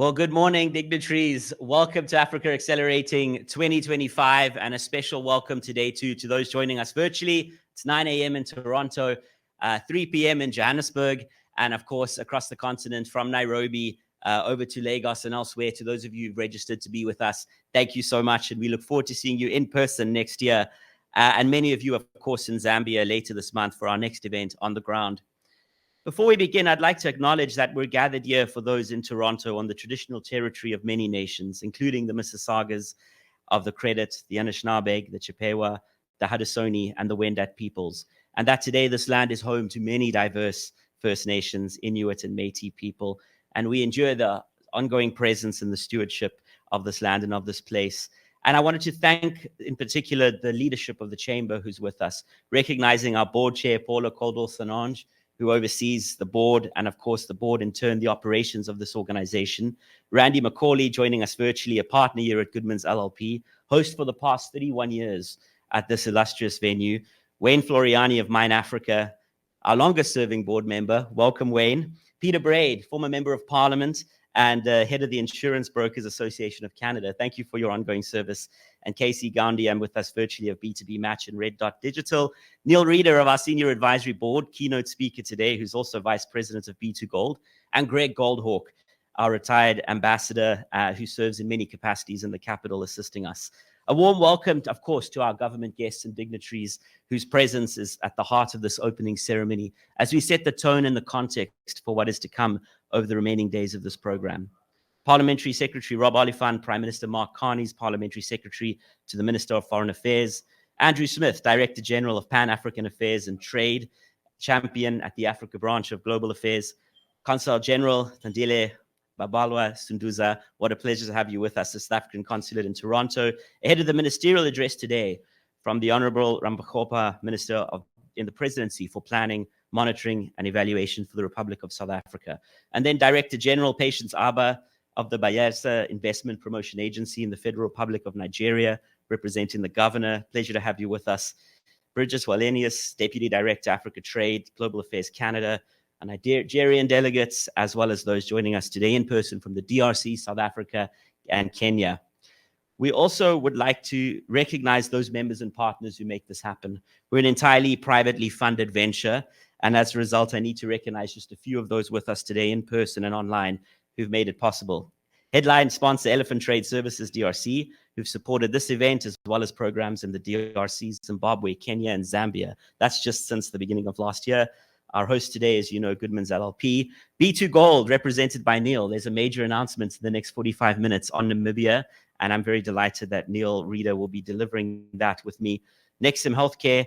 Well, good morning, dignitaries. Welcome to Africa Accelerating 2025, and a special welcome today to those joining us virtually. It's 9 a.m. in Toronto, 3 p.m. in Johannesburg, and of course, across the continent from Nairobi over to Lagos and elsewhere. To those of you who've registered to be with us, thank you so much, and we look forward to seeing you in person next year. And many of you, of course, in Zambia later this month for our next event on the ground. Before we begin, I'd like to acknowledge that we're gathered here for those in Toronto on the traditional territory of many nations, including the Mississaugas of the Credit, the Anishinaabe, the Chippewa, the Haudenosaunee, and the Wendat peoples. And that today this land is home to many diverse First Nations, Inuit, and Métis people. And we enjoy the ongoing presence and the stewardship of this land and of this place. And I wanted to thank, in particular, the leadership of the Chamber who's with us, recognizing our board chair, Paula Caldwell-Sanange, who oversees the board, and of course the board in turn, the operations of this organization. Randy McCauley joining us virtually, a partner here at Goodman's LLP, host for the past 31 years at this illustrious venue. Wayne Floriani of Mine Africa, our longest serving board member. Welcome, Wayne. Peter Braid, former member of parliament and head of the Insurance Brokers Association of Canada. Thank you for your ongoing service. And Casey Gandhi, I'm with us virtually of B2B Match and Red Dot Digital. Neil Reeder of our Senior Advisory Board, keynote speaker today, who's also Vice President of B2 Gold. And Greg Goldhawk, our retired ambassador who serves in many capacities in the capital, assisting us. A warm welcome, of course, to our government guests and dignitaries whose presence is at the heart of this opening ceremony as we set the tone and the context for what is to come over the remaining days of this program. Parliamentary Secretary Rob Oliphant, Prime Minister Mark Carney's Parliamentary Secretary to the Minister of Foreign Affairs, Andrew Smith, Director General of Pan-African Affairs and Trade, Champion at the Africa Branch of Global Affairs, Consul General Tandile Babalwa Sunduza, what a pleasure to have you with us, the South African Consulate in Toronto, ahead of the ministerial address today from the Honorable Ramaphosa, Minister in the Presidency for Planning, Monitoring and Evaluation for the Republic of South Africa. And then Director General Patience Aba of the Bayelsa Investment Promotion Agency in the Federal Republic of Nigeria, representing the Governor. Pleasure to have you with us. Bridges Wallenius, Deputy Director, Africa Trade, Global Affairs Canada, and Nigerian delegates, as well as those joining us today in person from the DRC, South Africa, and Kenya. We also would like to recognize those members and partners who make this happen. We're an entirely privately funded venture, and as a result, I need to recognize just a few of those with us today in person and online who've made it possible. Headline sponsor Elephant Trade Services DRC, who've supported this event as well as programs in the DRC, Zimbabwe, Kenya, and Zambia. That's just since the beginning of last year. Our host today, as you know, Goodman's LLP. B2 Gold, represented by Neil. There's a major announcement in the next 45 minutes on Namibia, and I'm very delighted that Neil Reeder will be delivering that with me. Nexim Healthcare,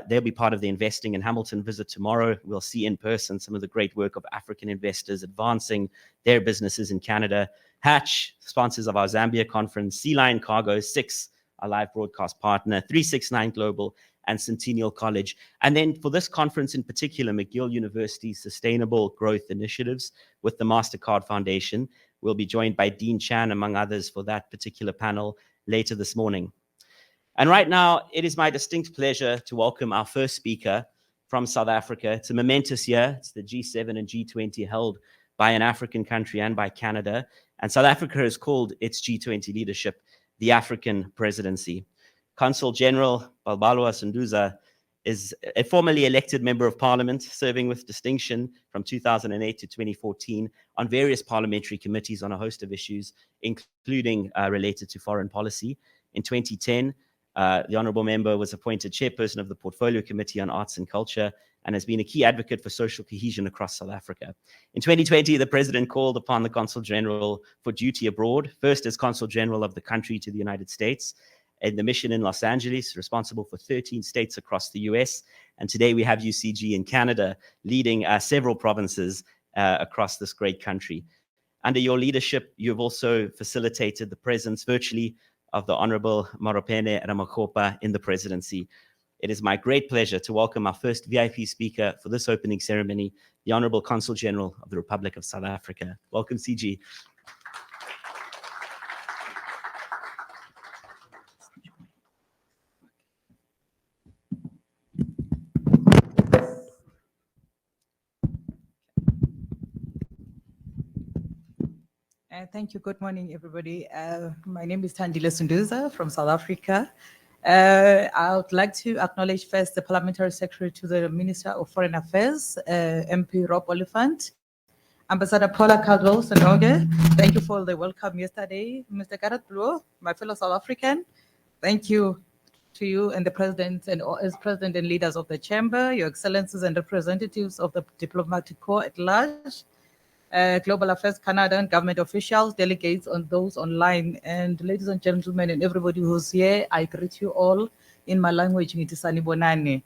they'll be part of the Investing in Hamilton visit tomorrow. We'll see in person some of the great work of African investors advancing their businesses in Canada. Hatch, sponsors of our Zambia conference. Sea Lion Cargo, SIX, our live broadcast partner. 369 Global, and Centennial College. And then for this conference in particular, McGill University's Sustainable Growth Initiatives with the MasterCard Foundation. We'll be joined by Dean Chan, among others, for that particular panel later this morning. And right now, it is my distinct pleasure to welcome our first speaker from South Africa. It's a momentous year. It's the G7 and G20 held by an African country and by Canada. And South Africa has called its G20 leadership the African presidency. Consul General Babalwa Sunduza is a formerly elected member of parliament, serving with distinction from 2008 to 2014 on various parliamentary committees on a host of issues, including related to foreign policy. In 2010, the honourable member was appointed chairperson of the Portfolio Committee on Arts and Culture and has been a key advocate for social cohesion across South Africa. In 2020, the president called upon the Consul General for duty abroad, first as Consul General of the country to the United States, in the mission in Los Angeles, responsible for 13 states across the US. And today we have UCG in Canada, leading several provinces across this great country. Under your leadership, you've also facilitated the presence virtually of the Honorable Maropene Ramaphosa in the presidency. It is my great pleasure to welcome our first VIP speaker for this opening ceremony, the Honorable Consul General of the Republic of South Africa. Welcome, CG. Thank you. Good morning, everybody. My name is Tandile Sunduza from South Africa. I would like to acknowledge first the Parliamentary Secretary to the Minister of Foreign Affairs, MP Rob Oliphant, Ambassador Paula Caldwell Sanoge. Thank you for the welcome yesterday. Mr. Gareth Bloor, my fellow South African, thank you to you and the President and as President and leaders of the Chamber, Your Excellencies and representatives of the Diplomatic Corps at large, Global Affairs Canada and government officials, delegates, on those online, and ladies and gentlemen, and everybody who's here, I greet you all in my language, Ngitisani Bonane.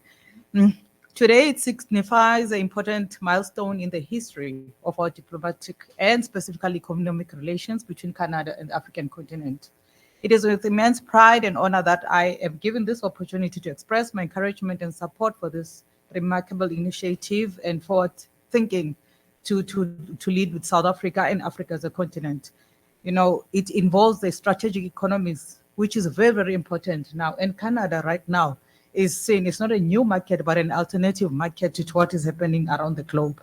Today, it signifies an important milestone in the history of our diplomatic and specifically economic relations between Canada and the African continent. It is with immense pride and honor that I am given this opportunity to express my encouragement and support for this remarkable initiative and forward thinking to lead with South Africa and Africa as a continent. You know, it involves the strategic economies, which is very, very important now. And Canada right now is seen, it's not a new market, but an alternative market to what is happening around the globe.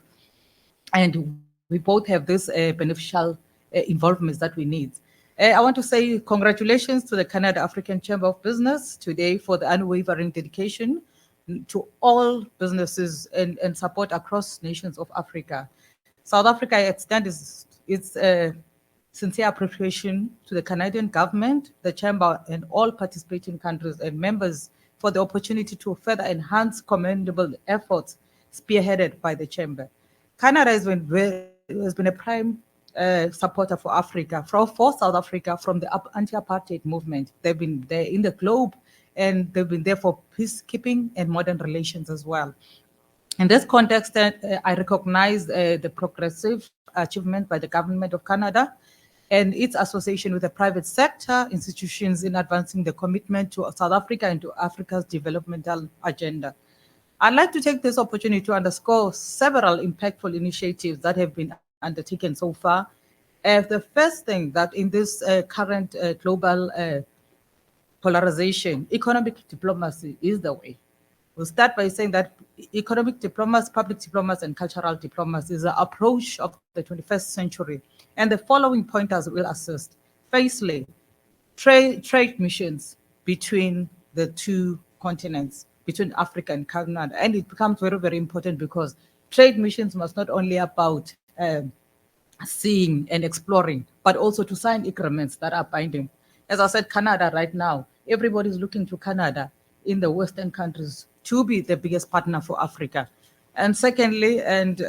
And we both have this beneficial involvements that we need. I want to say congratulations to the Canada African Chamber of Business today for the unwavering dedication to all businesses and support across nations of Africa. South Africa extends its sincere appreciation to the Canadian government, the Chamber, and all participating countries and members for the opportunity to further enhance commendable efforts spearheaded by the Chamber. Canada has been a prime supporter for Africa, for South Africa from the anti-apartheid movement. They've been there in the globe, and they've been there for peacekeeping and modern relations as well. In this context, I recognize the progressive achievement by the government of Canada and its association with the private sector institutions in advancing the commitment to South Africa and to Africa's developmental agenda. I'd like to take this opportunity to underscore several impactful initiatives that have been undertaken so far. The first thing that in this current global polarization, economic diplomacy is the way. We'll start by saying that economic diplomacy, public diplomacy, and cultural diplomacy is the approach of the 21st century. And the following pointers will assist. Firstly, trade missions between the two continents, between Africa and Canada. And it becomes very, very important because trade missions must not only about seeing and exploring, but also to sign agreements that are binding. As I said, Canada right now, everybody's looking to Canada in the Western countries to be the biggest partner for Africa. And secondly, and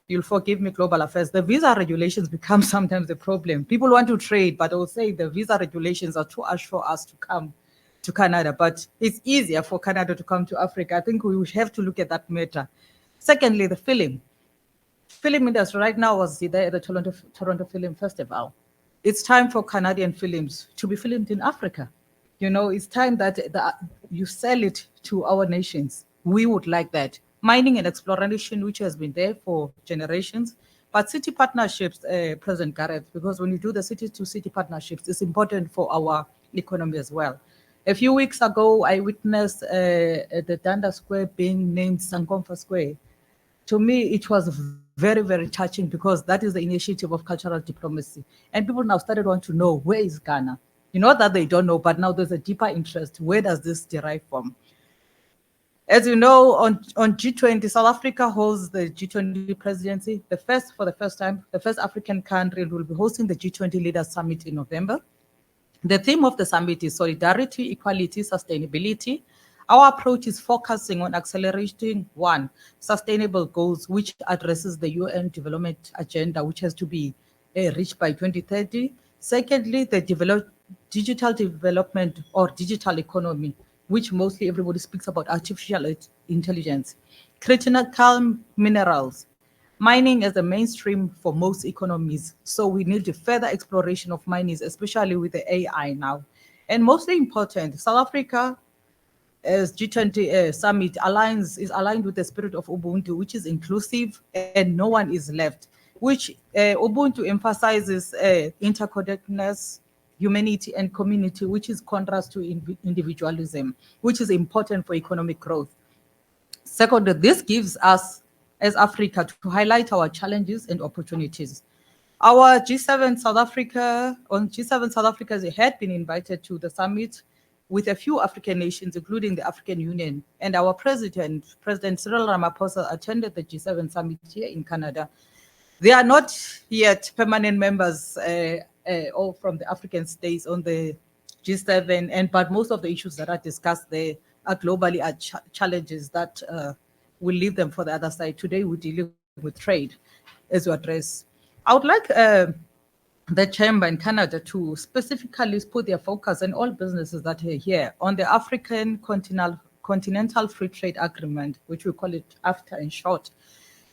you'll forgive me, global affairs, the visa regulations become sometimes a problem. People want to trade, but they'll say the visa regulations are too harsh for us to come to Canada, but it's easier for Canada to come to Africa. I think we have to look at that matter. Secondly, the film industry right now was there at the Toronto Film Festival. It's time for Canadian films to be filmed in Africa. You know, it's time that you sell it to our nations. We would like that. Mining and exploration, which has been there for generations, but city partnerships, President Gareth, because when you do the city-to-city partnerships, it's important for our economy as well. A few weeks ago, I witnessed the Danda Square being named Sankofa Square. To me, it was very, very touching because that is the initiative of cultural diplomacy. And people now started want to know, where is Ghana? You know that they don't know, but now there's a deeper interest. Where does this derive from? As you know, on G20, South Africa holds the G20 presidency. For the first time, the first African country will be hosting the G20 Leaders Summit in November. The theme of the summit is solidarity, equality, sustainability. Our approach is focusing on accelerating, one, sustainable goals, which addresses the UN development agenda, which has to be reached by 2030. Secondly, the digital development or digital economy, which mostly everybody speaks about artificial intelligence, critical minerals, mining as the mainstream for most economies. So we need a further exploration of mining, especially with the AI now. And mostly important, South Africa as G20 summit is aligned with the spirit of Ubuntu, which is inclusive and no one is left, which Ubuntu emphasizes interconnectedness, humanity, and community, which is contrast to individualism, which is important for economic growth. Second, this gives us as Africa to highlight our challenges and opportunities. Our G7 South Africa, on G7 South Africa, they had been invited to the summit with a few African nations, including the African Union. And our President Cyril Ramaphosa, attended the G7 summit here in Canada. They are not yet permanent members all from the African states on the G7, but most of the issues that are discussed there are globally challenges that will leave them for the other side. Today, we're dealing with trade as we address. I would like the chamber in Canada to specifically put their focus on all businesses that are here on the African Continental Free Trade Agreement, which we call it AFTA in short.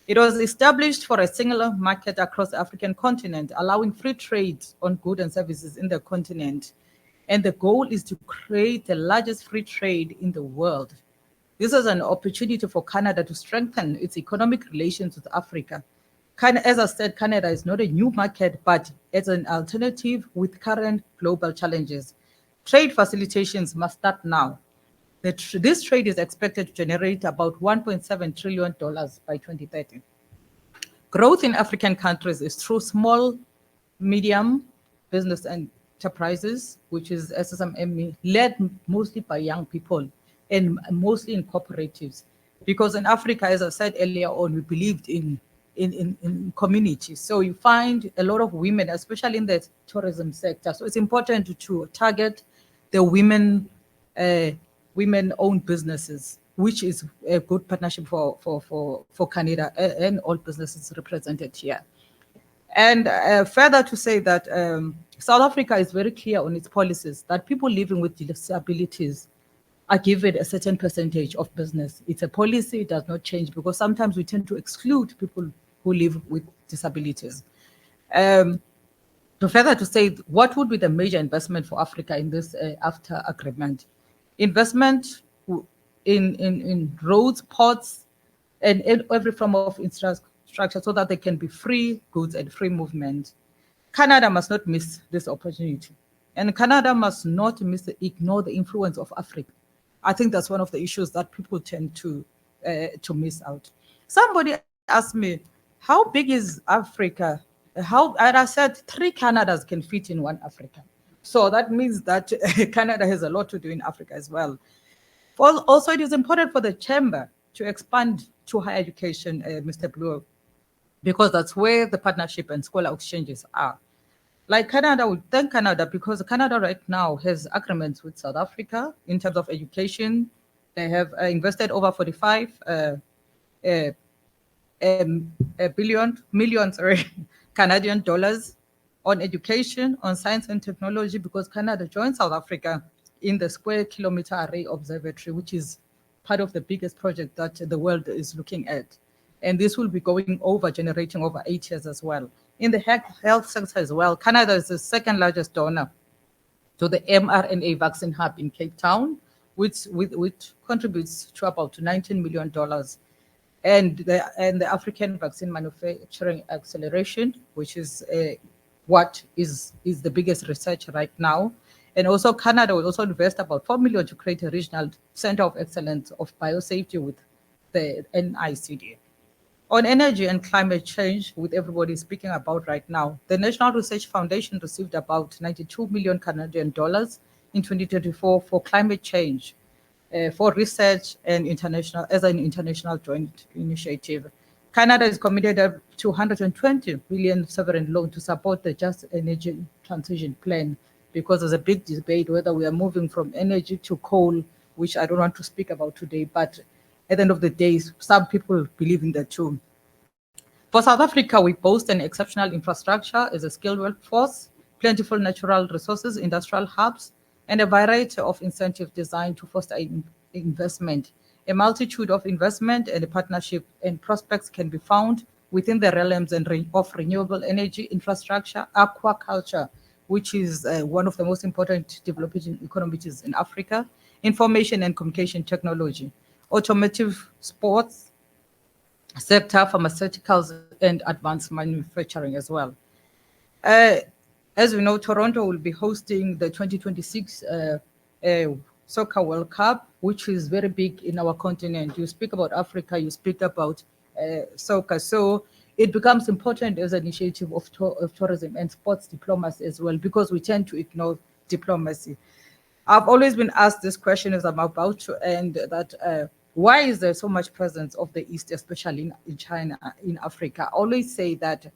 It was established for a single market across the African continent, allowing free trade on goods and services in the continent. And the goal is to create the largest free trade in the world. This is an opportunity for Canada to strengthen its economic relations with Africa. As I said, Canada is not a new market, but it's an alternative with current global challenges. Trade facilitations must start now. This trade is expected to generate about $1.7 trillion by 2030. Growth in African countries is through small, medium business enterprises, which is SMME, led mostly by young people and mostly in cooperatives. Because in Africa, as I said earlier on, we believed in communities. So you find a lot of women, especially in the tourism sector. So it's important to target the women-owned businesses, which is a good partnership for Canada and all businesses represented here. And further to say that South Africa is very clear on its policies that people living with disabilities are given a certain percentage of business. It's a policy, it does not change, because sometimes we tend to exclude people who live with disabilities. Further to say, what would be the major investment for Africa in this AFTA agreement? Investment in roads, ports, and every form of infrastructure so that they can be free goods and free movement. Canada must not miss this opportunity. And Canada must not ignore the influence of Africa. I think that's one of the issues that people tend to miss out. Somebody asked me, how big is Africa? And I said 3 Canadas can fit in 1 Africa. So that means that Canada has a lot to do in Africa as well. Also, it is important for the chamber to expand to higher education, Mr. Blue, because that's where the partnership and scholar exchanges are. Like Canada, we thank Canada because Canada right now has agreements with South Africa in terms of education. They have invested over 45 million Canadian dollars on education, on science and technology, because Canada joined South Africa in the Square Kilometer Array Observatory, which is part of the biggest project that the world is looking at. And this will be generating over 8 years as well. In the health sector as well, Canada is the 2nd largest donor to the mRNA vaccine hub in Cape Town, which contributes to about $19 million. And the African Vaccine Manufacturing Acceleration, which is what is the biggest research right now. And also Canada will also invest about $4 million to create a regional center of excellence of biosafety with the NICD. On energy and climate change, with everybody speaking about right now, the National Research Foundation received about 92 million Canadian dollars in 2024 for climate change, for research and as an international joint initiative. Canada is committed to 120 billion sovereign loan to support the Just Energy Transition Plan, because there's a big debate whether we are moving from energy to coal, which I don't want to speak about today, but at the end of the day, some people believe in that too. For South Africa, we boast an exceptional infrastructure as a skilled workforce, plentiful natural resources, industrial hubs, and a variety of incentives designed to foster investment. A multitude of investment and partnership and prospects can be found within the realms of renewable energy infrastructure, aquaculture, which is one of the most important developing economies in Africa, information and communication technology, automotive, sports sector, pharmaceuticals, and advanced manufacturing as well. As we know, Toronto will be hosting the 2026 Soccer World Cup, which is very big in our continent. You speak about Africa, you speak about soccer. So it becomes important as an initiative of tourism and sports diplomacy as well, because we tend to ignore diplomacy. I've always been asked this question as I'm about to end, that why is there so much presence of the East, especially in China, in Africa? I always say that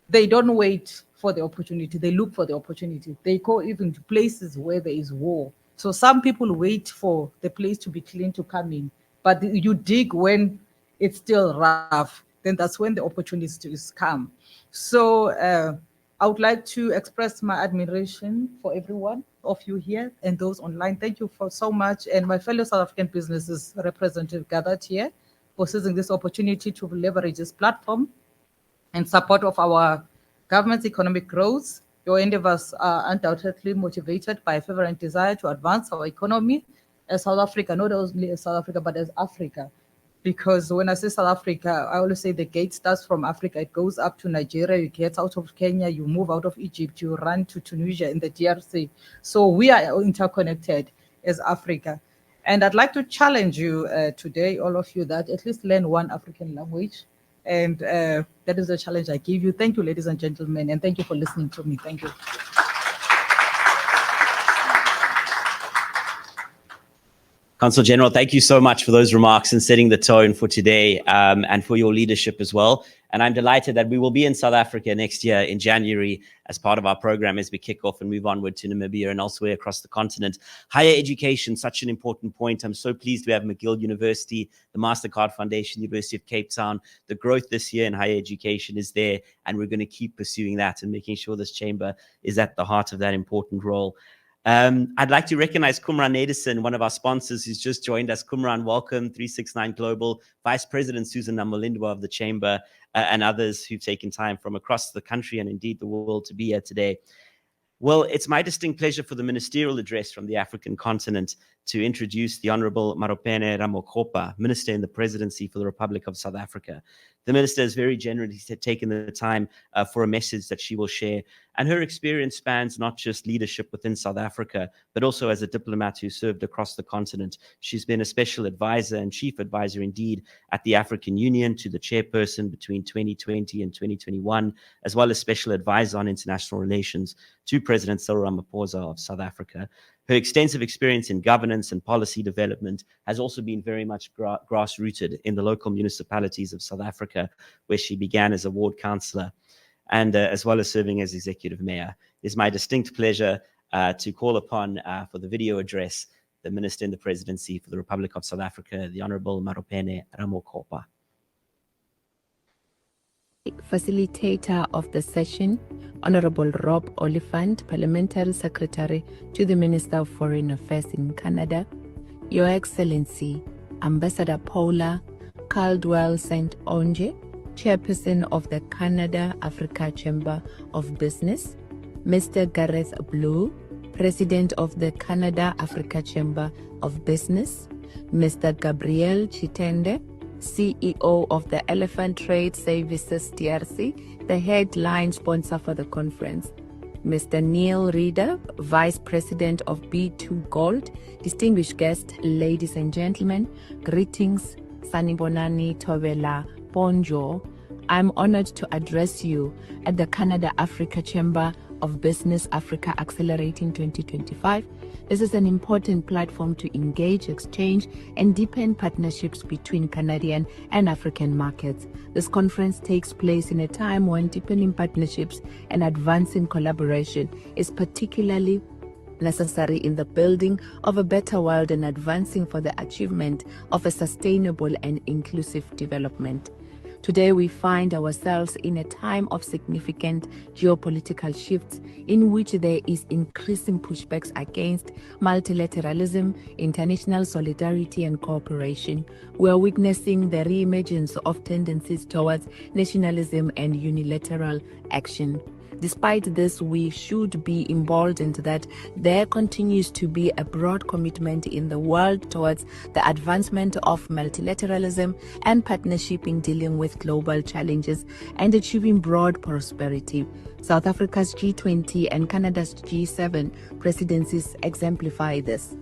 they don't wait for the opportunity, they look for the opportunity. They go even to places where there is war. So some people wait for the place to be clean to come in, but you dig when it's still rough, then that's when the opportunities come. So I would like to express my admiration for everyone of you here and those online. Thank you for so much. And my fellow South African businesses representative gathered here for seizing this opportunity to leverage this platform in support of our government's economic growth. Your endeavors are undoubtedly motivated by a fervent desire to advance our economy as South Africa, not only as South Africa, but as Africa. Because when I say South Africa, I always say the gate starts from Africa. It goes up to Nigeria, you get out of Kenya, you move out of Egypt, you run to Tunisia in the DRC. So we are interconnected as Africa. And I'd like to challenge you today, all of you, that at least learn one African language. And that is the challenge I give you. Thank you, ladies and gentlemen, and thank you for listening to me. Thank you. Consul General, thank you so much for those remarks and setting the tone for today, and for your leadership as well. And I'm delighted that we will be in South Africa next year in January as part of our program as we kick off and move onward to Namibia and elsewhere across the continent. Higher education, such an important point. I'm so pleased we have McGill University, the MasterCard Foundation, University of Cape Town. The growth this year in higher education is there, and we're going to keep pursuing that and making sure this chamber is at the heart of that important role. I'd like to recognize Kumran Edison, one of our sponsors who's just joined us. Kumran, welcome. 369 Global, Vice President Susan Namolindwa of the Chamber, and others who've taken time from across the country and indeed the world to be here today. Well, it's my distinct pleasure for the ministerial address from the African continent to introduce the Honorable Maropene Ramokgopa, Minister in the Presidency for the Republic of South Africa. The Minister has very generously taken the time for a message that she will share. And her experience spans not just leadership within South Africa, but also as a diplomat who served across the continent. She's been a special advisor and chief advisor indeed at the African Union to the chairperson between 2020 and 2021, as well as special advisor on international relations to President Cyril Ramaphosa of South Africa. Her extensive experience in governance and policy development has also been very much grassrooted in the local municipalities of South Africa, where she began as a ward councillor and as well as serving as executive mayor. It's my distinct pleasure to call upon for the video address the Minister in the Presidency for the Republic of South Africa, the Honorable Maropene Ramokgopa. Facilitator of the session, Honorable Rob Oliphant, Parliamentary Secretary to the Minister of Foreign Affairs in Canada, Your Excellency, Ambassador Paula Caldwell St. Onge, Chairperson of the Canada-Africa Chamber of Business, Mr. Gareth Blue, President of the Canada-Africa Chamber of Business, Mr. Gabriel Chitende, CEO of the Elephant Trade Services DRC, the headline sponsor for the conference, Mr. Neil Reeder, Vice President of B2 Gold, distinguished guests, ladies and gentlemen, greetings, Sanibonani Tovela Bonjour. I'm honored to address you at the Canada-Africa Chamber of Business Africa Accelerating 2025. This is an important platform to engage, exchange, and deepen partnerships between Canadian and African markets. This conference takes place in a time when deepening partnerships and advancing collaboration is particularly necessary in the building of a better world and advancing for the achievement of a sustainable and inclusive development. Today, we find ourselves in a time of significant geopolitical shifts in which there is increasing pushbacks against multilateralism, international solidarity, and cooperation. We are witnessing the re-emergence of tendencies towards nationalism and unilateral action. Despite this, we should be emboldened that there continues to be a broad commitment in the world towards the advancement of multilateralism and partnership in dealing with global challenges and achieving broad prosperity. South Africa's G20 and Canada's G7 presidencies exemplify this.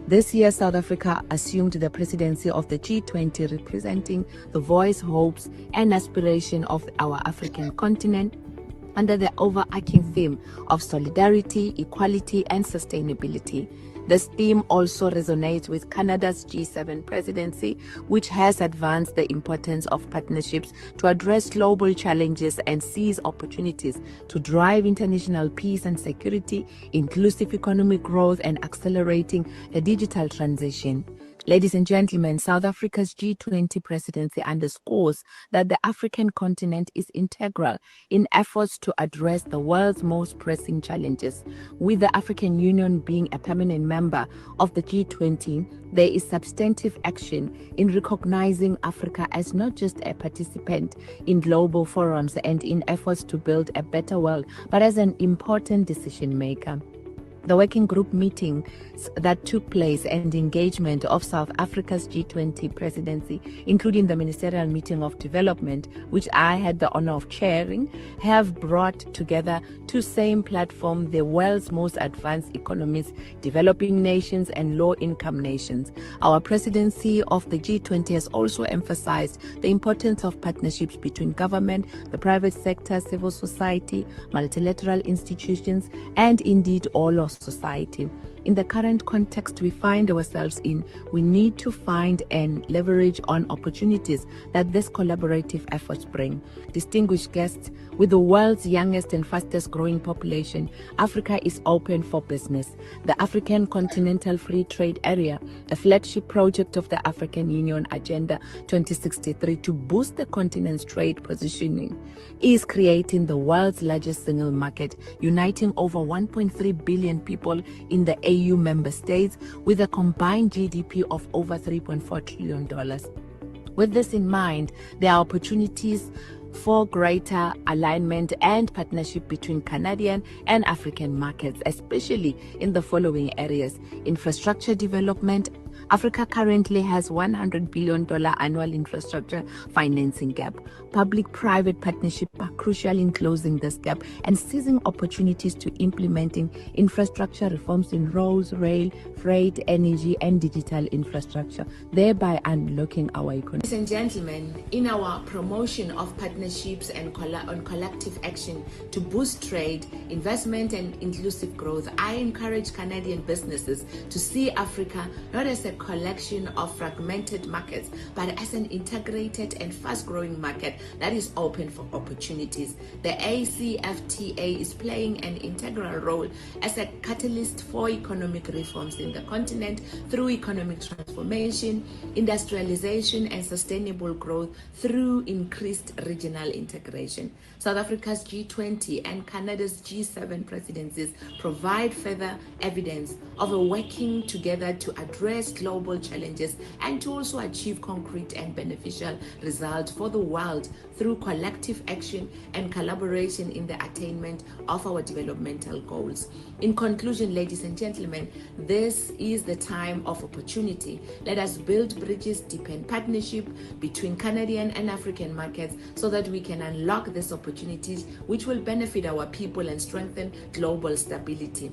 This year, South Africa assumed the presidency of the G20, representing the voice, hopes, and aspiration of our African continent under the overarching theme of solidarity, equality, and sustainability. This theme also resonates with Canada's G7 presidency, which has advanced the importance of partnerships to address global challenges and seize opportunities to drive international peace and security, inclusive economic growth, and accelerating the digital transition. Ladies and gentlemen, South Africa's G20 presidency underscores that the African continent is integral in efforts to address the world's most pressing challenges. With the African Union being a permanent member of the G20, there is substantive action in recognizing Africa as not just a participant in global forums and in efforts to build a better world, but as an important decision maker. The working group meetings that took place and engagement of South Africa's G20 presidency, including the Ministerial Meeting of Development, which I had the honor of chairing, have brought together to same platform the world's most advanced economies, developing nations and low-income nations. Our presidency of the G20 has also emphasized the importance of partnerships between government, the private sector, civil society, multilateral institutions, and indeed all of society. In the current context we find ourselves in, we need to find and leverage on opportunities that this collaborative efforts bring. Distinguished guests, with the world's youngest and fastest growing population, Africa is open for business. The African Continental Free Trade Area, a flagship project of the African Union Agenda 2063 to boost the continent's trade positioning, is creating the world's largest single market, uniting over 1.3 billion people in the AU member states with a combined GDP of over $3.4 trillion. With this in mind, there are opportunities for greater alignment and partnership between Canadian and African markets, especially in the following areas: infrastructure development. Africa currently has $100 billion annual infrastructure financing gap. Public-private partnerships are crucial in closing this gap and seizing opportunities to implementing infrastructure reforms in roads, rail, freight, energy, and digital infrastructure, thereby unlocking our economy. Ladies and gentlemen, in our promotion of partnerships and collective action to boost trade, investment, and inclusive growth, I encourage Canadian businesses to see Africa not as a collection of fragmented markets, but as an integrated and fast-growing market that is open for opportunities. The ACFTA is playing an integral role as a catalyst for economic reforms in the continent through economic transformation, industrialization, and sustainable growth through increased regional integration. South Africa's G20 and Canada's G7 presidencies provide further evidence of a working together to address global challenges and to also achieve concrete and beneficial results for the world through collective action and collaboration in the attainment of our developmental goals. In conclusion, ladies and gentlemen, this is the time of opportunity. Let us build bridges, deepen partnership between Canadian and African markets so that we can unlock these opportunities which will benefit our people and strengthen global stability.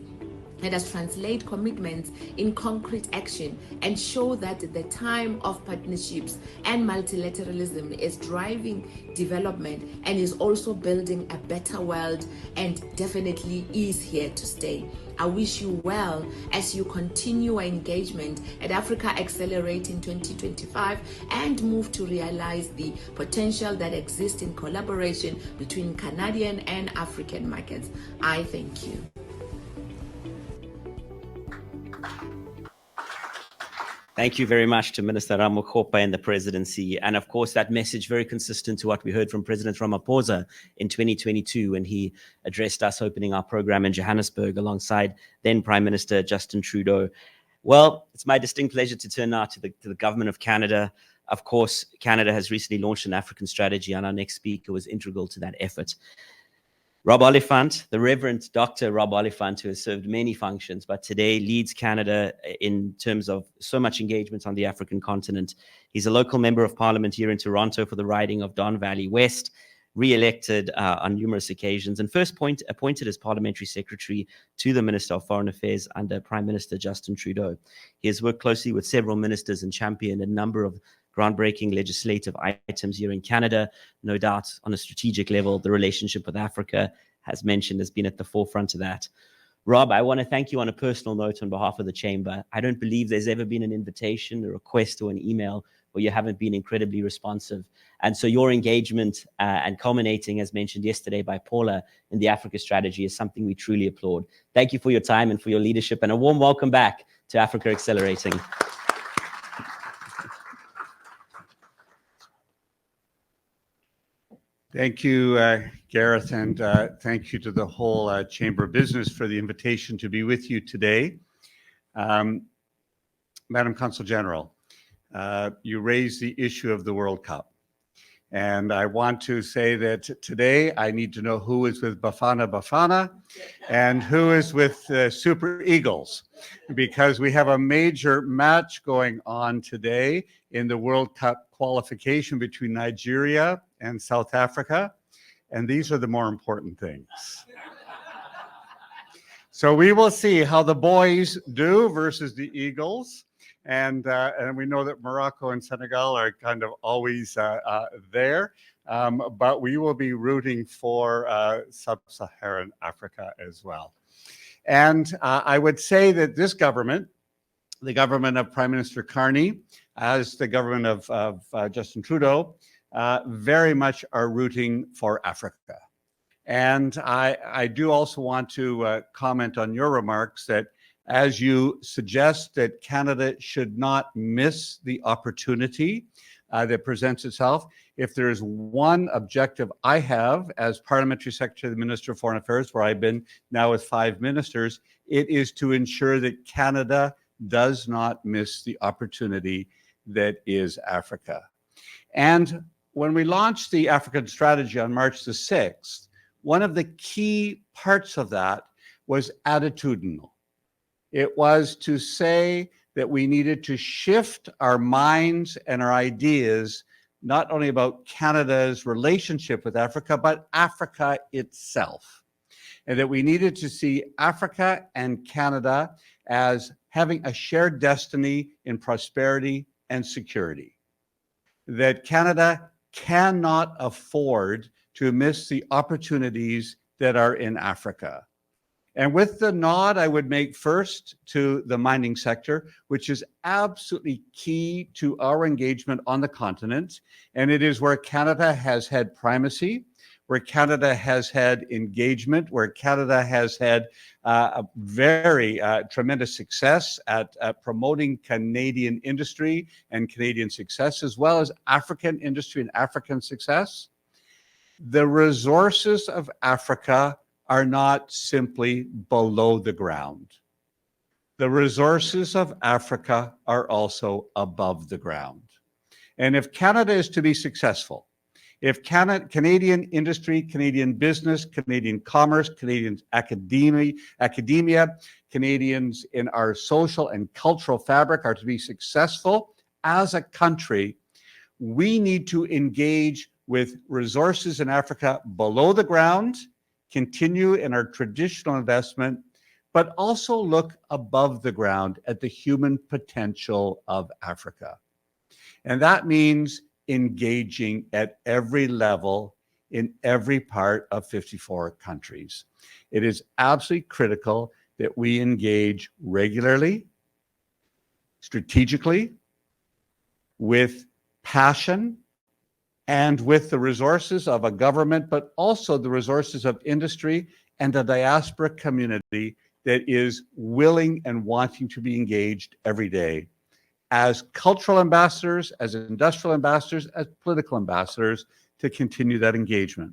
Let us translate commitments in concrete action and show that the time of partnerships and multilateralism is driving development and is also building a better world, and definitely is here to stay. I wish you well as you continue our engagement at Africa Accelerating 2025 and move to realize the potential that exists in collaboration between Canadian and African markets. I thank you. Thank you very much to Minister Ramokgopa and the presidency. And of course, that message very consistent to what we heard from President Ramaphosa in 2022 when he addressed us opening our program in Johannesburg alongside then Prime Minister Justin Trudeau. Well, it's my distinct pleasure to turn now to the government of Canada. Of course, Canada has recently launched an African strategy, and our next speaker was integral to that effort. Rob Oliphant, the Reverend Dr. Rob Oliphant, who has served many functions, but today leads Canada in terms of so much engagement on the African continent. He's a local member of parliament here in Toronto for the riding of Don Valley West, re-elected on numerous occasions, and first appointed as parliamentary secretary to the Minister of Foreign Affairs under Prime Minister Justin Trudeau. He has worked closely with several ministers and championed a number of groundbreaking legislative items here in Canada. No doubt, on a strategic level, the relationship with Africa, as mentioned, has been at the forefront of that. Rob, I want to thank you on a personal note on behalf of the Chamber. I don't believe there's ever been an invitation, a request, or an email where you haven't been incredibly responsive. And so your engagement and culminating, as mentioned yesterday by Paula, in the Africa strategy is something we truly applaud. Thank you for your time and for your leadership, and a warm welcome back to Africa Accelerating. Thank you, Gareth, and thank you to the whole Chamber of Business for the invitation to be with you today. Madam Consul General, you raised the issue of the World Cup. And I want to say that today I need to know who is with Bafana Bafana and who is with Super Eagles, because we have a major match going on today in the World Cup qualification between Nigeria and South Africa. And these are the more important things. So we will see how the boys do versus the Eagles. And we know that Morocco and Senegal are kind of always there, but we will be rooting for Sub-Saharan Africa as well. And I would say that this government, the government of Prime Minister Carney, as the government of Justin Trudeau, very much are rooting for Africa. And I do also want to comment on your remarks that as you suggest that Canada should not miss the opportunity that presents itself. If there is one objective I have as Parliamentary Secretary of the Minister of Foreign Affairs, where I've been now with 5 ministers, it is to ensure that Canada does not miss the opportunity that is Africa. And when we launched the African strategy on March the 6th, one of the key parts of that was attitudinal. It was to say that we needed to shift our minds and our ideas, not only about Canada's relationship with Africa, but Africa itself. And that we needed to see Africa and Canada as having a shared destiny in prosperity and security. That Canada cannot afford to miss the opportunities that are in Africa. And with the nod, I would make first to the mining sector, which is absolutely key to our engagement on the continent. And it is where Canada has had primacy, where Canada has had engagement, where Canada has had a very tremendous success at promoting Canadian industry and Canadian success, as well as African industry and African success. The resources of Africa are not simply below the ground. The resources of Africa are also above the ground. And if Canada is to be successful, if Canadian industry, Canadian business, Canadian commerce, Canadian academia, Canadians in our social and cultural fabric are to be successful as a country, we need to engage with resources in Africa below the ground, continue in our traditional investment, but also look above the ground at the human potential of Africa. And that means engaging at every level in every part of 54 countries. It is absolutely critical that we engage regularly, strategically, with passion, and with the resources of a government, but also the resources of industry and a diaspora community that is willing and wanting to be engaged every day as cultural ambassadors, as industrial ambassadors, as political ambassadors to continue that engagement.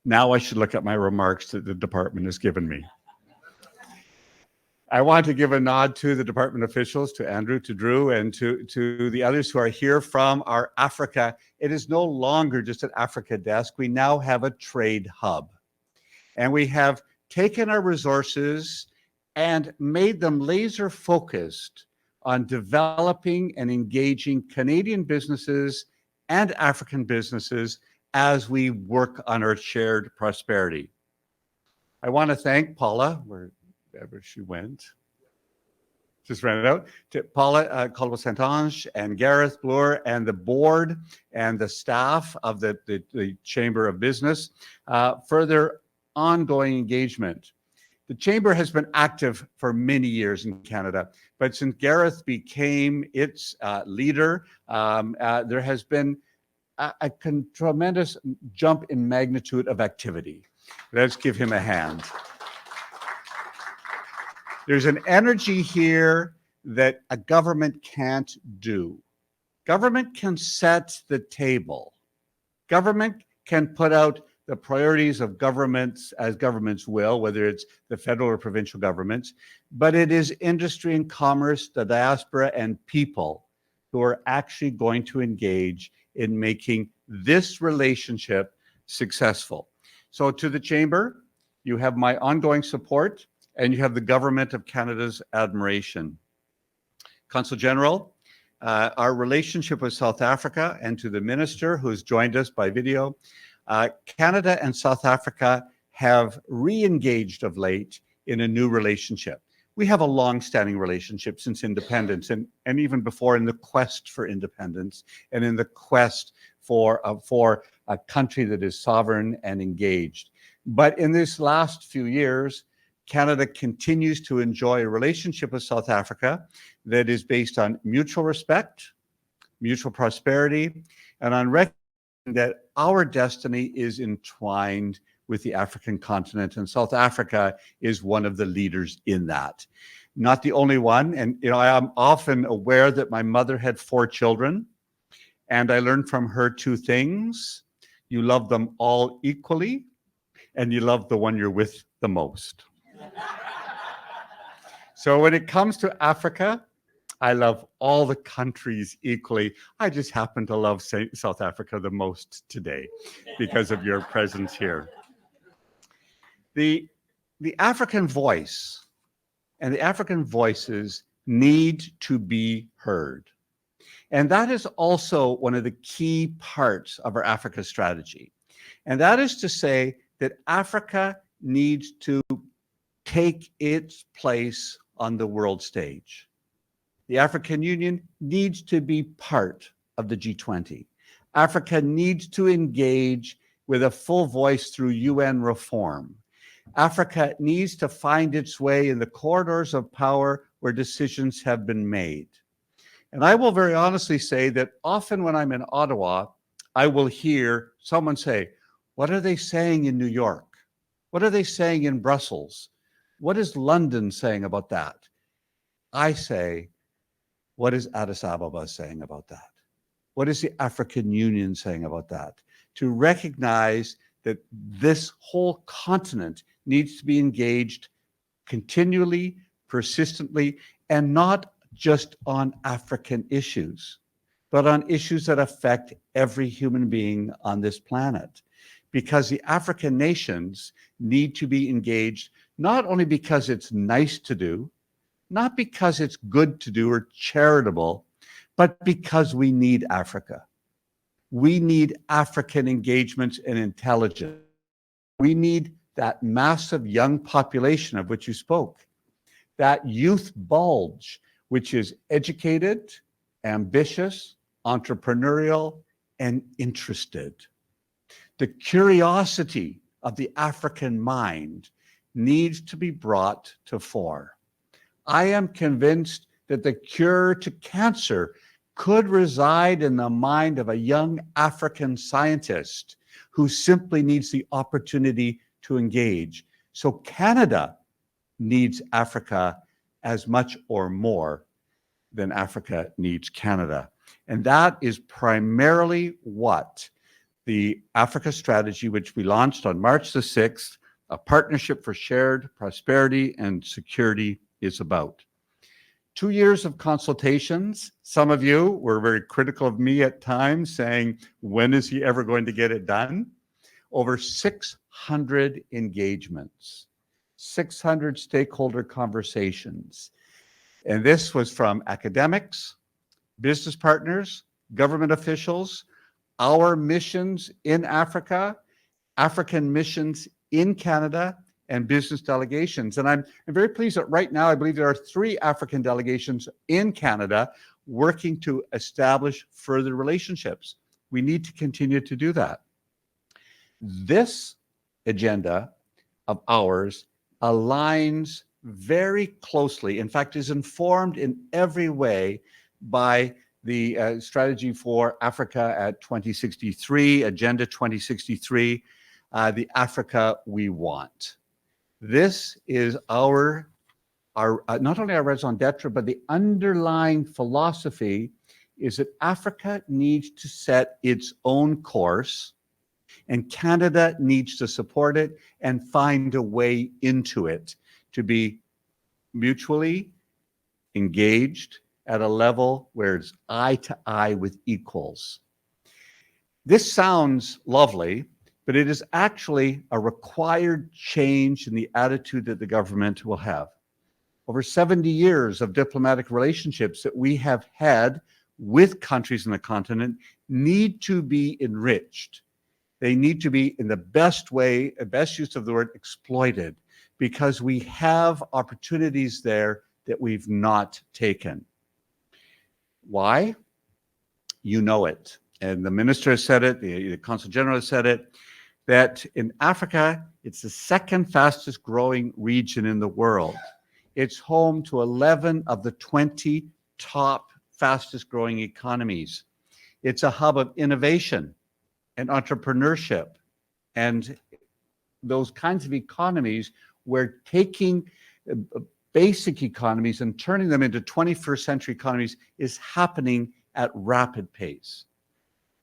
Now I should look at my remarks that the department has given me. I want to give a nod to the department officials, to Andrew, to Drew, and to the others who are here from our Africa. It is no longer just an Africa desk. We now have a trade hub. And we have taken our resources and made them laser focused on developing and engaging Canadian businesses and African businesses as we work on our shared prosperity. I want to thank Paula, wherever she went, just ran it out, to Paula Caldwell-Saint-Onge and Gareth Bloor and the board and the staff of the Chamber of Business for their ongoing engagement. The Chamber has been active for many years in Canada, but since Gareth became its leader, there has been a tremendous jump in magnitude of activity. Let's give him a hand. There's an energy here that a government can't do. Government can set the table. Government can put out the priorities of governments as governments will, whether it's the federal or provincial governments, but it is industry and commerce, the diaspora, and people who are actually going to engage in making this relationship successful. So to the Chamber, you have my ongoing support, and you have the Government of Canada's admiration. Consul General, our relationship with South Africa, and to the Minister who has joined us by video, Canada and South Africa have re-engaged of late in a new relationship. We have a long-standing relationship since independence, and even before, in the quest for independence and in the quest for a country that is sovereign and engaged. But in this last few years, Canada continues to enjoy a relationship with South Africa that is based on mutual respect, mutual prosperity, and on recognizing that our destiny is entwined with the African continent, and South Africa is one of the leaders in that. Not the only one, and I am often aware that my mother had 4 children, and I learned from her 2 things. You love them all equally, and you love the one you're with the most. So when it comes to Africa, I love all the countries equally. I just happen to love South Africa the most today because of your presence here. The African voice and the African voices need to be heard. And that is also one of the key parts of our Africa strategy. And that is to say that Africa needs to take its place on the world stage. The African Union needs to be part of the G20. Africa needs to engage with a full voice through UN reform. Africa needs to find its way in the corridors of power where decisions have been made. And I will very honestly say that often when I'm in Ottawa, I will hear someone say, what are they saying in New York? What are they saying in Brussels? What is London saying about that? I say, what is Addis Ababa saying about that? What is the African Union saying about that? To recognize that this whole continent needs to be engaged continually, persistently, and not just on African issues, but on issues that affect every human being on this planet. Because the African nations need to be engaged, not only because it's nice to do, not because it's good to do or charitable, but because we need Africa. We need African engagements and intelligence. We need that massive young population of which you spoke, that youth bulge, which is educated, ambitious, entrepreneurial, and interested. The curiosity of the African mind needs to be brought to fore. I am convinced that the cure to cancer could reside in the mind of a young African scientist who simply needs the opportunity to engage. So Canada needs Africa as much or more than Africa needs Canada. And that is primarily what the Africa strategy, which we launched on March the 6th, a partnership for shared prosperity and security, is about. 2 years of consultations. Some of you were very critical of me at times, saying, when is he ever going to get it done? Over 600 engagements, 600 stakeholder conversations. And this was from academics, business partners, government officials, our missions in Africa, African missions in Canada, and business delegations. And I'm very pleased that right now, I believe there are 3 African delegations in Canada working to establish further relationships. We need to continue to do that. This agenda of ours aligns very closely, in fact, is informed in every way by the strategy for Africa at 2063, Agenda 2063, the Africa we want. This is our not only our raison d'etre, but the underlying philosophy is that Africa needs to set its own course, and Canada needs to support it and find a way into it to be mutually engaged at a level where it's eye to eye with equals. This sounds lovely, but it is actually a required change in the attitude that the government will have. Over 70 years of diplomatic relationships that we have had with countries in the continent need to be enriched. They need to be, in the best way, the best use of the word, exploited, because we have opportunities there that we've not taken. Why? You know it. And the minister has said it, the Consul General has said it, that in Africa, it's the second fastest growing region in the world. It's home to 11 of the 20 top fastest growing economies. It's a hub of innovation and entrepreneurship and those kinds of economies where taking basic economies and turning them into 21st century economies is happening at rapid pace.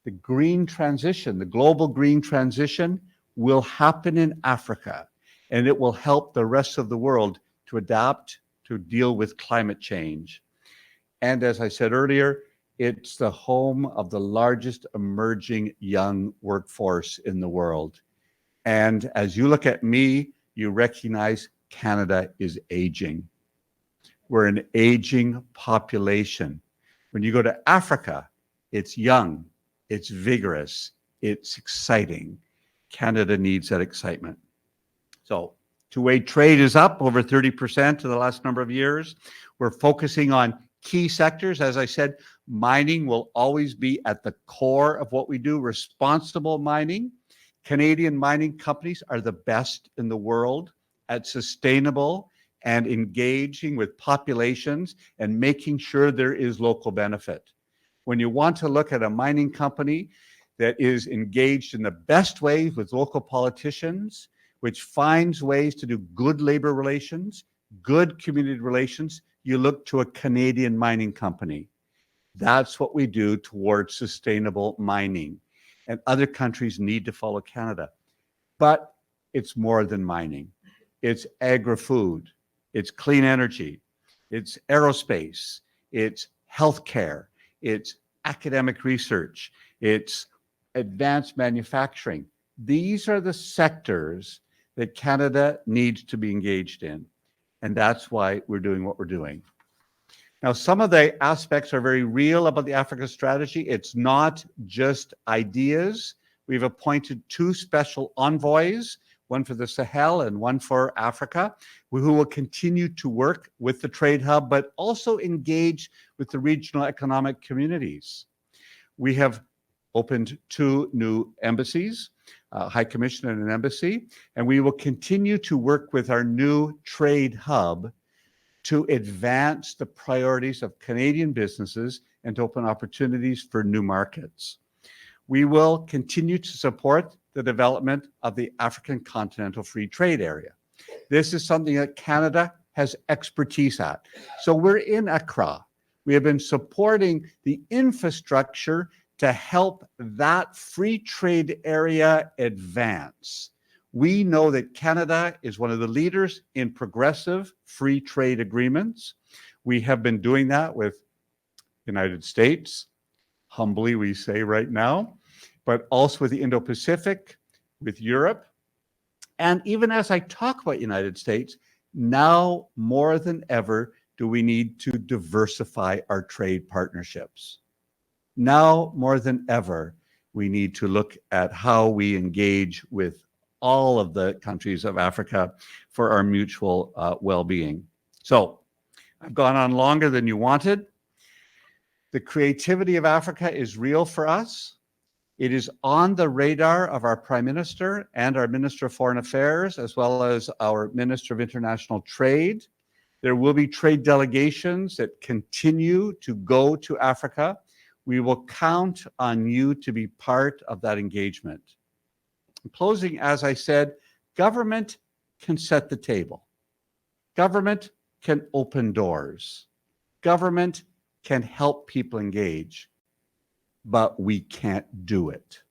The green transition, the global green transition, will happen in Africa, and it will help the rest of the world to adapt, to deal with climate change. And as I said earlier, it's the home of the largest emerging young workforce in the world. And as you look at me, you recognize Canada is aging. We're an aging population. When you go to Africa, it's young, it's vigorous, it's exciting. Canada needs that excitement. So two-way trade is up over 30% in the last number of years. We're focusing on key sectors. As I said, mining will always be at the core of what we do, responsible mining. Canadian mining companies are the best in the world at sustainable and engaging with populations and making sure there is local benefit. When you want to look at a mining company that is engaged in the best ways with local politicians, which finds ways to do good labor relations, good community relations, you look to a Canadian mining company. That's what we do towards sustainable mining. And other countries need to follow Canada. But it's more than mining. It's agri-food, it's clean energy, it's aerospace, it's healthcare, it's academic research, it's advanced manufacturing. These are the sectors that Canada needs to be engaged in. And that's why we're doing what we're doing. Now, some of the aspects are very real about the Africa strategy. It's not just ideas. We've appointed 2 special envoys, one for the Sahel and one for Africa, who will continue to work with the trade hub, but also engage with the regional economic communities. We have opened 2 new embassies, High Commission and an embassy, and we will continue to work with our new trade hub to advance the priorities of Canadian businesses and to open opportunities for new markets. We will continue to support the development of the African Continental Free Trade Area. This is something that Canada has expertise at. So we're in Accra. We have been supporting the infrastructure to help that free trade area advance. We know that Canada is one of the leaders in progressive free trade agreements. We have been doing that with the United States, humbly we say right now, but also with the Indo-Pacific, with Europe. And even as I talk about United States, now more than ever do we need to diversify our trade partnerships. Now more than ever, we need to look at how we engage with all of the countries of Africa for our mutual well-being. So I've gone on longer than you wanted. The creativity of Africa is real for us. It is on the radar of our Prime Minister and our Minister of Foreign Affairs, as well as our Minister of International Trade. There will be trade delegations that continue to go to Africa. We will count on you to be part of that engagement. In closing, as I said, government can set the table. Government can open doors. Government can help people engage, but we can't do it.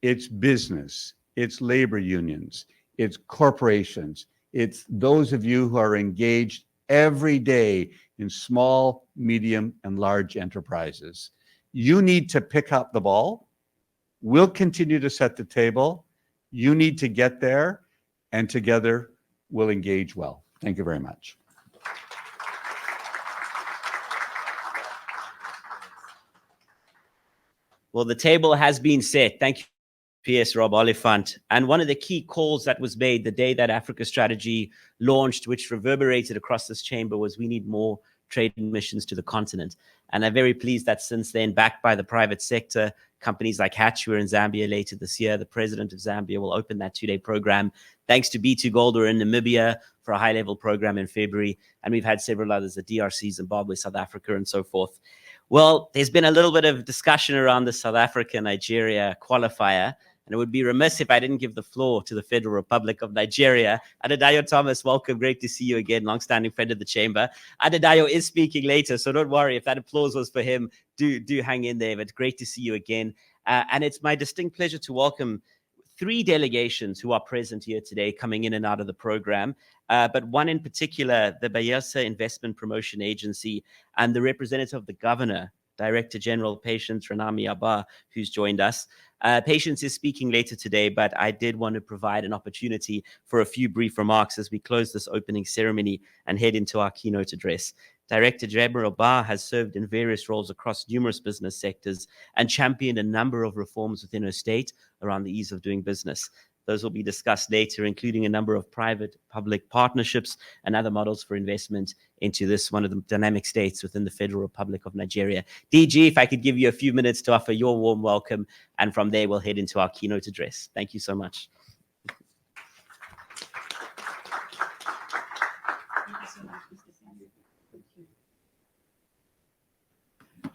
It's business, it's labor unions, it's corporations, it's those of you who are engaged every day in small, medium, and large enterprises. You need to pick up the ball. We'll continue to set the table. You need to get there, and together we'll engage well. Thank you very much. Well, the table has been set. Thank you, PS Rob Oliphant. And one of the key calls that was made the day that Africa Strategy launched, which reverberated across this chamber, was we need more trade missions to the continent. And I'm very pleased that since then, backed by the private sector, companies like Hatch, we're in Zambia later this year. The president of Zambia will open that 2-day program. Thanks to B2Gold, we're in Namibia for a high-level program in February. And we've had several others, the DRC, Zimbabwe, South Africa, and so forth. Well, there's been a little bit of discussion around the South Africa-Nigeria qualifier, and it would be remiss if I didn't give the floor to the Federal Republic of Nigeria. Adedayo Thomas, welcome. Great to see you again, long-standing friend of the chamber. Adedayo is speaking later, so don't worry. If that applause was for him, do hang in there. But great to see you again. And it's my distinct pleasure to welcome 3 delegations who are present here today, coming in and out of the program. But one in particular, the Bayelsa Investment Promotion Agency, and the representative of the governor, Director General Patience Renami Abba, who's joined us. Patience is speaking later today, but I did want to provide an opportunity for a few brief remarks as we close this opening ceremony and head into our keynote address. Director General Abba has served in various roles across numerous business sectors and championed a number of reforms within her state around the ease of doing business. Those will be discussed later, including a number of private-public partnerships and other models for investment into this, one of the dynamic states within the Federal Republic of Nigeria. DG, if I could give you a few minutes to offer your warm welcome, and from there we'll head into our keynote address. Thank you so much.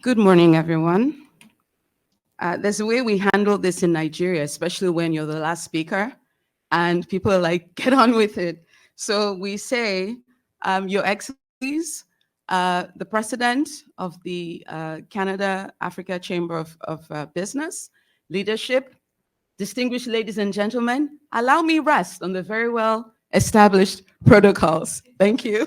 Good morning, everyone. There's a way we handle this in Nigeria, especially when you're the last speaker and people are like, get on with it. So we say, Your Excellencies, the President of the Canada Africa Chamber of Business, leadership, distinguished ladies and gentlemen, allow me rest on the very well established protocols. Thank you.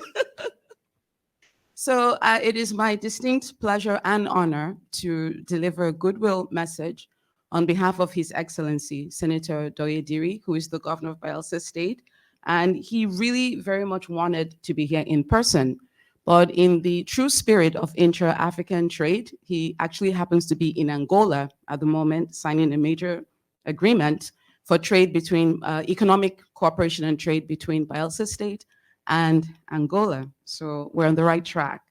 So it is my distinct pleasure and honor to deliver a goodwill message on behalf of His Excellency, Senator Doyediri, who is the governor of Bayelsa State. And he really very much wanted to be here in person. But in the true spirit of intra-African trade, he actually happens to be in Angola at the moment, signing a major agreement for trade between economic cooperation and trade between Bayelsa State and Angola. So we're on the right track.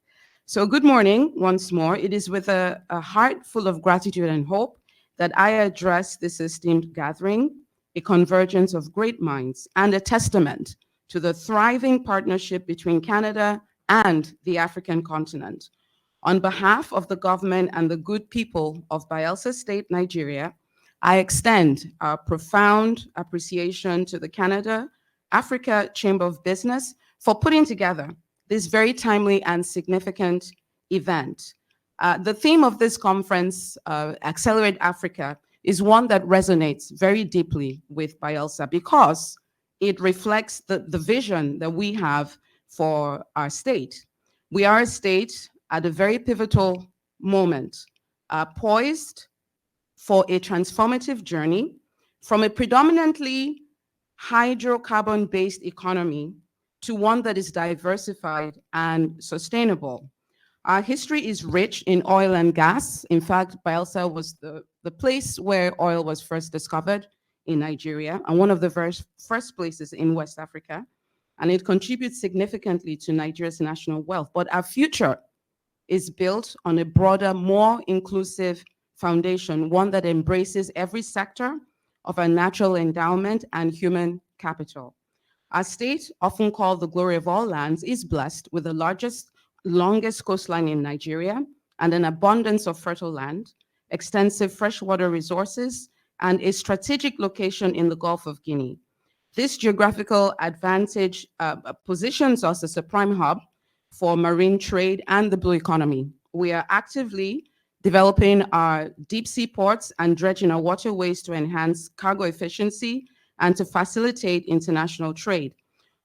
So good morning once more. It is with a heart full of gratitude and hope that I address this esteemed gathering, a convergence of great minds and a testament to the thriving partnership between Canada and the African continent. On behalf of the government and the good people of Bayelsa State, Nigeria, I extend our profound appreciation to the Canada Africa Chamber of Business for putting together this very timely and significant event. The theme of this conference, Accelerate Africa, is one that resonates very deeply with Bayelsa because it reflects the vision that we have for our state. We are a state at a very pivotal moment, poised for a transformative journey from a predominantly hydrocarbon-based economy to one that is diversified and sustainable. Our history is rich in oil and gas. In fact, Bayelsa was the place where oil was first discovered in Nigeria and one of the first places in West Africa. And it contributes significantly to Nigeria's national wealth. But our future is built on a broader, more inclusive foundation, one that embraces every sector of our natural endowment and human capital. Our state, often called the glory of all lands, is blessed with the longest coastline in Nigeria and an abundance of fertile land, extensive freshwater resources, and a strategic location in the Gulf of Guinea. This geographical advantage positions us as a prime hub for marine trade and the blue economy. We are actively developing our deep sea ports and dredging our waterways to enhance cargo efficiency and to facilitate international trade.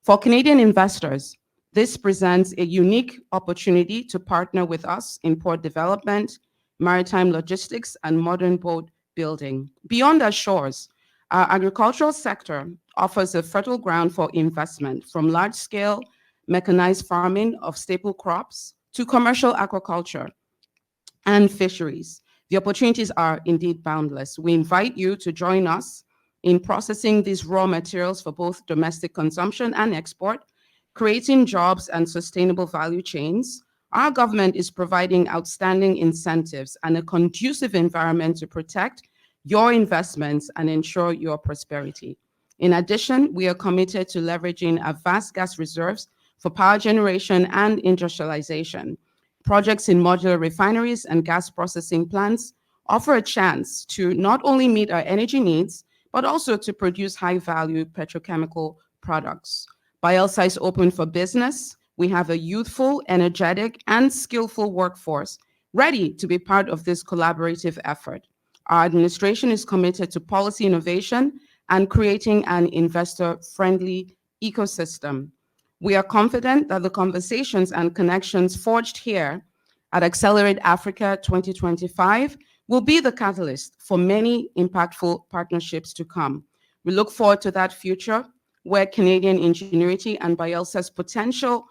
For Canadian investors, this presents a unique opportunity to partner with us in port development, maritime logistics, and modern boat building. Beyond our shores, our agricultural sector offers a fertile ground for investment, from large-scale mechanized farming of staple crops to commercial aquaculture and fisheries. The opportunities are indeed boundless. We invite you to join us in processing these raw materials for both domestic consumption and export, creating jobs and sustainable value chains. Our government is providing outstanding incentives and a conducive environment to protect your investments and ensure your prosperity. In addition, we are committed to leveraging our vast gas reserves for power generation and industrialization. Projects in modular refineries and gas processing plants offer a chance to not only meet our energy needs, but also to produce high-value petrochemical products. Bayelsa is open for business. We have a youthful, energetic, and skillful workforce ready to be part of this collaborative effort. Our administration is committed to policy innovation and creating an investor-friendly ecosystem. We are confident that the conversations and connections forged here at Accelerate Africa 2025 will be the catalyst for many impactful partnerships to come. We look forward to that future where Canadian ingenuity and Bayelsa's potential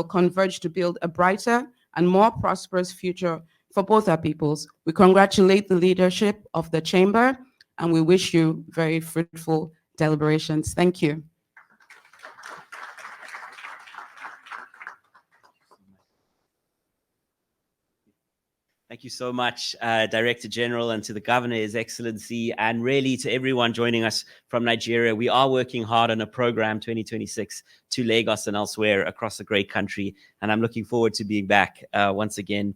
converge to build a brighter and more prosperous future for both our peoples. We congratulate the leadership of the Chamber, and we wish you very fruitful deliberations. Thank you. Thank you so much, Director General, and to the Governor, His Excellency, and really to everyone joining us from Nigeria. We are working hard on a program 2026 to Lagos and elsewhere across the great country, and I'm looking forward to being back once again.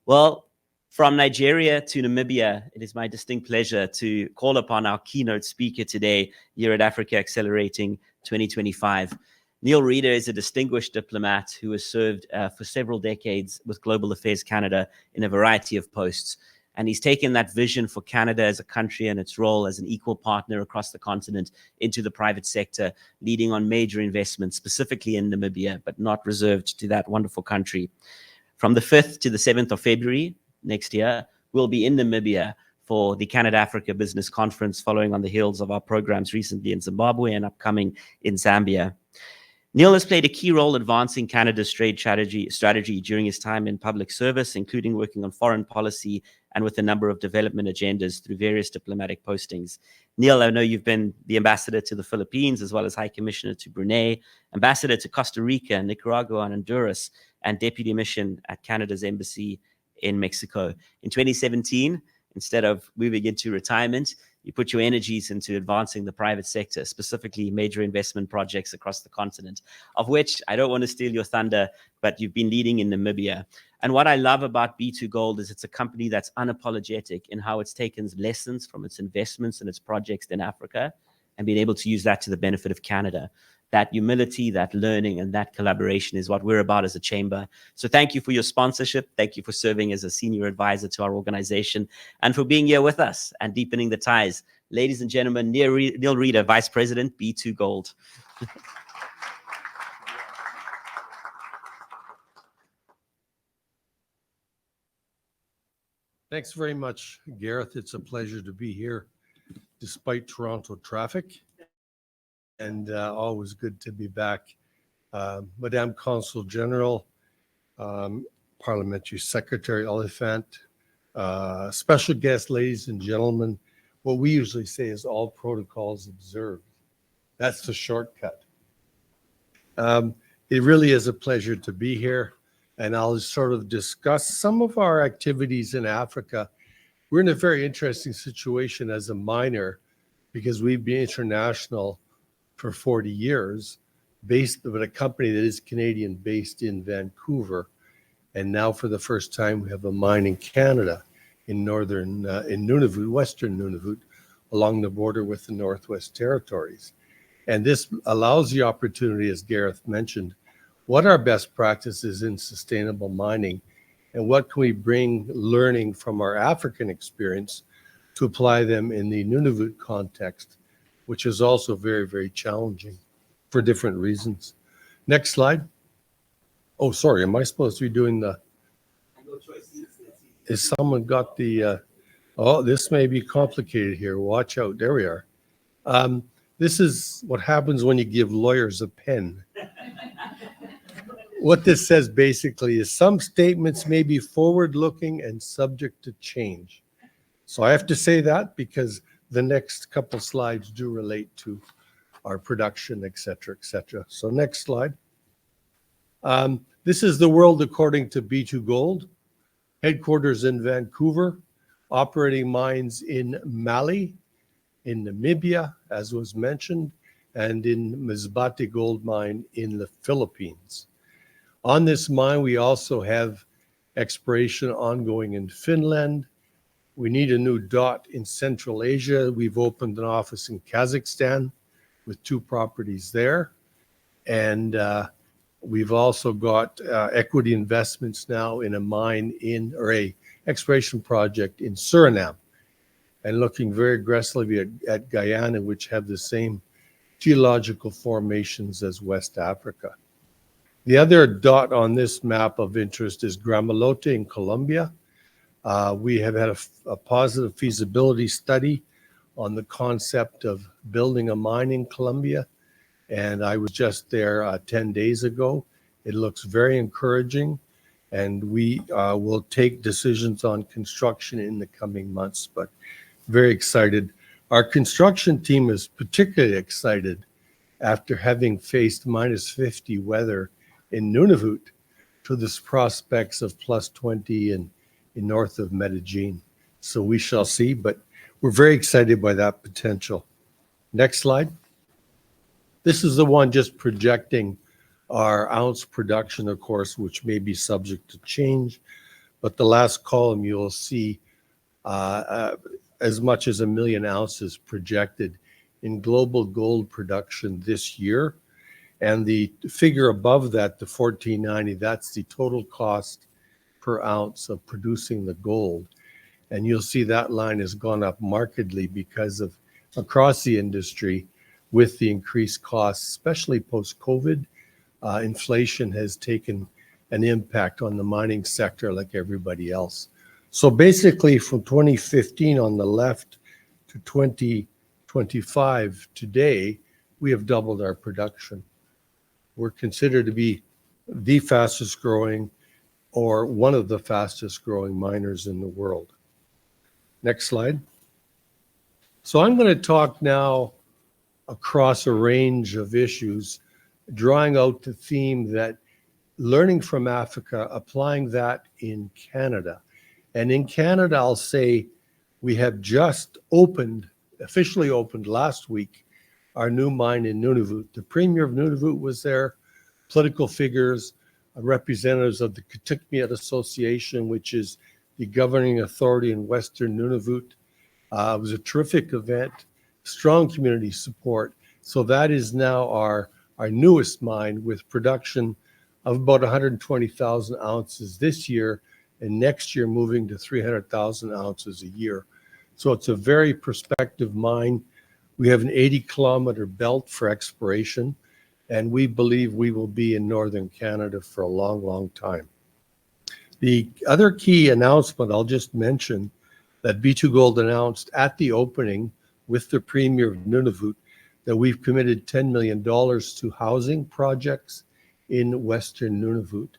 Well, from Nigeria to Namibia, it is my distinct pleasure to call upon our keynote speaker today here at Africa Accelerating 2025. Neil Reeder is a distinguished diplomat who has served for several decades with Global Affairs Canada in a variety of posts. And he's taken that vision for Canada as a country and its role as an equal partner across the continent into the private sector, leading on major investments, specifically in Namibia, but not reserved to that wonderful country. From the 5th to the 7th of February next year, we'll be in Namibia for the Canada-Africa Business Conference, following on the heels of our programs recently in Zimbabwe and upcoming in Zambia. Neil has played a key role advancing Canada's trade strategy during his time in public service, including working on foreign policy and with a number of development agendas through various diplomatic postings. Neil, I know you've been the ambassador to the Philippines, as well as High Commissioner to Brunei, ambassador to Costa Rica, Nicaragua, and Honduras, and deputy mission at Canada's embassy in Mexico. In 2017, instead of moving into retirement, you put your energies into advancing the private sector, specifically major investment projects across the continent, of which I don't want to steal your thunder, but you've been leading in Namibia. And what I love about B2Gold is it's a company that's unapologetic in how it's taken lessons from its investments and its projects in Africa and been able to use that to the benefit of Canada. That humility, that learning, and that collaboration is what we're about as a chamber. So thank you for your sponsorship. Thank you for serving as a senior advisor to our organization and for being here with us and deepening the ties. Ladies and gentlemen, Neil Reeder, Vice President, B2Gold. Thanks very much, Gareth. It's a pleasure to be here despite Toronto traffic. And always good to be back. Madame Consul General, Parliamentary Secretary Oliphant, special guests, ladies and gentlemen, what we usually say is all protocols observed. That's the shortcut. It really is a pleasure to be here, and I'll sort of discuss some of our activities in Africa. We're in a very interesting situation as a miner because we've been international for 40 years, based with a company that is Canadian based in Vancouver. And now for the first time, we have a mine in Canada in in Nunavut, Western Nunavut, along the border with the Northwest Territories. And this allows the opportunity, as Gareth mentioned, what are best practices in sustainable mining and what can we bring learning from our African experience to apply them in the Nunavut context, which is also very, very challenging for different reasons. Next slide. Oh, sorry, am I supposed to be doing the... Is someone got the... Oh, this may be complicated here. Watch out. There we are. This is what happens when you give lawyers a pen. What this says basically is some statements may be forward-looking and subject to change. So I have to say that because the next couple slides do relate to our production, et cetera, et cetera. So next slide. This is the world according to B2Gold, headquarters in Vancouver, operating mines in Mali, in Namibia, as was mentioned, and in Masbate Gold Mine in the Philippines. On this mine, we also have exploration ongoing in Finland. We need a new dot in Central Asia. We've opened an office in Kazakhstan with 2 properties there. And we've also got equity investments now in a mine or a exploration project in Suriname, and looking very aggressively at Guyana, which have the same geological formations as West Africa. The other dot on this map of interest is Gramalote in Colombia. We have had a positive feasibility study on the concept of building a mine in Colombia, and I was just there 10 days ago. It looks very encouraging, and we will take decisions on construction in the coming months, but very excited. Our construction team is particularly excited after having faced -50 weather in Nunavut to the prospects of +20 in north of Medellin. So we shall see, but we're very excited by that potential. Next slide. This is the one just projecting our ounce production, of course, which may be subject to change, but the last column you will see as much as 1 million ounces projected in global gold production this year. And the figure above that, the $14.90, that's the total cost per ounce of producing the gold. And you'll see that line has gone up markedly because of across the industry with the increased costs, especially post-COVID. Inflation has taken an impact on the mining sector like everybody else. So basically from 2015 on the left to 2025 today, we have doubled our production. We're considered to be the fastest growing or one of the fastest growing miners in the world. Next slide. So I'm going to talk now across a range of issues, drawing out the theme that learning from Africa, applying that in Canada. And in Canada, I'll say we have just officially opened last week, our new mine in Nunavut. The Premier of Nunavut was there, political figures, representatives of the Kitikmeot Association, which is the governing authority in Western Nunavut. It was a terrific event, strong community support. So that is now our newest mine with production of about 120,000 ounces this year, and next year moving to 300,000 ounces a year. So it's a very prospective mine. We have an 80-kilometer belt for exploration, and we believe we will be in northern Canada for a long, long time. The other key announcement I'll just mention that B2Gold announced at the opening with the Premier of Nunavut that we've committed $10 million to housing projects in Western Nunavut.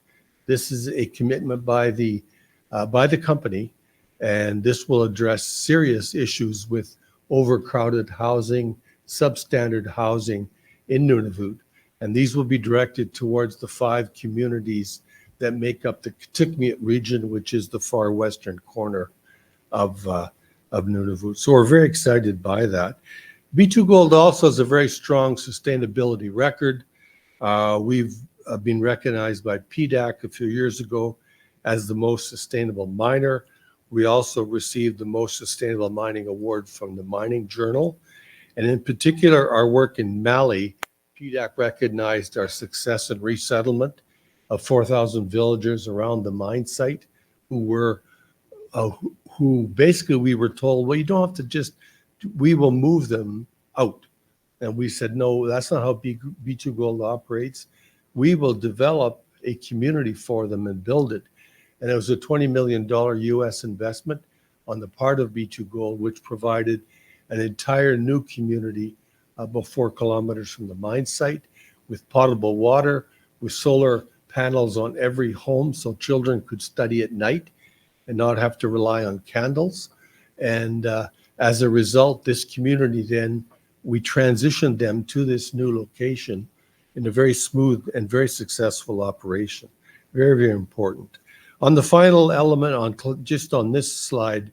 This is a commitment by the company, and this will address serious issues with overcrowded housing, substandard housing in Nunavut. And these will be directed towards the 5 communities that make up the Kitikmeot region, which is the far western corner of Nunavut. So we're very excited by that. B2Gold also has a very strong sustainability record. We've been recognized by PDAC a few years ago as the most sustainable miner. We also received the most sustainable mining award from the Mining Journal. And in particular, our work in Mali, PDAC recognized our success in resettlement of 4,000 villagers around the mine site who basically we were told, well, you don't have to just, we will move them out. And we said, no, that's not how B2Gold operates. We will develop a community for them and build it. And it was a $20 million US investment on the part of B2Gold, which provided an entire new community about 4 kilometers from the mine site with potable water, with solar panels on every home so children could study at night and not have to rely on candles. And as a result, this community then, we transitioned them to this new location in a very smooth and very successful operation. Very, very important. On the final element, just on this slide,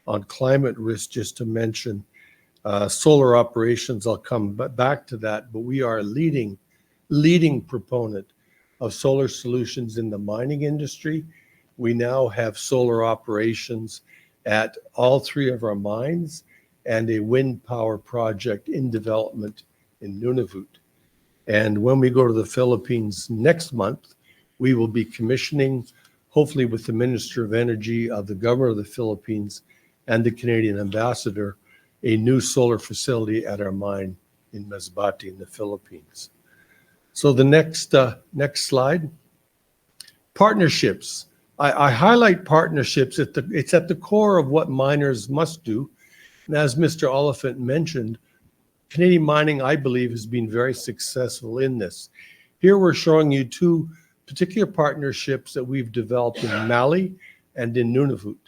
on climate risk, just to mention, solar operations, I'll come back to that, but we are a leading proponent of solar solutions in the mining industry. We now have solar operations at all 3 of our mines and a wind power project in development in Nunavut. And when we go to the Philippines next month, we will be commissioning, hopefully with the Minister of Energy of the government of the Philippines and the Canadian ambassador, a new solar facility at our mine in Masbate in the Philippines. So the next slide, partnerships. I highlight partnerships. It's at the core of what miners must do. And as Mr. Oliphant mentioned, Canadian mining, I believe, has been very successful in this. Here we're showing you 2 particular partnerships that we've developed in Mali and in Nunavut.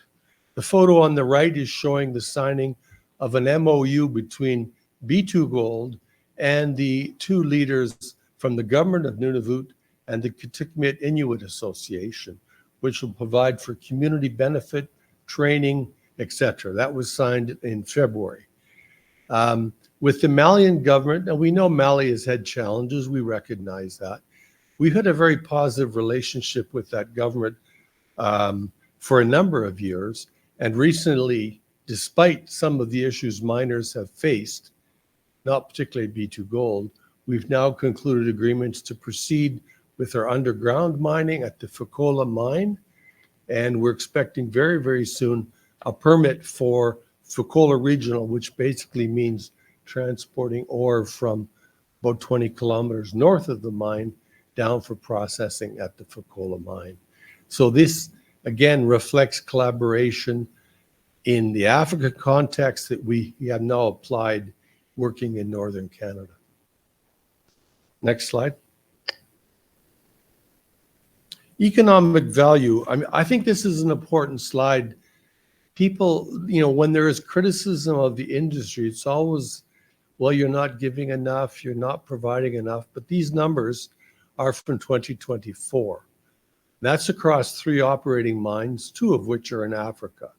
The photo on the right is showing the signing of an MOU between B2Gold and the 2 leaders from the government of Nunavut and the Kitikmeot Inuit Association, which will provide for community benefit, training, etc. That was signed in February. With the Malian government, and we know Mali has had challenges, we recognize that. We've had a very positive relationship with that government for a number of years. And recently, despite some of the issues miners have faced, not particularly B2Gold, we've now concluded agreements to proceed with our underground mining at the Fekola mine. And we're expecting very, very soon a permit for Fekola Regional, which basically means transporting ore from about 20 kilometers north of the mine down for processing at the Fekola mine. So this, again, reflects collaboration in the Africa context that we have now applied working in Northern Canada. Next slide. Economic value. I think this is an important slide. People, when there is criticism of the industry, it's always, well, you're not giving enough, you're not providing enough. But these numbers are from 2024. That's across 3 operating mines, 2 of which are in Africa.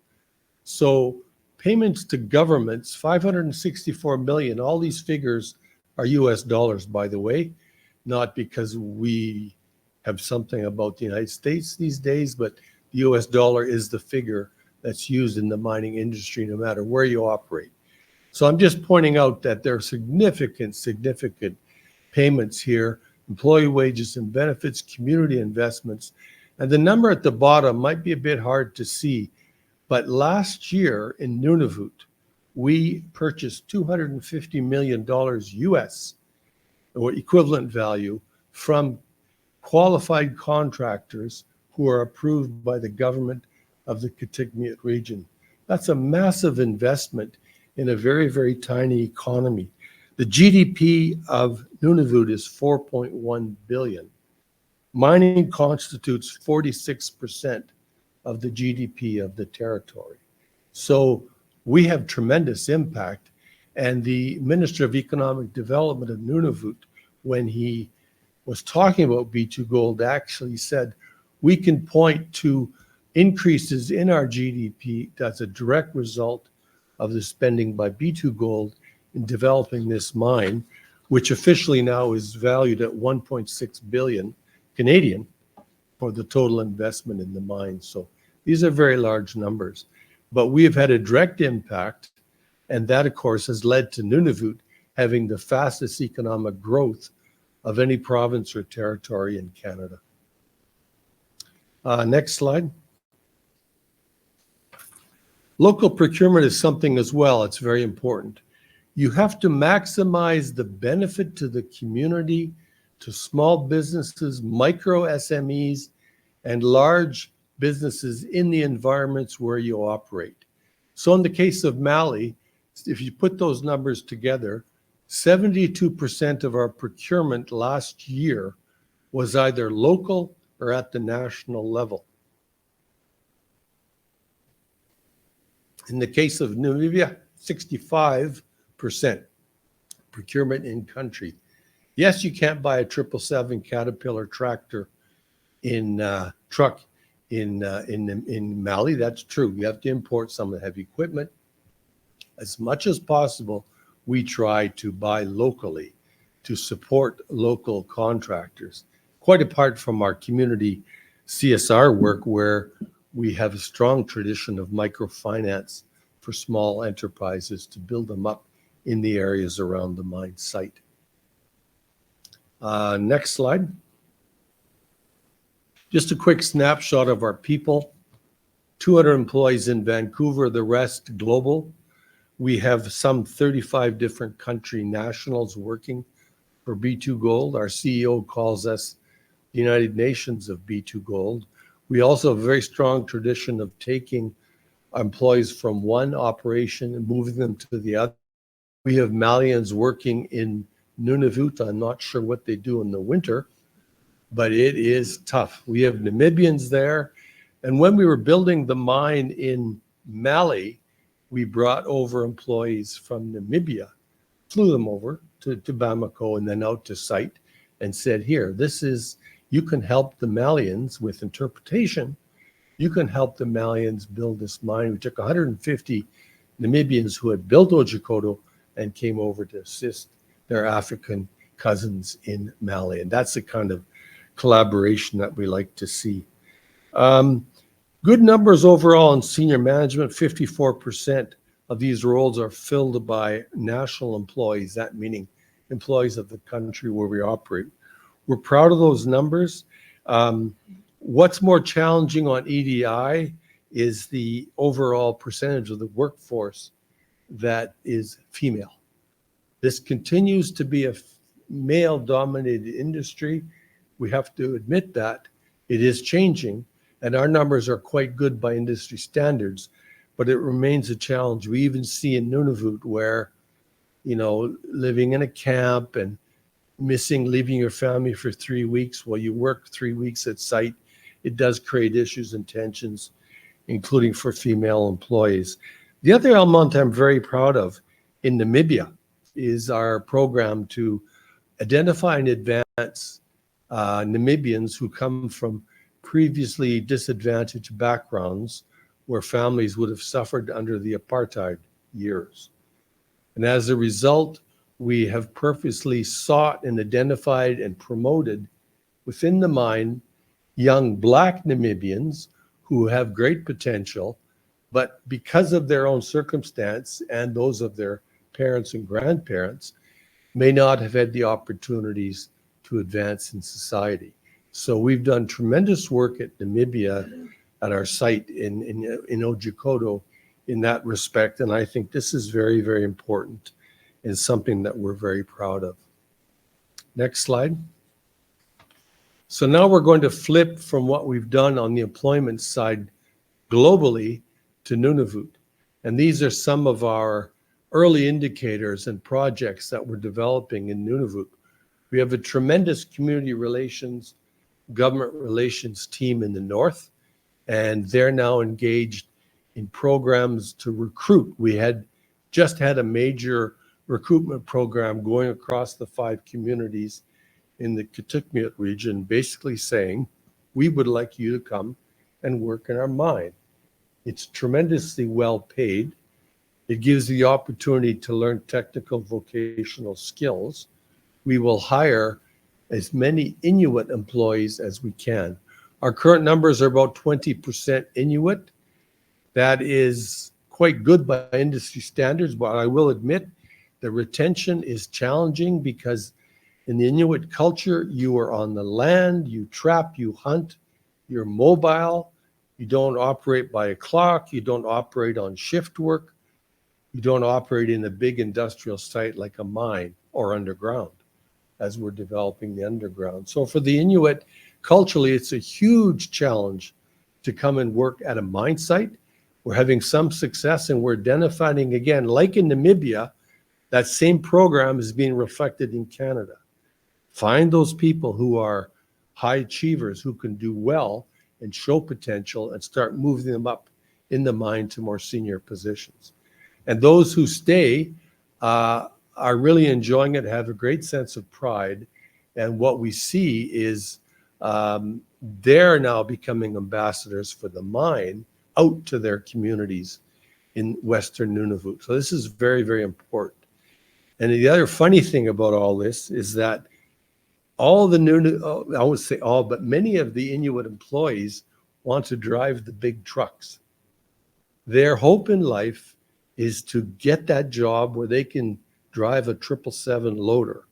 So payments to governments, $564 million, all these figures are US dollars, by the way, not because we have something about the United States these days, but the US dollar is the figure that's used in the mining industry, no matter where you operate. So I'm just pointing out that there are significant payments here, employee wages and benefits, community investments. And the number at the bottom might be a bit hard to see, but last year in Nunavut, we purchased $250 million US, or equivalent value, from qualified contractors who are approved by the government of the Kitikmeot region. That's a massive investment in a very, very tiny economy. The GDP of Nunavut is $4.1 billion. Mining constitutes 46% of the GDP of the territory. So we have tremendous impact. And the Minister of Economic Development of Nunavut, when he was talking about B2Gold, actually said, we can point to increases in our GDP that's a direct result of the spending by B2Gold in developing this mine, which officially now is valued at 1.6 billion Canadian for the total investment in the mine. So these are very large numbers, but we have had a direct impact, and that of course has led to Nunavut having the fastest economic growth of any province or territory in Canada. Next slide. Local procurement is something as well, it's very important. You have to maximize the benefit to the community, to small businesses, micro SMEs, and large businesses in the environments where you operate. So in the case of Mali, if you put those numbers together, 72% of our procurement last year was either local or at the national level. In the case of Namibia, 65% procurement in country. Yes, you can't buy a 777 Caterpillar tractor in truck in Mali. That's true. You have to import some of the heavy equipment. As much as possible, we try to buy locally to support local contractors. Quite apart from our community CSR work, where we have a strong tradition of microfinance for small enterprises to build them up in the areas around the mine site. Next slide. Just a quick snapshot of our people. 200 employees in Vancouver, the rest global. We have some 35 different country nationals working for B2Gold. Our CEO calls us the United Nations of B2Gold. We also have a very strong tradition of taking employees from one operation and moving them to the other. We have Malians working in Nunavut. I'm not sure what they do in the winter, but it is tough. We have Namibians there. And when we were building the mine in Mali, we brought over employees from Namibia, flew them over to Bamako and then out to site and said, here, you can help the Malians with interpretation. You can help the Malians build this mine. We took 150 Namibians who had built Otjikoto and came over to assist their African cousins in Mali. And that's the kind of collaboration that we like to see. Good numbers overall in senior management. 54% of these roles are filled by national employees, that meaning employees of the country where we operate. We're proud of those numbers. What's more challenging on EDI is the overall percentage of the workforce that is female. This continues to be a male-dominated industry. We have to admit that. It is changing, and our numbers are quite good by industry standards, but it remains a challenge. We even see in Nunavut where, living in a camp and leaving your family for 3 weeks while you work 3 weeks at site, it does create issues and tensions, including for female employees. The other element I'm very proud of in Namibia is our program to identify and advance Namibians who come from previously disadvantaged backgrounds where families would have suffered under the apartheid years. And as a result, we have purposely sought and identified and promoted within the mine young Black Namibians who have great potential, but because of their own circumstance and those of their parents and grandparents, may not have had the opportunities to advance in society. So we've done tremendous work at Namibia at our site in Otjikoto in that respect. And I think this is very, very important and something that we're very proud of. Next slide. So now we're going to flip from what we've done on the employment side globally to Nunavut. And these are some of our early indicators and projects that we're developing in Nunavut. We have a tremendous community relations government relations team in the north, and they're now engaged in programs to recruit. We had just had a major recruitment program going across the 5 communities in the Kitikmeot region, basically saying, we would like you to come and work in our mine. It's tremendously well paid. It gives the opportunity to learn technical vocational skills. We will hire as many Inuit employees as we can. Our current numbers are about 20% Inuit. That is quite good by industry standards, but I will admit the retention is challenging because in the Inuit culture, you are on the land, you trap, you hunt, you're mobile, you don't operate by a clock, you don't operate on shift work, you don't operate in a big industrial site like a mine or underground, as we're developing the underground. So for the Inuit, culturally, it's a huge challenge to come and work at a mine site. We're having some success, and we're identifying, again, like in Namibia, that same program is being reflected in Canada. Find those people who are high achievers, who can do well and show potential, and start moving them up in the mine to more senior positions. And those who stay are really enjoying it, have a great sense of pride. And what we see is they're now becoming ambassadors for the mine out to their communities in Western Nunavut. So this is very, very important. And the other funny thing about all this is that all the I won't say all, but many of the Inuit employees want to drive the big trucks. Their hope in life is to get that job where they can drive a 777 loader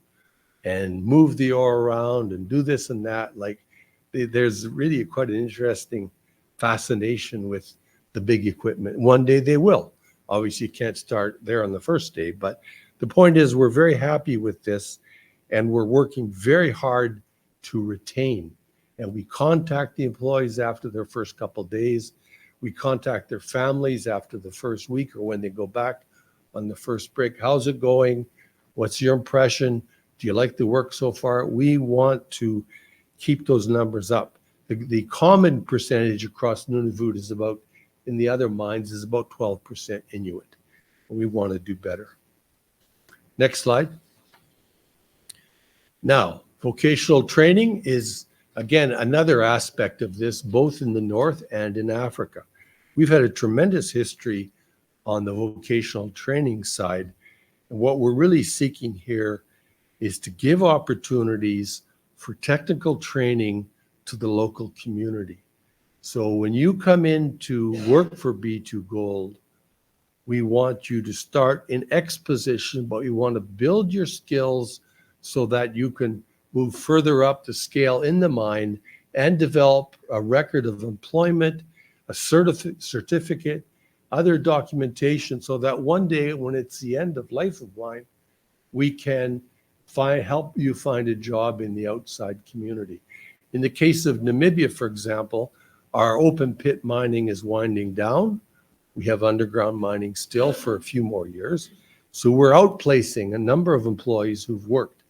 and move the ore around and do this and that. Like, there's really quite an interesting fascination with the big equipment. One day they will. Obviously, you can't start there on the first day, but the point is we're very happy with this, and we're working very hard to retain. And we contact the employees after their first couple of days. We contact their families after the first week or when they go back on the first break. How's it going? What's your impression? Do you like the work so far? We want to keep those numbers up. The common percentage across Nunavut is about, in the other mines, is about 12% Inuit. We want to do better. Next slide. Now, vocational training is, again, another aspect of this, both in the North and in Africa. We've had a tremendous history on the vocational training side. And what we're really seeking here is to give opportunities for technical training to the local community. So when you come in to work for B2Gold, we want you to start in X position, but we want to build your skills so that you can move further up the scale in the mine and develop a record of employment, a certificate, other documentation, so that one day when it's the end of life of mine, we can help you find a job in the outside community. In the case of Namibia, for example, our open pit mining is winding down. We have underground mining still for a few more years. So we're outplacing a number of employees who've worked.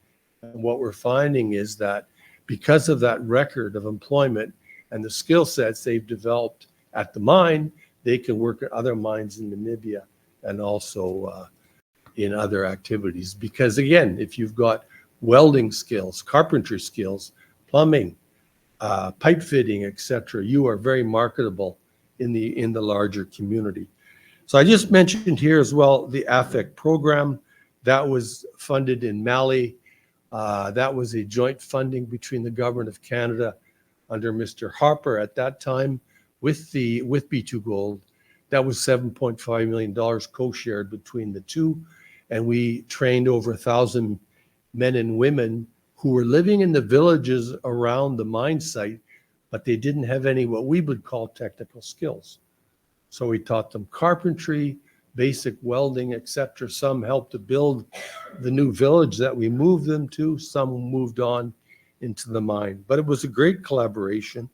And what we're finding is that because of that record of employment and the skill sets they've developed at the mine, they can work at other mines in Namibia and also in other activities. Because again, if you've got welding skills, carpentry skills, plumbing, pipe fitting, etc., you are very marketable in the larger community. So I just mentioned here as well the AFEC program that was funded in Mali. That was a joint funding between the government of Canada under Mr. Harper at that time with B2Gold. That was $7.5 million co-shared between the two. And we trained over 1,000 men and women who were living in the villages around the mine site, but they didn't have any what we would call technical skills. So we taught them carpentry, basic welding, etc. Some helped to build the new village that we moved them to. Some moved on into the mine. But it was a great collaboration.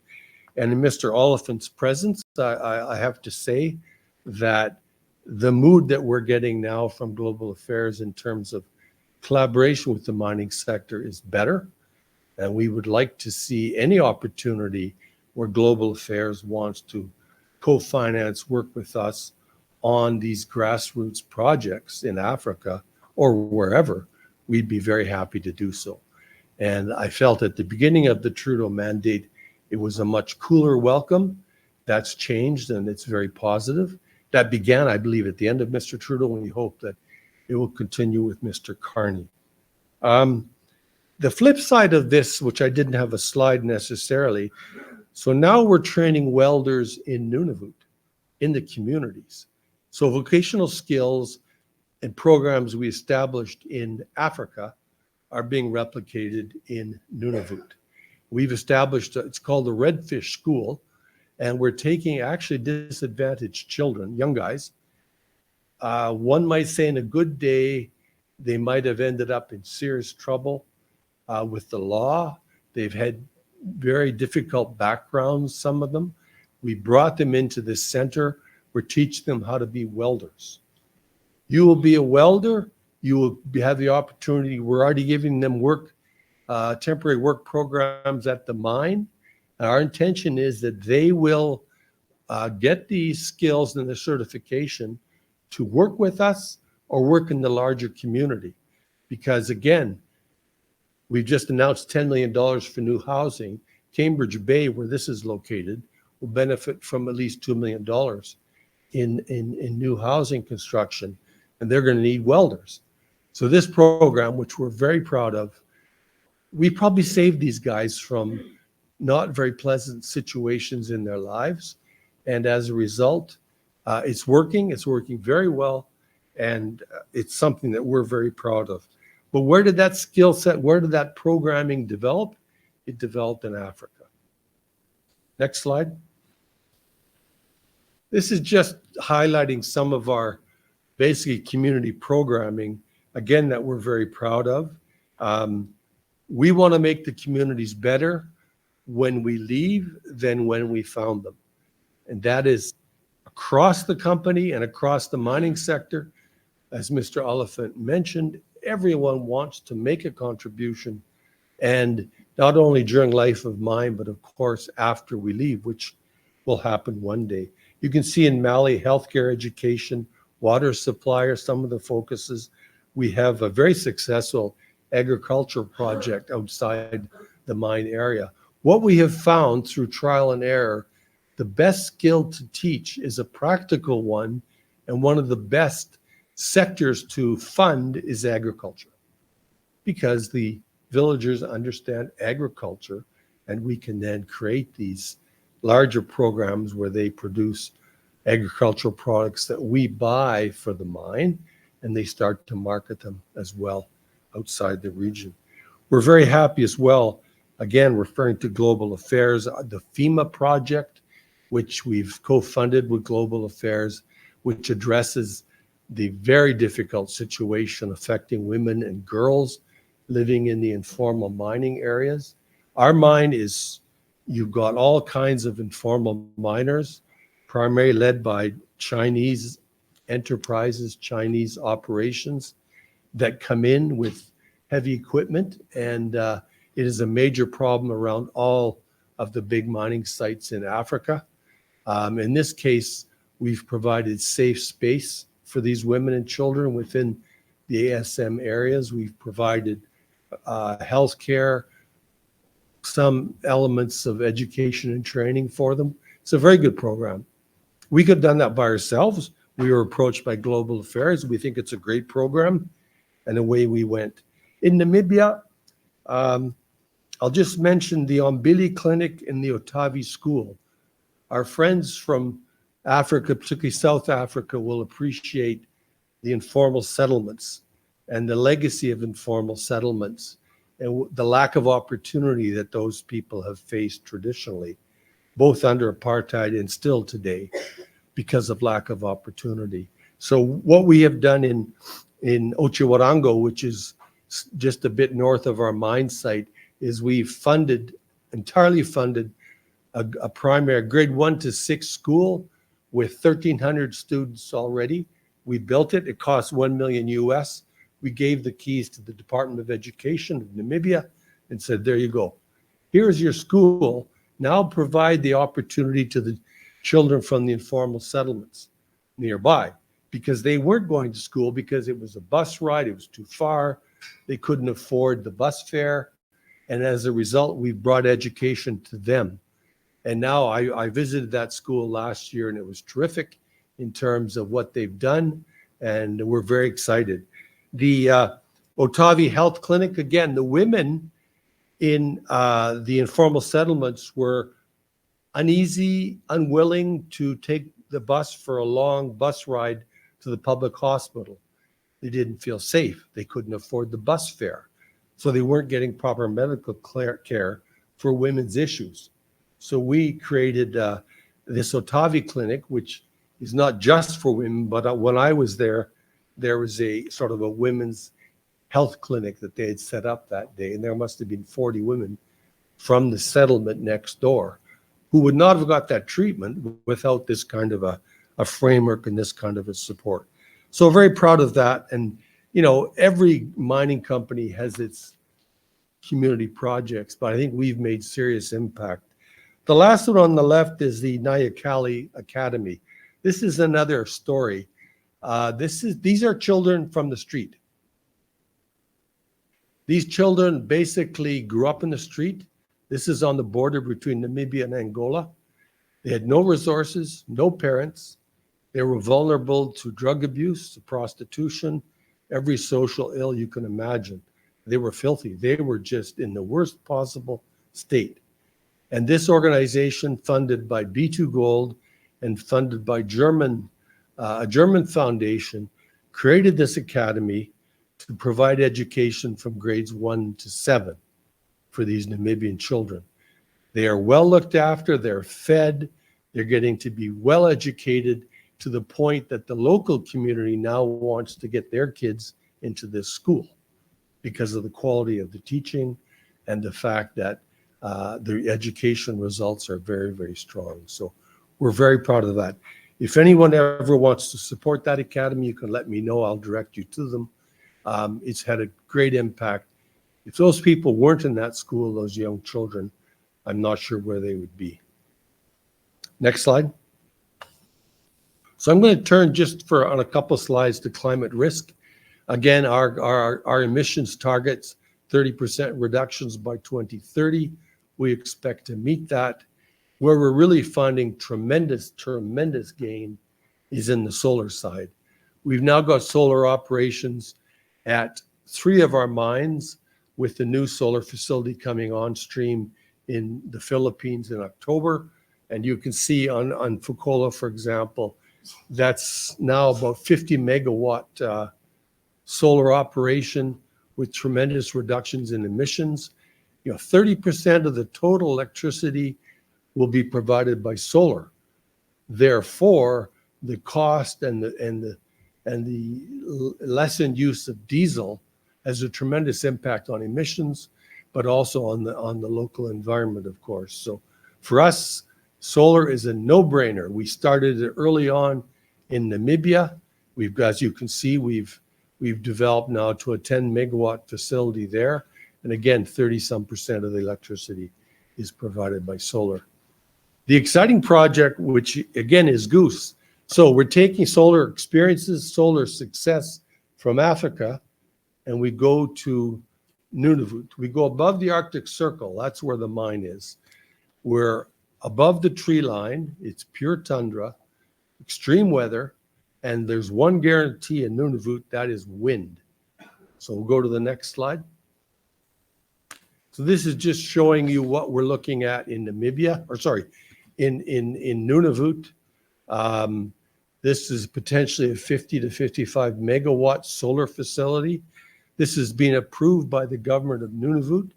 And in Mr. Oliphant's presence, I have to say that the mood that we're getting now from Global Affairs in terms of collaboration with the mining sector is better. And we would like to see any opportunity where Global Affairs wants to co-finance work with us on these grassroots projects in Africa or wherever. We'd be very happy to do so. And I felt at the beginning of the Trudeau mandate, it was a much cooler welcome. That's changed and it's very positive. That began, I believe, at the end of Mr. Trudeau, and we hope that it will continue with Mr. Carney. The flip side of this, which I didn't have a slide necessarily, so now we're training welders in Nunavut, in the communities. So vocational skills and programs we established in Africa are being replicated in Nunavut. We've established, it's called the Redfish School, and we're taking actually disadvantaged children, young guys. One might say in a good day, they might have ended up in serious trouble with the law. They've had very difficult backgrounds, some of them. We brought them into this center. We're teaching them how to be welders. You will be a welder. You will have the opportunity. We're already giving them work, temporary work programs at the mine. Our intention is that they will get these skills and the certification to work with us or work in the larger community. Because again, we've just announced $10 million for new housing. Cambridge Bay, where this is located, will benefit from at least $2 million in new housing construction, and they're going to need welders. So this program, which we're very proud of, we probably saved these guys from not very pleasant situations in their lives. And as a result, it's working very well. And it's something that we're very proud of. But where did that skill set, where did that programming develop? It developed in Africa. Next slide. This is just highlighting some of our basically community programming, again, that we're very proud of. We want to make the communities better when we leave than when we found them. And that is across the company and across the mining sector. As Mr. Oliphant mentioned, everyone wants to make a contribution, and not only during life of mine, but of course after we leave, which will happen one day. You can see in Mali, healthcare, education, water supply are some of the focuses. We have a very successful agricultural project outside the mine area. What we have found through trial and error, the best skill to teach is a practical one, and one of the best sectors to fund is agriculture, because the villagers understand agriculture, and we can then create these larger programs where they produce agricultural products that we buy for the mine, and they start to market them as well outside the region. We're very happy as well, again, referring to Global Affairs, the FEMA project, which we've co-funded with Global Affairs, which addresses the very difficult situation affecting women and girls living in the informal mining areas. Our mine is, you've got all kinds of informal miners, primarily led by Chinese enterprises, Chinese operations that come in with heavy equipment. And it is a major problem around all of the big mining sites in Africa. In this case, we've provided safe space for these women and children within the ASM areas. We've provided health care, some elements of education and training for them. It's a very good program. We could have done that by ourselves. We were approached by Global Affairs. We think it's a great program, and away we went. In Namibia, I'll just mention the Ombili Clinic in the Otavi School. Our friends from Africa, particularly South Africa, will appreciate the informal settlements and the legacy of informal settlements and the lack of opportunity that those people have faced traditionally, both under apartheid and still today, because of lack of opportunity. So what we have done in Otjiwarongo, which is just a bit north of our mine site, is we've entirely funded a primary grade 1 to 6 school with 1,300 students already. We built it. It cost $1 million US. We gave the keys to the Department of Education of Namibia. and said, there you go. Here's your school. Now provide the opportunity to the children from the informal settlements nearby, because they weren't going to school because it was a bus ride. It was too far. They couldn't afford the bus fare. And as a result, we brought education to them. And now I visited that school last year, and it was terrific in terms of what they've done. And we're very excited. The Otavi Health Clinic, again, the women in the informal settlements were uneasy, unwilling to take the bus for a long bus ride to the public hospital. They didn't feel safe. They couldn't afford the bus fare. So they weren't getting proper medical care for women's issues. So we created this Otavi Clinic, which is not just for women, but when I was there, there was a sort of a women's health clinic that they had set up that day. And there must have been 40 women from the settlement next door who would not have got that treatment without this kind of a framework and this kind of a support. So very proud of that. And, you know, every mining company has its community projects, but I think we've made serious impact. The last one on the left is the Nyakali Academy. This is another story. These are children from the street. These children basically grew up in the street. This is on the border between Namibia and Angola. They had no resources, no parents. They were vulnerable to drug abuse, to prostitution, every social ill you can imagine. They were filthy. They were just in the worst possible state. And this organization, funded by B2Gold and funded by a German foundation, created this academy to provide education from grades 1 to 7 for these Namibian children. They are well looked after, they're fed, they're getting to be well educated to the point that the local community now wants to get their kids into this school because of the quality of the teaching and the fact that the education results are very, very strong. So we're very proud of that. If anyone ever wants to support that academy, you can let me know. I'll direct you to them. It's had a great impact. If those people weren't in that school, those young children, I'm not sure where they would be. Next slide. So I'm going to turn just on a couple of slides to climate risk. Again, our emissions targets 30% reductions by 2030. We expect to meet that. Where we're really finding tremendous gain is in the solar side. We've now got solar operations at 3 of our mines, with the new solar facility coming on stream in the Philippines in October. And you can see on Fekola, for example, that's now about 50 megawatt solar operation with tremendous reductions in emissions. You know, 30% of the total electricity will be provided by solar. Therefore, the cost and the lessened use of diesel has a tremendous impact on emissions, but also on the local environment, of course. So for us, solar is a no-brainer. We started it early on in Namibia. As you can see, we've developed now to a 10 megawatt facility there. And again, 30-some% of the electricity is provided by solar. The exciting project, which again is Goose. So we're taking solar experiences, solar success from Africa, and we go to Nunavut. We go above the Arctic Circle. That's where the mine is. We're above the tree line. It's pure tundra, extreme weather, and there's one guarantee in Nunavut, that is wind. So we'll go to the next slide. So this is just showing you what we're looking at in Namibia, or sorry, in Nunavut. This is potentially a 50 to 55 megawatt solar facility. This has been approved by the government of Nunavut.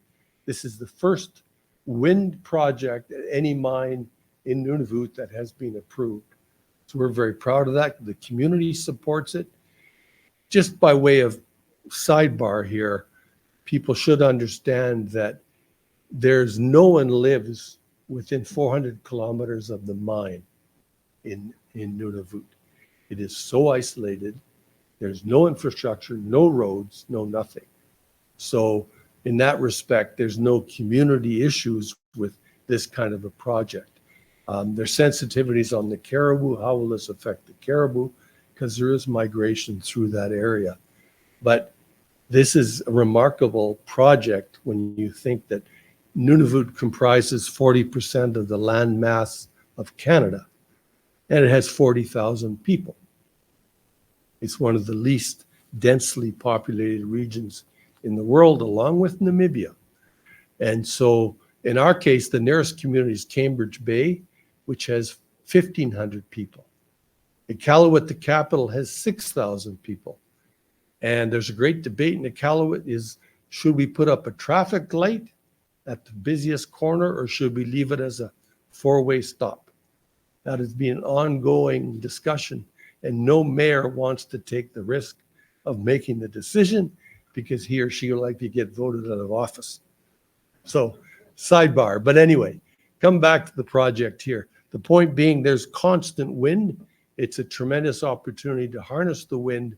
This is the first wind project at any mine in Nunavut that has been approved. So we're very proud of that. The community supports it. Just by way of sidebar here, people should understand that no one lives within 400 kilometers of the mine in Nunavut. It is so isolated. There's no infrastructure, no roads, no nothing. So in that respect, there's no community issues with this kind of a project. There's sensitivities on the caribou. How will this affect the caribou? Because there is migration through that area. But this is a remarkable project when you think that Nunavut comprises 40% of the land mass of Canada, and it has 40,000 people. It's one of the least densely populated regions in the world, along with Namibia. And so in our case, the nearest community is Cambridge Bay, which has 1,500 people. Iqaluit, the capital, has 6,000 people. And there's a great debate in Iqaluit is, should we put up a traffic light at the busiest corner, or should we leave it as a four-way stop? That has been an ongoing discussion, and no mayor wants to take the risk of making the decision because he or she would like to get voted out of office. So, sidebar. But anyway, come back to the project here. The point being, there's constant wind. It's a tremendous opportunity to harness the wind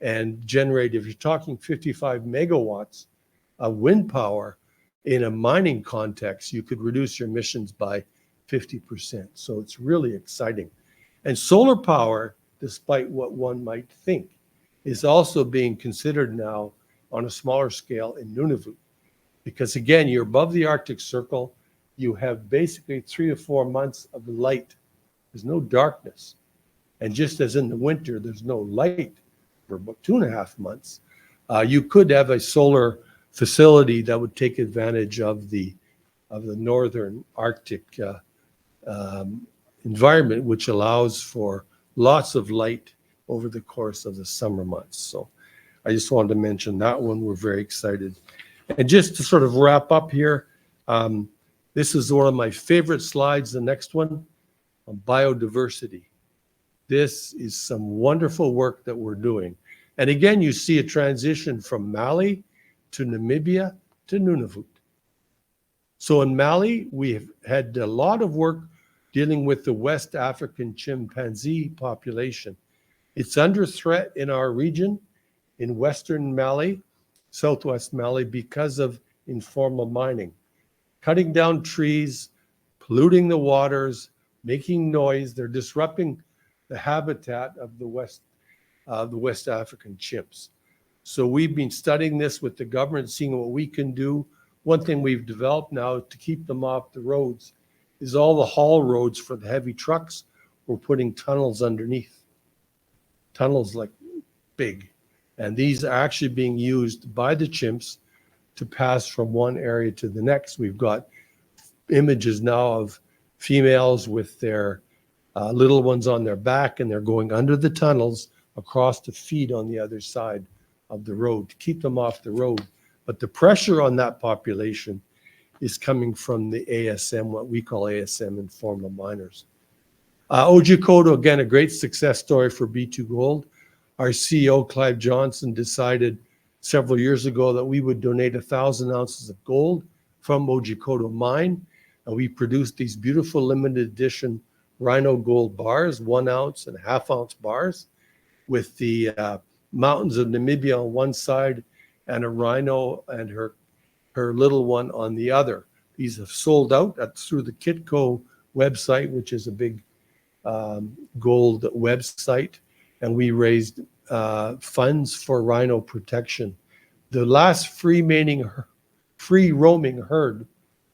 and generate, if you're talking 55 megawatts of wind power in a mining context, you could reduce your emissions by 50%. So it's really exciting. And solar power, despite what one might think, is also being considered now on a smaller scale in Nunavut. Because again, you're above the Arctic Circle, you have basically 3 to 4 months of light. There's no darkness. And just as in the winter, there's no light for about 2.5 months, you could have a solar facility that would take advantage of the northern Arctic environment, which allows for lots of light over the course of the summer months. So I just wanted to mention that one. We're very excited. And just to sort of wrap up here, this is one of my favorite slides, the next one, on biodiversity. This is some wonderful work that we're doing. And again, you see a transition from Mali to Namibia to Nunavut. So in Mali, we have had a lot of work dealing with the West African chimpanzee population. It's under threat in our region, in Western Mali, Southwest Mali, because of informal mining. Cutting down trees, polluting the waters, making noise. They're disrupting the habitat of the West African chimps. So we've been studying this with the government, seeing what we can do. One thing we've developed now to keep them off the roads is all the haul roads for the heavy trucks. We're putting tunnels underneath. Tunnels like big. And these are actually being used by the chimps to pass from one area to the next. We've got images now of females with their little ones on their back, and they're going under the tunnels across to feed on the other side of the road to keep them off the road. But the pressure on that population is coming from the ASM, what we call ASM, informal miners. Otjikoto, again, a great success story for B2 Gold. Our CEO, Clive Johnson, decided several years ago that we would donate 1,000 ounces of gold from Otjikoto mine. And we produced these beautiful limited edition rhino gold bars, 1 ounce and ½ ounce bars, with the mountains of Namibia on one side and a rhino and her little one on the other. These have sold out through the Kitco website, which is a big gold website. And we raised funds for rhino protection. The last free roaming herd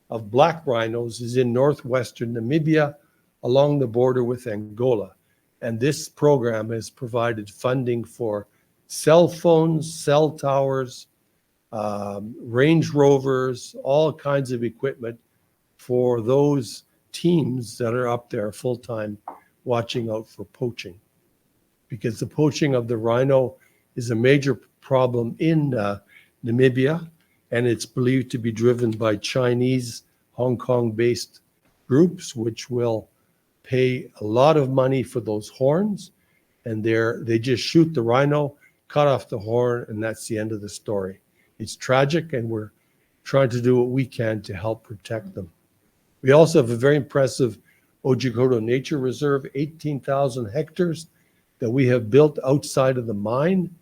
of black rhinos is in northwestern Namibia along the border with Angola. And this program has provided funding for cell phones, cell towers, Range Rovers, all kinds of equipment for those teams that are up there full-time watching out for poaching. Because the poaching of the rhino is a major problem in Namibia, and it's believed to be driven by Chinese, Hong Kong-based groups, which will pay a lot of money for those horns, and they just shoot the rhino, cut off the horn, and that's the end of the story. It's tragic, and we're trying to do what we can to help protect them. We also have a very impressive Otjikoto Nature Reserve, 18,000 hectares that we have built outside of the mine.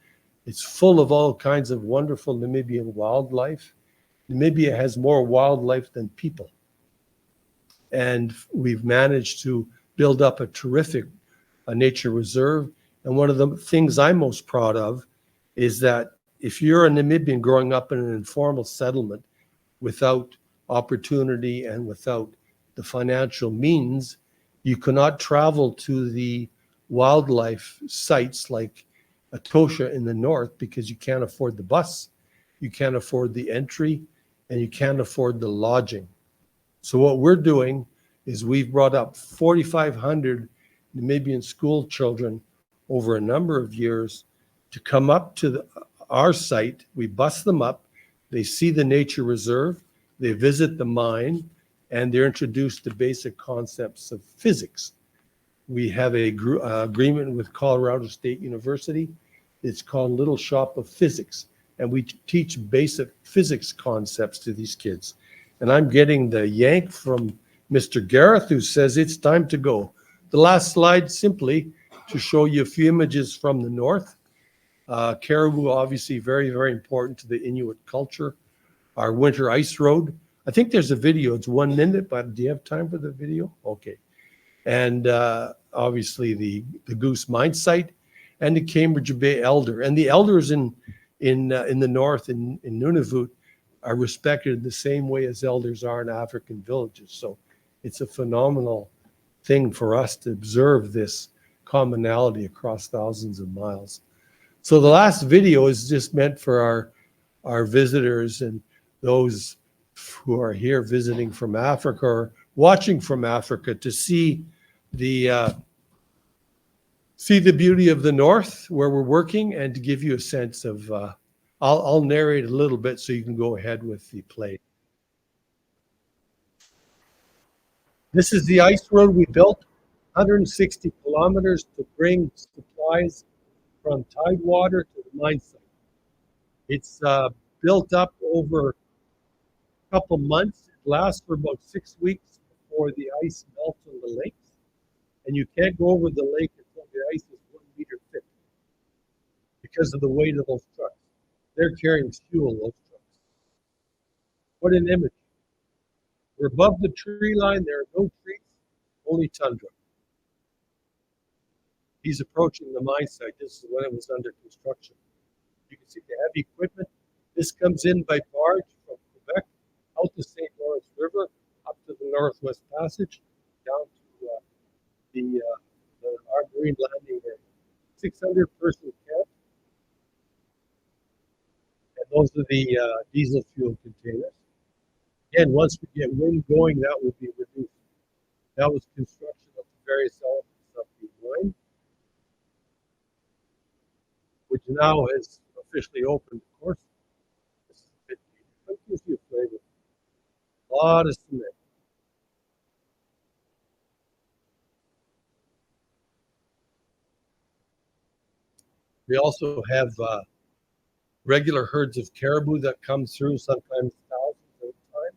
It's full of all kinds of wonderful Namibian wildlife. Namibia has more wildlife than people. And we've managed to build up a terrific nature reserve. And one of the things I'm most proud of is that if you're a Namibian growing up in an informal settlement without opportunity and without the financial means, you cannot travel to the wildlife sites like Etosha in the north because you can't afford the bus, you can't afford the entry, and you can't afford the lodging. So what we're doing is we've brought up 4,500 Namibian school children over a number of years to come up to our site. We bus them up, they see the nature reserve, they visit the mine, and they're introduced to basic concepts of physics. We have a agreement with Colorado State University. It's called Little Shop of Physics, and we teach basic physics concepts to these kids. And I'm getting the yank from Mr. Gareth, who says it's time to go. The last slide, simply to show you a few images from the north. Caribou, obviously very, very important to the Inuit culture. Our winter ice road. I think there's a video. It's 1 minute, but do you have time for the video? Okay. And obviously the Goose Mine Site and the Cambridge Bay Elder. And the elders in the north, in Nunavut, are respected in the same way as elders are in African villages. So it's a phenomenal thing for us to observe this commonality across thousands of miles. So the last video is just meant for our visitors and those who are here visiting from Africa or watching from Africa to see the beauty of the north where we're working, and to give you a sense of I'll narrate a little bit so you can go ahead with the play. This is the ice road we built, 160 kilometers to bring supplies from Tidewater to the mine site. It's built up over a couple months. It lasts for about 6 weeks before the ice melts on the lakes. And you can't go over the lake until the ice is 1 meter thick because of the weight of those trucks. They're carrying fuel, those trucks. What an image. We're above the tree line. There are no trees, only tundra. He's approaching the mine site. This is when it was under construction. You can see the heavy equipment. This comes in by barge from Quebec out the St. Lawrence River, up to the Northwest Passage, down to our marine landing area. 600-person camp. And those are the diesel fuel containers. Again, once we get wind going, that will be reduced. That was construction of the various elements of the mine, which now has officially opened, of course. This is a bit deep, but it gives you a flavor. A lot of cement. We also have regular herds of caribou that come through, sometimes thousands at a time.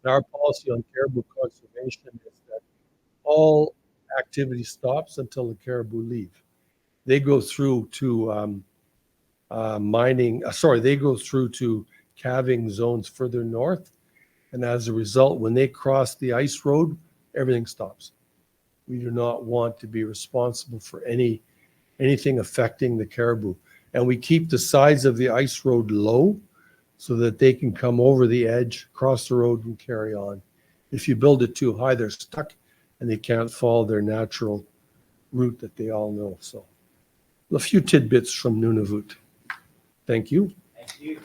And our policy on caribou conservation is that all activity stops until the caribou leave. They go through to they go through to calving zones further north. And as a result, when they cross the ice road, everything stops. We do not want to be responsible for anything affecting the caribou. And we keep the sides of the ice road low so that they can come over the edge, cross the road, and carry on. If you build it too high, they're stuck and they can't follow their natural route that they all know. So a few tidbits from Nunavut. Thank you. Thank you.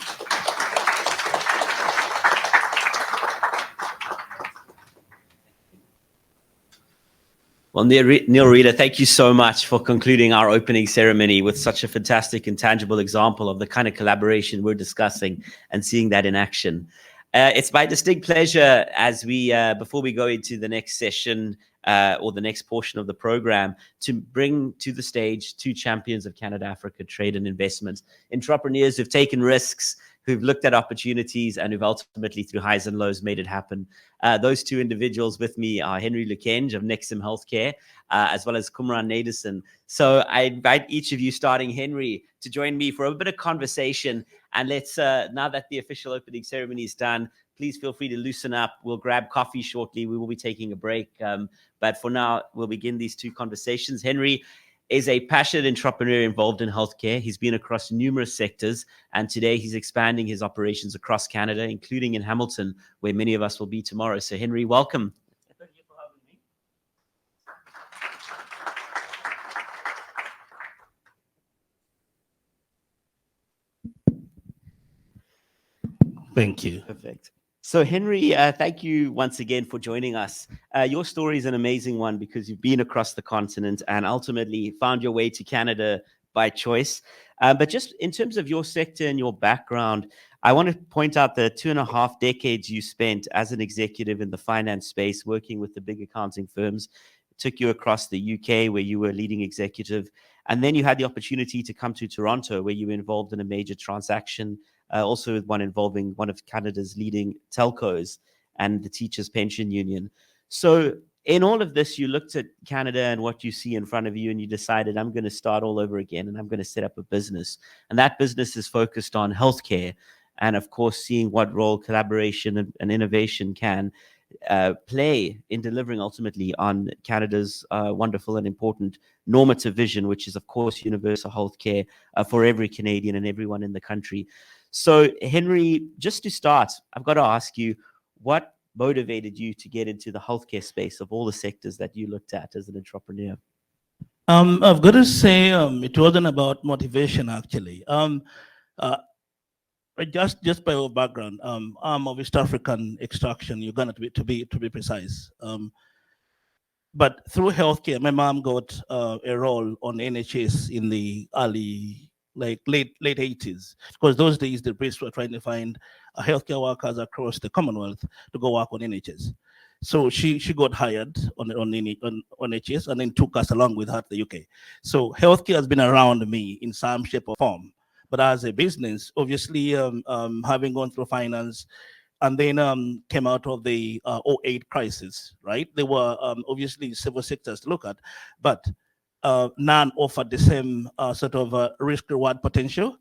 Well, Neil Reader, thank you so much for concluding our opening ceremony with such a fantastic and tangible example of the kind of collaboration we're discussing and seeing that in action. It's my distinct pleasure as we, before we go into the next session or the next portion of the program, to bring to the stage two champions of Canada-Africa trade and investment, entrepreneurs who've taken risks, who've looked at opportunities and who've ultimately, through highs and lows, made it happen. Those two individuals with me are Henry Lukenge of Nexum Healthcare, as well as Kumran Naderson. So I invite each of you, starting Henry, to join me for a bit of conversation. And let's, now that the official opening ceremony is done, please feel free to loosen up. We'll grab coffee shortly. We will be taking a break. But for now, we'll begin these two conversations. Henry is a passionate entrepreneur involved in healthcare. He's been across numerous sectors, and today he's expanding his operations across Canada, including in Hamilton, where many of us will be tomorrow. So Henry, welcome. Thank you for having me. Thank you. Perfect. So Henry, thank you once again for joining us. Your story is an amazing one because you've been across the continent and ultimately found your way to Canada by choice. But just in terms of your sector and your background, I want to point out the 2.5 decades you spent as an executive in the finance space, working with the big accounting firms. It took you across the UK, where you were a leading executive. And then you had the opportunity to come to Toronto, where you were involved in a major transaction, also with one involving one of Canada's leading telcos and the Teachers' Pension Union. So in all of this, you looked at Canada and what you see in front of you, and you decided, I'm going to start all over again, and I'm going to set up a business. And that business is focused on healthcare, and of course, seeing what role collaboration and innovation can play in delivering ultimately on Canada's wonderful and important normative vision, which is, of course, universal healthcare for every Canadian and everyone in the country. So, Henry, just to start, I've got to ask you, what motivated you to get into the healthcare space of all the sectors that you looked at as an entrepreneur? I've got to say, it wasn't about motivation, actually. Just by our background, I'm of East African extraction, Uganda to be precise. But through healthcare, my mom got a role on NHS in the early, late 80s, because those days the Brits were trying to find healthcare workers across the Commonwealth to go work on NHS. So she got hired on NHS and then took us along with her to the UK. So healthcare has been around me in some shape or form. But as a business, obviously, having gone through finance and then came out of the 2008 crisis, right? There were obviously several sectors to look at, but none offered the same sort of risk-reward potential,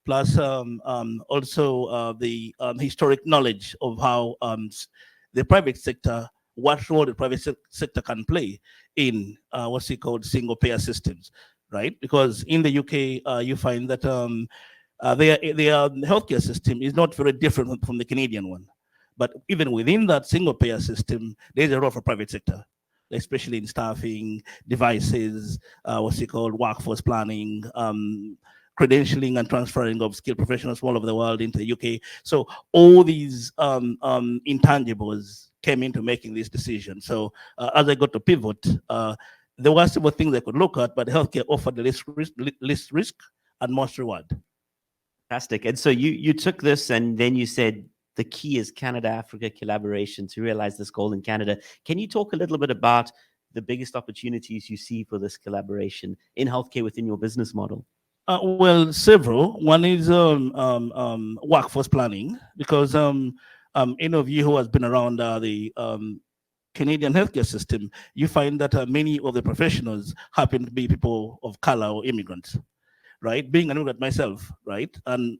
plus also the historic knowledge of how the private sector, what role the private sector can play in what's it called single-payer systems, right? Because in the UK, you find that their healthcare system is not very different from the Canadian one. But even within that single-payer system, there's a role for private sector, especially in staffing, devices, what's it called, workforce planning, credentialing and transferring of skilled professionals from all over the world into the UK. So all these intangibles came into making this decision. So as I got to pivot, there were several things I could look at, but healthcare offered the least risk and most reward. Fantastic. And so you took this and then you said the key is Canada-Africa collaboration to realize this goal in Canada. Can you talk a little bit about the biggest opportunities you see for this collaboration in healthcare within your business model? Well, several. One is workforce planning, because any of you who has been around the Canadian healthcare system, you find that many of the professionals happen to be people of color or immigrants, right? Being an immigrant myself, right? And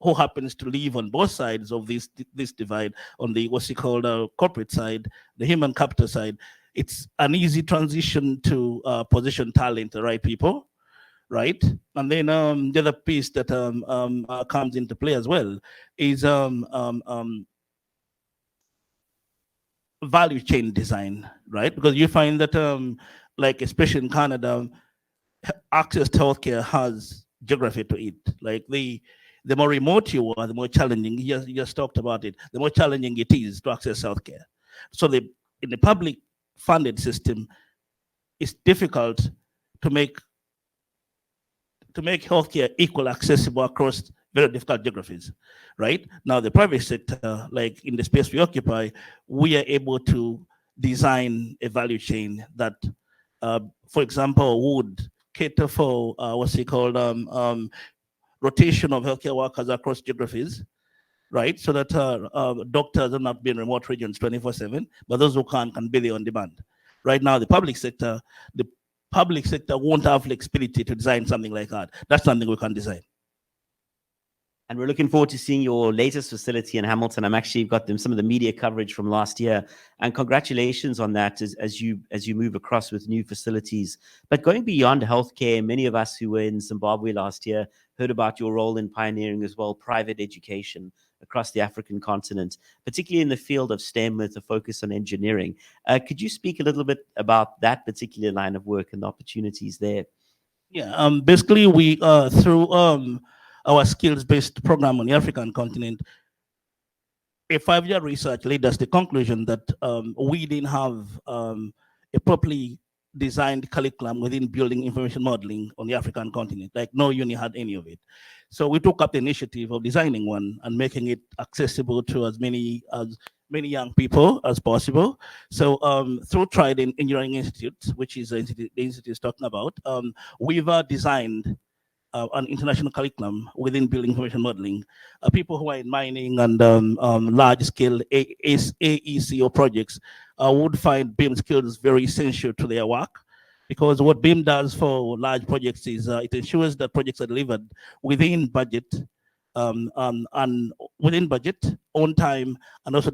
who happens to live on both sides of this divide, on the what's it called corporate side, the human capital side. It's an easy transition to position talent, the right people, right? And then the other piece that comes into play as well is value chain design, right? Because you find that like especially in Canada, access to healthcare has geography to it. Like the more remote you are, the more challenging. You just talked about it. The more challenging it is to access healthcare. So in the public funded system, it's difficult to make healthcare equal accessible across very difficult geographies, right? Now, the private sector, like in the space we occupy, we are able to design a value chain that, for example, would cater for what's it called, rotation of healthcare workers across geographies, right? So that doctors are not being remote regions 24/7, but those who can be there on demand. Right now, the public sector won't have flexibility to design something like that. That's something we can design. And we're looking forward to seeing your latest facility in Hamilton. I'm actually got some of the media coverage from last year, and congratulations on that as you move across with new facilities. But going beyond healthcare, many of us who were in Zimbabwe last year heard about your role in pioneering as well private education across the African continent, particularly in the field of STEM with a focus on engineering. Could you speak a little bit about that particular line of work and the opportunities there? Yeah, basically we through our skills-based program on the African continent, a 5-year research led us to the conclusion that we didn't have a properly designed curriculum within building information modeling on the African continent. Like no uni had any of it. So we took up the initiative of designing one and making it accessible to as many young people as possible. So through Trident Engineering Institute, which is the institute is talking about, we've designed an international curriculum within building information modeling. People who are in mining and large-scale AECO projects would find BIM skills very essential to their work, because what BIM does for large projects is it ensures that projects are delivered within budget, and within budget, on time, and also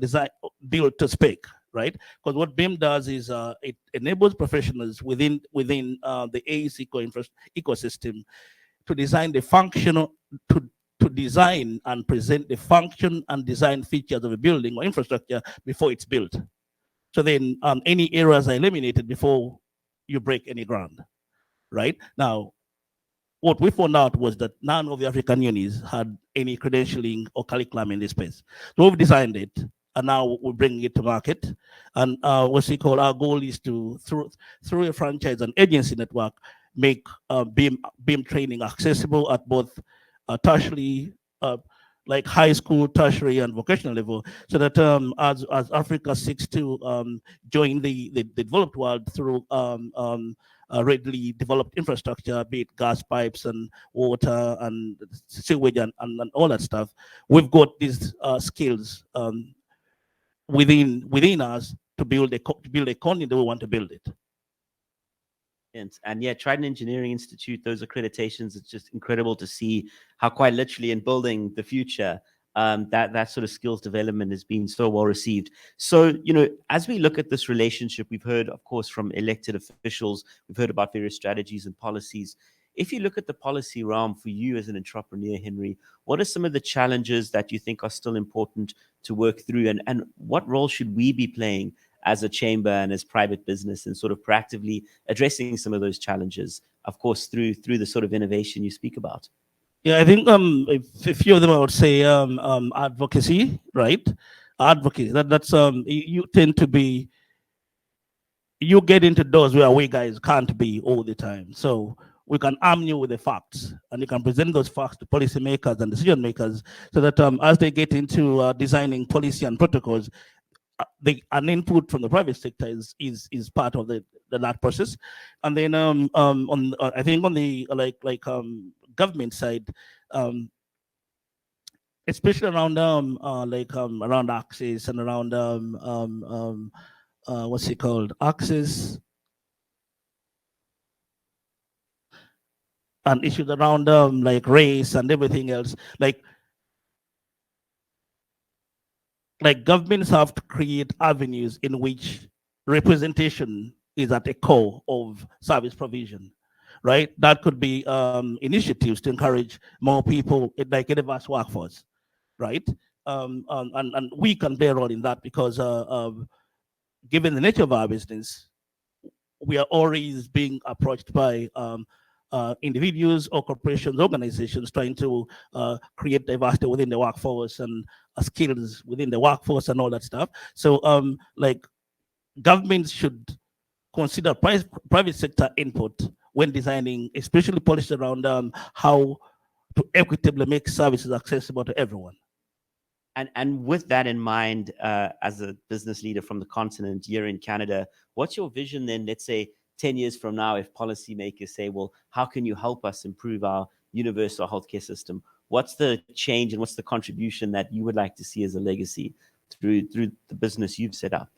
built to spec, right? Because what BIM does is it enables professionals within the AECO ecosystem to design the functional, to design and present the function and design features of a building or infrastructure before it's built. So then any errors are eliminated before you break any ground, right? Now, what we found out was that none of the African unis had any credentialing or curriculum in this space. So we've designed it, and now we're bringing it to market. And what we call our goal is to, through a franchise and agency network, make BIM training accessible at both tertiary, like high school, tertiary, and vocational level, so that as Africa seeks to join the developed world through readily developed infrastructure, be it gas pipes and water and sewage and all that stuff, we've got these skills within us to build a economy that we want to build it. And yeah, Trident Engineering Institute, those accreditations, it's just incredible to see how quite literally in building the future, that sort of skills development has been so well received. So, as we look at this relationship, we've heard, of course, from elected officials, we've heard about various strategies and policies. If you look at the policy realm for you as an entrepreneur, Henry, what are some of the challenges that you think are still important to work through, and what role should we be playing as a chamber and as private business and sort of proactively addressing some of those challenges, of course, through the sort of innovation you speak about? Yeah, I think a few of them I would say advocacy, right? Advocacy. That's you tend to be, you get into doors where we guys can't be all the time. So we can arm you with the facts, and you can present those facts to policymakers and decision makers, so that as they get into designing policy and protocols, an input from the private sector is part of that process. And then I think on the government side, especially around around access and around what's it called, access and issues around like race and everything else, like governments have to create avenues in which representation is at the core of service provision, right? That could be initiatives to encourage more people, like a diverse workforce, right? And we can play a role in that, because given the nature of our business, we are always being approached by individuals or corporations, organizations trying to create diversity within the workforce and skills within the workforce and all that stuff. So like governments should consider private sector input when designing, especially policies around how to equitably make services accessible to everyone. And with that in mind, as a business leader from the continent, you're in Canada, what's your vision then, let's say 10 years from now, if policymakers say, well, how can you help us improve our universal healthcare system. What's the change and what's the contribution that you would like to see as a legacy through the business you've set up?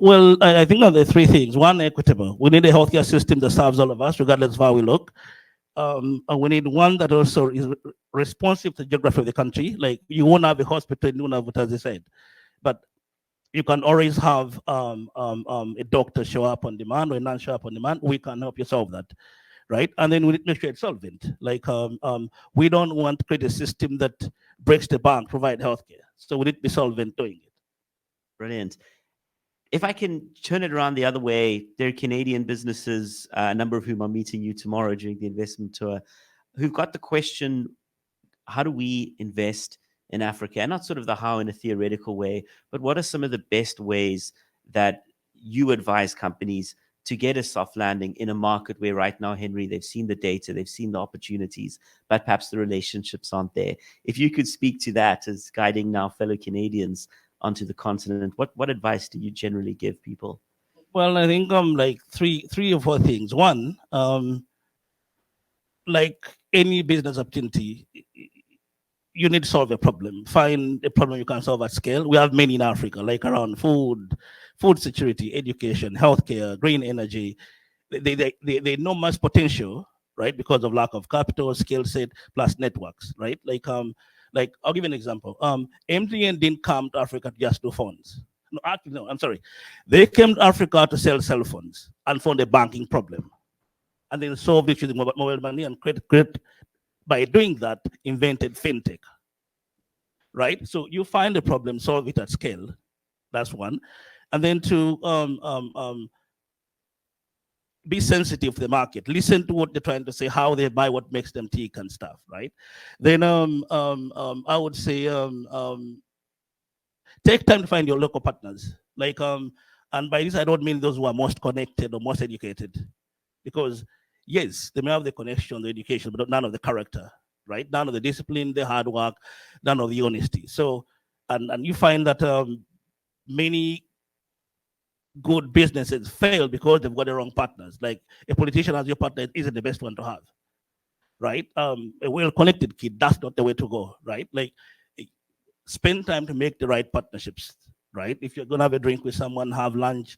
Well, I think there are three things. One, equitable. We need a healthcare system that serves all of us, regardless of how we look. And we need one that also is responsive to the geography of the country. Like, you won't have a hospital in Nunavut, as I said, but you can always have a doctor show up on demand or a nurse show up on demand. We can help you solve that, right? And then we need to make sure it's solvent. Like, we don't want to create a system that breaks the bank, provide healthcare. So we need to be solvent doing it. Brilliant. If I can turn it around the other way, there are Canadian businesses, a number of whom are meeting you tomorrow during the investment tour, who've got the question, how do we invest in Africa? And not sort of the how in a theoretical way, but what are some of the best ways that you advise companies to get a soft landing in a market where right now, Henry, they've seen the data, they've seen the opportunities, but perhaps the relationships aren't there. If you could speak to that as guiding now fellow Canadians onto the continent, what advice do you generally give people? Well, I think like three or four things. One, like any business opportunity, you need to solve a problem. Find a problem you can solve at scale. We have many in Africa, like around food security, education, healthcare, green energy. They enormous potential, right? Because of lack of capital, skill set, plus networks, right? Like I'll give you an example. MTN didn't come to Africa to just do phones. No, actually, no, I'm sorry. They came to Africa to sell cell phones and found a banking problem. And then solved it using mobile money and credit. By doing that, invented fintech, right? So you find a problem, solve it at scale. That's one. And then to be sensitive to the market, listen to what they're trying to say, how they buy, what makes them tick and stuff, right? Then I would say take time to find your local partners. Like and by this I don't mean those who are most connected or most educated, because yes, they may have the connection, the education, but none of the character, right? None of the discipline, the hard work, none of the honesty. So, and you find that many good businesses fail because they've got the wrong partners. Like a politician as your partner isn't the best one to have, right? A well-connected kid, that's not the way to go, right? Like, spend time to make the right partnerships, right? If you're gonna have a drink with someone, have lunch,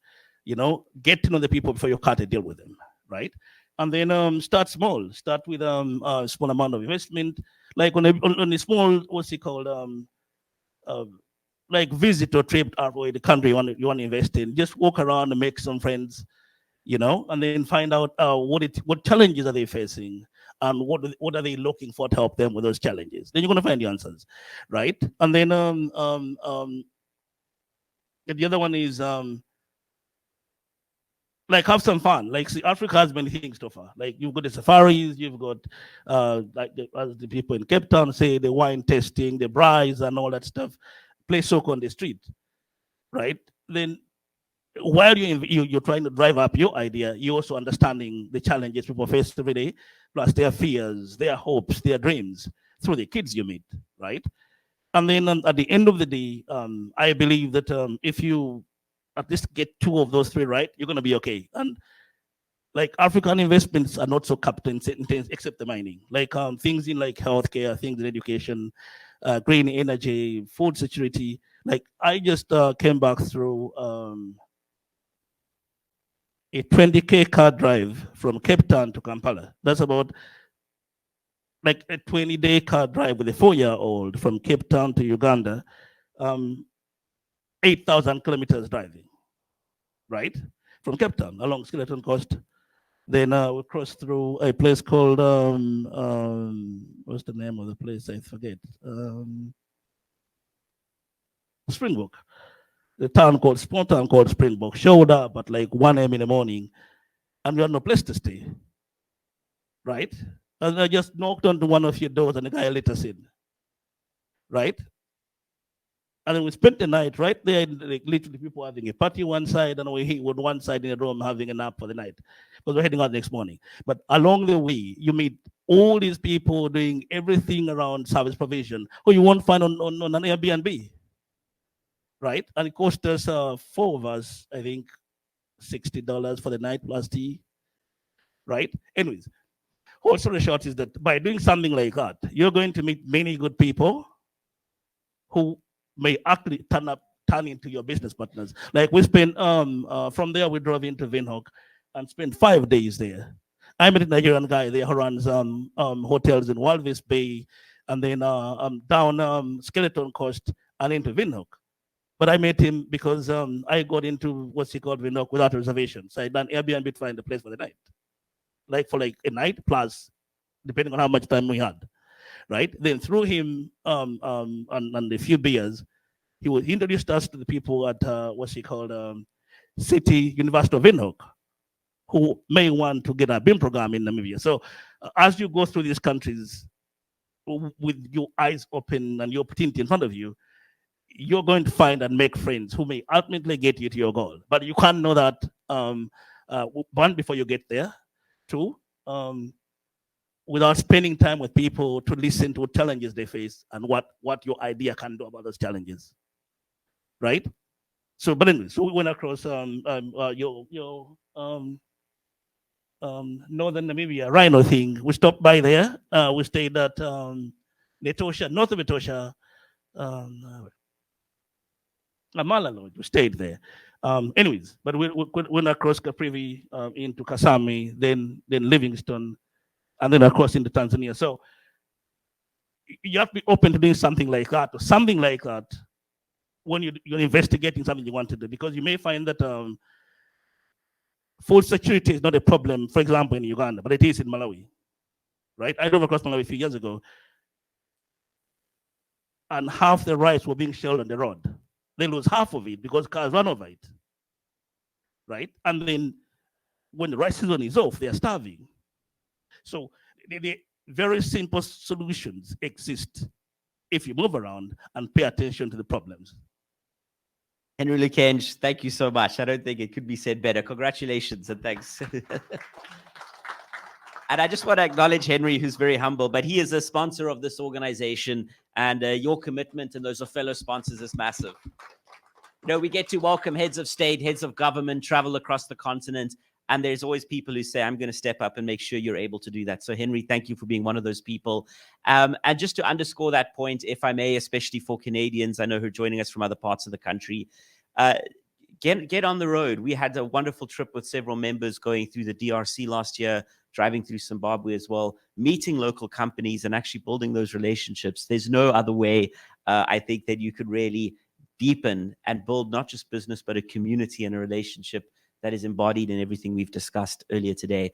get to know the people before you cut a deal with them, right? And then start small. Start with a small amount of investment, like on a small, what's it called, like visitor trip out the country you want to invest in. Just walk around and make some friends, and then find out what challenges are they facing and what are they looking for to help them with those challenges. Then you're going to find the answers, right? And then the other one is like have some fun. Like, see, Africa has many things to offer. Like, you've got the safaris, you've got like as the people in Cape Town say, the wine tasting, the braais and all that stuff. Play soccer on the street, right? Then while you're trying to drive up your idea, you're also understanding the challenges people face every day, plus their fears, their hopes, their dreams through the kids you meet, right? And then at the end of the day, I believe that if you at least get two of those three right, you're going to be okay. And like, African investments are not so capital intense except the mining. Like things in like healthcare, things in education, green energy, food security. Like, I just came back through a 20K car drive from Cape Town to Kampala. That's about like a 20-day car drive with a 4-year-old from Cape Town to Uganda. 8,000 kilometers driving, right? From Cape Town along Skeleton Coast. Then we crossed through a place called, what's the name of the place? I forget. Springbok. Small town called Springbok. Showed up at like 1 a.m. in the morning, and we had no place to stay, right? And I just knocked on one of your doors, and the guy let us in, right? And then we spent the night right there, like literally people having a party one side, and we were one side in the room having a nap for the night, because we're heading out next morning. But along the way, you meet all these people doing everything around service provision, who you won't find on an Airbnb, right? And it cost us, 4 of us, I think, $60 for the night plus tea, right? Anyways, whole story short is that by doing something like that, you're going to meet many good people who may actually turn into your business partners. Like we spent, from there we drove into Windhoek and spent 5 days there. I met a Nigerian guy there who runs hotels in Walvis Bay and then down Skeleton Coast and into Windhoek. But I met him because I got into what's he called Windhoek without reservations. So I done Airbnb to find a place for the night. Like for like a night plus, depending on how much time we had, right? Then through him and a few beers, he introduced us to the people at what's he called City University of Windhoek, who may want to get a BIM program in Namibia. So as you go through these countries with your eyes open and your opportunity in front of you, you're going to find and make friends who may ultimately get you to your goal. But you can't know that one, before you get there. Two, without spending time with people to listen to challenges they face and what your idea can do about those challenges, right? So, but anyway, so we went across your northern Namibia rhino thing. We stopped by there. We stayed at Netosha, north of Netosha, Malalo. We stayed there. Anyways, but we went across Caprivi into Kasami, then Livingstone, and then across into Tanzania. So you have to be open to doing something like that, or something like that, when you're investigating something you want to do, because you may find that food security is not a problem, for example, in Uganda, but it is in Malawi, right? I drove across Malawi a few years ago, and half the rice were being shelled on the road. They lose half of it because cars run over it, right? And then when the rice season is off, they're starving. So the very simple solutions exist if you move around and pay attention to the problems. Henry Lukenj, thank you so much. I don't think it could be said better. Congratulations and thanks. And I just want to acknowledge Henry, who's very humble, but he is a sponsor of this organization, and your commitment and those of fellow sponsors is massive. You know, we get to welcome heads of state, heads of government, travel across the continent, and there's always people who say, I'm going to step up and make sure you're able to do that. So Henry, thank you for being one of those people. And just to underscore that point, if I may, especially for Canadians, I know who are joining us from other parts of the country, get on the road. We had a wonderful trip with several members going through the DRC last year, driving through Zimbabwe as well, meeting local companies and actually building those relationships. There's no other way, I think, that you could really deepen and build not just business, but a community and a relationship that is embodied in everything we've discussed earlier today.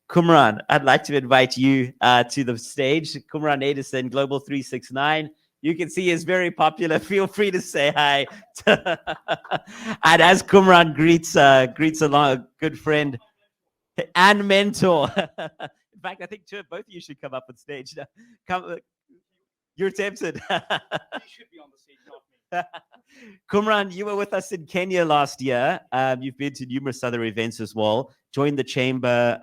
Kumran, I'd like to invite you to the stage. Kumran Edison, Global 369. You can see he's very popular. Feel free to say hi. And as Kumran greets along a good friend and mentor. In fact, I think both of you should come up on stage. Come, you're tempted. You should be on the stage, not me. Kumran, you were with us in Kenya last year. You've been to numerous other events as well. Joined the chamber,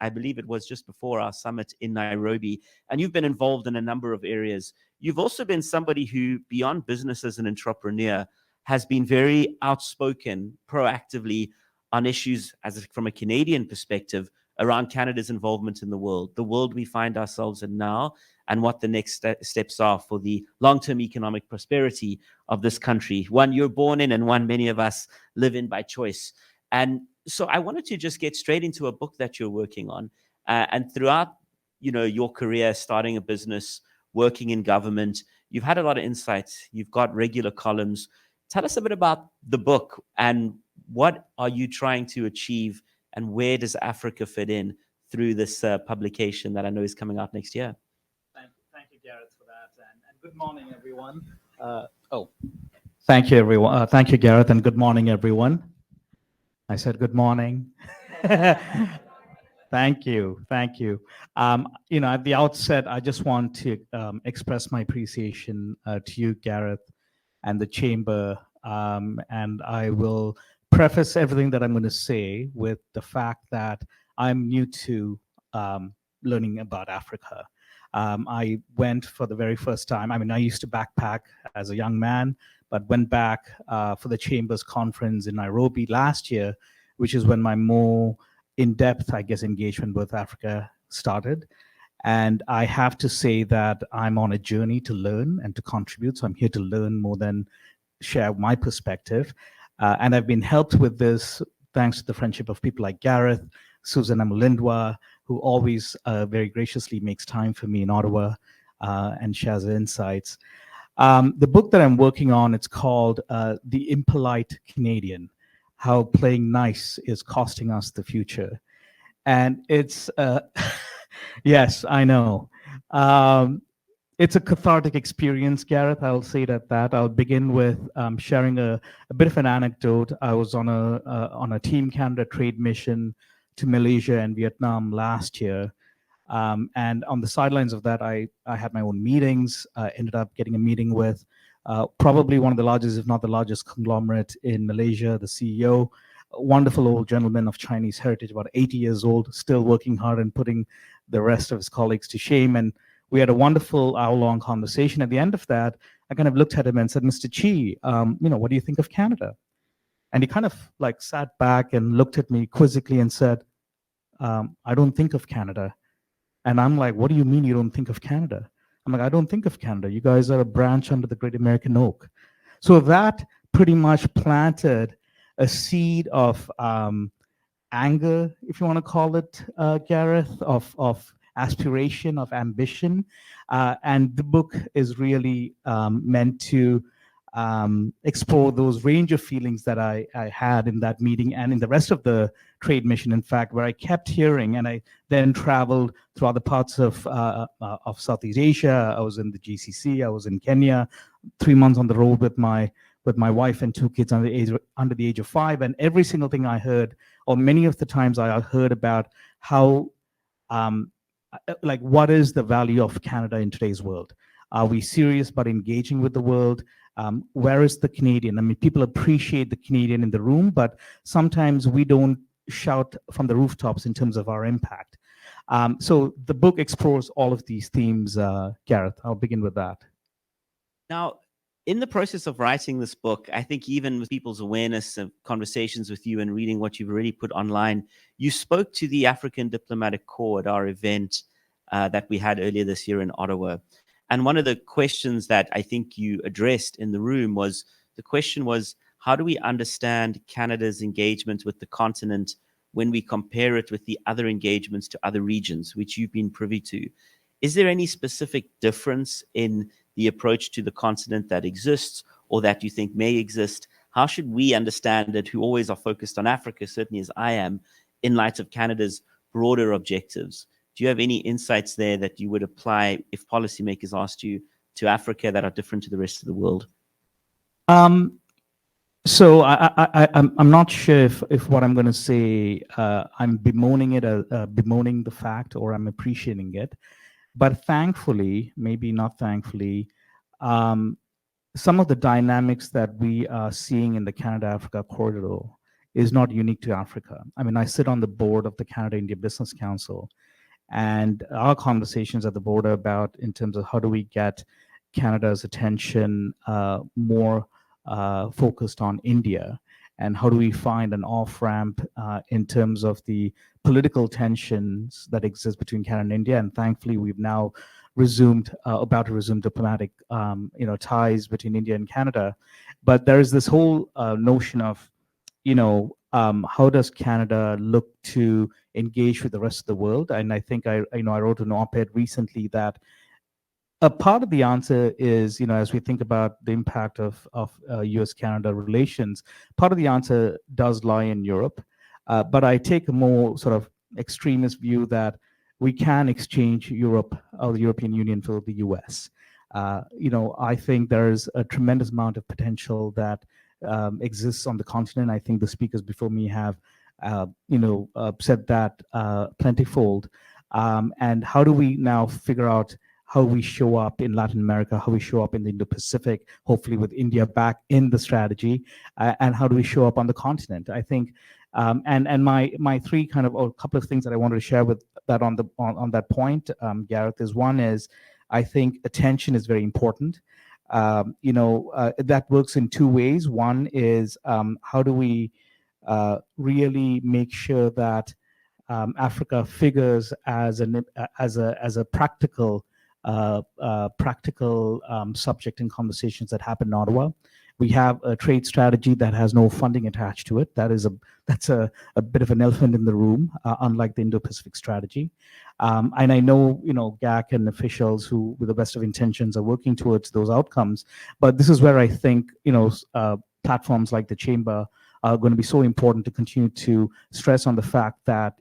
I believe it was just before our summit in Nairobi. And you've been involved in a number of areas. You've also been somebody who, beyond business as an entrepreneur, has been very outspoken, proactively on issues from a Canadian perspective around Canada's involvement in the world we find ourselves in now, and what the next steps are for the long-term economic prosperity of this country, one you're born in and one many of us live in by choice. And so I wanted to just get straight into a book that you're working on. And throughout, your career, starting a business, working in government, you've had a lot of insights. You've got regular columns. Tell us a bit about the book and what are you trying to achieve, and where does Africa fit in through this publication that I know is coming out next year? Thank you, Gareth, for that. And good morning, everyone. Thank you, everyone. Thank you, Gareth, and good morning, everyone. I said good morning. Thank you. Thank you. At the outset, I just want to express my appreciation to you, Gareth, and the Chamber. And I will preface everything that I'm going to say with the fact that I'm new to learning about Africa. I went for the very first time. I mean, I used to backpack as a young man, but went back for the Chamber's conference in Nairobi last year, which is when my more in-depth, I guess, engagement with Africa started. And I have to say that I'm on a journey to learn and to contribute. So I'm here to learn more than share my perspective. And I've been helped with this thanks to the friendship of people like Gareth, Susan Amulindwa, who always very graciously makes time for me in Ottawa and shares insights. The book that I'm working on, it's called The Impolite Canadian, How Playing Nice is Costing Us the Future. And it's, yes, I know. It's a cathartic experience, Gareth. I'll say that. I'll begin with sharing a bit of an anecdote. I was on a Team Canada trade mission to Malaysia and Vietnam last year. And on the sidelines of that, I had my own meetings, ended up getting a meeting with probably one of the largest, if not the largest conglomerate in Malaysia, the CEO, a wonderful old gentleman of Chinese heritage, about 80 years old, still working hard and putting the rest of his colleagues to shame. And we had a wonderful hour-long conversation. At the end of that, I kind of looked at him and said, Mr. Chi, what do you think of Canada? And he kind of like sat back and looked at me quizzically and said, I don't think of Canada. And I'm like, what do you mean you don't think of Canada? I'm like, I don't think of Canada. You guys are a branch under the Great American Oak. So that pretty much planted a seed of anger, if you want to call it, Gareth, of aspiration, of ambition. And the book is really meant to explore those range of feelings that I had in that meeting and in the rest of the trade mission, in fact, where I kept hearing, and I then traveled through other parts of Southeast Asia. I was in the GCC, I was in Kenya, 3 months on the road with my wife and 2 kids under the age of 5, and every single thing I heard, or many of the times I heard about how, like, what is the value of Canada in today's world? Are we serious about engaging with the world? Where is the Canadian? I mean, people appreciate the Canadian in the room, but sometimes we don't shout from the rooftops in terms of our impact. So the book explores all of these themes, Gareth. I'll begin with that. Now, in the process of writing this book, I think even with people's awareness of conversations with you and reading what you've already put online, you spoke to the African Diplomatic Corps at our event that we had earlier this year in Ottawa. And one of the questions that I think you addressed in the room was, how do we understand Canada's engagement with the continent when we compare it with the other engagements to other regions, which you've been privy to? Is there any specific difference in the approach to the continent that exists or that you think may exist? How should we understand it, who always are focused on Africa, certainly as I am, in light of Canada's broader objectives? Do you have any insights there that you would apply if policymakers asked you to Africa that are different to the rest of the world? So I'm not sure if what I'm going to say, I'm bemoaning it, bemoaning the fact, or I'm appreciating it. But thankfully, maybe not thankfully, some of the dynamics that we are seeing in the Canada-Africa corridor is not unique to Africa. I mean, I sit on the board of the Canada-India Business Council, and our conversations at the board are about in terms of how do we get Canada's attention more focused on India, and how do we find an off-ramp in terms of the political tensions that exist between Canada and India. And thankfully, we've now about to resume diplomatic ties between India and Canada. But there is this whole notion of, how does Canada look to engage with the rest of the world? And I think I wrote an op-ed recently that a part of the answer is, as we think about the impact of US-Canada relations, part of the answer does lie in Europe. But I take a more sort of extremist view that we can exchange Europe or the European Union for the US. I think there's a tremendous amount of potential that exists on the continent. I think the speakers before me have, said that plentyfold. And how do we now figure out how we show up in Latin America, how we show up in the Indo-Pacific, hopefully with India back in the strategy, and how do we show up on the continent? I think, and my three kind of, or a couple of things that I wanted to share with that on that point, Gareth, is one is, I think attention is very important. That works in two ways. One is, how do we really make sure that Africa figures as a practical subject in conversations that happen in Ottawa. We have a trade strategy that has no funding attached to it. That's a bit of an elephant in the room, unlike the Indo-Pacific strategy. And I know, GAC and officials who, with the best of intentions, are working towards those outcomes. But this is where I think, platforms like the Chamber are going to be so important to continue to stress on the fact that,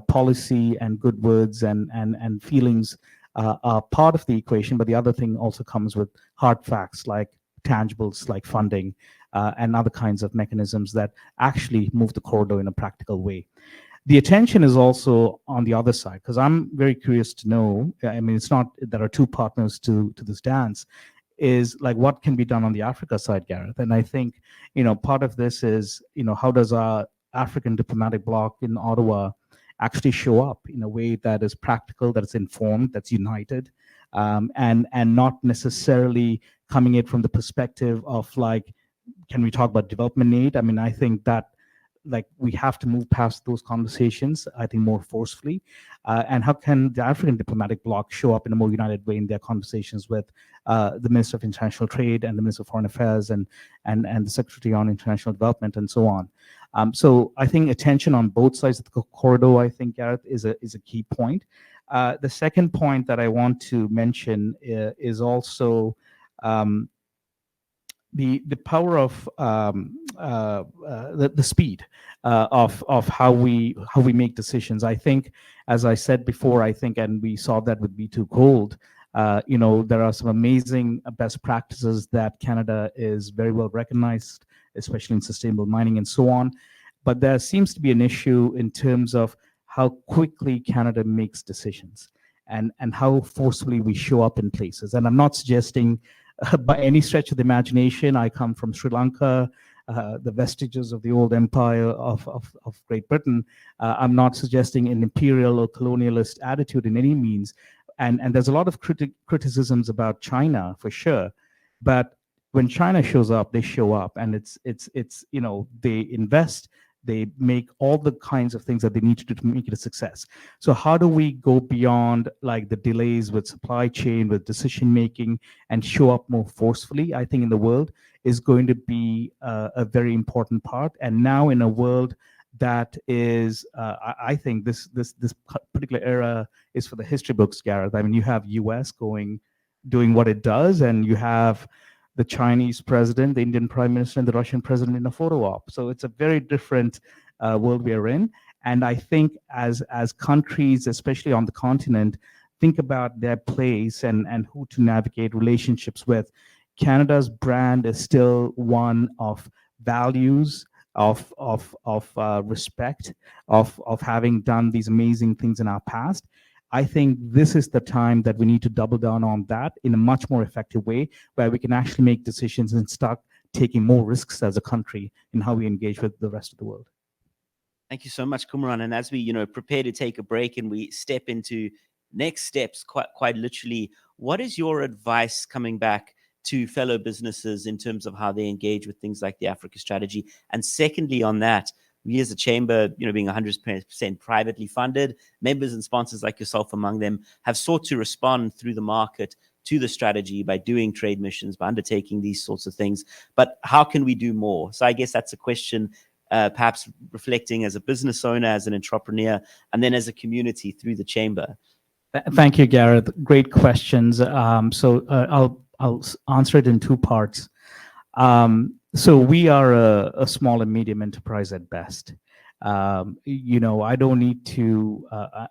policy and good words and feelings are part of the equation. But the other thing also comes with hard facts like tangibles, like funding and other kinds of mechanisms that actually move the corridor in a practical way. The attention is also on the other side, because I'm very curious to know, it's not, there are two partners to this dance, is like what can be done on the Africa side, Gareth? And I think, part of this is, how does our African diplomatic bloc in Ottawa actually show up in a way that is practical, that is informed, that's united, and not necessarily coming in from the perspective of like, can we talk about development aid? I think that we have to move past those conversations, I think, more forcefully. And how can the African diplomatic bloc show up in a more united way in their conversations with the Minister of International Trade and the Minister of Foreign Affairs and the Secretary on International Development and so on. So I think attention on both sides of the corridor, I think, Gareth, is a key point. The second point that I want to mention is also the power of the speed of how we make decisions. I think, as I said before, and we saw that with B2 Gold, there are some amazing best practices that Canada is very well recognized, especially in sustainable mining and so on. But there seems to be an issue in terms of how quickly Canada makes decisions and how forcefully we show up in places. And I'm not suggesting by any stretch of the imagination, I come from Sri Lanka, the vestiges of the old empire of Great Britain. I'm not suggesting an imperial or colonialist attitude in any means. And there's a lot of criticisms about China, for sure. But when China shows up, they show up, and it's they invest, they make all the kinds of things that they need to do to make it a success. So how do we go beyond like the delays with supply chain, with decision making, and show up more forcefully? I think in the world is going to be a very important part. And now in a world that is, I think this particular era is for the history books, Gareth. You have US doing what it does, and you have the Chinese president, the Indian prime minister, and the Russian president in a photo op. So it's a very different world we are in. And I think as countries, especially on the continent, think about their place and who to navigate relationships with, Canada's brand is still one of values, of respect, of having done these amazing things in our past. I think this is the time that we need to double down on that in a much more effective way, where we can actually make decisions and start taking more risks as a country in how we engage with the rest of the world. Thank you so much, Kumaran. And as we, prepare to take a break and we step into next steps, quite literally, what is your advice coming back to fellow businesses in terms of how they engage with things like the Africa strategy? And secondly, on that, we as a chamber, being 100% privately funded, members and sponsors like yourself among them have sought to respond through the market to the strategy by doing trade missions, by undertaking these sorts of things. But how can we do more? So I guess that's a question, perhaps reflecting as a business owner, as an entrepreneur, and then as a community through the chamber. Thank you, Gareth. Great questions. So I'll answer it in two parts. So we are a small and medium enterprise at best. I don't need to,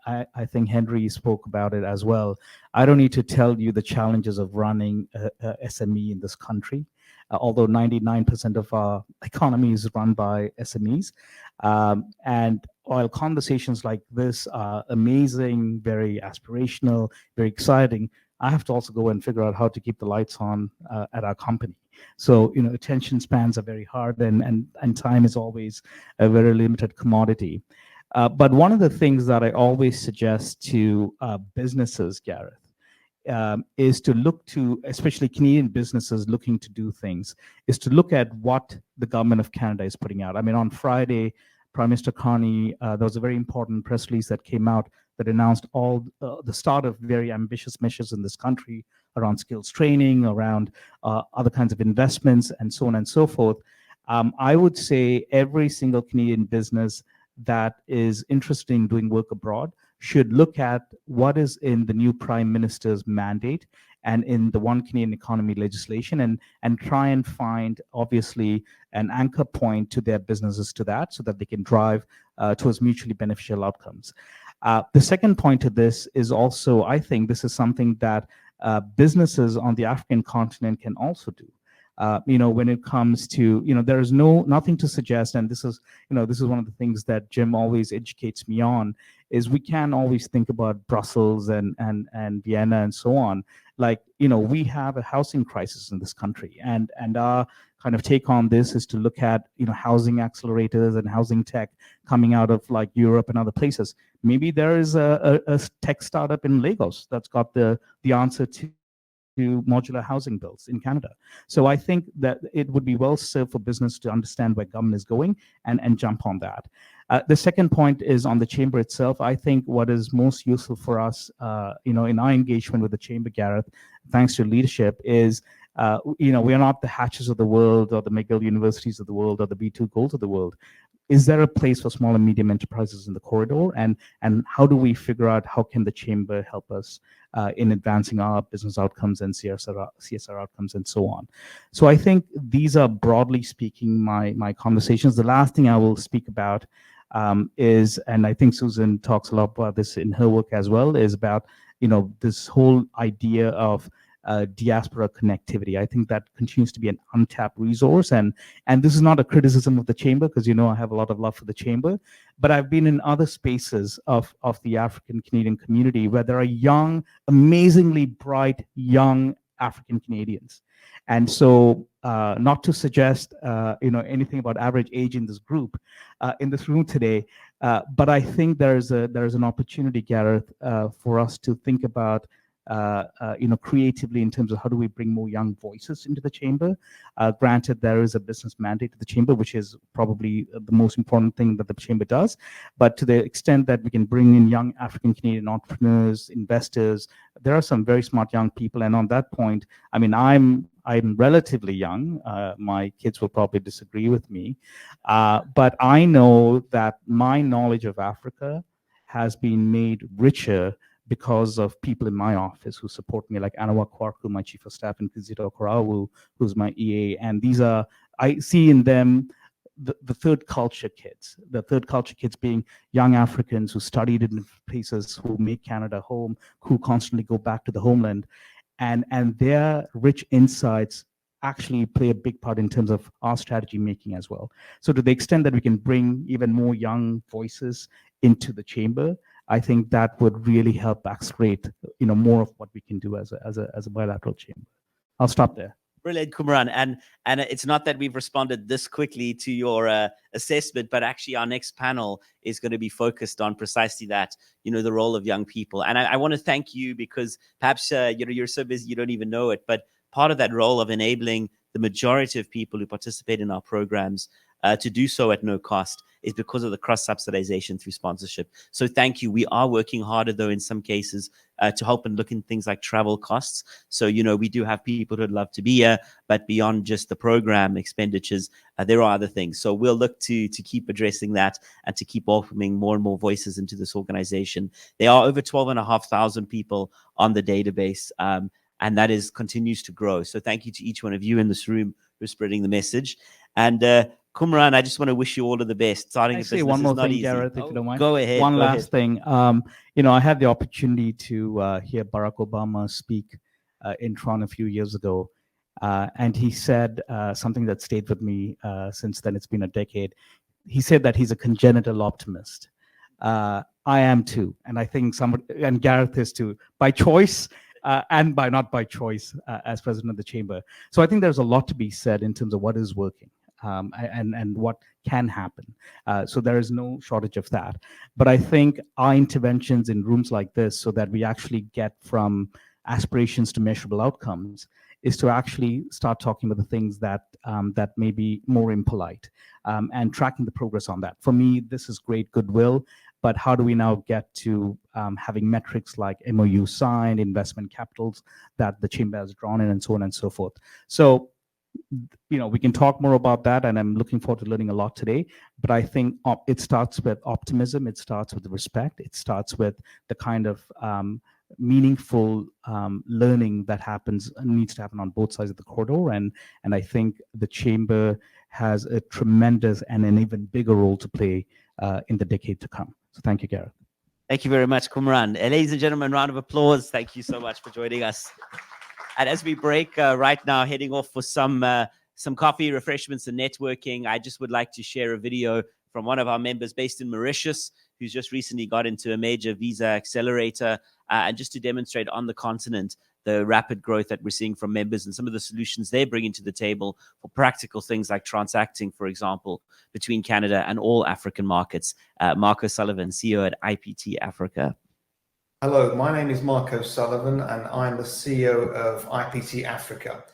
I think Henry spoke about it as well. I don't need to tell you the challenges of running a SME in this country, although 99% of our economy is run by SMEs. And while conversations like this are amazing, very aspirational, very exciting, I have to also go and figure out how to keep the lights on at our company. So, attention spans are very hard, and time is always a very limited commodity. But one of the things that I always suggest to businesses, Gareth, is to look to, especially Canadian businesses looking to do things, is to look at what the government of Canada is putting out. On Friday, Prime Minister Carney, there was a very important press release that came out that announced all the start of very ambitious measures in this country around skills training, around other kinds of investments, and so on and so forth. I would say every single Canadian business that is interested in doing work abroad should look at what is in the new Prime Minister's mandate and in the One Canadian Economy legislation, and try and find, obviously, an anchor point to their businesses to that, so that they can drive towards mutually beneficial outcomes. The second point to this is also, I think this is something that businesses on the African continent can also do. When it comes to, there is nothing to suggest, and this is one of the things that Jim always educates me on, is we can always think about Brussels and Vienna and so on. Like, we have a housing crisis in this country, and our kind of take on this is to look at, housing accelerators and housing tech coming out of like Europe and other places. Maybe there is a tech startup in Lagos that's got the answer to modular housing builds in Canada. So I think that it would be well served for business to understand where government is going and jump on that. The second point is on the chamber itself. I think what is most useful for us, in our engagement with the chamber, Gareth, thanks to leadership, is we are not the Hatches of the world or the McGill universities of the world or the B2 Golds of the world. Is there a place for small and medium enterprises in the corridor? And how do we figure out how can the chamber help us in advancing our business outcomes and CSR outcomes and so on? So I think these are, broadly speaking, my conversations. The last thing I will speak about is, and I think Susan talks a lot about this in her work as well, is about this whole idea of diaspora connectivity. I think that continues to be an untapped resource, and this is not a criticism of the chamber, because I have a lot of love for the chamber, but I've been in other spaces of the African Canadian community where there are young, amazingly bright young African Canadians. And so not to suggest anything about average age in this group, in this room today, but I think there's an opportunity, Gareth, for us to think about creatively in terms of how do we bring more young voices into the chamber. Granted, there is a business mandate to the chamber, which is probably the most important thing that the chamber does. But to the extent that we can bring in young African Canadian entrepreneurs, investors, there are some very smart young people. And on that point, I mean, I'm relatively young. My kids will probably disagree with me. But I know that my knowledge of Africa has been made richer because of people in my office who support me, like Anawa Kwarku, my chief of staff, and Kizito Korawu, who's my EA. And these are, I see in them the third culture kids being young Africans who studied in places, who make Canada home, who constantly go back to the homeland. And their rich insights actually play a big part in terms of our strategy making as well. So to the extent that we can bring even more young voices into the chamber, I think that would really help accelerate, more of what we can do as a bilateral chamber. I'll stop there. Brilliant, Kumaran. And it's not that we've responded this quickly to your assessment, but actually our next panel is going to be focused on precisely that, the role of young people. And I want to thank you, because perhaps, you're so busy you don't even know it, but part of that role of enabling the majority of people who participate in our programs to do so at no cost is because of the cross-subsidization through sponsorship. So thank you. We are working harder, though, in some cases to help and look in things like travel costs. So, we do have people who'd love to be here, but beyond just the program expenditures, there are other things. So we'll look to keep addressing that and to keep welcoming more and more voices into this organization. There are over 12,500 people on the database, and that continues to grow. So thank you to each one of you in this room who's spreading the message. And Kumaran, I just want to wish you all of the best. Starting a business one more is not thing, easy. Gareth, if you don't mind. Go ahead. One go last ahead. thing. I had the opportunity to hear Barack Obama speak in Toronto a few years ago, and he said something that stayed with me since then. It's been a decade. He said that he's a congenital optimist. I am too, and I think and Gareth is too, by choice. And not by choice as president of the chamber. So I think there's a lot to be said in terms of what is working and what can happen. So there is no shortage of that. But I think our interventions in rooms like this, so that we actually get from aspirations to measurable outcomes, is to actually start talking about the things that that may be more impolite, and tracking the progress on that. For me, this is great goodwill, but how do we now get to having metrics like MOU signed, investment capitals that the chamber has drawn in, and so on and so forth. So, we can talk more about that, and I'm looking forward to learning a lot today. But I think it starts with optimism, it starts with respect, it starts with the kind of meaningful learning that needs to happen on both sides of the corridor, and I think the chamber has a tremendous and an even bigger role to play in the decade to come. So thank you, Gareth. Thank you very much, Kumran. Ladies and gentlemen, round of applause. Thank you so much for joining us. And as we break right now, heading off for some coffee, refreshments, and networking, I just would like to share a video from one of our members based in Mauritius, who's just recently got into a major visa accelerator, and just to demonstrate on the continent the rapid growth that we're seeing from members and some of the solutions they're bringing to the table for practical things like transacting, for example, between Canada and all African markets. Mark O'Sullivan, CEO at IPT Africa. Hello, my name is Mark O'Sullivan, and I'm the CEO of IPT Africa.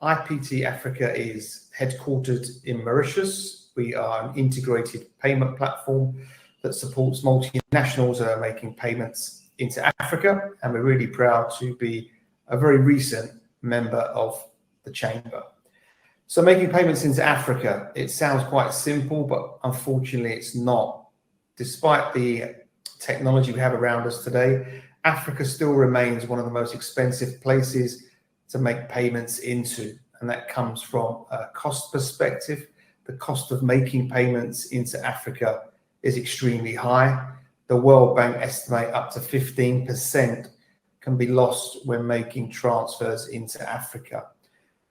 IPT Africa is headquartered in Mauritius. We are an integrated payment platform that supports multinationals that are making payments into Africa, and we're really proud to be a very recent member of the chamber. So making payments into Africa, it sounds quite simple, but unfortunately it's not. Despite the technology we have around us today, Africa still remains one of the most expensive places to make payments into, and that comes from a cost perspective. The cost of making payments into Africa is extremely high. The World Bank estimate up to 15% can be lost when making transfers into Africa.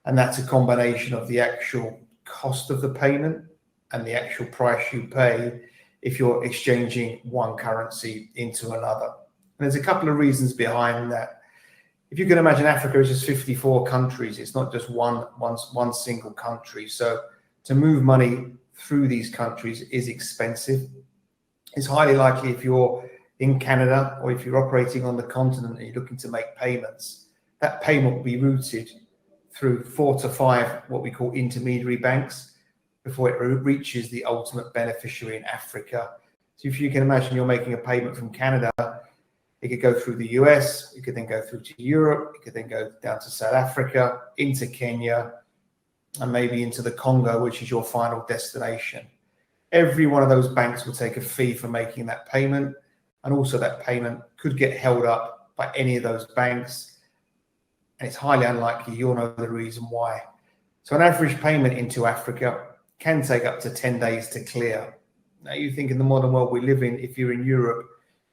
And that's a combination of the actual cost of the payment and the actual price you pay if you're exchanging one currency into another. And there's a couple of reasons behind that. If you can imagine, Africa is just 54 countries. It's not just one single country. So to move money through these countries is expensive. It's highly likely if you're in Canada or if you're operating on the continent and you're looking to make payments, that payment will be routed through 4 to 5 what we call intermediary banks before it reaches the ultimate beneficiary in Africa. So if you can imagine you're making a payment from Canada, it could go through the US, it could then go through to Europe, it could then go down to South Africa, into Kenya, and maybe into the Congo, which is your final destination. Every one of those banks will take a fee for making that payment, and also that payment could get held up by any of those banks, and it's highly unlikely you'll know the reason why. So an average payment into Africa can take up to 10 days to clear. Now you think in the modern world we live in, if you're in Europe,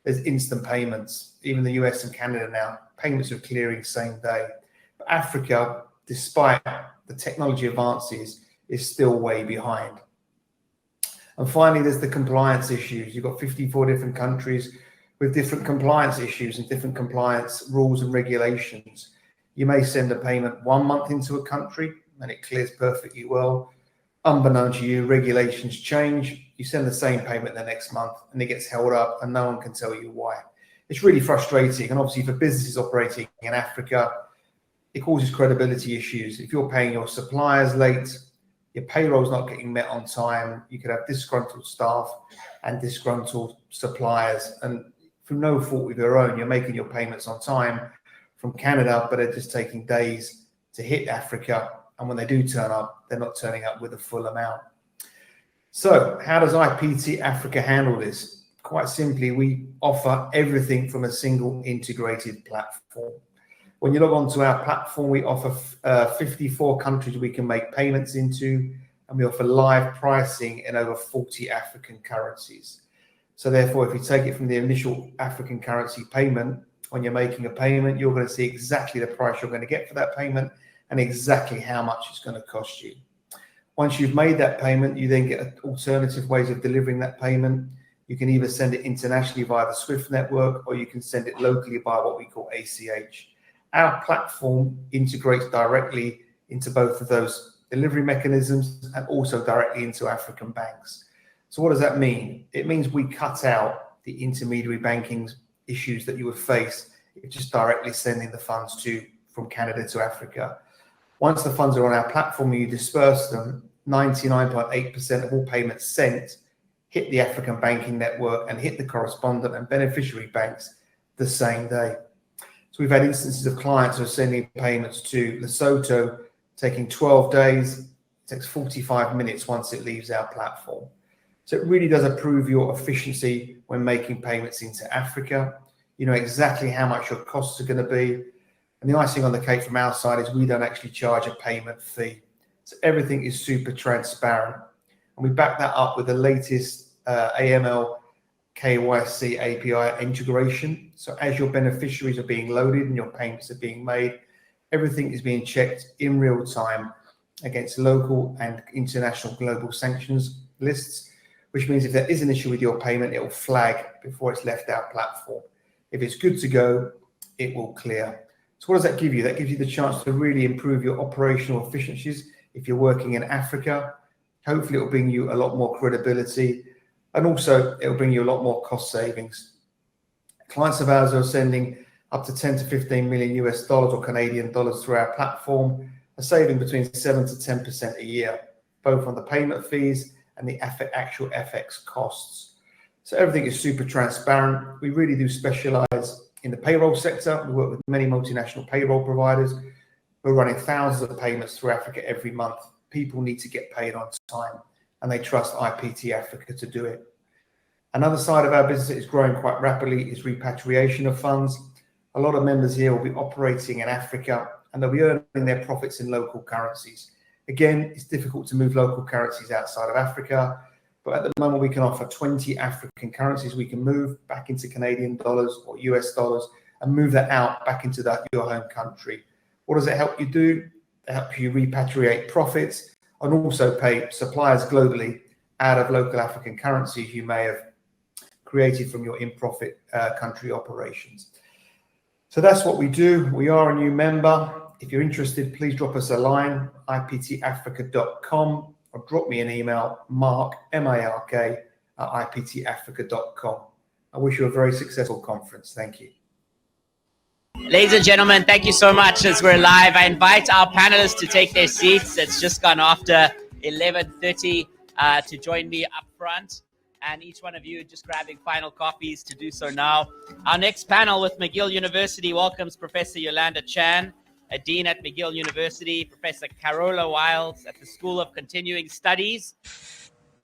there's instant payments. Even the US and Canada now, payments are clearing same day. But Africa, despite the technology advances, is still way behind. And finally, there's the compliance issues. You've got 54 different countries with different compliance issues and different compliance rules and regulations. You may send a payment 1 month into a country and it clears perfectly well. Unbeknown to you, regulations change. You send the same payment the next month and it gets held up and no one can tell you why. It's really frustrating. And obviously for businesses operating in Africa, it causes credibility issues. If you're paying your suppliers late, your payroll's not getting met on time, you could have disgruntled staff and disgruntled suppliers. And through no fault of your own, you're making your payments on time from Canada, but they're just taking days to hit Africa. And when they do turn up, they're not turning up with a full amount. So how does IPT Africa handle this? Quite simply, we offer everything from a single integrated platform. When you log onto our platform, we offer 54 countries we can make payments into, and we offer live pricing in over 40 African currencies. So therefore, if you take it from the initial African currency payment, when you're making a payment, you're going to see exactly the price you're going to get for that payment and exactly how much it's going to cost you. Once you've made that payment, you then get alternative ways of delivering that payment. You can either send it internationally via the SWIFT network, or you can send it locally via what we call ACH. Our platform integrates directly into both of those delivery mechanisms and also directly into African banks. So what does that mean? It means we cut out the intermediary banking issues that you would face if just directly sending the funds from Canada to Africa. Once the funds are on our platform and you disperse them, 99.8% of all payments sent hit the African banking network and hit the correspondent and beneficiary banks the same day. So we've had instances of clients who are sending payments to Lesotho, taking 12 days. It takes 45 minutes once it leaves our platform. So it really does improve your efficiency when making payments into Africa. You know exactly how much your costs are going to be. And the icing on the cake from our side is we don't actually charge a payment fee. So everything is super transparent. And we back that up with the latest AML KYC API integration. So as your beneficiaries are being loaded and your payments are being made, everything is being checked in real time against local and international global sanctions lists, which means if there is an issue with your payment, it will flag before it's left our platform. If it's good to go, it will clear. So what does that give you? That gives you the chance to really improve your operational efficiencies. If you're working in Africa, hopefully it will bring you a lot more credibility, and also it will bring you a lot more cost savings. Clients of ours are sending up to 10 to 15 million US dollars or Canadian dollars through our platform, a saving between 7 to 10% a year, both on the payment fees and the actual FX costs. So everything is super transparent. We really do specialize in the payroll sector. We work with many multinational payroll providers. We're running thousands of payments through Africa every month. People need to get paid on time, and they trust IPT Africa to do it. Another side of our business that is growing quite rapidly is repatriation of funds. A lot of members here will be operating in Africa, and they'll be earning their profits in local currencies. Again, it's difficult to move local currencies outside of Africa, but at the moment we can offer 20 African currencies we can move back into Canadian dollars or US dollars and move that out back into your home country. What does it help you do? It helps you repatriate profits and also pay suppliers globally out of local African currencies you may have created from your in-profit country operations. So that's what we do. We are a new member. If you're interested, please drop us a line, iptafrica.com, or drop me an email, Mark, M-A-R-K, at iptafrica.com. I wish you a very successful conference. Thank you. Ladies and gentlemen, thank you so much. As we're live, I invite our panelists to take their seats. It's just gone after 11:30 to join me up front. And each one of you just grabbing final copies to do so now. Our next panel with McGill University welcomes Professor Yolanda Chan, a Dean at McGill University, Professor Carola Wiles at the School of Continuing Studies,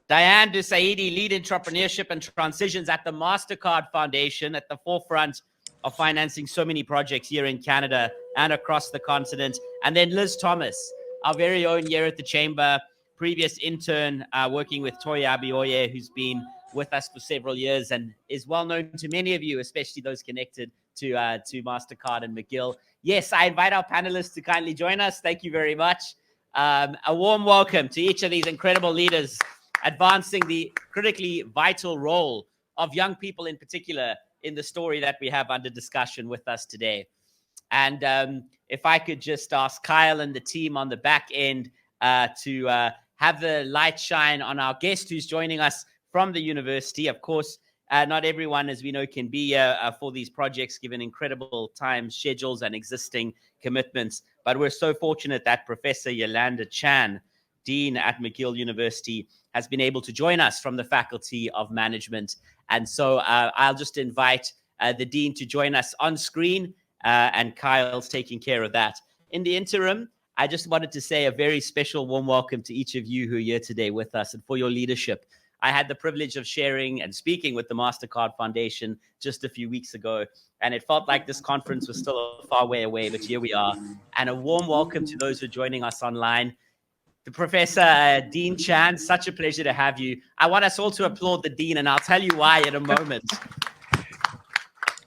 Diane Dusaidi, Lead Entrepreneurship and Transitions at the MasterCard Foundation, at the forefront of financing so many projects here in Canada and across the continent, and then Liz Thomas, our very own here at the Chamber, previous intern working with Toya Abioye, who's been with us for several years and is well known to many of you, especially those connected to MasterCard and McGill. Yes, I invite our panelists to kindly join us. Thank you very much. A warm welcome to each of these incredible leaders advancing the critically vital role of young people in particular in the story that we have under discussion with us today. And if I could just ask Kyle and the team on the back end to have the light shine on our guest who's joining us from the university. Of course, not everyone, as we know, can be here for these projects, given incredible time schedules and existing commitments. But we're so fortunate that Professor Yolanda Chan, Dean at McGill University, has been able to join us from the Faculty of Management. And so I'll just invite the Dean to join us on screen, and Kyle's taking care of that. In the interim, I just wanted to say a very special warm welcome to each of you who are here today with us and for your leadership. I had the privilege of sharing and speaking with the MasterCard Foundation just a few weeks ago, and it felt like this conference was still a far way away, but here we are. And a warm welcome to those who are joining us online. The Professor Dean Chan, such a pleasure to have you. I want us all to applaud the Dean, and I'll tell you why in a moment.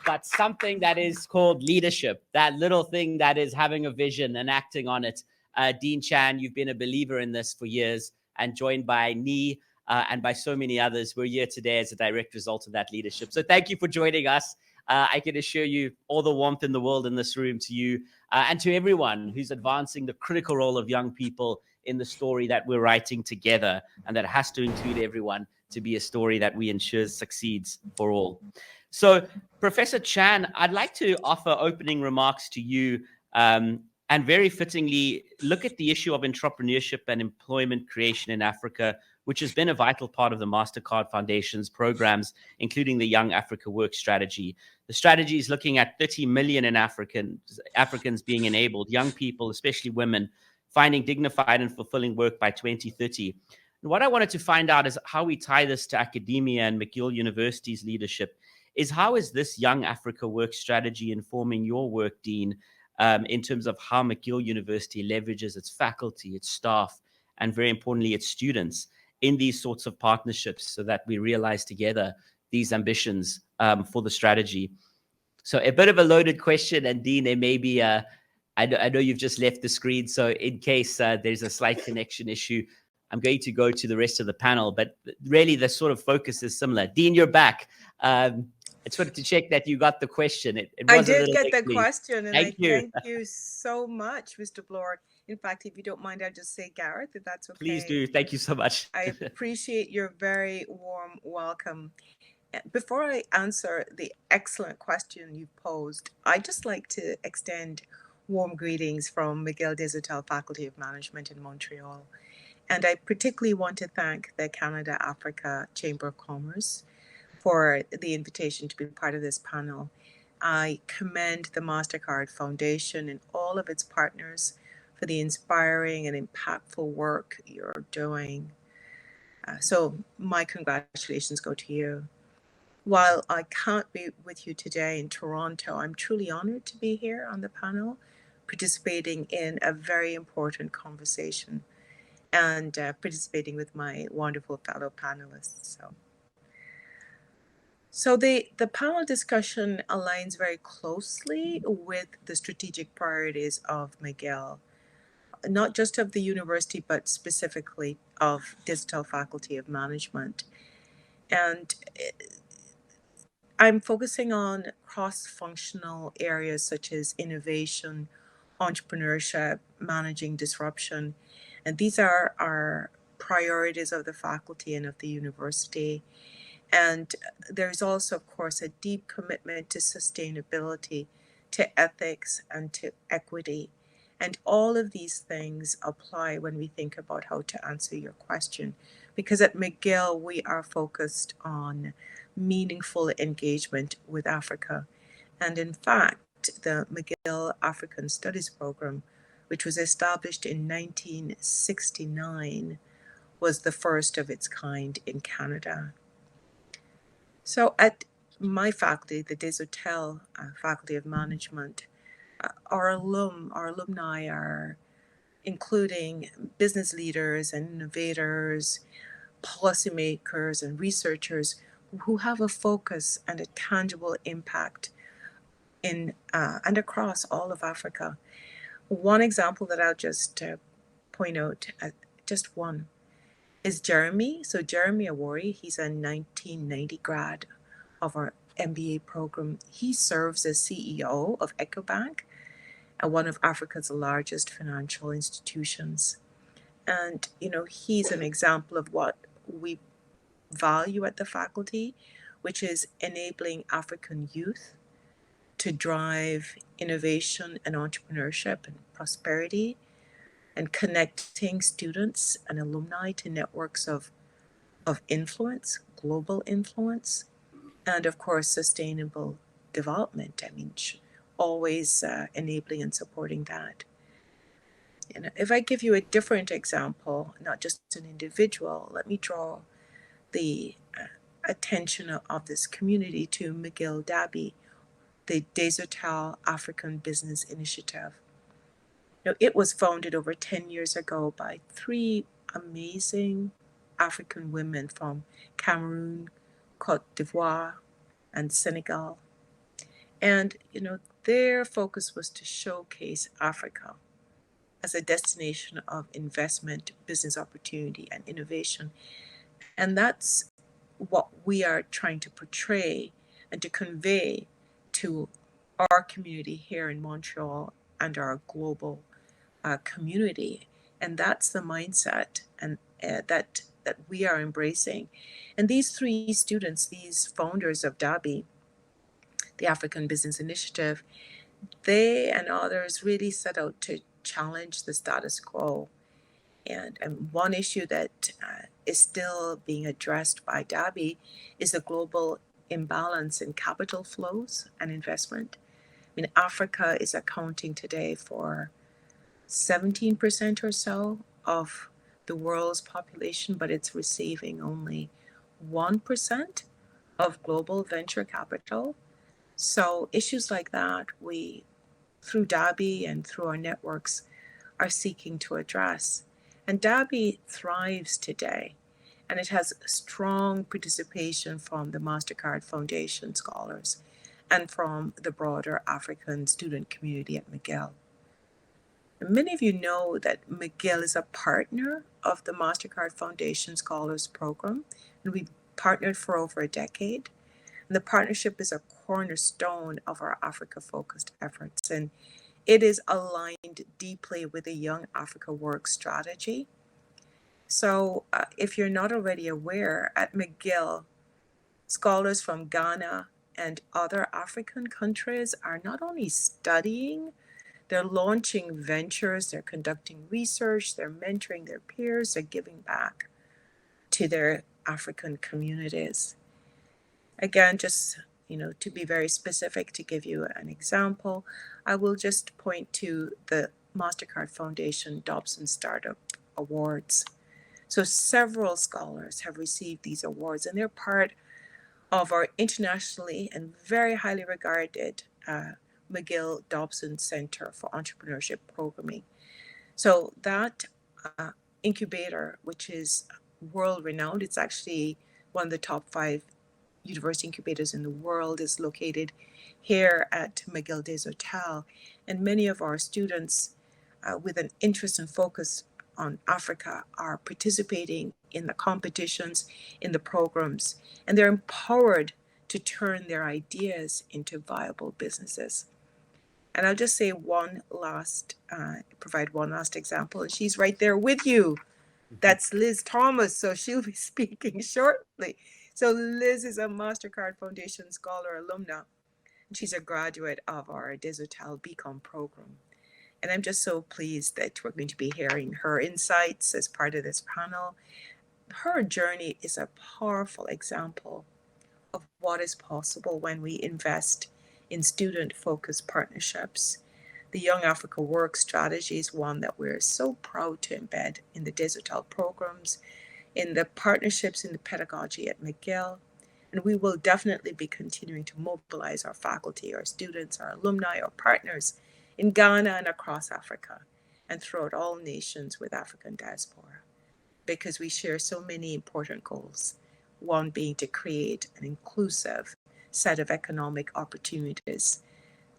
But something that is called leadership, that little thing that is having a vision and acting on it. Dean Chan, you've been a believer in this for years, and joined by Ni and by so many others. We're here today as a direct result of that leadership. So thank you for joining us. I can assure you all the warmth in the world in this room to you and to everyone who's advancing the critical role of young people in the story that we're writing together, and that has to include everyone to be a story that we ensure succeeds for all. So, Professor Chan, I'd like to offer opening remarks to you and very fittingly look at the issue of entrepreneurship and employment creation in Africa, which has been a vital part of the MasterCard Foundation's programs, including the Young Africa Work Strategy. The strategy is looking at 30 million in Africans being enabled, young people, especially women, finding dignified and fulfilling work by 2030. And what I wanted to find out is how we tie this to academia and McGill University's leadership. Is how is this Young Africa Work Strategy informing your work, Dean, in terms of how McGill University leverages its faculty, its staff, and very importantly, its students in these sorts of partnerships so that we realize together these ambitions for the strategy? So a bit of a loaded question, and Dean, there may be I know you've just left the screen, so in case there's a slight connection issue, I'm going to go to the rest of the panel, but really the sort of focus is similar. Dean, you're back. I just wanted to check that you got the question. It I was a did little get the lengthy. question, and Thank you. thank you so much, Mr. Bloor. In fact, if you don't mind, I'll just say Gareth, if that's okay. Please do. Thank you so much. I appreciate your very warm welcome. Before I answer the excellent question you posed, I'd just like to extend warm greetings from McGill Desautels Faculty of Management in Montreal. And I particularly want to thank the Canada Africa Chamber of Commerce for the invitation to be part of this panel. I commend the MasterCard Foundation and all of its partners for the inspiring and impactful work you're doing. So my congratulations go to you. While I can't be with you today in Toronto, I'm truly honored to be here on the panel, participating in a very important conversation and participating with my wonderful fellow panelists. So the panel discussion aligns very closely with the strategic priorities of McGill, not just of the university, but specifically of Desautels Faculty of Management. And I'm focusing on cross-functional areas such as innovation, entrepreneurship, managing disruption. And these are our priorities of the faculty and of the university. And there's also, of course, a deep commitment to sustainability, to ethics, and to equity. And all of these things apply when we think about how to answer your question. Because at McGill, we are focused on meaningful engagement with Africa. And in fact, the McGill African Studies Program, which was established in 1969, was the first of its kind in Canada. So at my faculty, the Desautels Faculty of Management, our alumni are including business leaders and innovators, policymakers and researchers who have a focus and a tangible impact in and across all of Africa. One example that I'll just point out, just one, is Jeremy. So Jeremy Awori, he's a 1990 grad of our MBA program. He serves as CEO of EcoBank, one of Africa's largest financial institutions. And, you know, he's an example of what we value at the faculty, which is enabling African youth to drive innovation and entrepreneurship and prosperity, and connecting students and alumni to networks of influence, global influence, and of course, sustainable development. I mean, always enabling and supporting that. And if I give you a different example, not just an individual, let me draw the attention of this community to McGill DABI, the Desautels African Business Initiative. Now, it was founded over 10 years ago by 3 amazing African women from Cameroon, Cote d'Ivoire, and Senegal. And, you know, their focus was to showcase Africa as a destination of investment, business opportunity, and innovation. And that's what we are trying to portray and to convey to our community here in Montreal and our global community. And that's the mindset and that we are embracing. And these 3 students, these founders of DABI, the African Business Initiative, they and others really set out to challenge the status quo. And one issue that is still being addressed by DABI is the global imbalance in capital flows and investment. I mean, Africa is accounting today for 17% or so of the world's population, but it's receiving only 1% of global venture capital. So issues like that, we, through DABI and through our networks, are seeking to address. And DABI thrives today, and it has strong participation from the MasterCard Foundation scholars and from the broader African student community at McGill. And many of you know that McGill is a partner of the MasterCard Foundation Scholars Program, and we've partnered for over a decade. And the partnership is a cornerstone of our Africa-focused efforts, and it is aligned deeply with the Young Africa Work strategy. So if you're not already aware, at McGill, scholars from Ghana and other African countries are not only studying, they're launching ventures, they're conducting research, they're mentoring their peers, they're giving back to their African communities. Again, just to be very specific, to give you an example, I will just point to the MasterCard Foundation Dobson Startup Awards. So several scholars have received these awards, and they're part of our internationally and very highly regarded McGill Dobson Center for Entrepreneurship Programming. So that incubator, which is world renowned, it's actually one of the top 5 university incubators in the world, is located here at McGill des Hotels. And many of our students with an interest and focus on Africa are participating in the competitions, in the programs, and they're empowered to turn their ideas into viable businesses. And I'll just say provide one last example, and she's right there with you. That's Liz Thomas, so she'll be speaking shortly. So Liz is a MasterCard Foundation Scholar alumna, and she's a graduate of our Des Hotels BCom program. And I'm just so pleased that we're going to be hearing her insights as part of this panel. Her journey is a powerful example of what is possible when we invest in student-focused partnerships. The Young Africa Work strategy is one that we're so proud to embed in the Des Hotels programs, in the partnerships in the pedagogy at McGill. And we will definitely be continuing to mobilize our faculty, our students, our alumni, our partners in Ghana and across Africa and throughout all nations with African diaspora, because we share so many important goals. One being to create an inclusive set of economic opportunities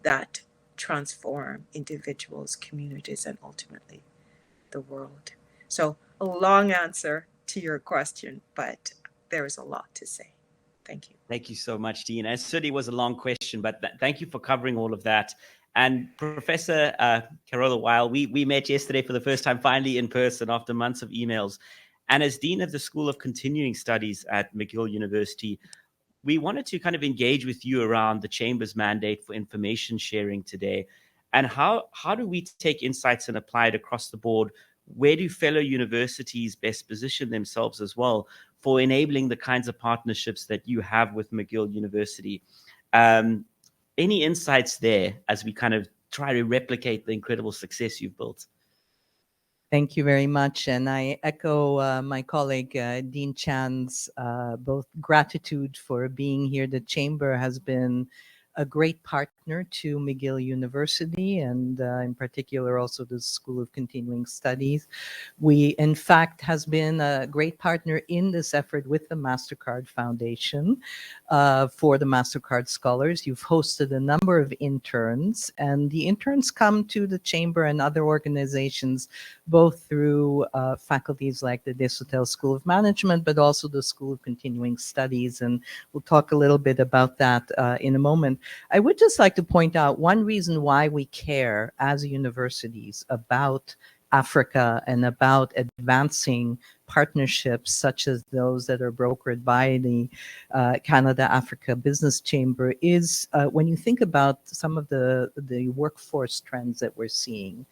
that transform individuals, communities, and ultimately the world. So a long answer to your question, but there is a lot to say. Thank you. Thank you so much, Dean. It certainly was a long question, but thank you for covering all of that. And Professor Carola Weil, we met yesterday for the first time, finally in person after months of emails. And as Dean of the School of Continuing Studies at McGill University, we wanted to kind of engage with you around the Chamber's mandate for information sharing today. And how do we take insights and apply it across the board? Where do fellow universities best position themselves as well for enabling the kinds of partnerships that you have with McGill University? Any insights there as we kind of try to replicate the incredible success you've built? Thank you very much. And I echo my colleague Dean Chan's both gratitude for being here. The Chamber has been a great partner to McGill University and in particular also the School of Continuing Studies. We, in fact, has been a great partner in this effort with the MasterCard Foundation for the MasterCard Scholars. You've hosted a number of interns, and the interns come to the Chamber and other organizations both through faculties like the Des Hotels School of Management, but also the School of Continuing Studies, and we'll talk a little bit about that in a moment. I would just like to point out one reason why we care as universities about Africa and about advancing partnerships such as those that are brokered by the Canada-Africa Business Chamber is when you think about some of the workforce trends that we're seeing.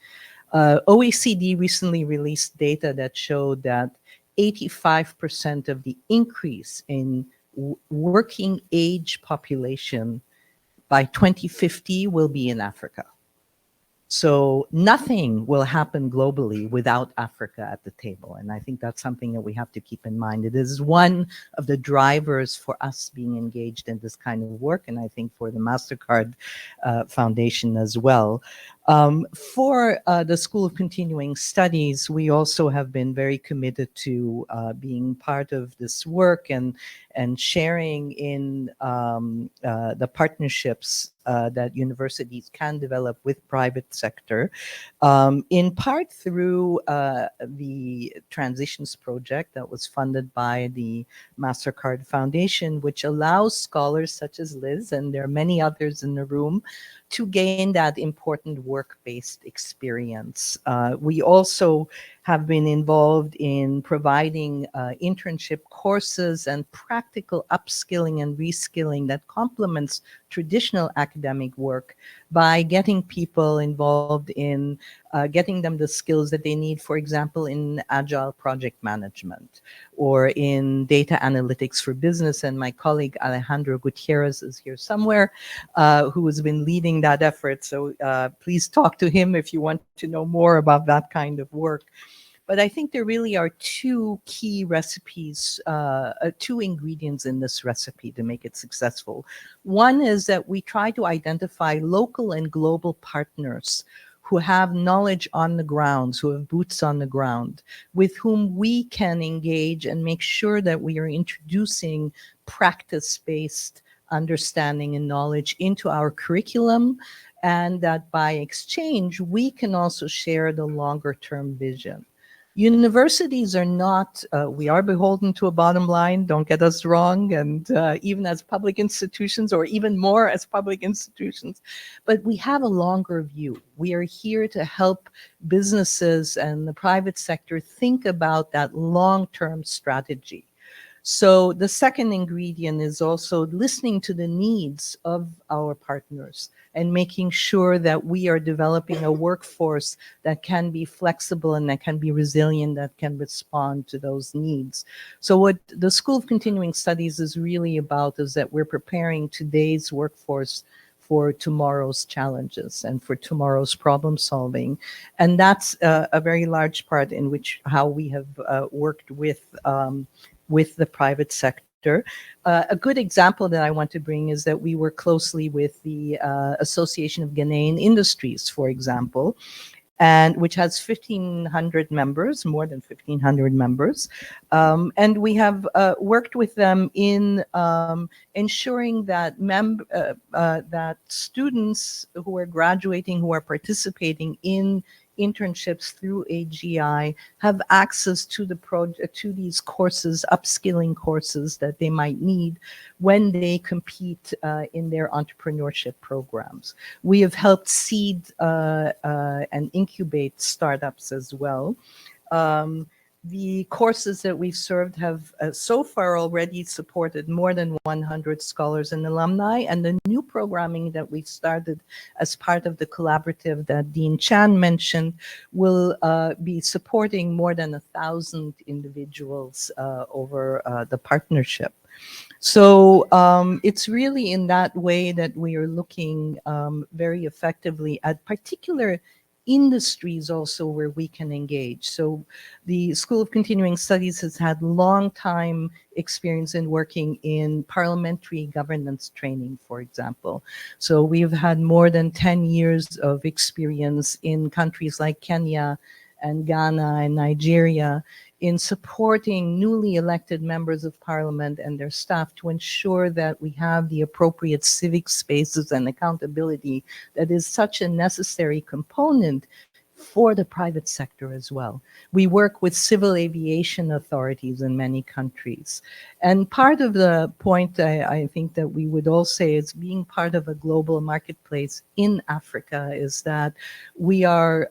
OECD recently released data that showed that 85% of the increase in working age population by 2050 will be in Africa. So nothing will happen globally without Africa at the table. And I think that's something that we have to keep in mind. It is one of the drivers for us being engaged in this kind of work, and I think for the MasterCard Foundation as well. For the School of Continuing Studies, we also have been very committed to being part of this work and sharing in the partnerships that universities can develop with private sector, in part through the Transitions Project that was funded by the MasterCard Foundation, which allows scholars such as Liz, and there are many others in the room, to gain that important work-based experience. We also have been involved in providing internship courses and practical upskilling and reskilling that complements traditional academic work by getting people involved in getting them the skills that they need, for example, in agile project management or in data analytics for business. And my colleague Alejandro Gutierrez is here somewhere, who has been leading that effort. So please talk to him if you want to know more about that kind of work. But I think there really are two key recipes, two ingredients in this recipe to make it successful. One is that we try to identify local and global partners who have knowledge on the ground, who have boots on the ground, with whom we can engage and make sure that we are introducing practice-based understanding and knowledge into our curriculum, and that by exchange, we can also share the longer-term vision. Universities are not, we are beholden to a bottom line, don't get us wrong, and even as public institutions, or even more as public institutions, but we have a longer view. We are here to help businesses and the private sector think about that long-term strategy. So the second ingredient is also listening to the needs of our partners and making sure that we are developing a workforce that can be flexible and that can be resilient, that can respond to those needs. So what the School of Continuing Studies is really about is that we're preparing today's workforce for tomorrow's challenges and for tomorrow's problem solving. And that's a very large part in which how we have worked with the private sector. A good example that I want to bring is that we work closely with the Association of Ghanaian Industries, for example, and which has 1,500 members, more than 1,500 members. And we have worked with them in ensuring that that students who are graduating, who are participating in internships through AGI have access to to these courses, upskilling courses that they might need when they compete in their entrepreneurship programs. We have helped seed and incubate startups as well. The courses that we've served have so far already supported more than 100 scholars and alumni, and the new programming that we've started as part of the collaborative that Dean Chan mentioned will be supporting more than 1,000 individuals over the partnership. So it's really in that way that we are looking very effectively at particular industries also where we can engage. So the School of Continuing Studies has had long time experience in working in parliamentary governance training, for example. So we've had more than 10 years of experience in countries like Kenya and Ghana and Nigeria in supporting newly elected members of parliament and their staff to ensure that we have the appropriate civic spaces and accountability that is such a necessary component for the private sector as well. We work with civil aviation authorities in many countries. And part of the point I think that we would all say is being part of a global marketplace in Africa is that we are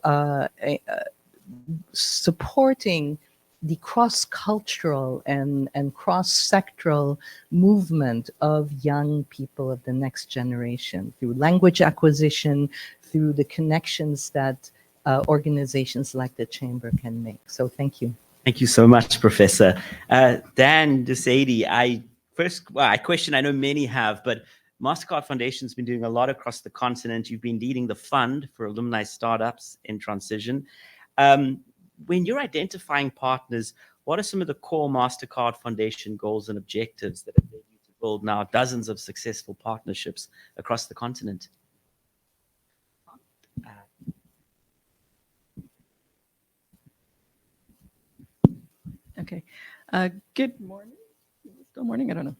supporting the cross-cultural and cross-sectoral movement of young people of the next generation through language acquisition, through the connections that organizations like the Chamber can make. So thank you. Thank you so much, Professor. Dan Desadi, a question I know many have, but MasterCard Foundation's been doing a lot across the continent. You've been leading the fund for alumni startups in transition. When you're identifying partners, what are some of the core MasterCard Foundation goals and objectives that have led you to build now dozens of successful partnerships across the continent? Okay. Good morning. Still morning? I don't know.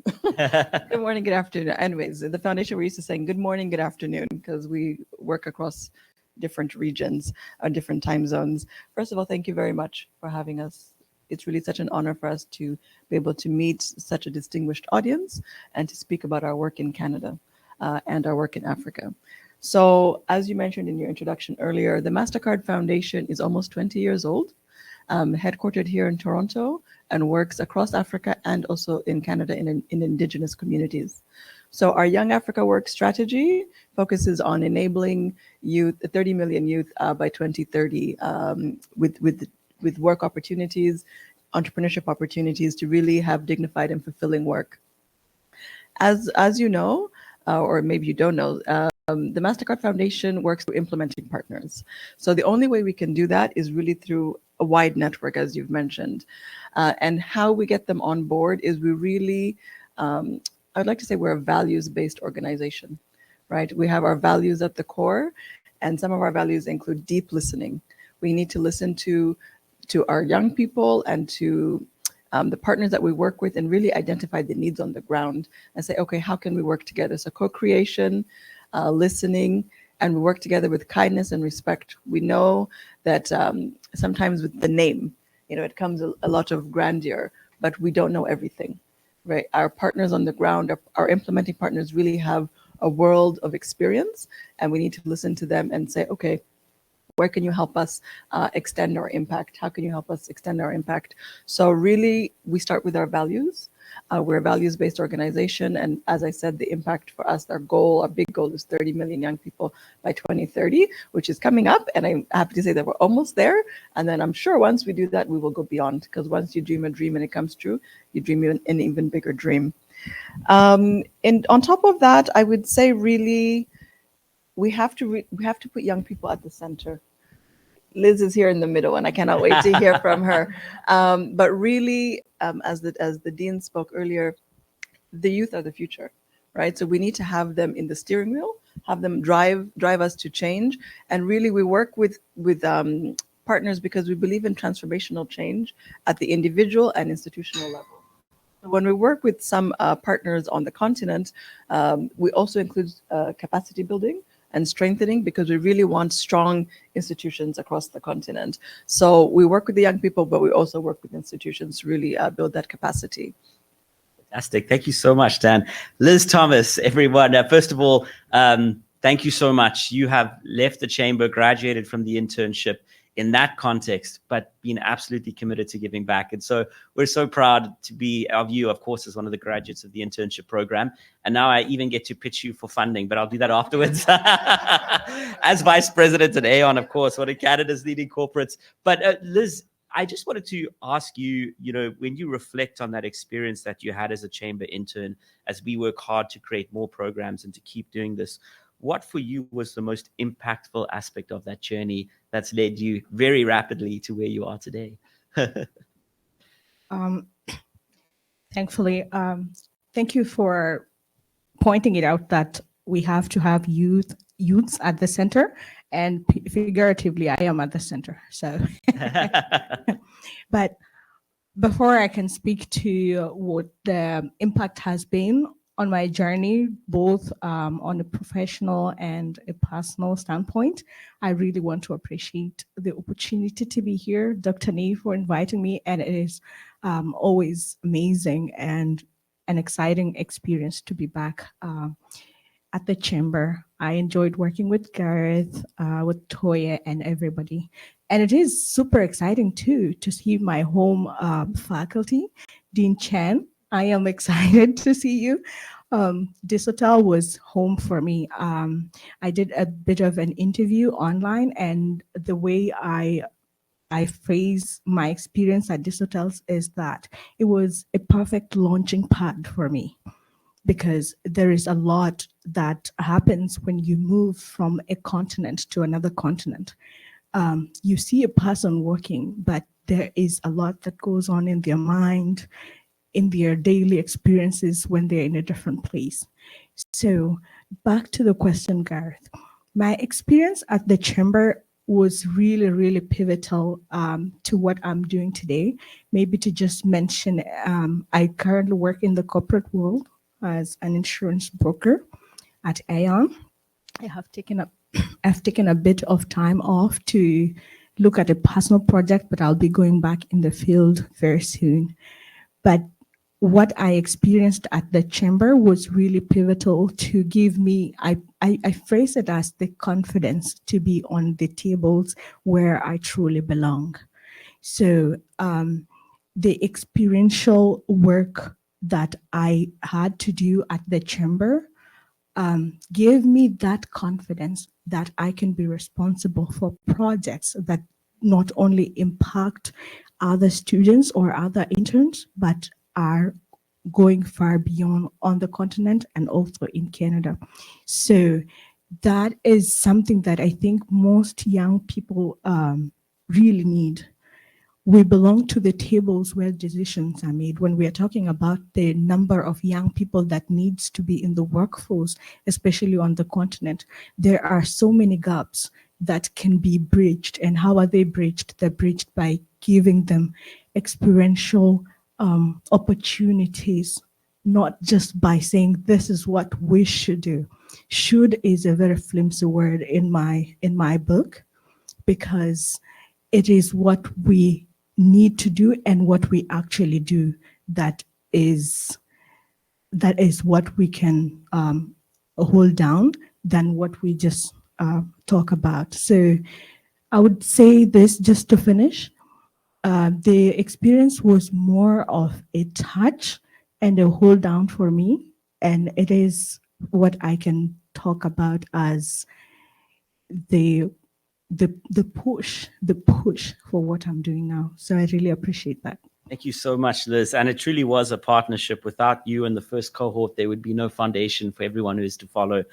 Good morning, good afternoon. Anyways, the foundation, we're used to saying good morning, good afternoon, because we work across different regions or different time zones. First of all, thank you very much for having us. It's really such an honor for us to be able to meet such a distinguished audience and to speak about our work in Canada and our work in Africa. So as you mentioned in your introduction earlier, the MasterCard Foundation is almost 20 years old. Headquartered here in Toronto and works across Africa and also in Canada in Indigenous communities. So our Young Africa Work strategy focuses on enabling youth, 30 million youth by 2030 with work opportunities, entrepreneurship opportunities to really have dignified and fulfilling work. As you know, or maybe you don't know, the MasterCard Foundation works through implementing partners. So the only way we can do that is really through a wide network, as you've mentioned. And how we get them on board is we really, I'd like to say we're a values-based organization, right? We have our values at the core, and some of our values include deep listening. We need to listen to our young people and to the partners that we work with and really identify the needs on the ground and say, okay, how can we work together? So co-creation, listening, and we work together with kindness and respect. We know that sometimes with the name, it comes a lot of grandeur, but we don't know everything, right? Our partners on the ground, our implementing partners really have a world of experience, and we need to listen to them and say, okay, where can you help us extend our impact? How can you help us extend our impact? So really, we start with our values. We're a values-based organization. And as I said, the impact for us, our big goal is 30 million young people by 2030, which is coming up. And I'm happy to say that we're almost there. And then I'm sure once we do that, we will go beyond, because once you dream a dream and it comes true, you dream an even bigger dream. And on top of that, I would say really, we have to put young people at the center. Liz is here in the middle, and I cannot wait to hear from her. But really, as the Dean spoke earlier, the youth are the future, right? So we need to have them in the steering wheel, have them drive us to change. And really, we work with partners because we believe in transformational change at the individual and institutional level. When we work with some partners on the continent, we also include capacity building and strengthening, because we really want strong institutions across the continent. So we work with the young people, but we also work with institutions to really build that capacity. Fantastic. Thank you so much, Dan. Liz Thomas, everyone. First of all, thank you so much. You have left the Chamber, graduated from the internship in that context, but been absolutely committed to giving back. And so we're so proud to be of you, of course, as one of the graduates of the internship program. And now I even get to pitch you for funding, but I'll do that afterwards. As Vice President at Aon, of course, one of Canada's leading corporates. But Liz, I just wanted to ask you, when you reflect on that experience that you had as a Chamber intern, as we work hard to create more programs and to keep doing this, what for you was the most impactful aspect of that journey that's led you very rapidly to where you are today? Thankfully, thank you for pointing it out that we have to have youths at the center, and figuratively, I am at the center. So, but before I can speak to what the impact has been on my journey, both on a professional and a personal standpoint, I really want to appreciate the opportunity to be here, Dr. Nee, for inviting me. And it is always amazing and an exciting experience to be back at the Chamber. I enjoyed working with Gareth, with Toya, and everybody. And it is super exciting too to see my home faculty, Dean Chan. I am excited to see you. This hotel was home for me. I did a bit of an interview online, and the way I phrase my experience at this hotel is that it was a perfect launching pad for me, because there is a lot that happens when you move from a continent to another continent. You see a person working, but there is a lot that goes on in their mind, in their daily experiences when they're in a different place. So back to the question, Gareth. My experience at the chamber was really, really pivotal to what I'm doing today. Maybe to just mention, I currently work in the corporate world as an insurance broker at Aon. I've taken a bit of time off to look at a personal project, but I'll be going back in the field very soon. But what I experienced at the chamber was really pivotal to give me, I phrase it as the confidence to be on the tables where I truly belong. So the experiential work that I had to do at the chamber gave me that confidence that I can be responsible for projects that not only impact other students or other interns, but are going far beyond on the continent and also in Canada. So that is something that I think most young people really need. We belong to the tables where decisions are made. When we are talking about the number of young people that needs to be in the workforce, especially on the continent, there are so many gaps that can be bridged. And how are they bridged? They're bridged by giving them experiential opportunities, not just by saying this is what we should do. Should is a very flimsy word in my book, because it is what we need to do and what we actually do that is what we can hold down than what we just talk about. So I would say this just to finish. The experience was more of a touch and a hold down for me, and it is what I can talk about as the push for what I'm doing now. So I really appreciate that. Thank you so much, Liz. And it truly was a partnership. Without you and the first cohort, there would be no foundation for everyone who is to follow.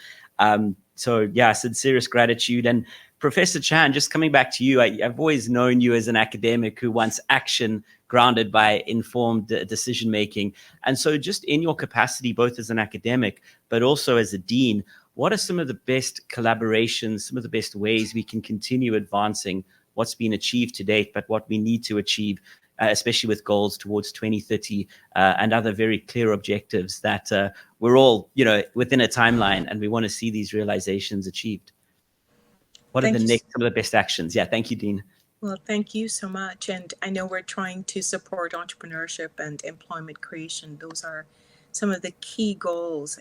So yeah, sincerest gratitude. And Professor Chan, just coming back to you, I've always known you as an academic who wants action grounded by informed decision-making. And so just in your capacity, both as an academic, but also as a dean, what are some of the best collaborations, some of the best ways we can continue advancing what's been achieved to date, but what we need to achieve, especially with goals towards 2030 and other very clear objectives that we're all, within a timeline, and we want to see these realizations achieved? What are some of the best actions? Yeah, thank you, Dean. Well, thank you so much. And I know we're trying to support entrepreneurship and employment creation. Those are some of the key goals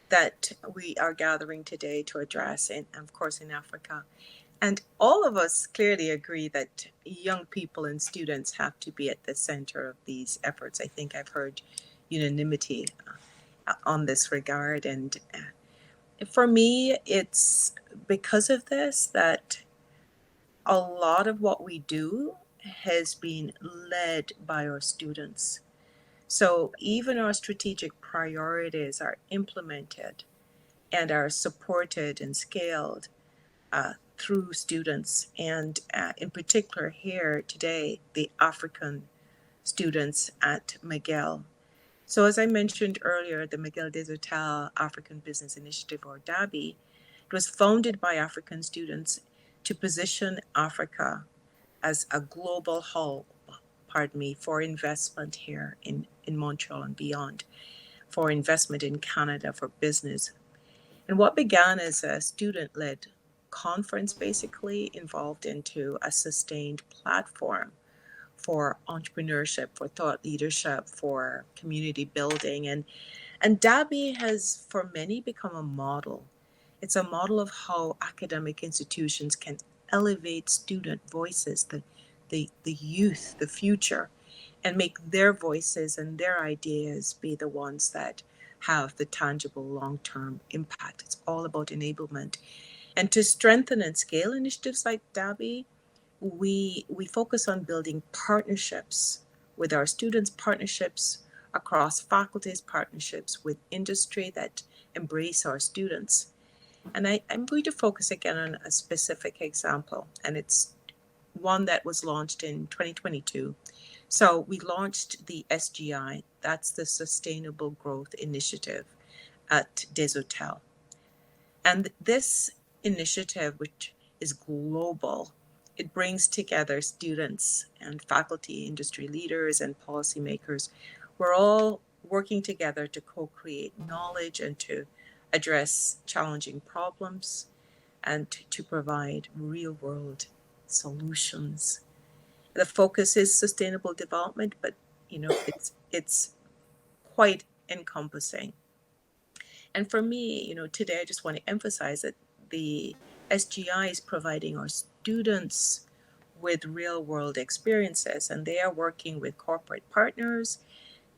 that we are gathering today to address, and of course in Africa. And all of us clearly agree that young people and students have to be at the center of these efforts. I think I've heard unanimity on this regard. And for me, it's because of this that a lot of what we do has been led by our students. So even our strategic priorities are implemented and are supported and scaled through students, and in particular here today, the African students at McGill. So as I mentioned earlier, the McGill des Hôtels African Business Initiative, or DABI, it was founded by African students to position Africa as a global hub, for investment here in Montreal and beyond, for investment in Canada, for business. And what began as a student-led conference basically evolved into a sustained platform for entrepreneurship, for thought leadership, for community building. And DABI has for many become a model. It's a model of how academic institutions can elevate student voices, the youth, the future, and make their voices and their ideas be the ones that have the tangible long-term impact. It's all about enablement. And to strengthen and scale initiatives like DABI, we focus on building partnerships with our students, partnerships across faculties, partnerships with industry that embrace our students. And I'm going to focus again on a specific example, and it's one that was launched in 2022. So we launched the SGI, that's the Sustainable Growth Initiative at Desautels. And this initiative, which is global, it brings together students and faculty, industry leaders, and policymakers. We're all working together to co-create knowledge and to address challenging problems and to provide real-world solutions. The focus is sustainable development, but it's quite encompassing. And for me, today I just want to emphasize that the SGI is providing our students with real-world experiences, and they are working with corporate partners.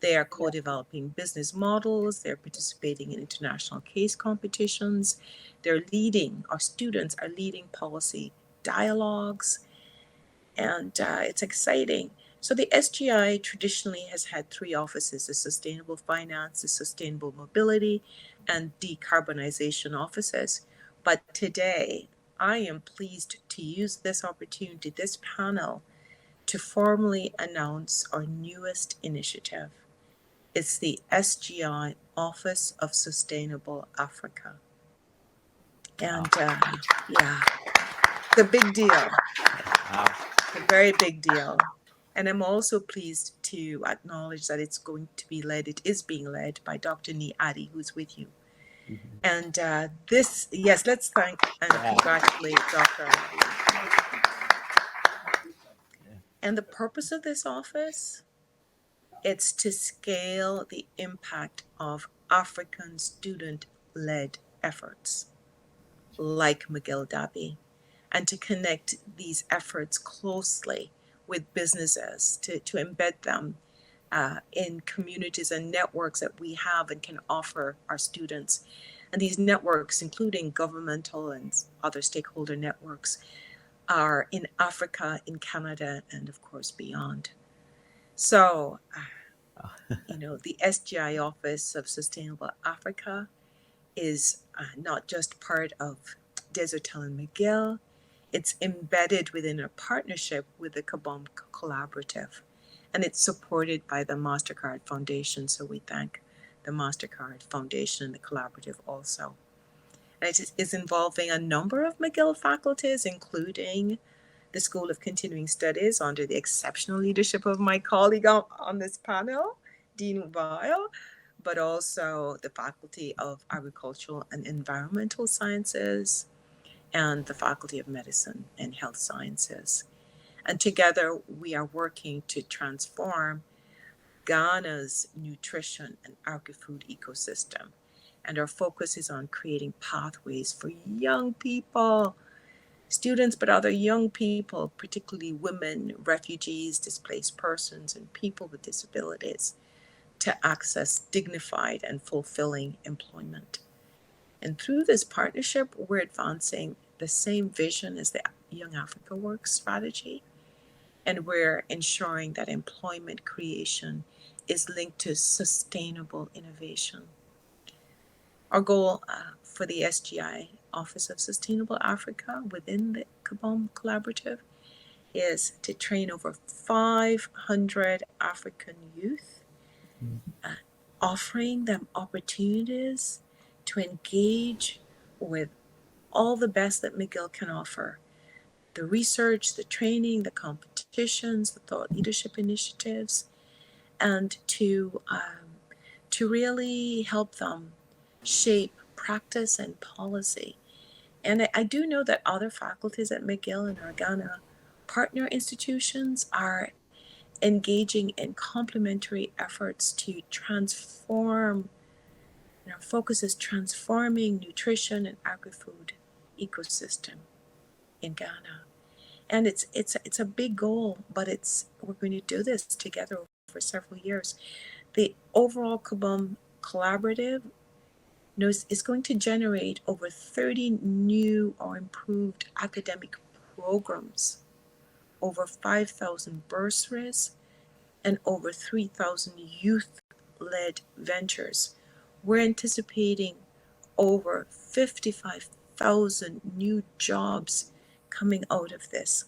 They are co-developing business models. They're participating in international case competitions. Our students are leading policy dialogues, and it's exciting. So the SGI traditionally has had three offices: the Sustainable Finance, the Sustainable Mobility, and Decarbonization offices. But today, I am pleased to use this opportunity, this panel, to formally announce our newest initiative. It's the SGI Office of Sustainable Africa. And the big deal. Wow. A very big deal. And I'm also pleased to acknowledge that it is being led by Dr. Nee Addy, who's with you. And let's thank and congratulate Dr. Addy. And the purpose of this office, it's to scale the impact of African student-led efforts like McGill DABI, and to connect these efforts closely with businesses, to embed them in communities and networks that we have and can offer our students. And these networks, including governmental and other stakeholder networks, are in Africa, in Canada, and of course beyond. So, the SGI Office of Sustainable Africa is not just part of Desautels and McGill. It's embedded within a partnership with the Kabom Collaborative, and it's supported by the MasterCard Foundation. So we thank the MasterCard Foundation and the collaborative also. And it is involving a number of McGill faculties, including the School of Continuing Studies under the exceptional leadership of my colleague on this panel, Dean Weil, but also the Faculty of Agricultural and Environmental Sciences and the Faculty of Medicine and Health Sciences. And together we are working to transform Ghana's nutrition and agri-food ecosystem. And our focus is on creating pathways for young people, students, but other young people, particularly women, refugees, displaced persons, and people with disabilities, to access dignified and fulfilling employment. And through this partnership, we're advancing the same vision as the Young Africa Works strategy. And we're ensuring that employment creation is linked to sustainable innovation. Our goal for the SGI Office of Sustainable Africa within the Kabom Collaborative is to train over 500 African youth, offering them opportunities to engage with all the best that McGill can offer: the research, the training, the competitions, the thought leadership initiatives, and to really help them shape practice and policy. And I do know that other faculties at McGill and our Ghana partner institutions are engaging in complementary efforts to transform. Our focus is transforming nutrition and agri-food ecosystem in Ghana. And it's a big goal, but we're going to do this together for several years. The overall Kabum Collaborative is going to generate over 30 new or improved academic programs, over 5,000 bursaries, and over 3,000 youth-led ventures. We're anticipating over 55,000 new jobs coming out of this.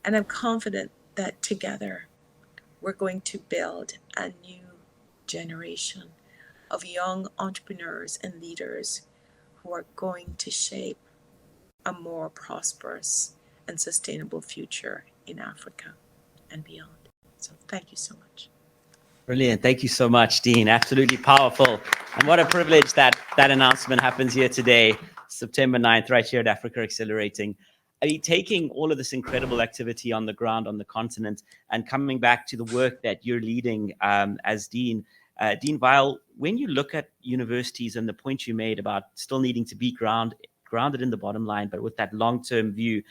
And I'm confident that together we're going to build a new generation of young entrepreneurs and leaders who are going to shape a more prosperous and sustainable future in Africa and beyond. So thank you so much. Brilliant. Thank you so much, Dean. Absolutely powerful. And what a privilege that announcement happens here today, September 9th, right here at Africa Accelerating. I mean, taking all of this incredible activity on the ground, on the continent, and coming back to the work that you're leading as Dean. Dean Weil, when you look at universities and the point you made about still needing to be grounded in the bottom line, but with that long-term view,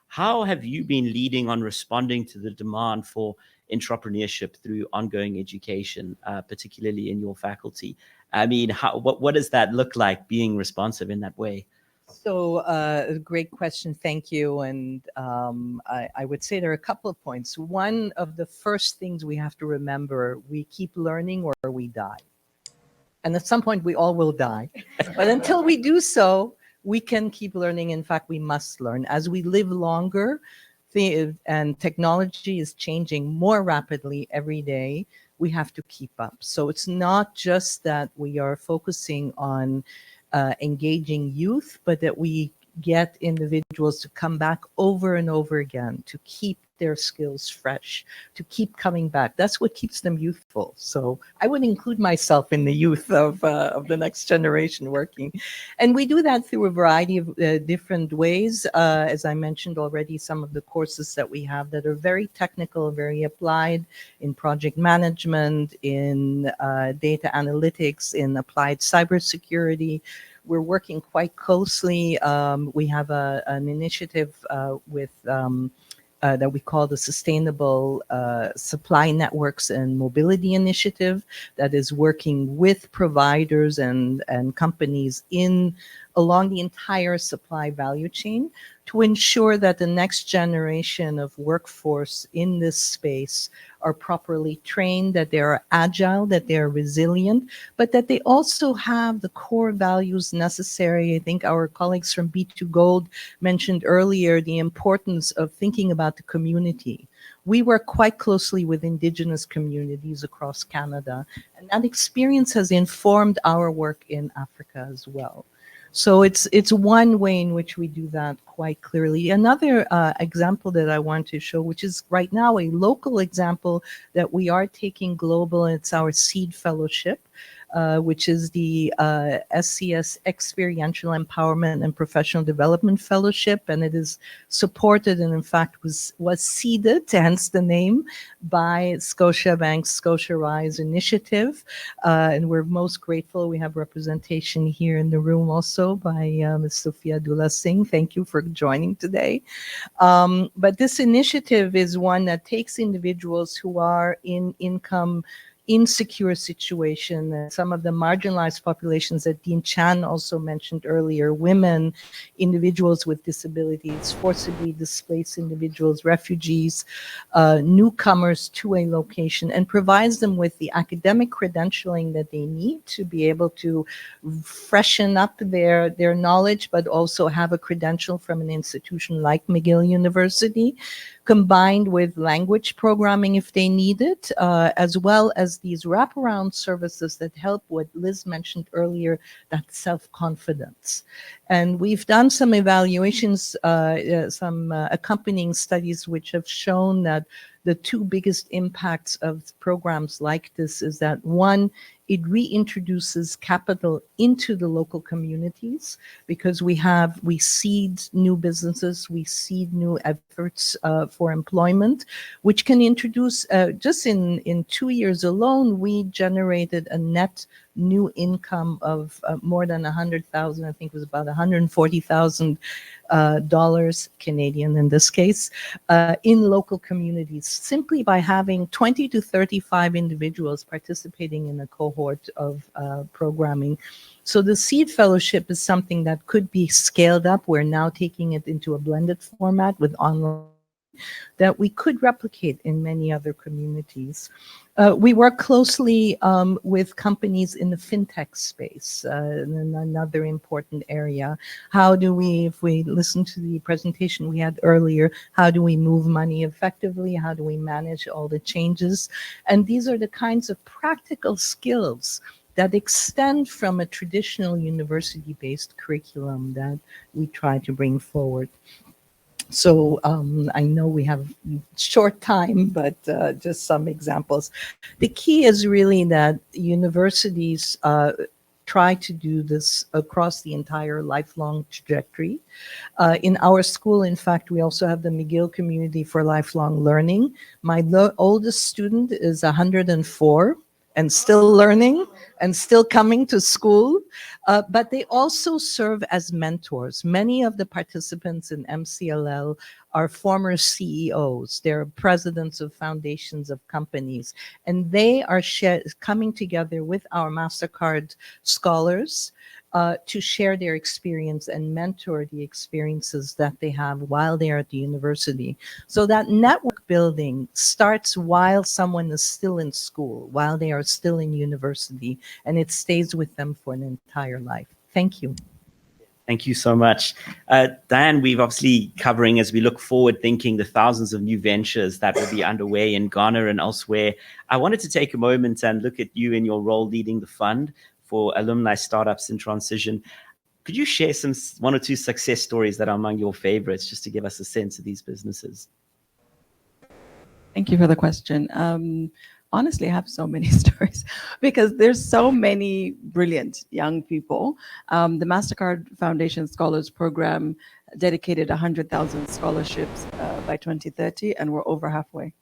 how have you been leading on responding to the demand for entrepreneurship through ongoing education, particularly in your faculty? I mean, what does that look like, being responsive in that way? So great question. Thank you. And I would say there are a couple of points. One of the first things we have to remember, we keep learning or we die. And at some point we all will die. But until we do so, we can keep learning. In fact, we must learn. As we live longer, and technology is changing more rapidly every day, we have to keep up. So it's not just that we are focusing on engaging youth, but that we get individuals to come back over and over again, to keep their skills fresh, to keep coming back. That's what keeps them youthful. So I would include myself in the youth of the next generation working. And we do that through a variety of different ways. As I mentioned already, some of the courses that we have that are very technical, very applied in project management, in data analytics, in applied cybersecurity. We're working quite closely. We have an initiative with that we call the Sustainable Supply Networks and Mobility Initiative that is working with providers and companies along the entire supply value chain to ensure that the next generation of workforce in this space are properly trained, that they are agile, that they are resilient, but that they also have the core values necessary. I think our colleagues from B2Gold mentioned earlier the importance of thinking about the community. We work quite closely with Indigenous communities across Canada, and that experience has informed our work in Africa as well. So it's one way in which we do that quite clearly. Another example that I want to show, which is right now a local example that we are taking global, it's our SEED Fellowship, which is the SCS Experiential Empowerment and Professional Development Fellowship, and it is supported and in fact was seeded, hence the name, by Scotiabank's Scotia Rise initiative, and we're most grateful. We have representation here in the room also by Ms. Sophia Dula Singh. Thank you for joining today. But this initiative is one that takes individuals who are in income insecure situation, some of the marginalized populations that Dean Chan also mentioned earlier, women, individuals with disabilities, forcibly displaced individuals, refugees, newcomers to a location, and provides them with the academic credentialing that they need to be able to freshen up their knowledge, but also have a credential from an institution like McGill University, combined with language programming if they need it, as well as these wraparound services that help what Liz mentioned earlier, that self-confidence. And we've done some evaluations, some accompanying studies which have shown that the two biggest impacts of programs like this is that, one, it reintroduces capital into the local communities because we seed new businesses, we seed new efforts for employment, which can introduce, just in 2 years alone, we generated a net new income of more than 100,000, I think it was about $140,000 Canadian in this case, in local communities, simply by having 20 to 35 individuals participating in a cohort of programming. So the Seed Fellowship is something that could be scaled up. We're now taking it into a blended format with online that we could replicate in many other communities. We work closely with companies in the fintech space, another important area. How do we, if we listen to the presentation we had earlier, how do we move money effectively? How do we manage all the changes? And these are the kinds of practical skills that extend from a traditional university-based curriculum that we try to bring forward. So I know we have short time, but just some examples. The key is really that universities try to do this across the entire lifelong trajectory. In our school, in fact, we also have the McGill Community for Lifelong Learning. My oldest student is 104 and still learning and still coming to school, but they also serve as mentors. Many of the participants in MCLL are former CEOs. They're presidents of foundations of companies, and they are coming together with our MasterCard scholars to share their experience and mentor the experiences that they have while they are at the university. So that network building starts while someone is still in school, while they are still in university, and it stays with them for an entire life. Thank you. Thank you so much. Diane, we've obviously covering as we look forward, thinking the thousands of new ventures that will be underway in Ghana and elsewhere. I wanted to take a moment and look at you in your role leading the fund for alumni startups in transition. Could you share one or two success stories that are among your favorites, just to give us a sense of these businesses? Thank you for the question. Honestly, I have so many stories because there's so many brilliant young people. The MasterCard Foundation Scholars Program dedicated 100,000 scholarships by 2030, and we're over halfway.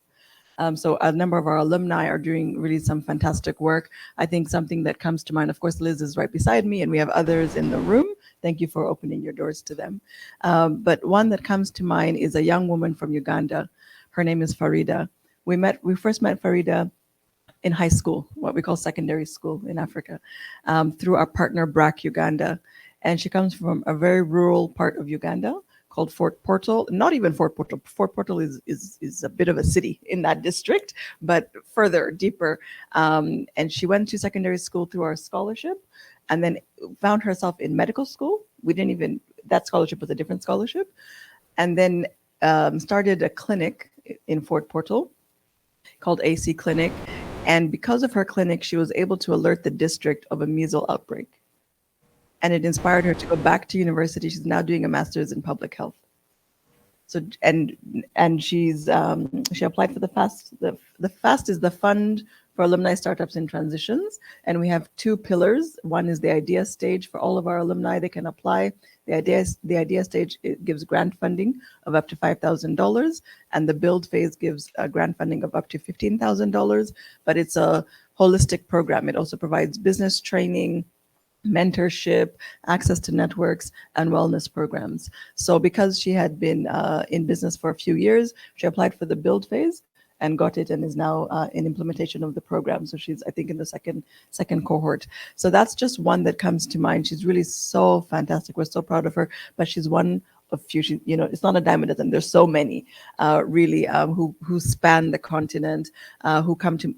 So a number of our alumni are doing really some fantastic work. I think something that comes to mind, of course, Liz is right beside me, and we have others in the room. Thank you for opening your doors to them. But one that comes to mind is a young woman from Uganda. Her name is Farida. We first met Farida in high school, what we call secondary school in Africa, through our partner BRAC Uganda. And she comes from a very rural part of Uganda called Fort Portal. Not even Fort Portal. Fort Portal is a bit of a city in that district, but further, deeper. And she went to secondary school through our scholarship and then found herself in medical school. That scholarship was a different scholarship. And then started a clinic in Fort Portal called AC Clinic. And because of her clinic, she was able to alert the district of a measles outbreak. And it inspired her to go back to university. She's now doing a master's in public health. So and she applied for the FAST. The FAST is the Fund for Alumni Startups in Transitions, and we have two pillars. One is the idea stage for all of our alumni. They can apply. The idea stage, it gives grant funding of up to $5,000, and the build phase gives grant funding of up to $15,000. But it's a holistic program. It also provides business training, mentorship, access to networks, and wellness programs. So because she had been in business for a few years, she applied for the build phase and got it, and is now in implementation of the program. So she's, I think, in the second cohort. So that's just one that comes to mind. She's really so fantastic. We're so proud of her, but she's one of few. It's not a dime a dozen. There's so many really who span the continent, who come to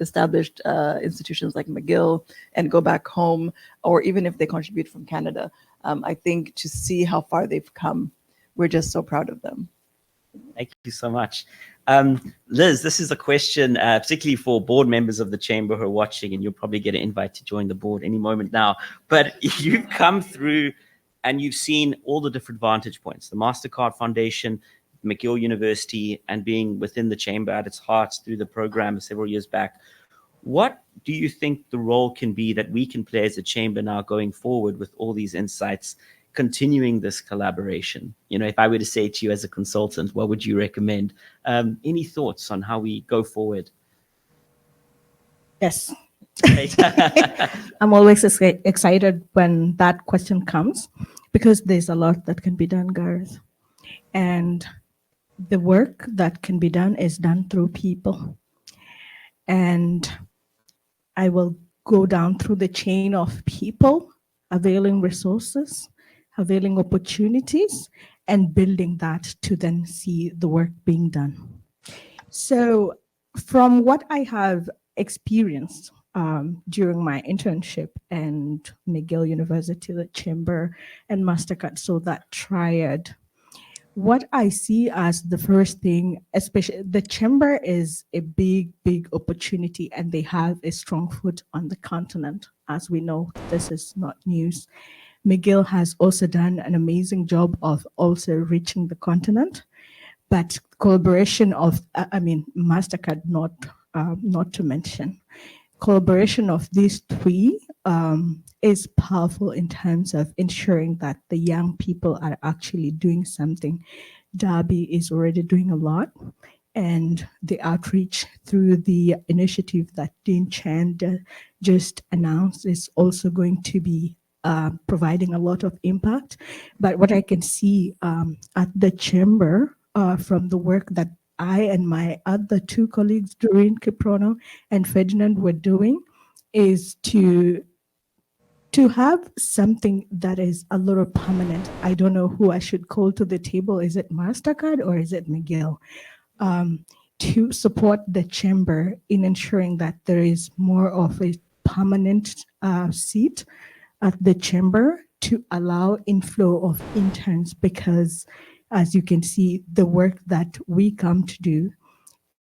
established institutions like McGill and go back home, or even if they contribute from Canada. I think to see how far they've come, we're just so proud of them. Thank you so much. Liz, this is a question particularly for board members of the chamber who are watching, and you'll probably get an invite to join the board any moment now. But you've come through and you've seen all the different vantage points, the MasterCard Foundation, McGill University, and being within the chamber at its heart through the program several years back. What do you think the role can be that we can play as a chamber now going forward with all these insights, continuing this collaboration? If I were to say to you as a consultant, what would you recommend? Any thoughts on how we go forward? Yes. Great. I'm always excited when that question comes because there's a lot that can be done, Gareth. And the work that can be done is done through people. And I will go down through the chain of people, availing resources, availing opportunities, and building that to then see the work being done. So from what I have experienced during my internship and McGill University, the Chamber, and MasterCard, so that triad, what I see as the first thing, especially the Chamber is a big, big opportunity, and they have a strong foot on the continent. As we know, this is not news. McGill has also done an amazing job of also reaching the continent, but collaboration of, MasterCard, not to mention. Collaboration of these three is powerful in terms of ensuring that the young people are actually doing something. Derby is already doing a lot, and the outreach through the initiative that Dean Chan just announced is also going to be providing a lot of impact. But what I can see at the Chamber from the work that I and my other two colleagues, Doreen Kiprono and Ferdinand, were doing is to have something that is a little permanent. I don't know who I should call to the table. Is it MasterCard or is it McGill? To support the Chamber in ensuring that there is more of a permanent seat at the Chamber to allow inflow of interns, because as you can see, the work that we come to do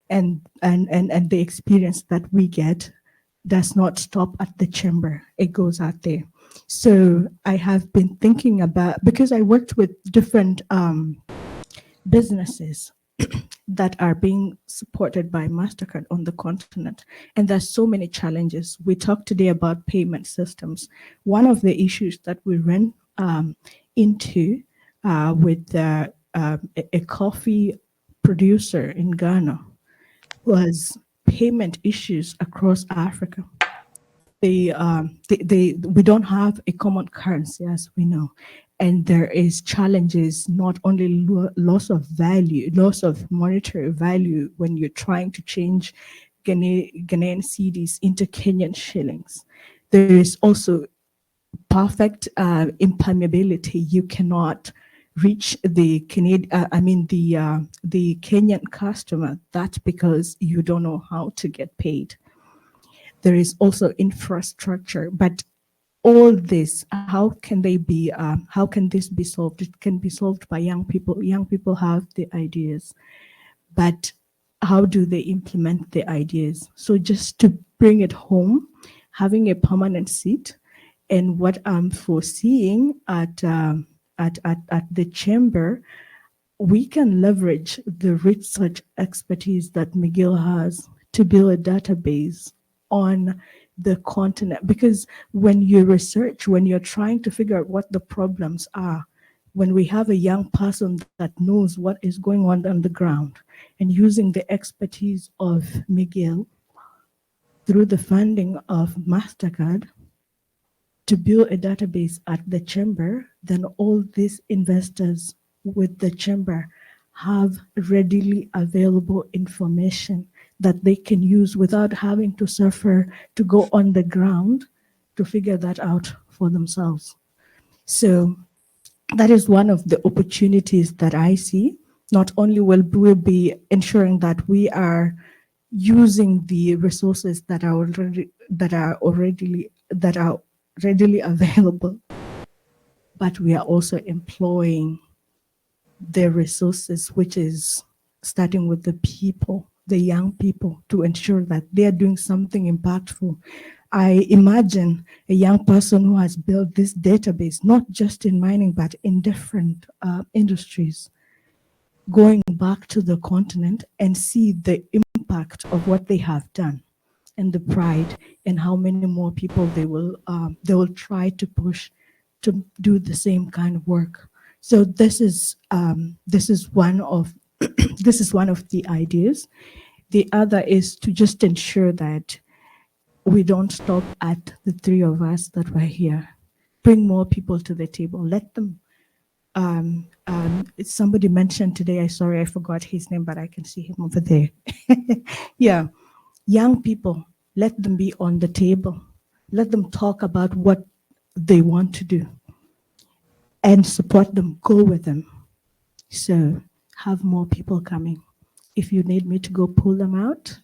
and the experience that we get does not stop at the Chamber. It goes out there. So I have been thinking about, because I worked with different businesses that are being supported by MasterCard on the continent. And there's so many challenges. We talked today about payment systems. One of the issues that we ran into with a coffee producer in Ghana was payment issues across Africa. We don't have a common currency, as we know, and there is challenges, not only loss of value, loss of monetary value when you're trying to change Ghanaian cedis into Kenyan shillings. There is also perfect impermeability. You cannot reach the the Kenyan customer. That's because you don't know how to get paid. There is also infrastructure, but all this, how can this be solved? It can be solved by young people. Young people have the ideas, but how do they implement the ideas? So just to bring it home, having a permanent seat, and what I'm foreseeing at the Chamber, we can leverage the research expertise that McGill has to build a database on the continent. Because when you research, when you're trying to figure out what the problems are, when we have a young person that knows what is going on the ground and using the expertise of McGill through the funding of MasterCard to build a database at the Chamber, then all these investors with the Chamber have readily available information that they can use without having to suffer to go on the ground to figure that out for themselves. So that is one of the opportunities that I see. Not only will we be ensuring that we are using the resources that are readily available, but we are also employing the resources, which is starting with the people, the young people, to ensure that they are doing something impactful. I imagine a young person who has built this database, not just in mining, but in different industries, going back to the continent and see the impact of what they have done and the pride, and how many more people they will try to push to do the same kind of work. So this is one of this is one of the ideas. The other is to just ensure that we don't stop at the three of us that were here. Bring more people to the table. Let them. Somebody mentioned today, I forgot his name, but I can see him over there. Yeah, young people, let them be on the table. Let them talk about what they want to do and support them, go with them. So have more people coming. If you need me to go pull them out.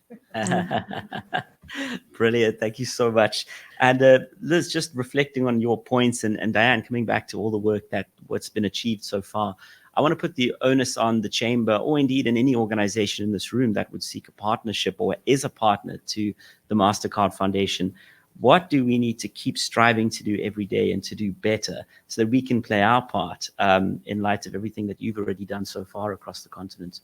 Brilliant. Thank you so much. And Liz, just reflecting on your points, and Diane, coming back to all the work what's been achieved so far, I want to put the onus on the Chamber, or indeed in any organization in this room that would seek a partnership or is a partner to the MasterCard Foundation. What do we need to keep striving to do every day and to do better so that we can play our part in light of everything that you've already done so far across the continent?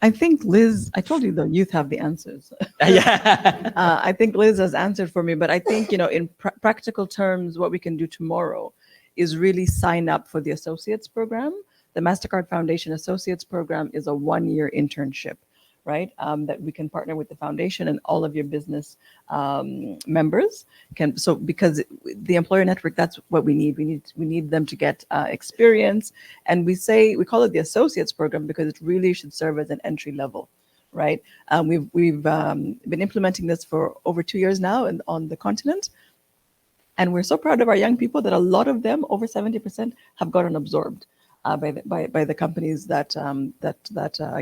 I think Liz, I told you the youth have the answers. Yeah. I think Liz has answered for me, but I think, in practical terms, what we can do tomorrow is really sign up for the Associates Program. The MasterCard Foundation Associates Program is a one-year internship, right? That we can partner with the foundation, and all of your business members can. So because the employer network, that's what we need. We need them to get experience, and we call it the Associates Program because it really should serve as an entry level, right? We've been implementing this for over 2 years now on the continent. And we're so proud of our young people that a lot of them, over 70%, have gotten absorbed by the companies that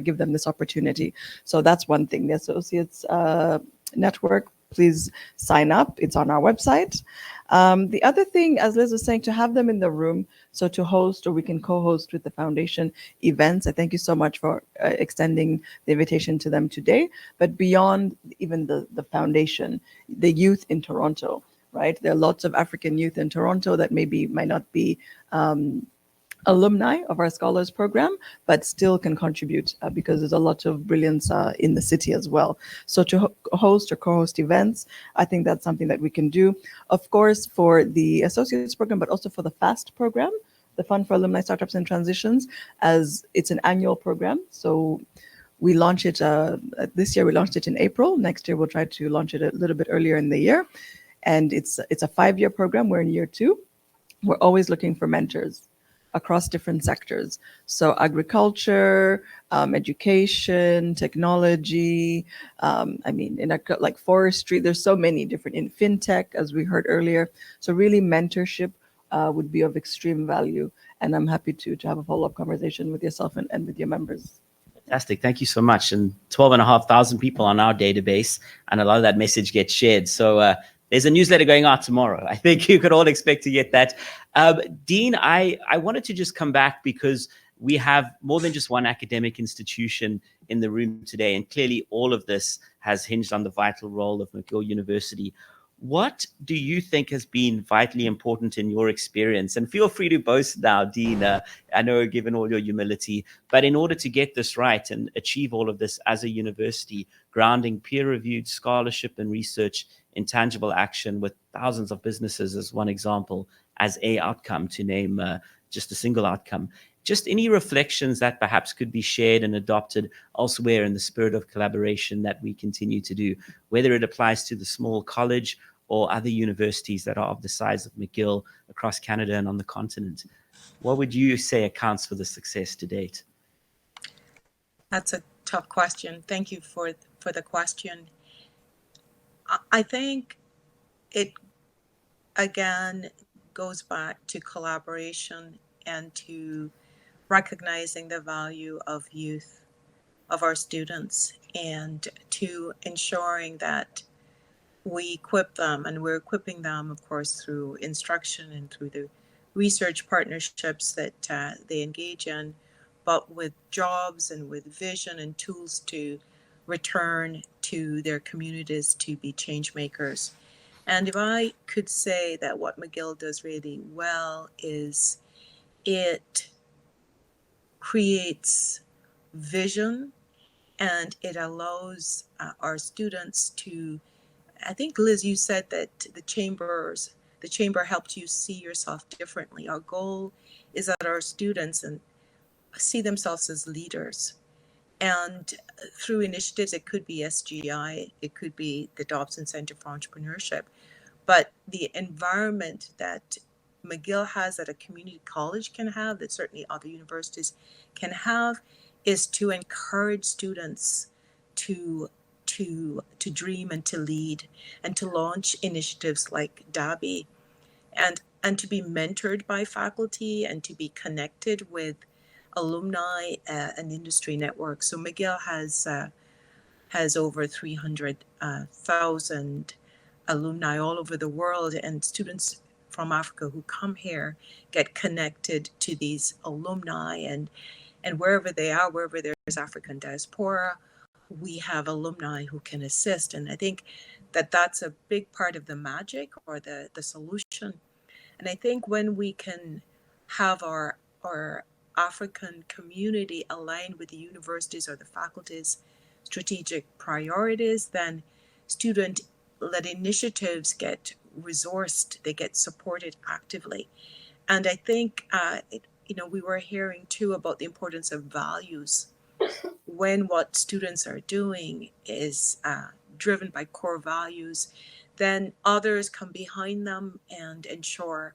give them this opportunity. So that's one thing. The Associates Network, please sign up. It's on our website. The other thing, as Liz was saying, to have them in the room, so to host, or we can co-host with the foundation events. I thank you so much for extending the invitation to them today. But beyond even the foundation, the youth in Toronto, right? There are lots of African youth in Toronto that might not be alumni of our Scholars Program, but still can contribute because there's a lot of brilliance in the city as well. So to host or co-host events, I think that's something that we can do. Of course, for the Associates Program, but also for the FAST program, the Fund for Alumni Startups and Transitions, as it's an annual program. So we launch it, this year we launched it in April. Next year we'll try to launch it a little bit earlier in the year. And it's a 5-year program. We're in year 2. We're always looking for mentors across different sectors. So agriculture, education, technology, like forestry, there's so many different, in fintech, as we heard earlier. So really mentorship would be of extreme value. And I'm happy to have a follow-up conversation with yourself and with your members. Fantastic. Thank you so much. And 12,500 people on our database, and a lot of that message gets shared. So there's a newsletter going out tomorrow. I think you could all expect to get that. Dean, I wanted to just come back because we have more than just one academic institution in the room today. And clearly all of this has hinged on the vital role of McGill University. What do you think has been vitally important in your experience? And feel free to boast now, Dean. I know, given all your humility, but in order to get this right and achieve all of this as a university, grounding peer-reviewed scholarship and research in tangible action with thousands of businesses as one example, as a outcome, to name just a single outcome. Just any reflections that perhaps could be shared and adopted elsewhere in the spirit of collaboration that we continue to do, whether it applies to the small college or other universities that are of the size of McGill across Canada and on the continent. What would you say accounts for the success to date? That's a tough question. Thank you for the question. I think it, again, goes back to collaboration and to recognizing the value of youth, of our students, and to ensuring that we equip them, and we're equipping them, of course, through instruction and through the research partnerships that they engage in, but with jobs and with vision and tools to return to their communities to be change makers. And if I could say that what McGill does really well is it creates vision, and it allows our students to, I think, Liz, you said that the chamber helped you see yourself differently. Our goal is that our students see themselves as leaders, And through initiatives, it could be SGI, it could be the Dobson Center for Entrepreneurship, but the environment that McGill has, that a community college can have, that certainly other universities can have, is to encourage students to dream and to lead and to launch initiatives like DABI, and to be mentored by faculty and to be connected with alumni and industry networks. So McGill has over 300,000 alumni all over the world, and students from Africa who come here get connected to these alumni, and wherever they are, wherever there's African diaspora, we have alumni who can assist. And I think that that's a big part of the magic or the solution. And I think when we can have our African community aligned with the universities or the faculty's strategic priorities, then student-led initiatives get resourced, they get supported actively. And I think, we were hearing too about the importance of values. When what students are doing is driven by core values, then others come behind them and ensure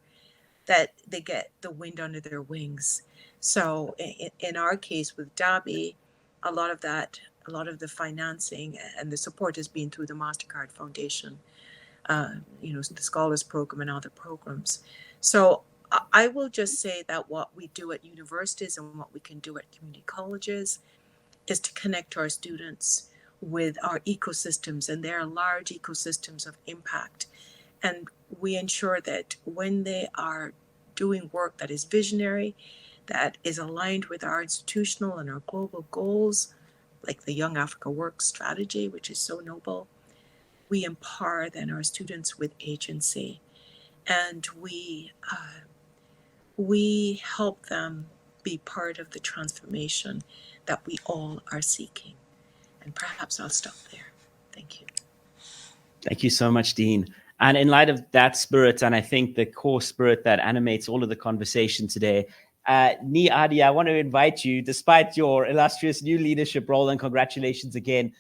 that they get the wind under their wings. So in our case with DABI, a lot of the financing and the support has been through the MasterCard Foundation, the Scholars Program and other programs. So I will just say that what we do at universities and what we can do at community colleges is to connect our students with our ecosystems, and there are large ecosystems of impact. And we ensure that when they are doing work that is visionary, that is aligned with our institutional and our global goals, like the Young Africa Work strategy, which is so noble, we empower then our students with agency, and we help them be part of the transformation that we all are seeking. And perhaps I'll stop there. Thank you. Thank you so much, Dean. And in light of that spirit, and I think the core spirit that animates all of the conversation today, Ni Adi, I want to invite you, despite your illustrious new leadership role, and congratulations again,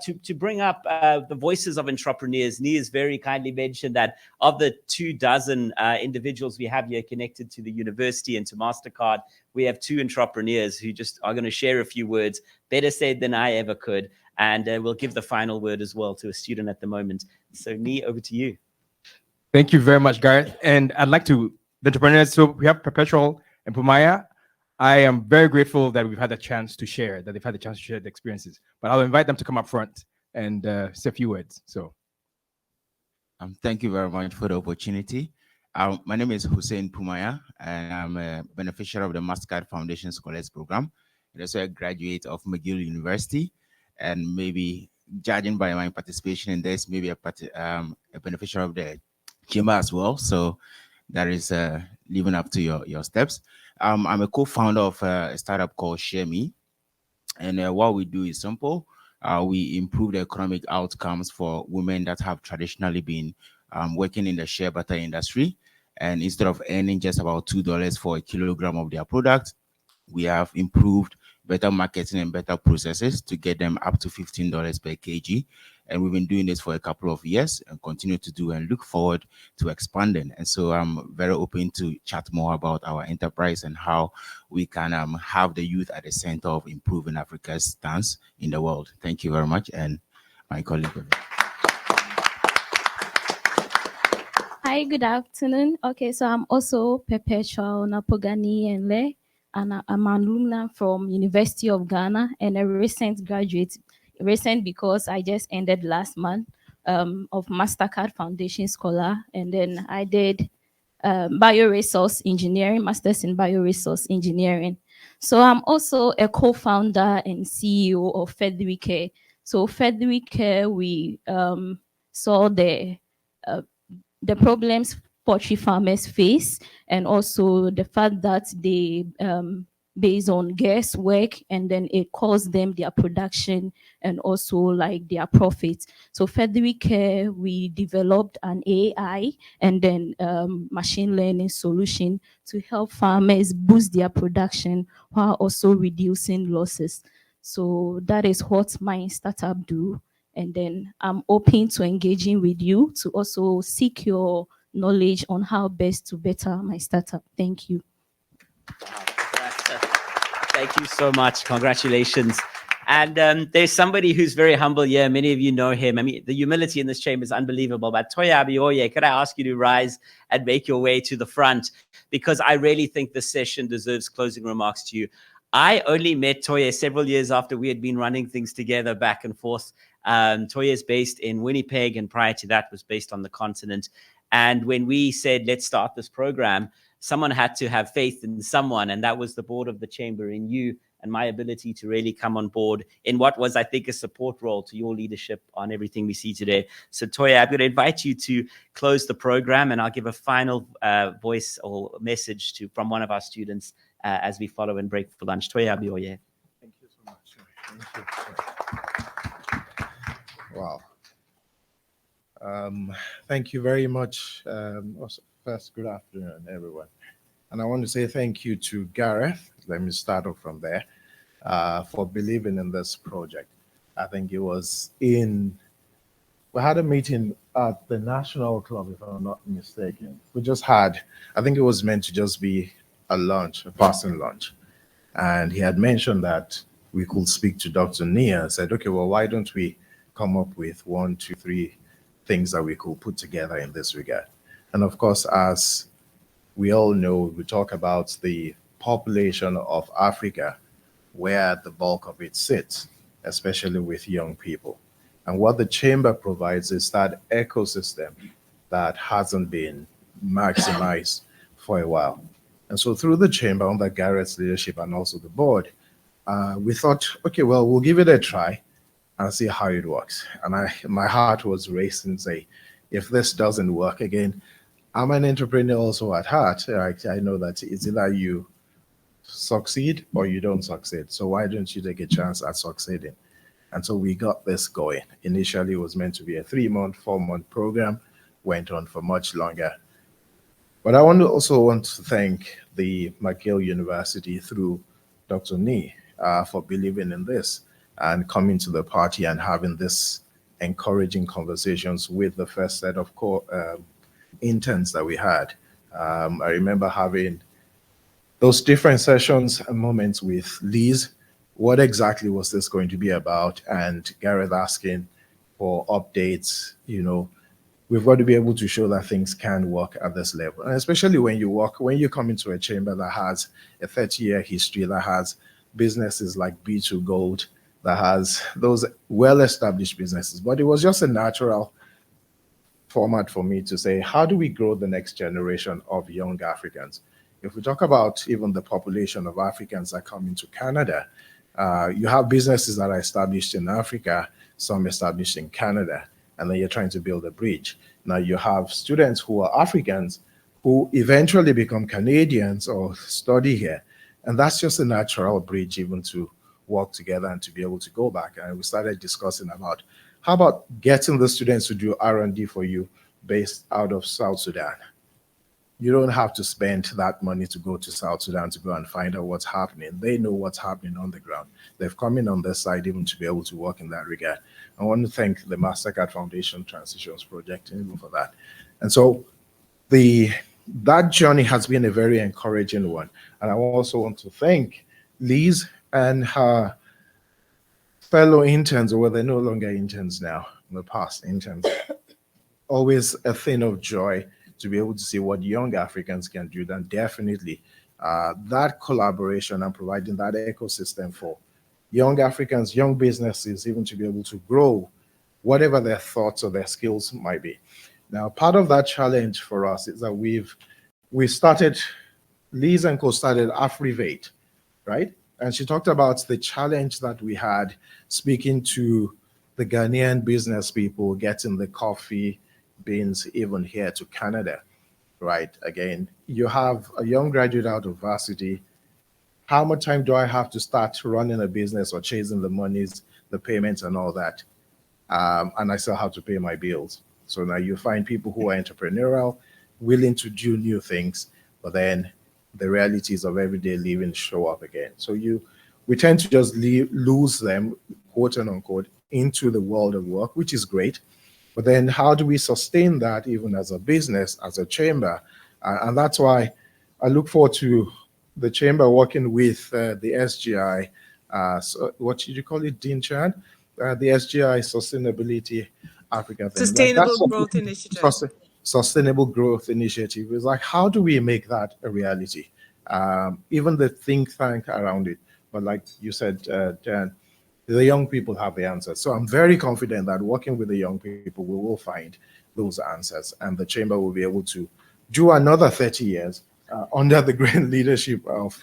to bring up the voices of entrepreneurs. Ni has very kindly mentioned that of the 24 individuals we have here connected to the university and to MasterCard, we have 2 entrepreneurs who just are going to share a few words, better said than I ever could. And we'll give the final word as well to a student at the moment. So Ni, over to you. Thank you very much, Gareth. And I'd like to, the entrepreneurs, so we have Perpetual and Pumaya. I am very grateful that we've had the chance to share, that they've had the chance to share the experiences. But I'll invite them to come up front and say a few words. So, thank you very much for the opportunity. My name is Hussein Pumaya, and I'm a beneficiary of the MasterCard Foundation Scholars Program. I'm also a graduate of McGill University, and maybe judging by my participation in this, maybe a beneficiary of the chamber as well. So that is living up to your steps. I'm a co-founder of a startup called ShareMe, and what we do is simple. We improve the economic outcomes for women that have traditionally been working in the shea butter industry, and instead of earning just about $2 for a kilogram of their product, we have improved better marketing and better processes to get them up to $15 per kg. And we've been doing this for a couple of years and continue to do, and look forward to expanding. And so I'm very open to chat more about our enterprise and how we can have the youth at the center of improving Africa's stance in the world. Thank you very much. And my colleague. Hi, good afternoon. Okay, so I'm also Perpetual Napogani Enle, and I'm an alumna from University of Ghana and a recent graduate. Recent because I just ended last month of MasterCard Foundation Scholar, and then I did bioresource engineering, master's in bioresource engineering. So I'm also a co-founder and CEO of Fedricare. So Fedricare, we saw the problems poultry farmers face, and also the fact that they based on guesswork, and then it cost them their production and also like their profits. So Fedricare, we developed an AI and then machine learning solution to help farmers boost their production while also reducing losses. So that is what my startup do. And then I'm open to engaging with you to also seek your knowledge on how best to better my startup. Thank you. Thank you so much. Congratulations. And there's somebody who's very humble here. Many of you know him. I mean, the humility in this chamber is unbelievable. But Toya Abioye, could I ask you to rise and make your way to the front? Because I really think this session deserves closing remarks to you. I only met Toya several years after we had been running things together back and forth. Toya is based in Winnipeg, and prior to that was based on the continent. And when we said, let's start this program, someone had to have faith in someone, and that was the board of the chamber, in you and my ability to really come on board in what was, I think, a support role to your leadership on everything we see today. So Toya, I'm going to invite you to close the program, and I'll give a final voice or message from one of our students as we follow and break for lunch. Toya Abioye. Thank you so much. Thank you. Wow. Thank you very much. First, good afternoon, everyone. And I want to say thank you to Gareth. Let me start off from there, for believing in this project. I think it was we had a meeting at the National Club, if I'm not mistaken. We just had, I think it was meant to just be a lunch, a passing lunch. And he had mentioned that we could speak to Dr. Nia. I said, okay, well, why don't we come up with 1, 2, 3 things that we could put together in this regard? And of course, as we all know, we talk about the population of Africa, where the bulk of it sits, especially with young people. And what the chamber provides is that ecosystem that hasn't been maximized for a while. And so through the chamber, under Garrett's leadership and also the board, we thought, okay, well, we'll give it a try and see how it works. And my heart was racing, say, if this doesn't work again, I'm an entrepreneur also at heart. I know that it's either you succeed or you don't succeed. So why don't you take a chance at succeeding? And so we got this going. Initially, it was meant to be a 3-month, 4-month program, went on for much longer. But I also want to thank the McGill University through Dr. Nee for believing in this and coming to the party and having this encouraging conversations with the first set of interns that we had. I remember having those different sessions and moments with Liz. What exactly was this going to be about? And Gareth asking for updates. You know, we've got to be able to show that things can work at this level. And especially when you come into a chamber that has a 30-year history, that has businesses like B2 Gold, that has those well-established businesses. But it was just a natural format for me to say, how do we grow the next generation of young Africans? If we talk about even the population of Africans that come into Canada, you have businesses that are established in Africa, some established in Canada, and then you're trying to build a bridge. Now you have students who are Africans who eventually become Canadians or study here. And that's just a natural bridge even to work together and to be able to go back. And we started discussing about, how about getting the students to do R&D for you based out of South Sudan? You don't have to spend that money to go to South Sudan to go and find out what's happening. They know what's happening on the ground. They've come in on this side even to be able to work in that regard. I want to thank the MasterCard Foundation Transitions Project even for that. And so that journey has been a very encouraging one. And I also want to thank Liz and her fellow interns, or they're no longer interns now, in the past interns. Always a thing of joy to be able to see what young Africans can do. Then definitely that collaboration and providing that ecosystem for young Africans, young businesses, even to be able to grow whatever their thoughts or their skills might be. Now, part of that challenge for us is that we started, Liz and Co started Afrivate, right? And she talked about the challenge that we had speaking to the Ghanaian business people, getting the coffee beans even here to Canada, right? Again, you have a young graduate out of varsity. How much time do I have to start running a business or chasing the monies, the payments and all that? And I still have to pay my bills. So now you find people who are entrepreneurial, willing to do new things, but then the realities of everyday living show up again. So we we tend to just lose them, quote and unquote, into the world of work, which is great. But then how do we sustain that even as a business, as a chamber? And that's why I look forward to the chamber working with the SGI. So what did you call it, Dean Chan? The SGI Sustainability Africa thing. Sustainable Growth Initiative. Sustainable Growth Initiative is like, how do we make that a reality? Even the think tank around it. But like you said, Jan, the young people have the answers. So I'm very confident that working with the young people, we will find those answers, and the chamber will be able to do another 30 years under the great leadership of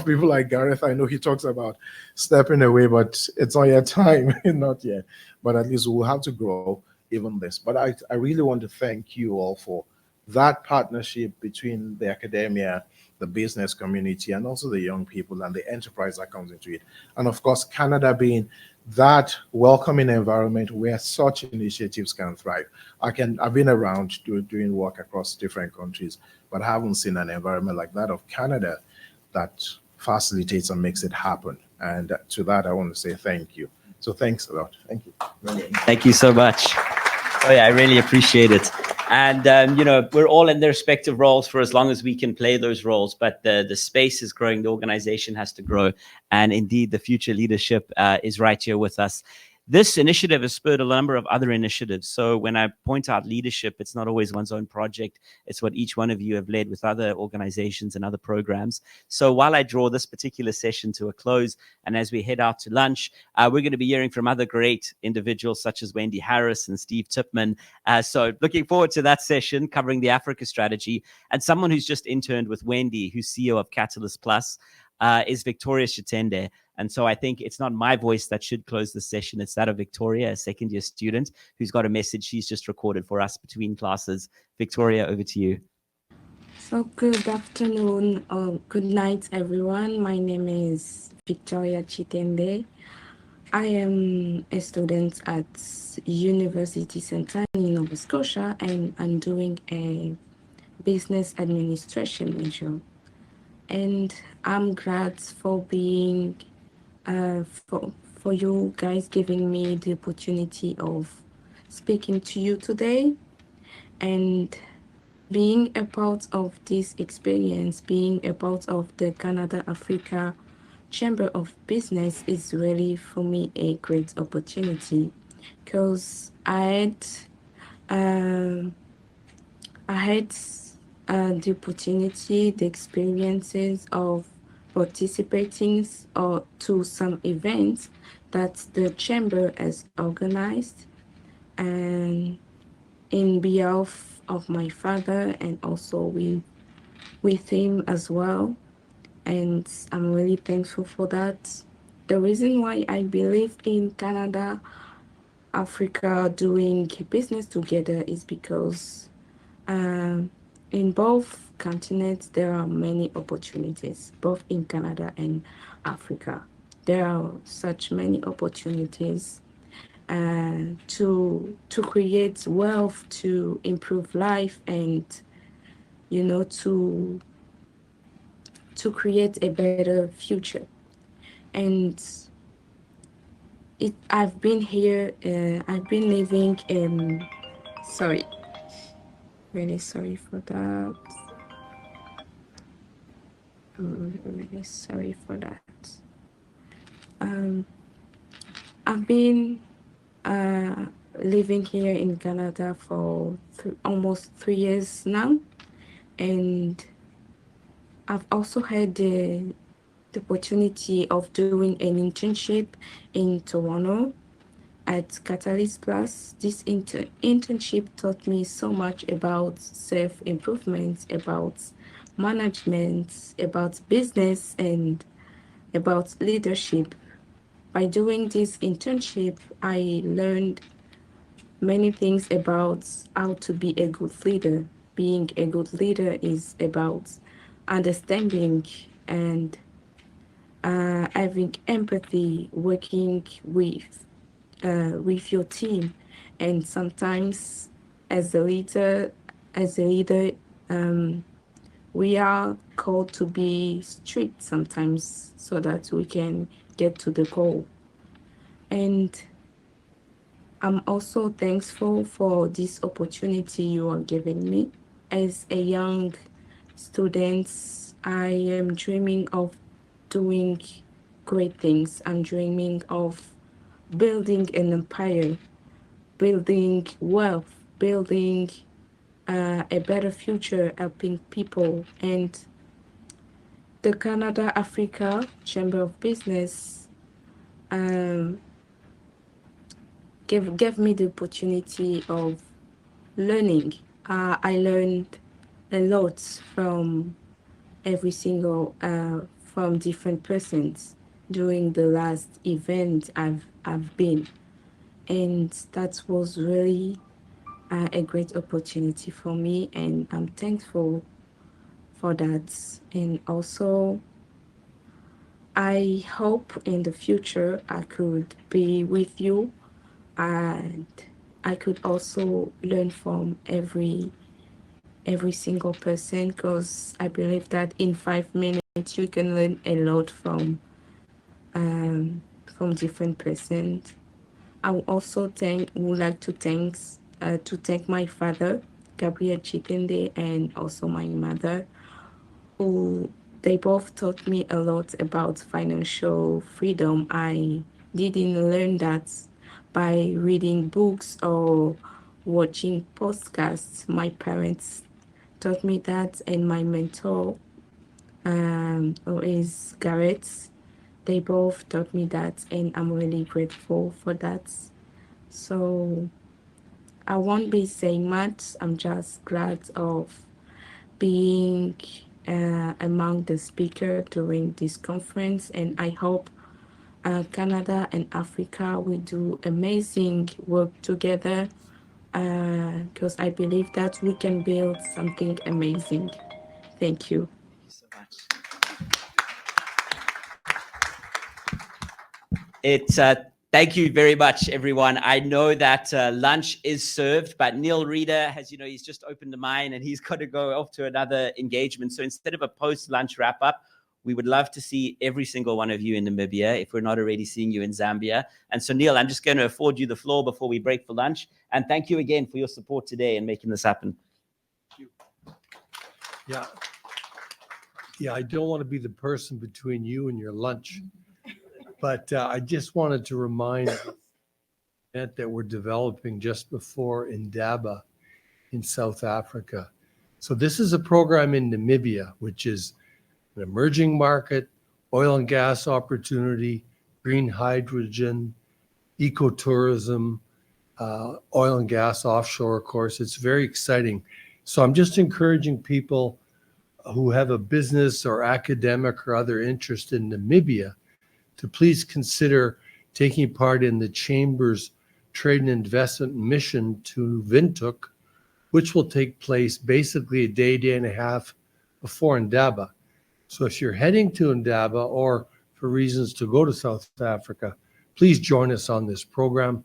people like Gareth. I know he talks about stepping away, but it's not yet time, not yet. But at least we'll have to grow even this. But I really want to thank you all for that partnership between the academia, the business community, and also the young people and the enterprise that comes into it. And of course, Canada being that welcoming environment where such initiatives can thrive. I've been around doing work across different countries, but I haven't seen an environment like that of Canada that facilitates and makes it happen. And to that, I want to say thank you. So thanks a lot. Thank you. Thank you so much. Oh yeah, I really appreciate it. And, you know, we're all in their respective roles for as long as we can play those roles, but the space is growing, the organization has to grow. And indeed, the future leadership is right here with us. This initiative has spurred a number of other initiatives. So when I point out leadership, it's not always one's own project. It's what each one of you have led with other organizations and other programs. So while I draw this particular session to a close, and as we head out to lunch, we're going to be hearing from other great individuals such as Wendy Harris and Steve Tipman. So looking forward to that session covering the Africa strategy. And someone who's just interned with Wendy, who's CEO of Catalyst Plus, is Victoria Chitende. And so I think it's not my voice that should close the session. It's that of Victoria, a second-year student who's got a message she's just recorded for us between classes. Victoria, over to you. So good afternoon or good night, everyone. My name is Victoria Chitende. I am a student at University Center in Nova Scotia, and I'm doing a business administration major. And I'm glad for being for you guys giving me the opportunity of speaking to you today and being a part of this experience, being a part of the Canada Africa Chamber of Business is really for me a great opportunity because I had the opportunity, the experiences of participating to some events that the chamber has organized, and in behalf of my father and also with him as well. And I'm really thankful for that. The reason why I believe in Canada, Africa doing business together is because in both continents, there are many opportunities, both in Canada and Africa. There are such many opportunities to create wealth, to improve life, and you know, to create a better future. And I've been here. I've been living in. Sorry. Really sorry for that. I'm really sorry for that. I've been living here in Canada for almost 3 years now, and I've also had the opportunity of doing an internship in Toronto at Catalyst Plus. This internship taught me so much about self-improvement, about management, about business, and about leadership. By doing this internship, I learned many things about how to be a good leader. Being a good leader is about understanding and having empathy, working with your team, and sometimes as a leader, we are called to be strict sometimes so that we can get to the goal. And I'm also thankful for this opportunity you are giving me. As a young student, I am dreaming of doing great things. I'm dreaming of building an empire, building wealth, building a better future, helping people. And the Canada Africa Chamber of Business gave me the opportunity of learning. I learned a lot from every single from different persons during the last event I've been, and that was really a great opportunity for me, and I'm thankful for that. And also, I hope in the future I could be with you, and I could also learn from every single person, because I believe that in 5 minutes you can learn a lot from different persons. I would also would like to thank my father, Gabriel Chitende, and also my mother, who they both taught me a lot about financial freedom. I didn't learn that by reading books or watching podcasts. My parents taught me that, and my mentor, who is Garrett, they both taught me that, and I'm really grateful for that. So I won't be saying much. I'm just glad of being among the speakers during this conference, and I hope Canada and Africa will do amazing work together, because I believe that we can build something amazing. Thank you. Thank you very much, everyone. I know that lunch is served, but Neil Reeder has, he's just opened the mine and he's got to go off to another engagement. So instead of a post-lunch wrap-up, we would love to see every single one of you in Namibia, if we're not already seeing you in Zambia. And so, Neil, I'm just going to afford you the floor before we break for lunch. And thank you again for your support today and making this happen. Yeah. Yeah, I don't want to be the person between you and your lunch. But I just wanted to remind that we're developing just before Indaba in South Africa. So this is a program in Namibia, which is an emerging market, oil and gas opportunity, green hydrogen, ecotourism, oil and gas offshore, of course. It's very exciting. So I'm just encouraging people who have a business or academic or other interest in Namibia to please consider taking part in the Chamber's Trade and Investment Mission to Windhoek, which will take place basically a day and a half before Indaba. So if you're heading to Indaba or for reasons to go to South Africa, please join us on this program.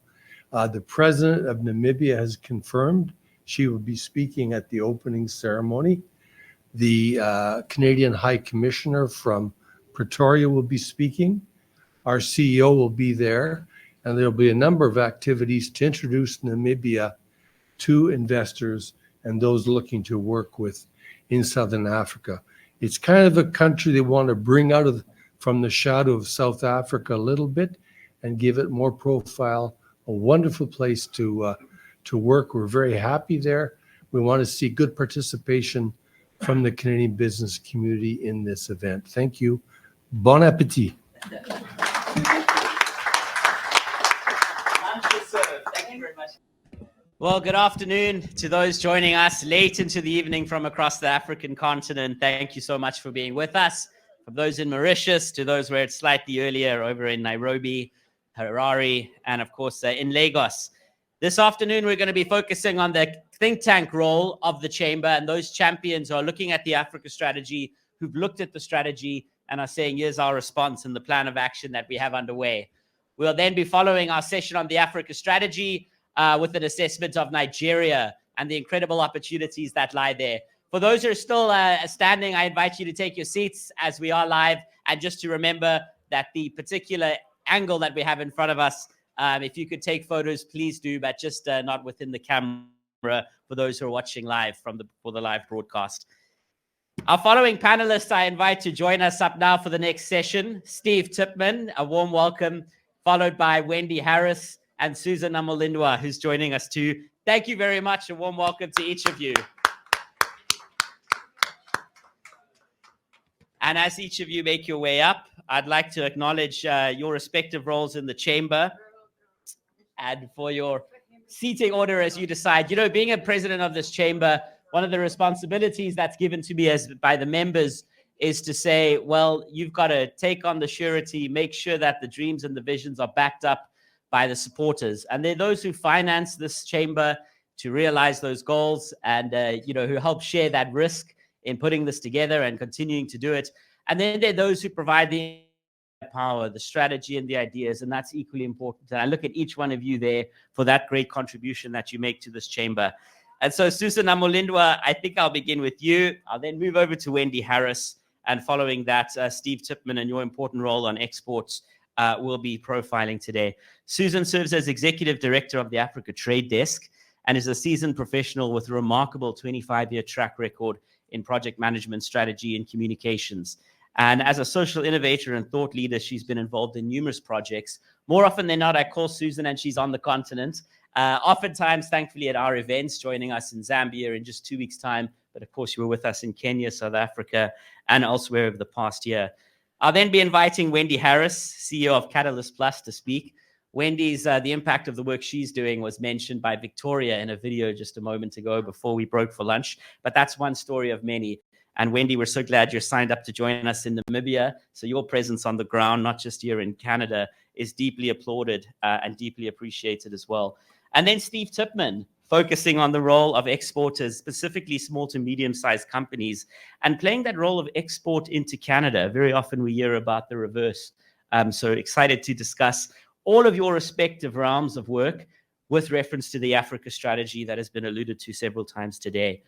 The president of Namibia has confirmed she will be speaking at the opening ceremony. The Canadian High Commissioner from Pretoria will be speaking. Our CEO will be there, and there'll be a number of activities to introduce Namibia to investors and those looking to work with in Southern Africa. It's kind of a country they want to bring out from the shadow of South Africa a little bit and give it more profile. A wonderful place to work. We're very happy there. We want to see good participation from the Canadian business community in this event. Thank you. Bon appetit. Well, good afternoon to those joining us late into the evening from across the African continent. Thank you so much for being with us. From those in Mauritius to those where it's slightly earlier over in Nairobi, Harare, and of course in Lagos. This afternoon, we're going to be focusing on the think tank role of the chamber and those champions who are looking at the Africa strategy, who've looked at the strategy and are saying, here's our response and the plan of action that we have underway. We'll then be following our session on the Africa strategy with an assessment of Nigeria and the incredible opportunities that lie there. For those who are still standing, I invite you to take your seats as we are live. And just to remember that the particular angle that we have in front of us, if you could take photos, please do, but just not within the camera for those who are watching live for the live broadcast. Our following panelists I invite to join us up now for the next session. Steve Tipman, a warm welcome, followed by Wendy Harris and Susan Namolindwa, who's joining us too. Thank you very much. A warm welcome to each of you. And as each of you make your way up, I'd like to acknowledge your respective roles in the chamber and for your seating order as you decide. You know, being a president of this chamber, one of the responsibilities that's given to me by the members is to say, well, you've got to take on the surety, make sure that the dreams and the visions are backed up by the supporters. And they're those who finance this chamber to realize those goals and, who help share that risk in putting this together and continuing to do it. And then there are those who provide the power, the strategy, and the ideas, and that's equally important. And I look at each one of you there for that great contribution that you make to this chamber. And so, Susan Namolindwa, I think I'll begin with you. I'll then move over to Wendy Harris, and following that, Steve Tipman and your important role on exports will be profiling today. Susan serves as Executive Director of the Africa Trade Desk and is a seasoned professional with a remarkable 25-year track record in project management, strategy, and communications. And as a social innovator and thought leader, she's been involved in numerous projects. More often than not, I call Susan and she's on the continent. Oftentimes, thankfully, at our events, joining us in Zambia in just 2 weeks' time. But of course, you were with us in Kenya, South Africa, and elsewhere over the past year. I'll then be inviting Wendy Harris, CEO of Catalyst Plus, to speak. Wendy's, the impact of the work she's doing was mentioned by Victoria in a video just a moment ago before we broke for lunch. But that's one story of many. And Wendy, we're so glad you're signed up to join us in Namibia. So your presence on the ground, not just here in Canada, is deeply applauded and deeply appreciated as well. And then Steve Tipman, focusing on the role of exporters, specifically small to medium-sized companies, and playing that role of export into Canada. Very often we hear about the reverse. So excited to discuss all of your respective realms of work with reference to the Africa strategy that has been alluded to several times today.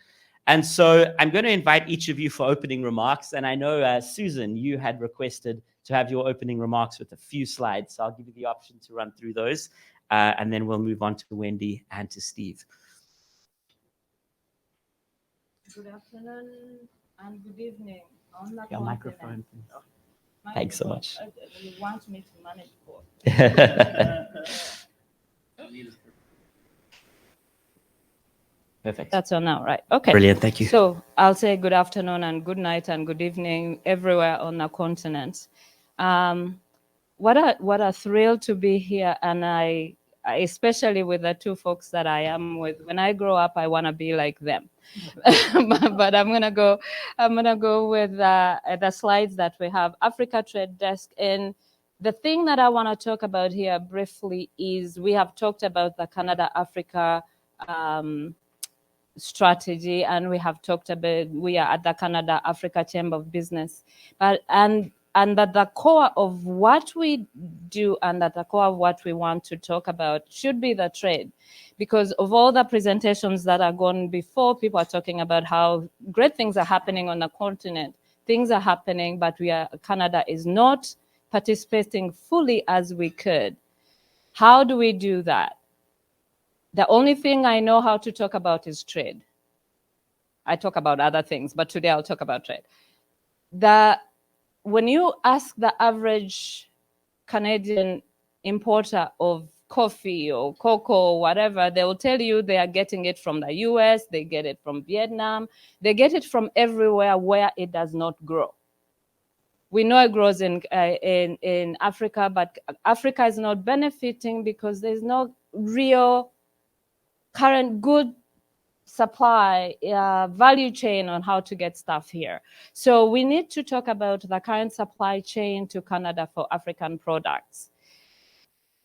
And so I'm going to invite each of you for opening remarks. And I know, Susan, you had requested to have your opening remarks with a few slides. So I'll give you the option to run through those. And then we'll move on to Wendy and to Steve. Good afternoon and good evening. Your microphone. Thanks so much. You want me to manage both? Perfect. That's all now, right? Okay. Brilliant. Thank you. So I'll say good afternoon and good night and good evening everywhere on the continent. What a thrill to be here, and I especially with the two folks that I am with. When I grow up, I want to be like them. but I'm gonna go with the slides that we have. Africa Trade Desk, and the thing that I want to talk about here briefly is we have talked about the Canada-Africa strategy, and we have talked about we are at the Canada-Africa Chamber of Business, and at the core of what we do and at the core of what we want to talk about should be the trade. Because of all the presentations that are gone before, people are talking about how great things are happening on the continent. Things are happening, but Canada is not participating fully as we could. How do we do that? The only thing I know how to talk about is trade. I talk about other things, but today I'll talk about trade. When you ask the average Canadian importer of coffee or cocoa or whatever, they will tell you they are getting it from the US, they get it from Vietnam, they get it from everywhere where it does not grow. We know it grows in Africa, but Africa is not benefiting because there's no real current good supply value chain on how to get stuff here. So we need to talk about the current supply chain to Canada for African products.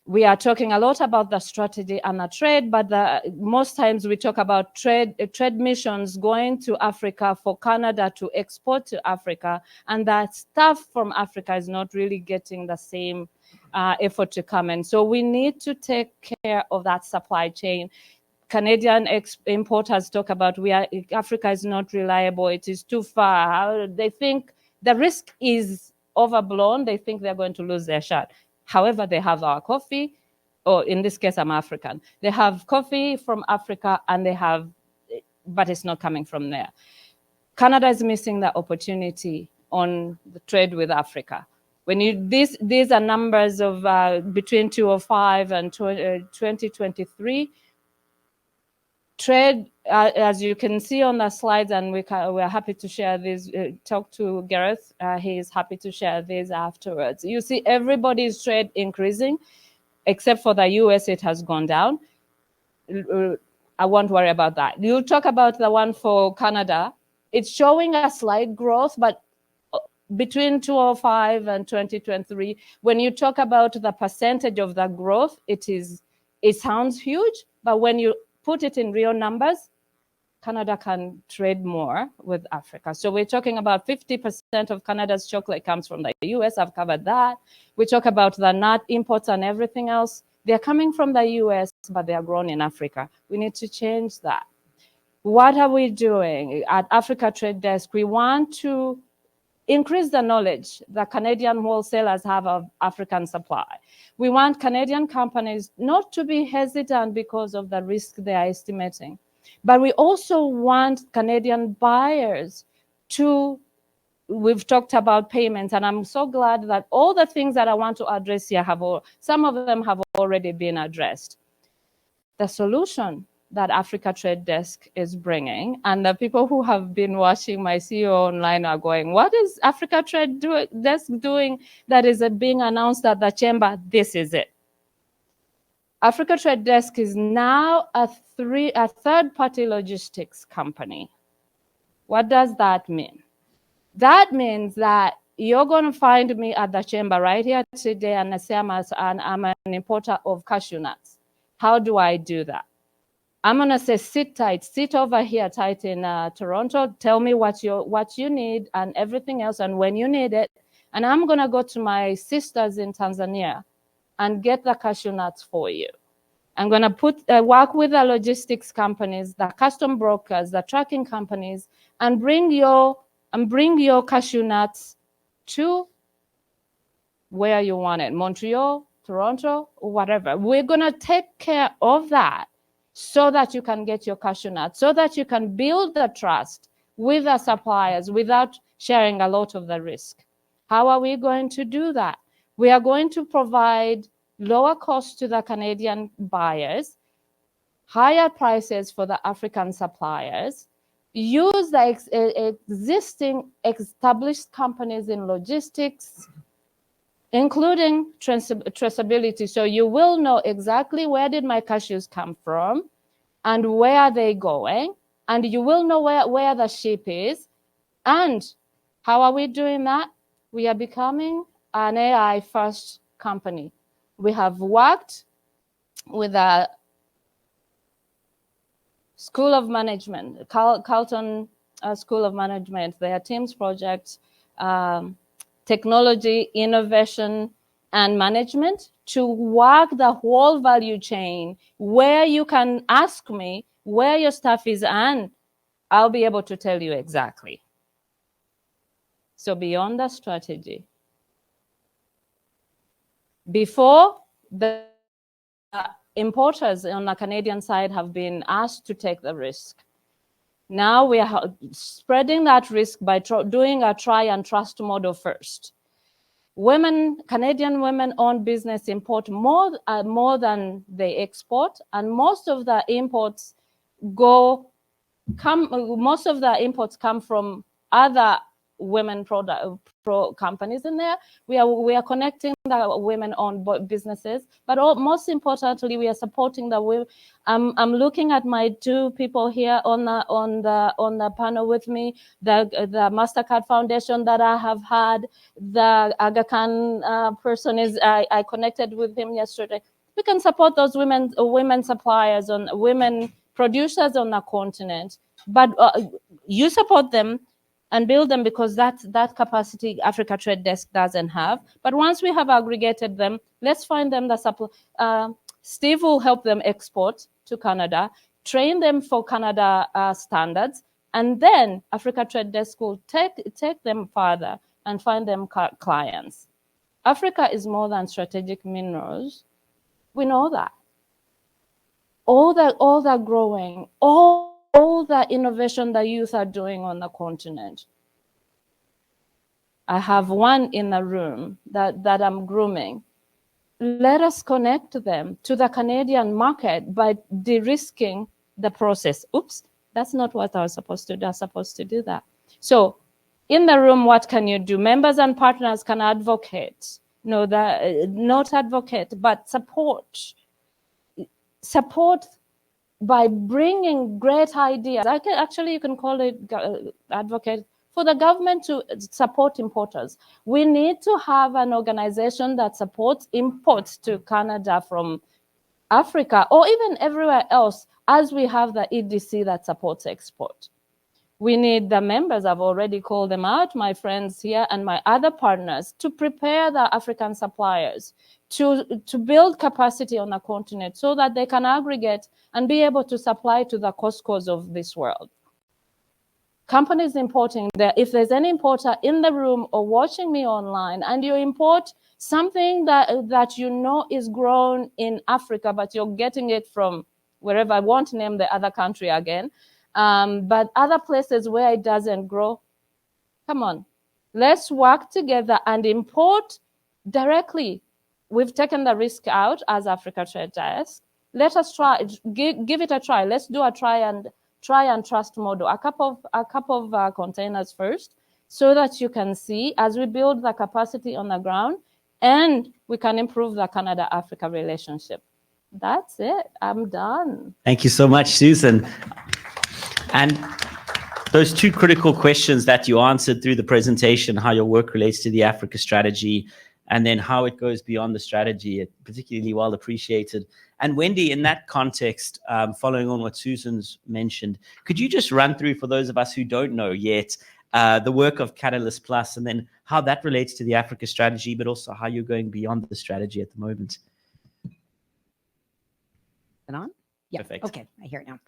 We are talking a lot about the strategy and the trade, but most times we talk about trade missions going to Africa for Canada to export to Africa, and that stuff from Africa is not really getting the same effort to come in. So we need to take care of that supply chain. Canadian importers talk about Africa is not reliable, it is too far. They think the risk is overblown. They think they're going to lose their shot. However, they have our coffee, or in this case, I'm African. They have coffee from Africa, and but it's not coming from there. Canada is missing the opportunity on the trade with Africa. When these are numbers of between 2005 and 2023. Trade, as you can see on the slides, and we're happy to share this, talk to Gareth. He is happy to share this afterwards. You see everybody's trade increasing, except for the US, it has gone down. I won't worry about that. You'll talk about the one for Canada. It's showing a slight growth, but between 2005 and 2023, when you talk about the percentage of the growth, it sounds huge, but when you put it in real numbers, Canada can trade more with Africa. So we're talking about 50% of Canada's chocolate comes from the US. I've covered that. We talk about the nut imports and everything else. They're coming from the US, but they are grown in Africa. We need to change that. What are we doing? At Africa Trade Desk, we want to increase the knowledge that Canadian wholesalers have of African supply. We want Canadian companies not to be hesitant because of the risk they are estimating, but we also want Canadian buyers to, we've talked about payments, and I'm so glad that all the things that I want to address here some of them have already been addressed. The solution that Africa Trade Desk is bringing, and the people who have been watching my CEO online are going, what is Africa Trade Desk doing that is being announced at the chamber? This is it. Africa Trade Desk is now a third-party logistics company. What does that mean? That means that you're going to find me at the chamber right here today and say I'm an importer of cashew nuts. How do I do that? I'm going to say, sit over here tight in Toronto, tell me what you need and everything else and when you need it. And I'm going to go to my sisters in Tanzania and get the cashew nuts for you. I'm going to work with the logistics companies, the custom brokers, the trucking companies, and bring your cashew nuts to where you want it, Montreal, Toronto, or whatever. We're going to take care of that, so that you can get your cashew nuts, so that you can build the trust with the suppliers without sharing a lot of the risk. How are we going to do that? We are going to provide lower costs to the Canadian buyers, higher prices for the African suppliers, use the existing established companies in logistics, including traceability. So you will know exactly where did my cashews come from and where are they going, and you will know where the ship is. And how are we doing that? We are becoming an AI first company. We have worked with a School of Management, Carleton School of Management, their Teams project, technology, innovation, and management to work the whole value chain where you can ask me where your stuff is and I'll be able to tell you exactly. So beyond the strategy, before the importers on the Canadian side have been asked to take the risk. Now we are spreading that risk by doing a try and trust model first. Canadian women-owned business import more than they export, and most of the imports come from other women companies in there. We are connecting the women-owned businesses, but most importantly, we are supporting the women. I'm looking at my two people here on the panel with me. The Mastercard Foundation that I have had, the Aga Khan person I connected with him yesterday. We can support those women suppliers and women producers on the continent, but you support them and build them, because that capacity Africa Trade Desk doesn't have. But once we have aggregated them, let's find them the supply. Steve will help them export to Canada. train them for Canada standards, and then Africa Trade Desk will take them further and find them clients. Africa is more than strategic minerals. We know that. All that growing, all the innovation the youth are doing on the continent. I have one in the room that I'm grooming. Let us connect them to the Canadian market by de-risking the process. Oops, that's not what I was supposed to do. I was supposed to do that. So in the room, what can you do? Members and partners can advocate. No, not advocate, but support. Support by bringing great ideas. Actually, you can call it advocate for the government to support importers. We need to have an organization that supports imports to Canada from Africa or even everywhere else, as we have the EDC that supports export. We need the members, I've already called them out, my friends here and my other partners, to prepare the African suppliers to build capacity on the continent so that they can aggregate and be able to supply to the Costcos of this world. Companies importing, if there's any importer in the room or watching me online and you import something that you know is grown in Africa, but you're getting it from wherever, I won't name the other country again, but other places where it doesn't grow, come on, let's work together and import directly. We've taken the risk out as Africa Trade Desk. Let us try, give it a try. Let's do a try and trust model, a couple of containers first, so that you can see as we build the capacity on the ground and we can improve the Canada-Africa relationship. That's it. I'm done. Thank you so much, Susan. And those two critical questions that you answered through the presentation, how your work relates to the Africa strategy, and then how it goes beyond the strategy, particularly well appreciated. And Wendy, in that context, following on what Susan's mentioned, could you just run through, for those of us who don't know yet, the work of Catalyst Plus, and then how that relates to the Africa strategy, but also how you're going beyond the strategy at the moment? Is it on? Yeah. Perfect. Okay, I hear it now.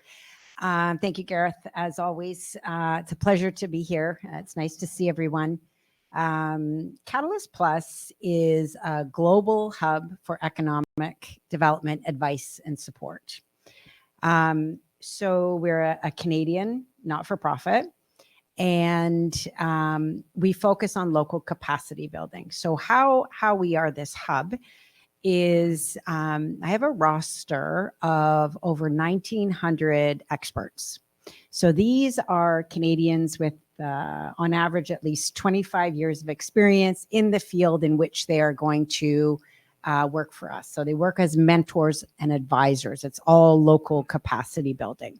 Thank you, Gareth. As always, it's a pleasure to be here. It's nice to see everyone. Catalyst Plus is a global hub for economic development, advice, and support. So we're a Canadian not-for-profit, and we focus on local capacity building. So how we are this hub is I have a roster of over 1,900 experts. So these are Canadians with on average at least 25 years of experience in the field in which they are going to work for us. So they work as mentors and advisors. It's all local capacity building.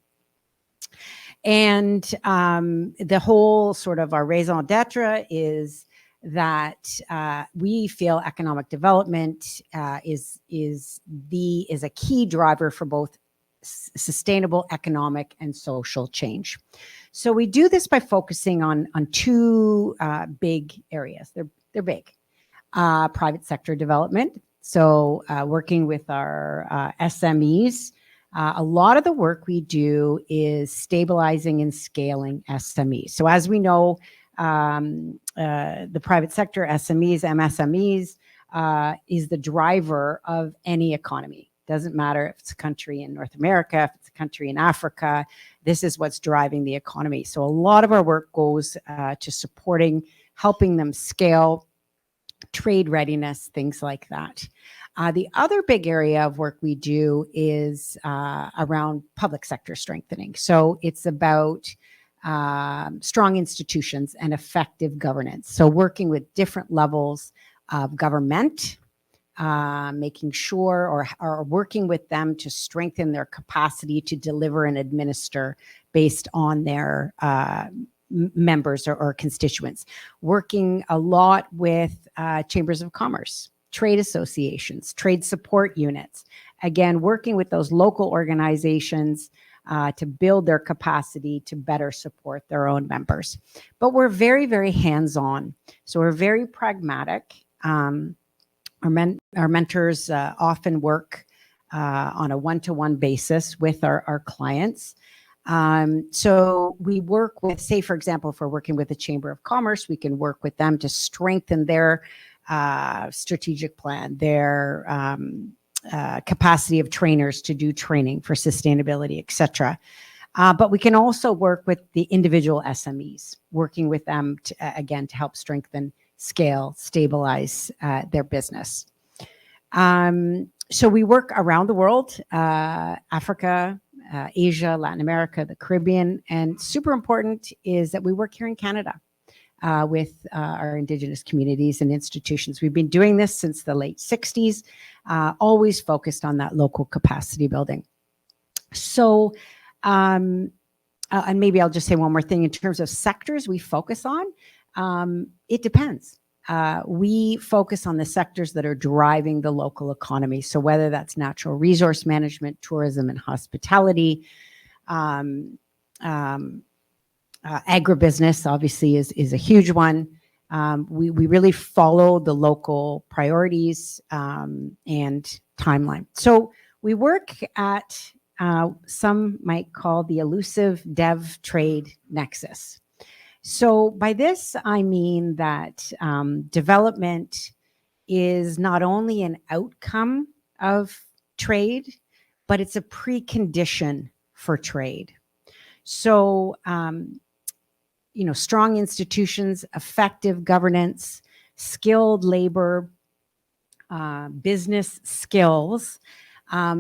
And the whole sort of our raison d'etre is that we feel economic development is a key driver for both sustainable economic and social change. So we do this by focusing on two big areas. They're big. Private sector development. So working with our SMEs. A lot of the work we do is stabilizing and scaling SMEs. So as we know, the private sector, SMEs, MSMEs, is the driver of any economy. Doesn't matter if it's a country in North America, if it's a country in Africa, this is what's driving the economy. So a lot of our work goes to supporting, helping them scale, trade readiness, things like that. The other big area of work we do is around public sector strengthening. So it's about strong institutions and effective governance. So working with different levels of government, making sure or working with them to strengthen their capacity to deliver and administer based on their members or constituents. Working a lot with chambers of commerce, trade associations, trade support units. Again, working with those local organizations to build their capacity to better support their own members. But we're very, very hands-on. So we're very pragmatic. Our mentors often work on a one-to-one basis with our clients. So we work with, say, for example, if we're working with the Chamber of Commerce, we can work with them to strengthen their strategic plan, their capacity of trainers to do training for sustainability, et cetera. But we can also work with the individual SMEs, working with them to, again, to help strengthen, scale, stabilize their business. So we work around the world, Africa, Asia, Latin America, the Caribbean, and super important is that we work here in Canada with our Indigenous communities and institutions. We've been doing this since the late 60s, always focused on that local capacity building. So, and maybe I'll just say one more thing in terms of sectors we focus on. It depends. We focus on the sectors that are driving the local economy. So whether that's natural resource management, tourism and hospitality, agribusiness obviously is a huge one. We really follow the local priorities and timeline. So we work at some might call the elusive dev trade nexus. So by this, I mean that development is not only an outcome of trade, but it's a precondition for trade. So, you know, strong institutions, effective governance, skilled labor, business skills,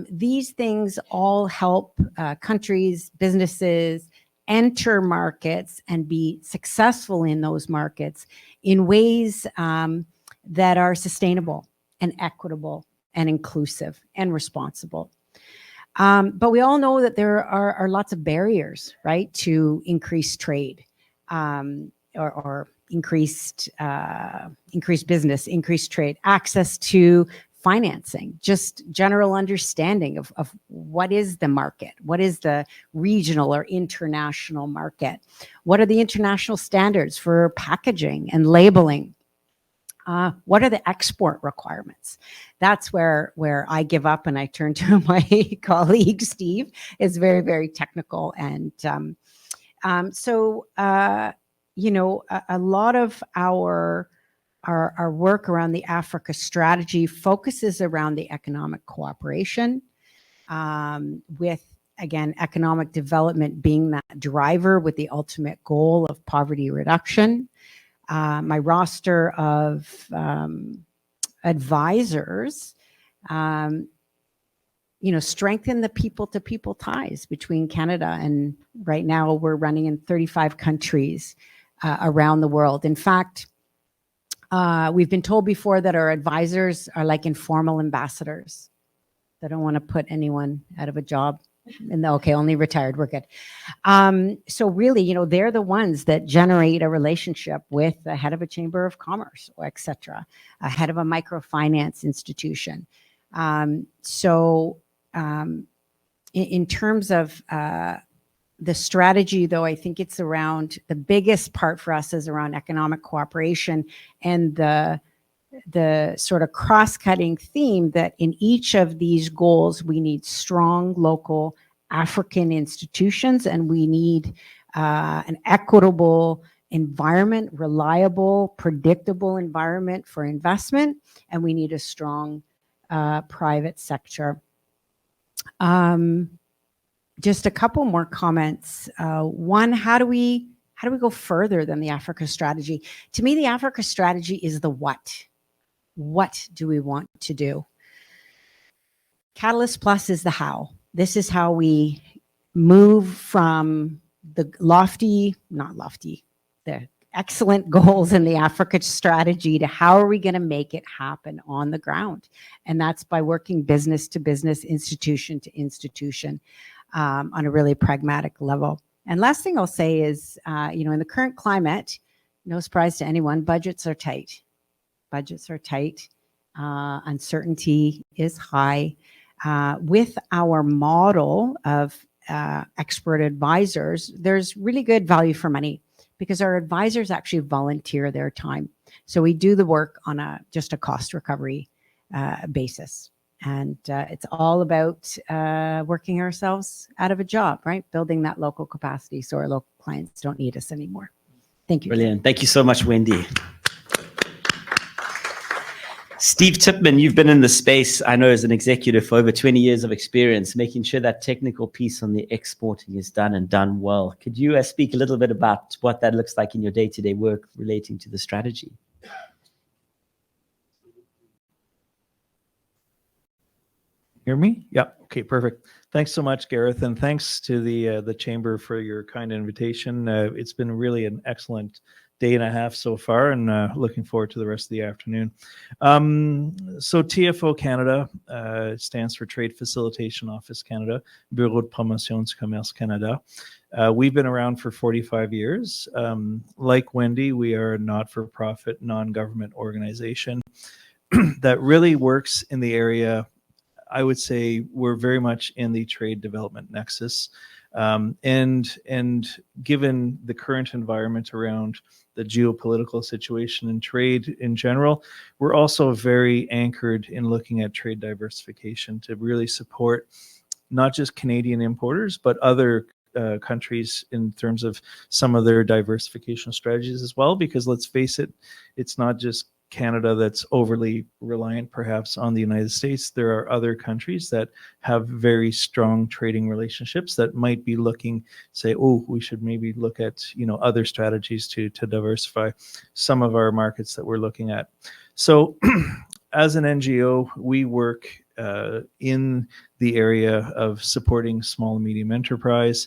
these things all help countries, businesses, enter markets and be successful in those markets in ways that are sustainable and equitable and inclusive and responsible. But we all know that there are lots of barriers, right, to increased trade or increased business, increased trade, access to financing, just general understanding of what is the market, what is the regional or international market, what are the international standards for packaging and labeling, what are the export requirements. That's where I give up and I turn to my colleague Steve. Is very, very technical. And so you know, a lot of our work around the Africa strategy focuses around the economic cooperation, with, again, economic development being that driver with the ultimate goal of poverty reduction. My roster of advisors, you know, strengthen the people-to-people ties between Canada, and right now we're running in 35 countries around the world. In fact, we've been told before that our advisors are like informal ambassadors. They don't want to put anyone out of a job. And okay, only retired, we're good. So really, you know, they're the ones that generate a relationship with the head of a chamber of commerce, or et cetera, a head of a microfinance institution. In terms of the strategy, though, I think it's around, the biggest part for us is around economic cooperation and the sort of cross-cutting theme that in each of these goals, we need strong local African institutions, and we need an equitable environment, reliable, predictable environment for investment, and we need a strong private sector. Just a couple more comments. One, how do we go further than the Africa strategy? To me, the Africa strategy is the what. What do we want to do? Catalyst Plus is the how. This is how we move from the the excellent goals in the Africa strategy to how are we going to make it happen on the ground? And that's by working business to business, institution to institution, on a really pragmatic level. And last thing I'll say is, you know, in the current climate, no surprise to anyone, budgets are tight. Budgets are tight. Uncertainty is high. With our model of expert advisors, there's really good value for money because our advisors actually volunteer their time. So we do the work on just a cost recovery basis. And it's all about working ourselves out of a job, right? Building that local capacity so our local clients don't need us anymore. Thank you. Brilliant. Thank you so much, Wendy. Steve Tipman, you've been in the space, I know, as an executive for over 20 years of experience, making sure that technical piece on the exporting is done and done well. Could you speak a little bit about what that looks like in your day-to-day work relating to the strategy? Hear me? Yeah. Okay, perfect. Thanks so much, Gareth, and thanks to the Chamber for your kind invitation. It's been really an excellent day and a half so far, and looking forward to the rest of the afternoon. So TFO Canada stands for Trade Facilitation Office Canada, Bureau de Promotion du Commerce Canada. We've been around for 45 years. Like Wendy, we are a not-for-profit, non-government organization that really works in the area. I would say we're very much in the trade development nexus. And given the current environment around the geopolitical situation and trade in general, we're also very anchored in looking at trade diversification to really support not just Canadian importers, but other countries in terms of some of their diversification strategies as well. Because let's face it, it's not just Canada that's overly reliant perhaps on the United States. There are other countries that have very strong trading relationships that might be looking, say, oh, we should maybe look at, you know, other strategies to diversify some of our markets that we're looking at. So as an NGO, we work in the area of supporting small and medium enterprise,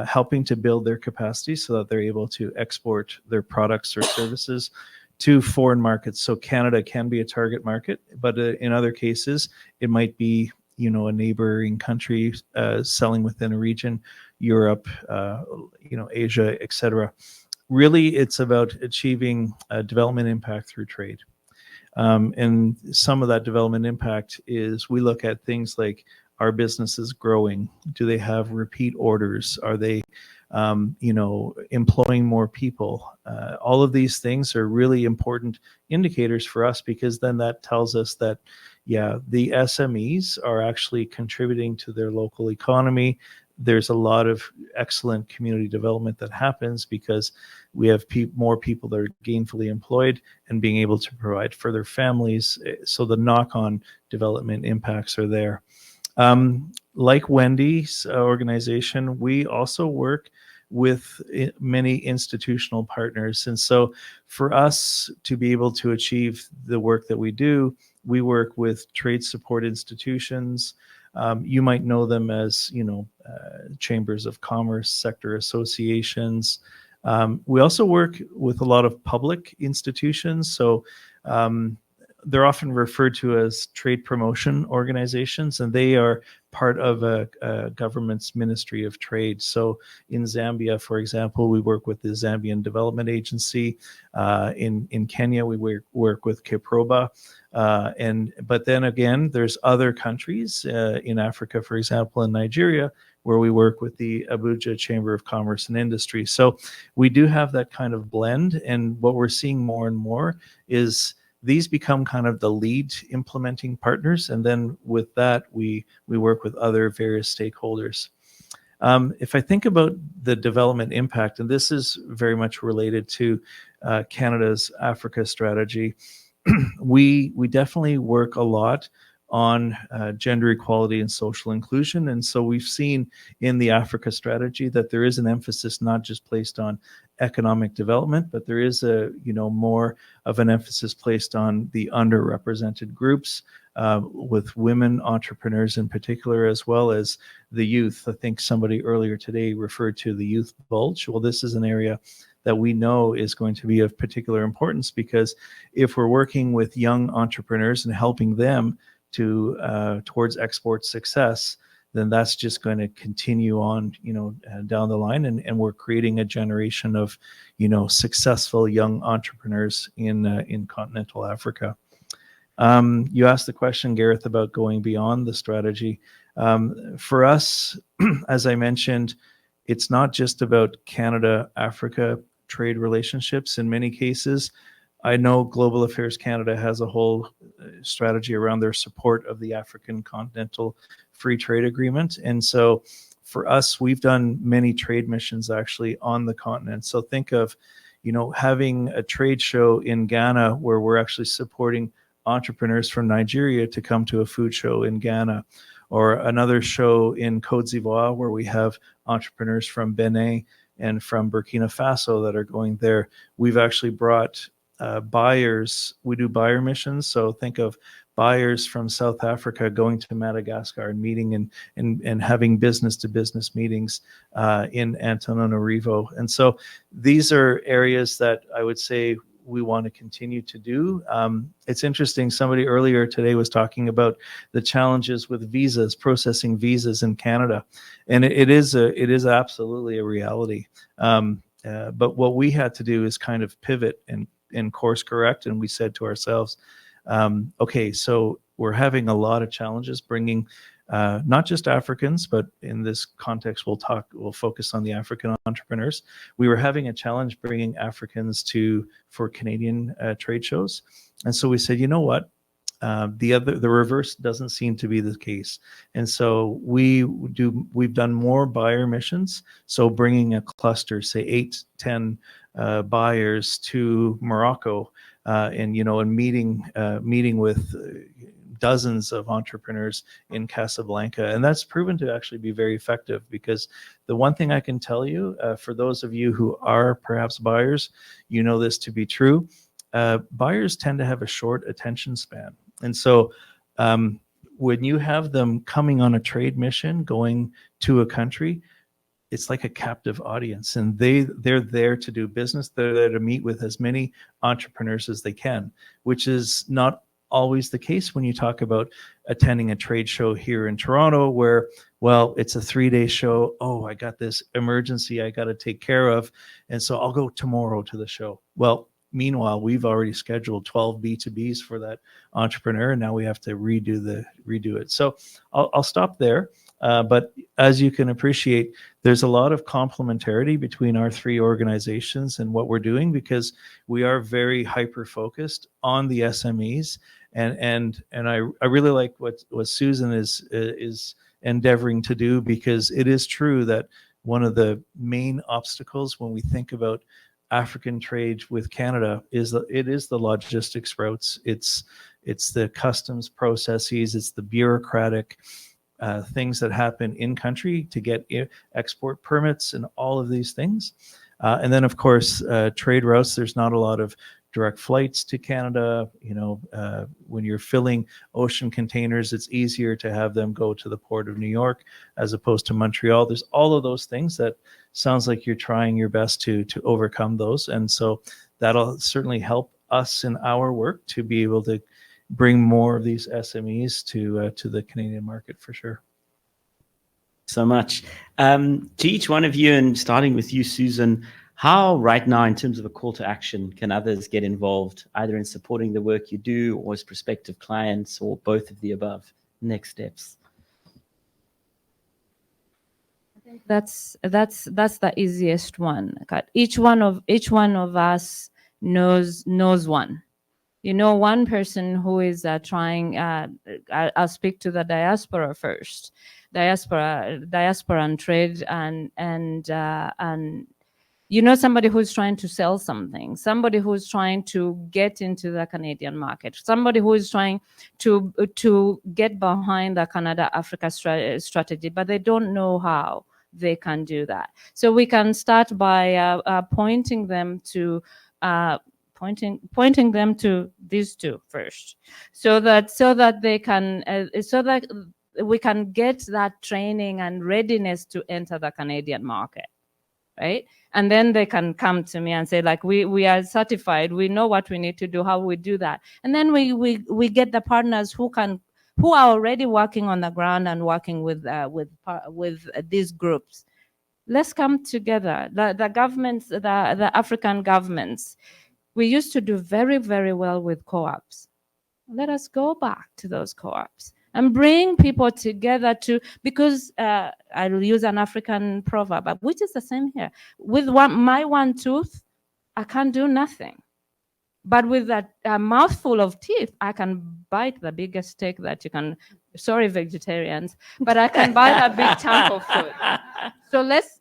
helping to build their capacity so that they're able to export their products or services to foreign markets. So Canada can be a target market, but in other cases, it might be, you know, a neighboring country selling within a region, Europe, you know, Asia, etc. Really, it's about achieving development impact through trade. And some of that development impact is we look at things like, are businesses growing? Do they have repeat orders? Are they you know, employing more people? All of these things are really important indicators for us, because then that tells us that, yeah, the SMEs are actually contributing to their local economy. There's a lot of excellent community development that happens because we have more people that are gainfully employed and being able to provide for their families. So the knock-on development impacts are there. Like Wendy's organization, we also work with many institutional partners. And so for us to be able to achieve the work that we do, we work with trade support institutions. You might know them as, you know, chambers of commerce, sector associations. We also work with a lot of public institutions. So they're often referred to as trade promotion organizations, and they are part of a government's Ministry of Trade. So in Zambia, for example, we work with the Zambian Development Agency. In Kenya, we work with Kiproba. But then again, there's other countries in Africa, for example, in Nigeria, where we work with the Abuja Chamber of Commerce and Industry. So we do have that kind of blend. And what we're seeing more and more is these become kind of the lead implementing partners. And then with that, we work with other various stakeholders. If I think about the development impact, and this is very much related to Canada's Africa strategy, we definitely work a lot on gender equality and social inclusion. And so we've seen in the Africa strategy that there is an emphasis not just placed on economic development, but there is a, you know, more of an emphasis placed on the underrepresented groups, with women entrepreneurs in particular, as well as the youth. I think somebody earlier today referred to the youth bulge. Well, this is an area that we know is going to be of particular importance, because if we're working with young entrepreneurs and helping them to towards export success, then that's just going to continue on, you know, down the line, and we're creating a generation of, you know, successful young entrepreneurs in continental Africa. You asked the question, Gareth, about going beyond the strategy. For us, as I mentioned, it's not just about Canada-Africa trade relationships. In many cases, I know Global Affairs Canada has a whole strategy around their support of the African Continental Free Trade Agreement. And so for us, we've done many trade missions actually on the continent. So think of, having a trade show in Ghana where we're actually supporting entrepreneurs from Nigeria to come to a food show in Ghana, or another show in Côte d'Ivoire where we have entrepreneurs from Benin and from Burkina Faso that are going there. We've actually brought buyers. We do buyer missions. So think of buyers from South Africa going to Madagascar and meeting and having business-to-business meetings in Antananarivo. And so these are areas that I would say we want to continue to do. It's interesting, somebody earlier today was talking about the challenges with visas, processing visas in Canada. And it is absolutely a reality. But what we had to do is kind of pivot and course correct. And we said to ourselves, okay, so we're having a lot of challenges bringing not just Africans, but in this context, we'll focus on the African entrepreneurs. We were having a challenge bringing Africans for Canadian trade shows. And so we said, you know what? The reverse doesn't seem to be the case. And so we've done more buyer missions. So bringing a cluster, say 8-10 buyers to Morocco, and meeting with dozens of entrepreneurs in Casablanca. And that's proven to actually be very effective, because the one thing I can tell you, for those of you who are perhaps buyers, this to be true, buyers tend to have a short attention span. And so when you have them coming on a trade mission, going to a country, it's like a captive audience, and they're there to do business. They're there to meet with as many entrepreneurs as they can, which is not always the case when you talk about attending a trade show here in Toronto, where, well, it's a 3-day show. Oh, I got this emergency I got to take care of, and so I'll go tomorrow to the show. Well, meanwhile, we've already scheduled 12 B2Bs for that entrepreneur, and now we have to redo it. So I'll stop there. But as you can appreciate, there's a lot of complementarity between our three organizations and what we're doing, because we are very hyper-focused on the SMEs. And I really like what Susan is endeavoring to do, because it is true that one of the main obstacles when we think about African trade with Canada is the logistics routes. It's the customs processes. It's the bureaucratic things that happen in country to get export permits and all of these things. And then, of course, trade routes. There's not a lot of direct flights to Canada. When you're filling ocean containers, it's easier to have them go to the port of New York as opposed to Montreal. There's all of those things that sounds like you're trying your best to overcome those. And so that'll certainly help us in our work to be able to bring more of these SMEs to the Canadian market for sure. So much. To each one of you, and starting with you, Susan, how right now, in terms of a call to action, can others get involved, either in supporting the work you do or as prospective clients, or both of the above? Next steps. I think that's the easiest one. Each one of us knows one. One person who is trying. I'll speak to the diaspora first. Diaspora and trade, and somebody who's trying to sell something, somebody who's trying to get into the Canadian market, somebody who is trying to get behind the Canada-Africa strategy, but they don't know how they can do that. So we can start by pointing them to these two first, so that they can so that we can get that training and readiness to enter the Canadian market, right? And then they can come to me and say, like, we are certified, we know what we need to do, how we do that. And then we get the partners who are already working on the ground and working with these groups. Let's come together. The governments, the African governments, we used to do very, very well with co-ops. Let us go back to those co-ops and bring people together because I'll use an African proverb, which is the same here. With my one tooth, I can't do nothing. But with that mouthful of teeth, I can bite the biggest steak that you can. Sorry, vegetarians, but I can bite a big chunk of food. So let's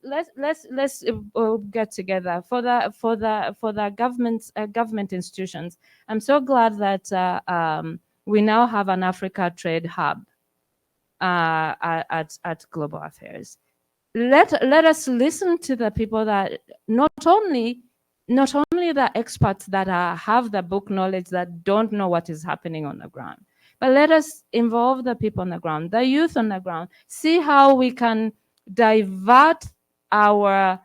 get together for the government institutions. I'm so glad that we now have an Africa Trade Hub at Global Affairs. Let us listen to the people that not only the experts that have the book knowledge that don't know what is happening on the ground, but let us involve the people on the ground, the youth on the ground, see how we can divert our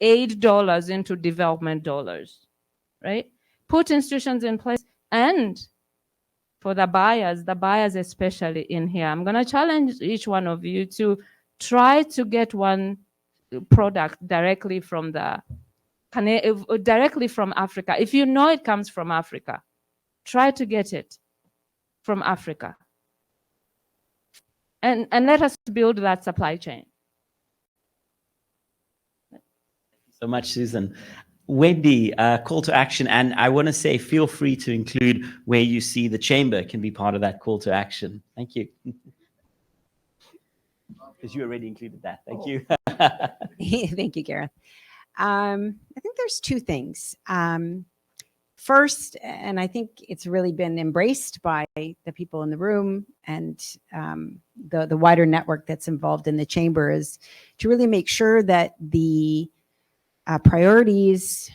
aid dollars into development dollars, right? Put institutions in place. And for the buyers especially in here, I'm going to challenge each one of you to try to get one product directly from Africa. If you know it comes from Africa, try to get it from Africa. And let us build that supply chain. So much, Susan. Wendy, call to action. And I want to say, feel free to include where you see the chamber can be part of that call to action. Thank you. Because you already included that. Thank you. Thank you, Gareth. I think there's two things. First, and I think it's really been embraced by the people in the room and the wider network that's involved in the chamber, is to really make sure that the priorities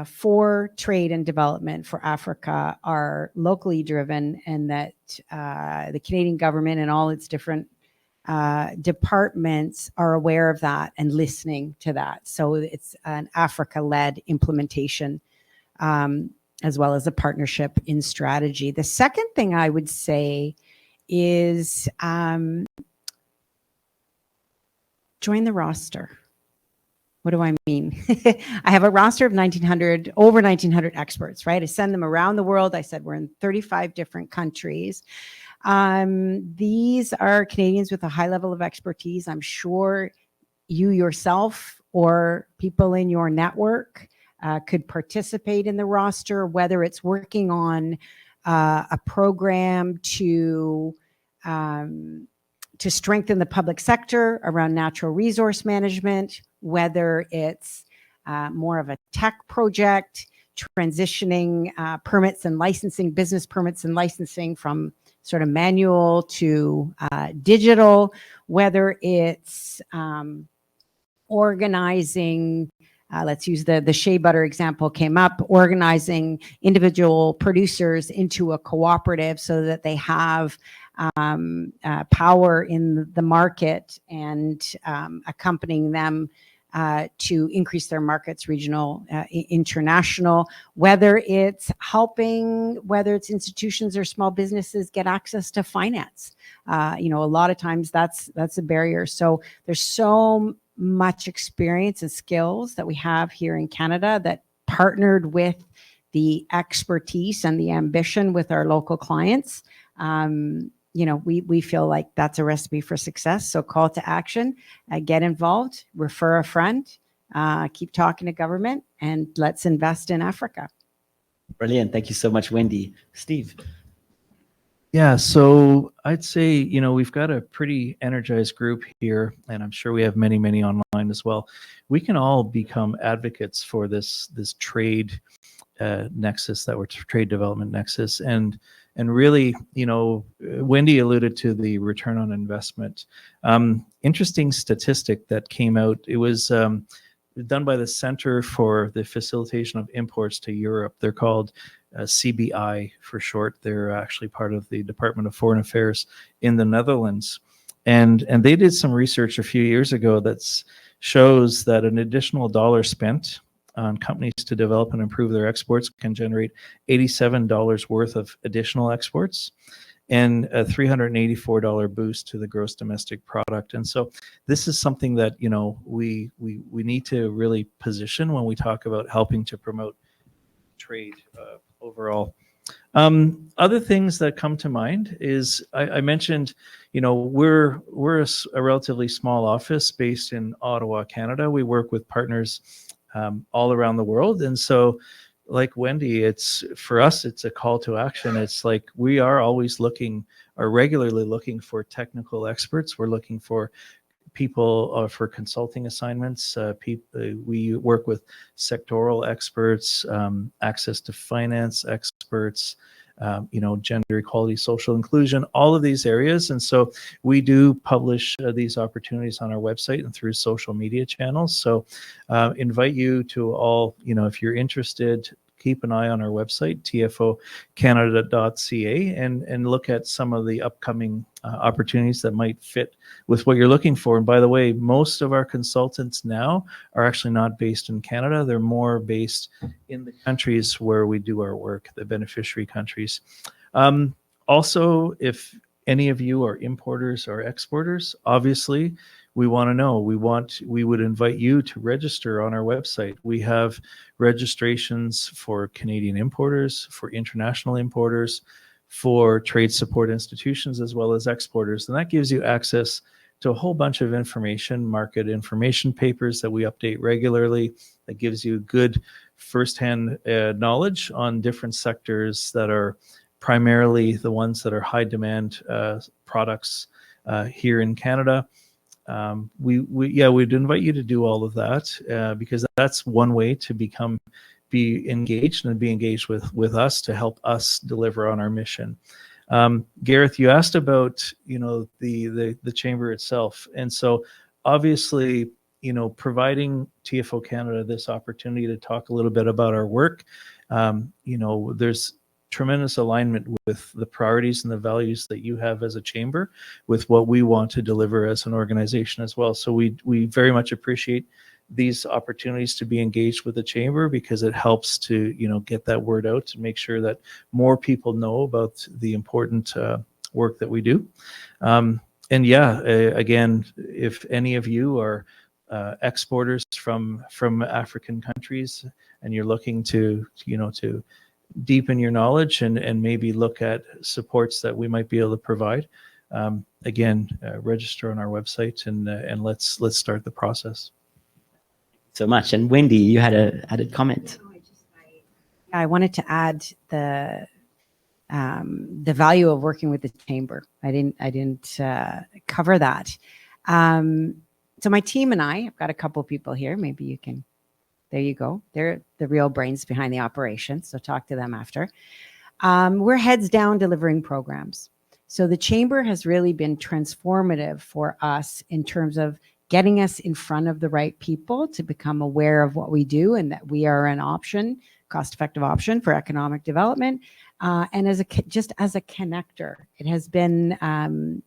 for trade and development for Africa are locally driven, and that the Canadian government and all its different departments are aware of that and listening to that. So it's an Africa-led implementation, as well as a partnership in strategy. The second thing I would say is join the roster. What do I mean? I have a roster of over 1,900 experts, right? I send them around the world. I said we're in 35 different countries. These are Canadians with a high level of expertise. I'm sure you yourself or people in your network could participate in the roster, whether it's working on a program to strengthen the public sector around natural resource management, whether it's more of a tech project, transitioning permits and licensing, business permits and licensing from sort of manual to digital, whether it's organizing, let's use the shea butter example came up, organizing individual producers into a cooperative so that they have power in the market, and accompanying them to increase their markets, regional, international, whether it's helping, whether it's institutions or small businesses get access to finance. A lot of times that's a barrier. So there's so much experience and skills that we have here in Canada that, partnered with the expertise and the ambition with our local clients, we feel like that's a recipe for success. So call to action, get involved, refer a friend, keep talking to government, and let's invest in Africa. Brilliant. Thank you so much, Wendy. Steve. Yeah, so I'd say, we've got a pretty energized group here, and I'm sure we have many, many online as well. We can all become advocates for this trade nexus, trade development nexus, and really, Wendy alluded to the return on investment. Interesting statistic that came out. It was done by the Center for the Facilitation of Imports to Europe. They're called CBI for short. They're actually part of the Department of Foreign Affairs in the Netherlands. And they did some research a few years ago that shows that an additional dollar spent on companies to develop and improve their exports can generate $87 worth of additional exports and a $384 boost to the gross domestic product. And so this is something that, we need to really position when we talk about helping to promote trade overall. Other things that come to mind is I mentioned, we're a relatively small office based in Ottawa, Canada. We work with partners all around the world. And so like Wendy, it's for us, it's a call to action. It's like we are always regularly looking for technical experts. We're looking for people for consulting assignments. We work with sectoral experts, access to finance experts, gender equality, social inclusion, all of these areas. And so we do publish these opportunities on our website and through social media channels. So invite you to all, if you're interested, keep an eye on our website, tfocanada.ca, and look at some of the upcoming opportunities that might fit with what you're looking for. And by the way, most of our consultants now are actually not based in Canada. They're more based in the countries where we do our work, the beneficiary countries. Also, if any of you are importers or exporters, obviously, we want to know. We would invite you to register on our website. We have registrations for Canadian importers, for international importers, for trade support institutions, as well as exporters. And that gives you access to a whole bunch of information, market information papers that we update regularly. That gives you good firsthand knowledge on different sectors that are primarily the ones that are high demand products here in Canada. We'd invite you to do all of that because that's one way to be engaged with us to help us deliver on our mission. Gareth, you asked about the chamber itself, and so obviously providing TFO Canada this opportunity to talk a little bit about our work. There's tremendous alignment with the priorities and the values that you have as a chamber with what we want to deliver as an organization as well. So we very much appreciate these opportunities to be engaged with the chamber because it helps to get that word out to make sure that more people know about the important work that we do. Again, if any of you are exporters from African countries and you're looking to deepen your knowledge and maybe look at supports that we might be able to provide, register on our website and let's start the process. So much. And Wendy, you had a comment. I wanted to add the value of working with the chamber. I didn't cover that. So my team and I've got a couple people here. Maybe you can. There you go. They're the real brains behind the operation. So talk to them after. We're heads down delivering programs. So the chamber has really been transformative for us in terms of getting us in front of the right people to become aware of what we do and that we are an option, cost-effective option for economic development. And just as a connector, it has been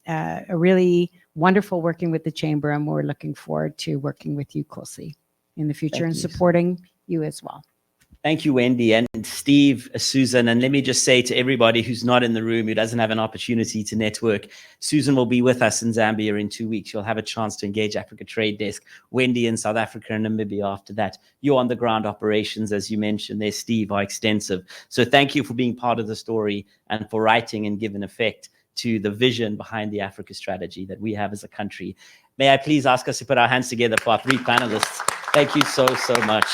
a really wonderful working with the chamber, and we're looking forward to working with you closely in the future and supporting you as well. Thank you, Wendy, and Steve, Susan. And let me just say to everybody who's not in the room, who doesn't have an opportunity to network, Susan will be with us in Zambia in 2 weeks. You'll have a chance to engage Africa Trade Desk, Wendy in South Africa and Namibia after that. You're on the ground operations, as you mentioned there, Steve, are extensive. So thank you for being part of the story and for writing and giving effect to the vision behind the Africa strategy that we have as a country. May I please ask us to put our hands together for our 3 panelists. Thank you so much.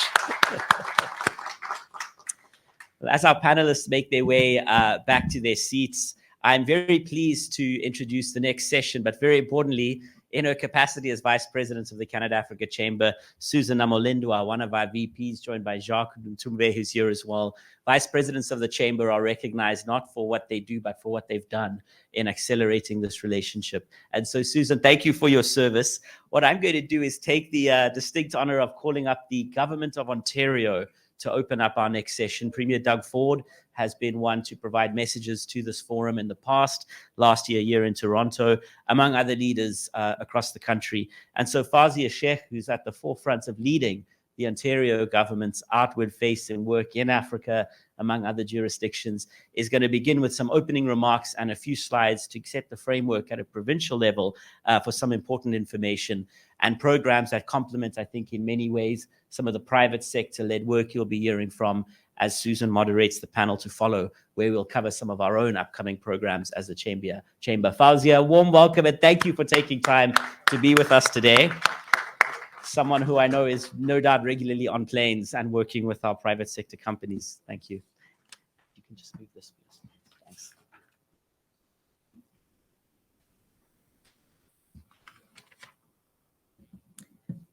As our panelists make their way back to their seats, I'm very pleased to introduce the next session, but very importantly, in her capacity as Vice President of the Canada-Africa Chamber, Susan Namolindwa, one of our VPs, joined by Jacques Ntumbe, who's here as well. Vice Presidents of the Chamber are recognized not for what they do, but for what they've done in accelerating this relationship. And so, Susan, thank you for your service. What I'm going to do is take the distinct honor of calling up the Government of Ontario to open up our next session. Premier Doug Ford has been one to provide messages to this forum in the past, last year in Toronto, among other leaders across the country. And so Fawzia Sheikh, who's at the forefront of leading the Ontario government's outward-facing work in Africa, among other jurisdictions, is going to begin with some opening remarks and a few slides to set the framework at a provincial level for some important information and programs that complement, I think, in many ways, some of the private sector-led work you'll be hearing from as Susan moderates the panel to follow, where we'll cover some of our own upcoming programs as a chamber. Fawzia, warm welcome and thank you for taking time to be with us today. someone who I know is no doubt regularly on planes and working with our private sector companies. Thank you. You can just move this, please. Thanks.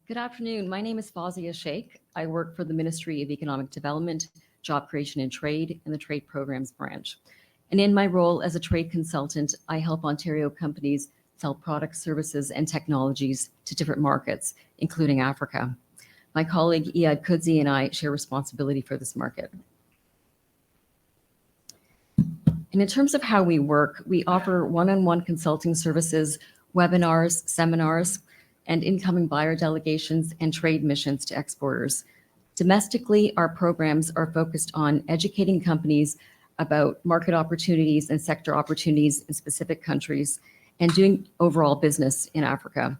Good afternoon. My name is Fawzia Sheikh. I work for the Ministry of Economic Development, Job Creation and Trade, and the Trade Programs Branch. And in my role as a trade consultant, I help Ontario companies sell products, services, and technologies to different markets, including Africa. My colleague Iyad Kudzi and I share responsibility for this market. And in terms of how we work, we offer one-on-one consulting services, webinars, seminars, and incoming buyer delegations and trade missions to exporters. Domestically, our programs are focused on educating companies about market opportunities and sector opportunities in specific countries and doing overall business in Africa.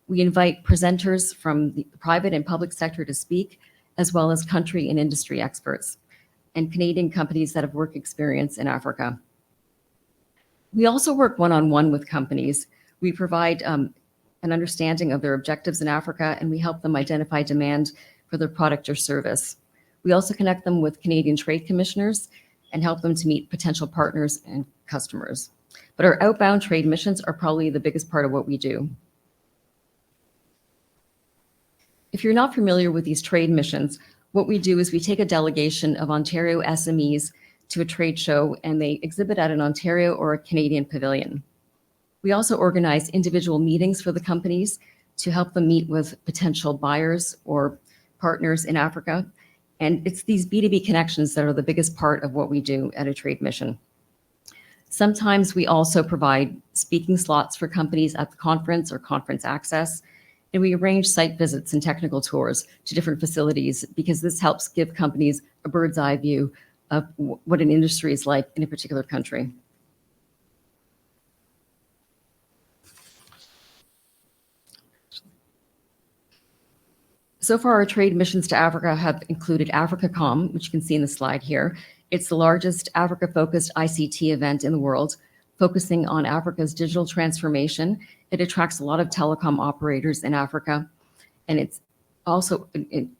We invite presenters from the private and public sector to speak, as well as country and industry experts and Canadian companies that have work experience in Africa. We also work one-on-one with companies. We provide an understanding of their objectives in Africa, and we help them identify demand for their product or service. We also connect them with Canadian trade commissioners and help them to meet potential partners and customers. But our outbound trade missions are probably the biggest part of what we do. If you're not familiar with these trade missions, what we do is we take a delegation of Ontario SMEs to a trade show, and they exhibit at an Ontario or a Canadian pavilion. We also organize individual meetings for the companies to help them meet with potential buyers or partners in Africa. And it's these B2B connections that are the biggest part of what we do at a trade mission. Sometimes we also provide speaking slots for companies at the conference or conference access, and we arrange site visits and technical tours to different facilities because this helps give companies a bird's eye view of what an industry is like in a particular country. So far, our trade missions to Africa have included AfricaCom, which you can see in the slide here. It's the largest Africa-focused ICT event in the world, focusing on Africa's digital transformation. It attracts a lot of telecom operators in Africa, and it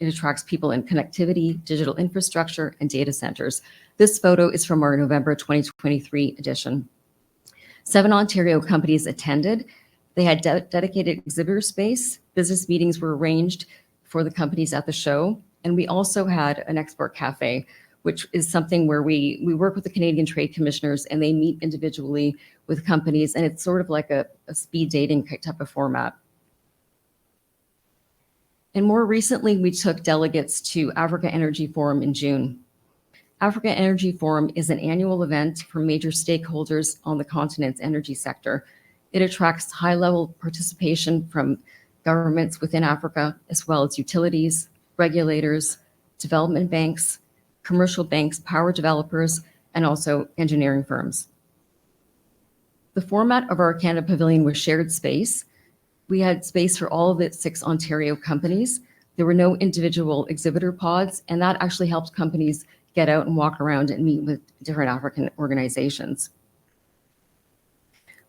attracts people in connectivity, digital infrastructure, and data centers. This photo is from our November 2023 edition. 7 Ontario companies attended. They had dedicated exhibitor space. Business meetings were arranged for the companies at the show. And we also had an export cafe, which is something where we work with the Canadian trade commissioners and they meet individually with companies. And it's sort of like a speed dating type of format. And more recently, we took delegates to Africa Energy Forum in June. Africa Energy Forum is an annual event for major stakeholders on the continent's energy sector. It attracts high-level participation from governments within Africa, as well as utilities, regulators, development banks, commercial banks, power developers, and also engineering firms. The format of our Canada Pavilion was shared space. We had space for all of the 6 Ontario companies. There were no individual exhibitor pods, and that actually helped companies get out and walk around and meet with different African organizations.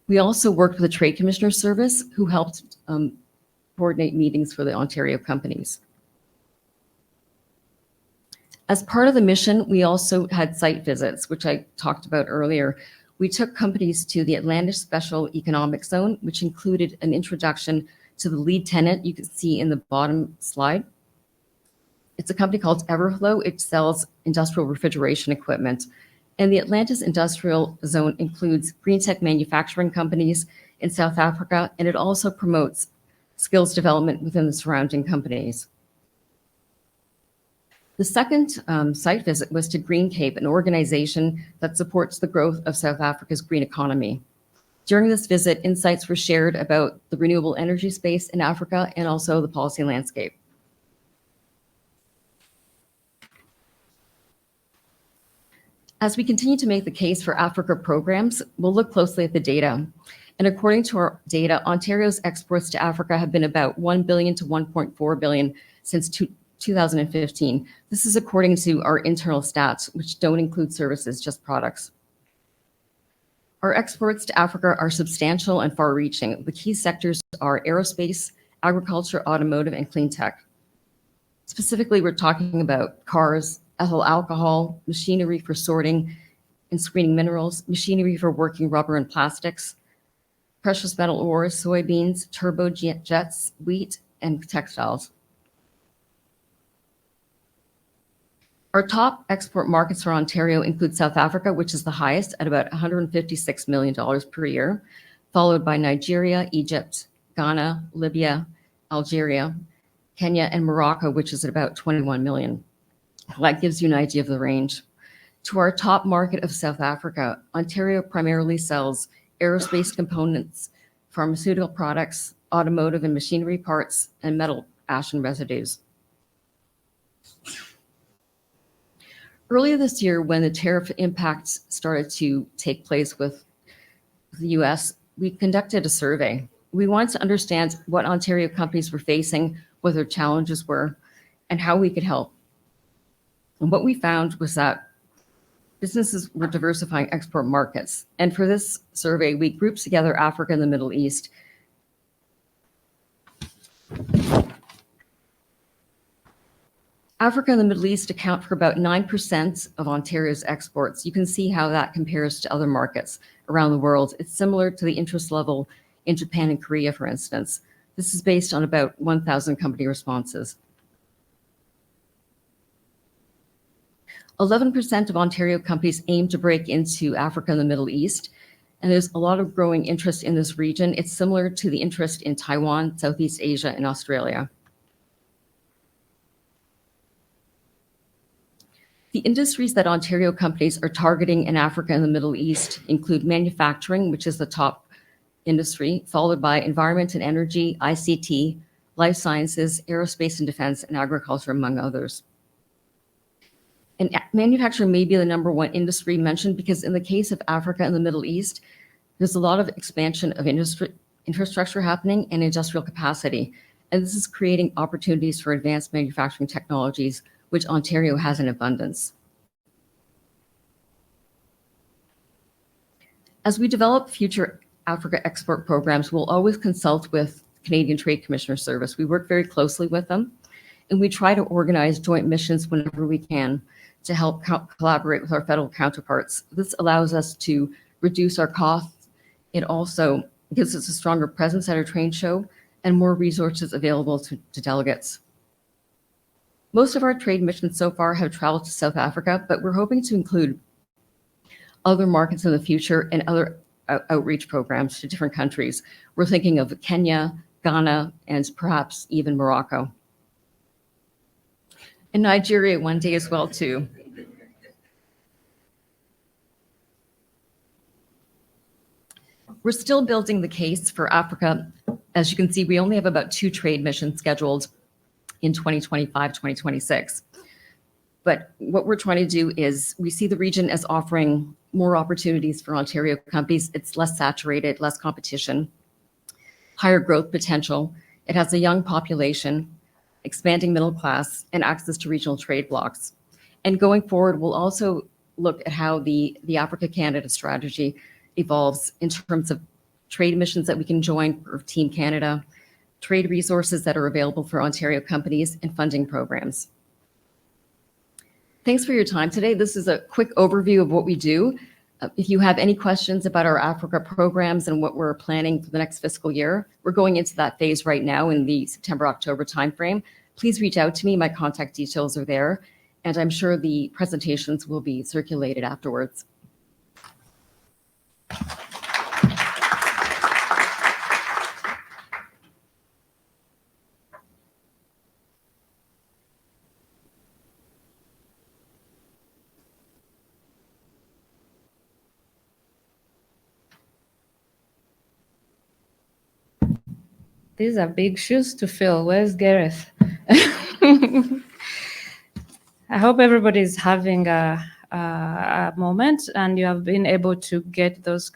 We also worked with the Trade Commissioner Service, who helped coordinate meetings for the Ontario companies. As part of the mission, we also had site visits, which I talked about earlier. We took companies to the Atlantic Special Economic Zone, which included an introduction to the lead tenant you can see in the bottom slide. It's a company called Everflow. It sells industrial refrigeration equipment. And the Atlantis Industrial Zone includes green tech manufacturing companies in South Africa, and it also promotes skills development within the surrounding companies. The second site visit was to Green Cape, an organization that supports the growth of South Africa's green economy. During this visit, insights were shared about the renewable energy space in Africa and also the policy landscape. As we continue to make the case for Africa programs, we'll look closely at the data. And according to our data, Ontario's exports to Africa have been about 1 billion to 1.4 billion since 2015. This is according to our internal stats, which don't include services, just products. Our exports to Africa are substantial and far-reaching. The key sectors are aerospace, agriculture, automotive, and clean tech. Specifically, we're talking about cars, ethyl alcohol, machinery for sorting and screening minerals, machinery for working rubber and plastics, precious metal ores, soybeans, turbojets, wheat, and textiles. Our top export markets for Ontario include South Africa, which is the highest at about $156 million per year, followed by Nigeria, Egypt, Ghana, Libya, Algeria, Kenya, and Morocco, which is at about 21 million. That gives you an idea of the range. To our top market of South Africa, Ontario primarily sells aerospace components, pharmaceutical products, automotive and machinery parts, and metal ash and residues. Earlier this year, when the tariff impacts started to take place with the US, we conducted a survey. We wanted to understand what Ontario companies were facing, what their challenges were, and how we could help. And what we found was that businesses were diversifying export markets. And for this survey, we grouped together Africa and the Middle East. Africa and the Middle East account for about 9% of Ontario's exports. You can see how that compares to other markets around the world. It's similar to the interest level in Japan and Korea, for instance. This is based on about 1,000 company responses. 11% of Ontario companies aim to break into Africa and the Middle East, and there's a lot of growing interest in this region. It's similar to the interest in Taiwan, Southeast Asia, and Australia. The industries that Ontario companies are targeting in Africa and the Middle East include manufacturing, which is the top industry, followed by environment and energy, ICT, life sciences, aerospace and defense, and agriculture, among others. And manufacturing may be the number one industry mentioned because in the case of Africa and the Middle East, there's a lot of expansion of infrastructure happening and industrial capacity. And this is creating opportunities for advanced manufacturing technologies, which Ontario has in abundance. As we develop future Africa export programs, we'll always consult with Canadian Trade Commissioner Service. We work very closely with them, and we try to organize joint missions whenever we can to help collaborate with our federal counterparts. This allows us to reduce our costs. It also gives us a stronger presence at our trade show and more resources available to delegates. Most of our trade missions so far have traveled to South Africa, but we're hoping to include other markets in the future and other outreach programs to different countries. We're thinking of Kenya, Ghana, and perhaps even Morocco. And Nigeria one day as well, too. We're still building the case for Africa. As you can see, we only have about 2 trade missions scheduled in 2025, 2026. But what we're trying to do is we see the region as offering more opportunities for Ontario companies. It's less saturated, less competition, higher growth potential. It has a young population, expanding middle class, and access to regional trade blocs. And going forward, we'll also look at how the Africa-Canada strategy evolves in terms of trade missions that we can join for Team Canada, trade resources that are available for Ontario companies, and funding programs. Thanks for your time today. This is a quick overview of what we do. If you have any questions about our Africa programs and what we're planning for the next fiscal year, we're going into that phase right now in the September-October timeframe. Please reach out to me. My contact details are there, and I'm sure the presentations will be circulated afterwards. These are big shoes to fill. Where's Gareth? I hope everybody's having a moment and you have been able to get those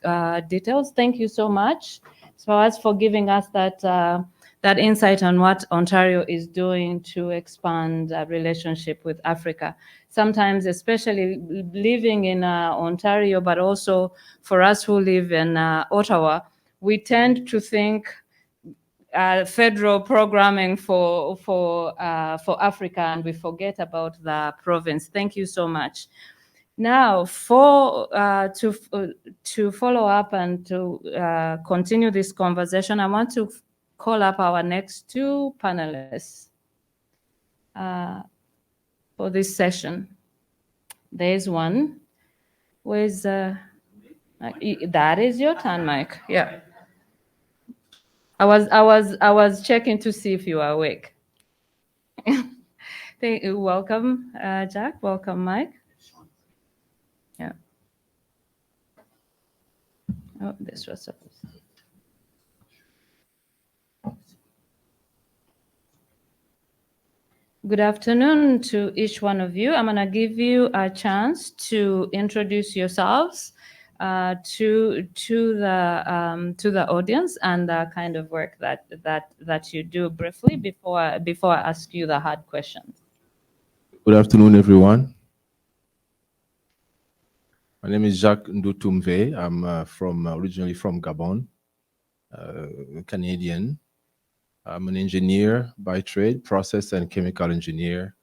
details. Thank you so much for giving us that insight on what Ontario is doing to expand a relationship with Africa. Sometimes, especially living in Ontario, but also for us who live in Ottawa, we tend to think federal programming for Africa, and we forget about the province. Thank you so much. Now, to follow up and to continue this conversation, I want to call up our next two panelists for this session. There's one. Where's that is your turn, Mike. Yeah. I was checking to see if you are awake. Welcome, Jack. Welcome, Mike. Yeah. Oh, this was supposed to. Good afternoon to each one of you. I'm gonna give you a chance to introduce yourselves to the audience and the kind of work that you do briefly before I ask you the hard questions. Good afternoon, everyone. My name is Jacques Ndutumve. I'm originally from Gabon, Canadian. I'm an engineer by trade, process and chemical engineer.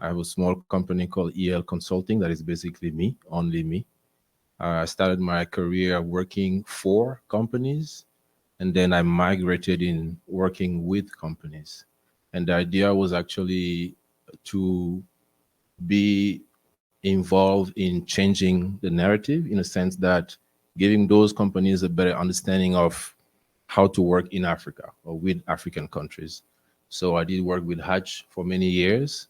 I have a small company called EL Consulting that is basically me, only me. I started my career working for companies, and then I migrated in working with companies. And the idea was actually to be involved in changing the narrative, in a sense that giving those companies a better understanding of how to work in Africa or with African countries. So I did work with Hutch for many years.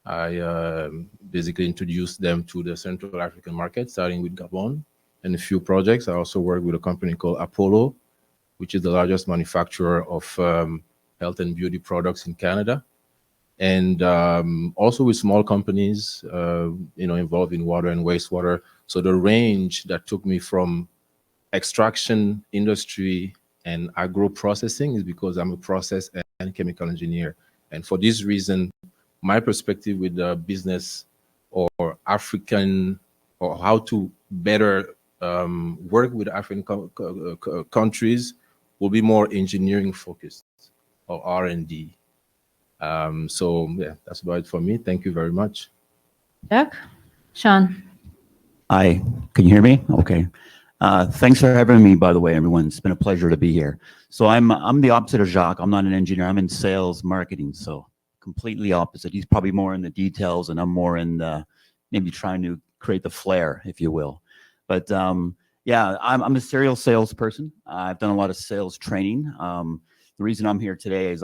I basically introduced them to the Central African market, starting with Gabon and a few projects. I also worked with a company called Apollo, which is the largest manufacturer of health and beauty products in Canada. And also with small companies, involved in water and wastewater. So the range that took me from extraction industry and agro processing is because I'm a process and chemical engineer. And for this reason, my perspective with the business or African, or how to better work with African countries will be more engineering focused or R&D. So yeah, that's about it for me. Thank you very much. Jack? Sean? Hi, can you hear me? Okay. Thanks for having me, by the way, everyone. It's been a pleasure to be here. So I'm the opposite of Jacques. I'm not an engineer. I'm in sales marketing, so completely opposite. He's probably more in the details, and I'm more in the, maybe trying to create the flair, if you will. But yeah, I'm a serial salesperson. I've done a lot of sales training. The reason I'm here today is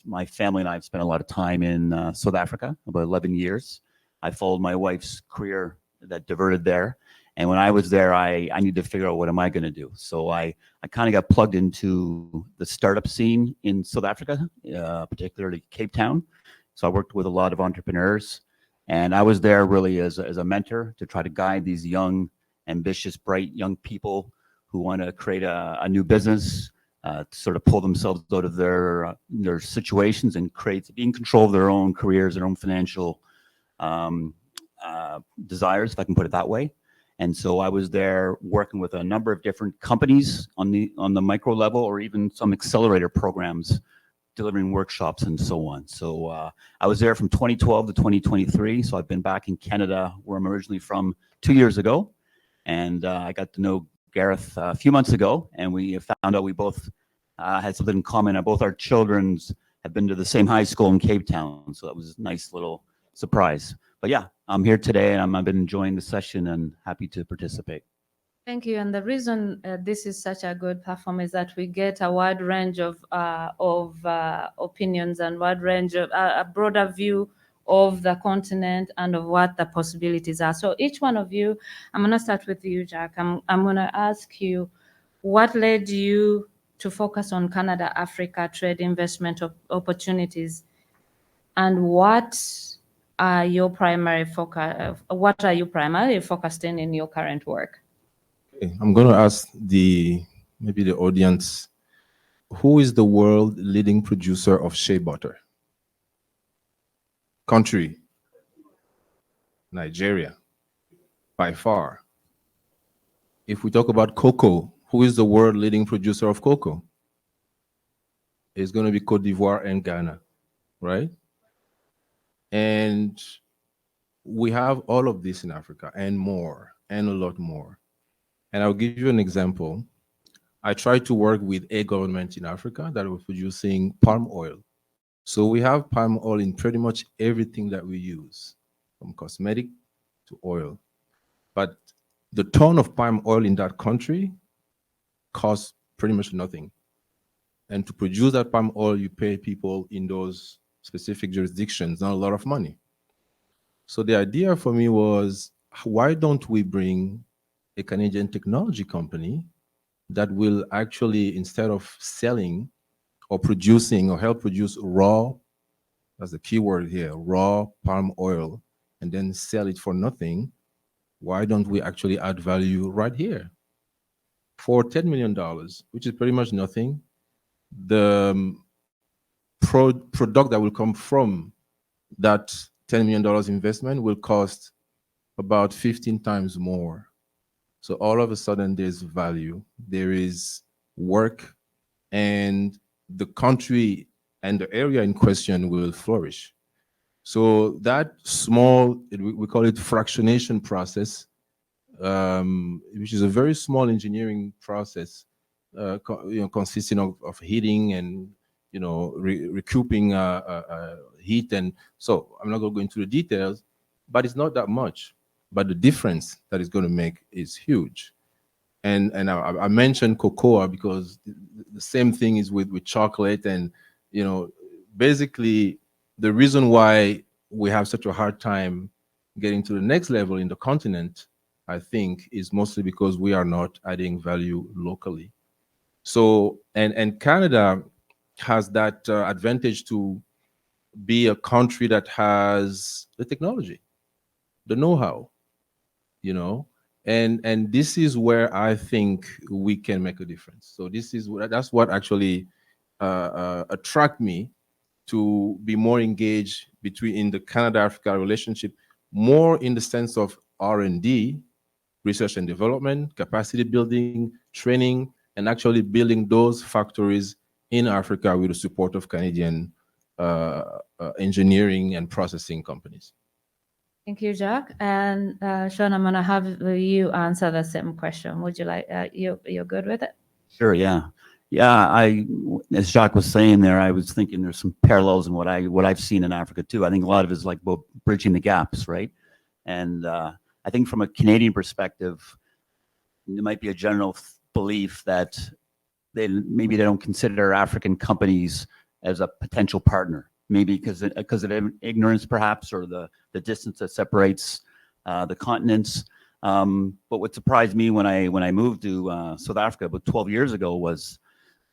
my family and I have spent a lot of time in South Africa, about 11 years. I followed my wife's career that diverted there. And when I was there, I needed to figure out what am I going to do. So I kind of got plugged into the startup scene in South Africa, particularly Cape Town. So I worked with a lot of entrepreneurs. And I was there really as a mentor to try to guide these young, ambitious, bright young people who want to create a new business, to sort of pull themselves out of their situations and be in control of their own careers, their own financial desires, if I can put it that way. And so I was there working with a number of different companies on the micro level, or even some accelerator programs, delivering workshops and so on. So I was there from 2012 to 2023. So I've been back in Canada, where I'm originally from, 2 years ago. And I got to know Gareth a few months ago, and we found out we both had something in common. Both our children have been to the same high school in Cape Town. So that was a nice little surprise. But yeah, I'm here today, and I've been enjoying the session and happy to participate. Thank you. And the reason this is such a good platform is that we get a wide range of opinions and wide range of a broader view of the continent and of what the possibilities are. So each one of you, I'm going to start with you, Jack. I'm going to ask you, what led you to focus on Canada-Africa trade investment opportunities, and what are you primarily focused in your current work? Okay. I'm going to ask maybe the audience, who is the world leading producer of shea butter? Country? Nigeria, by far. If we talk about cocoa, who is the world leading producer of cocoa? is going to be Cote d'Ivoire and Ghana, right? And we have all of this in Africa and more, and a lot more. And I'll give you an example. I tried to work with a government in Africa that was producing palm oil. So we have palm oil in pretty much everything that we use, from cosmetic to oil. But the ton of palm oil in that country costs pretty much nothing. And to produce that palm oil, you pay people in those specific jurisdictions not a lot of money. So the idea for me was, why don't we bring a Canadian technology company that will actually, instead of selling or producing or help produce raw, that's the key word here, raw palm oil, and then sell it for nothing, why don't we actually add value right here? For $10 million, which is pretty much nothing, the product that will come from that $10 million investment will cost about 15 times more. So all of a sudden there's value, there is work, and the country and the area in question will flourish. So that small, we call it fractionation process, which is a very small engineering process, consisting of heating and recouping heat. And so I'm not going to go into the details, but it's not that much. But the difference that it's going to make is huge. And I mentioned cocoa because the same thing is with chocolate. And basically the reason why we have such a hard time getting to the next level in the continent, I think, is mostly because we are not adding value locally. So, and Canada has that advantage to be a country that has the technology, the know-how, and this is where I think we can make a difference. So that's what actually attract me to be more engaged in the Canada-Africa relationship, more in the sense of R&D, research and development, capacity building, training, and actually building those factories in Africa with the support of Canadian engineering and processing companies. Thank you, Jacques. And Sean, I'm going to have you answer the same question. Would you like, you're good with it? Sure, yeah. Yeah, as Jacques was saying there, I was thinking there's some parallels in what I've seen in Africa too. I think a lot of it is like bridging the gaps, right? And I think from a Canadian perspective, there might be a general belief that maybe they don't consider African companies as a potential partner, maybe because of ignorance perhaps, or the distance that separates the continents. But what surprised me when I moved to South Africa about 12 years ago was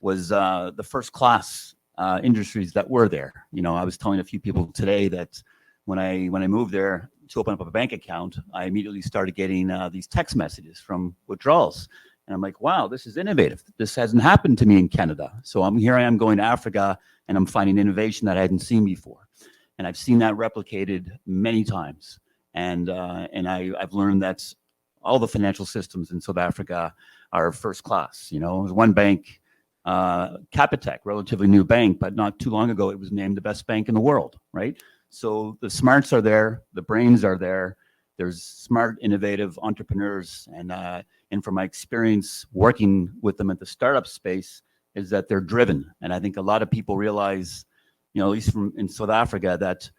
the first class industries that were there. I was telling a few people today that when I moved there to open up a bank account, I immediately started getting these text messages from withdrawals. And I'm like, wow, this is innovative. This hasn't happened to me in Canada. So here I am going to Africa, and I'm finding innovation that I hadn't seen before. And I've seen that replicated many times. And I've learned that all the financial systems in South Africa are first class. There's one bank, Capitec, relatively new bank, but not too long ago, it was named the best bank in the world, right? So the smarts are there, the brains are there. There's smart, innovative entrepreneurs, and from my experience working with them at the startup space, is that they're driven. And I think a lot of people realize, at least in South Africa, that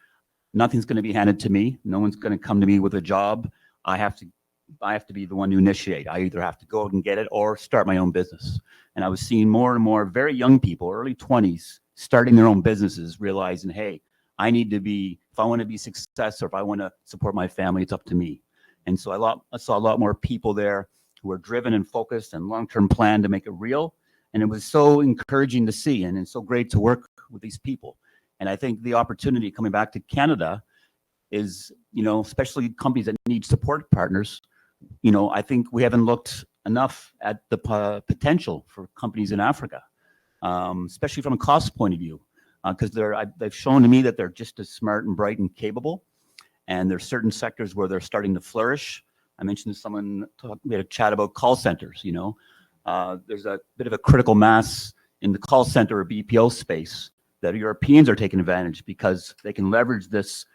nothing's going to be handed to me. No one's going to come to me with a job. I have to be the one to initiate. I either have to go out and get it or start my own business. And I was seeing more and more very young people, early 20s, starting their own businesses, realizing, hey, I need to be, if I want to be successful, or if I want to support my family, it's up to me. And so I saw a lot more people there who are driven and focused and long-term plan to make it real. And it was so encouraging to see, and it's so great to work with these people. And I think the opportunity coming back to Canada is, especially companies that need support partners, I think we haven't looked enough at the potential for companies in Africa, especially from a cost point of view, because they've shown to me that they're just as smart and bright and capable. And there's certain sectors where they're starting to flourish. I mentioned to someone, we had a chat about call centers, there's a bit of a critical mass in the call center or BPO space that Europeans are taking advantage because they can leverage this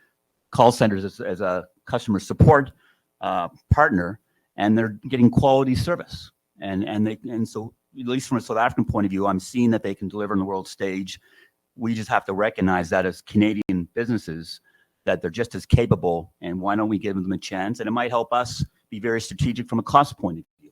call centers as a customer support partner, and they're getting quality service. And so at least from a South African point of view, I'm seeing that they can deliver on the world stage. We just have to recognize that as Canadian businesses, that they're just as capable, and why don't we give them a chance? And it might help us be very strategic from a cost point of view.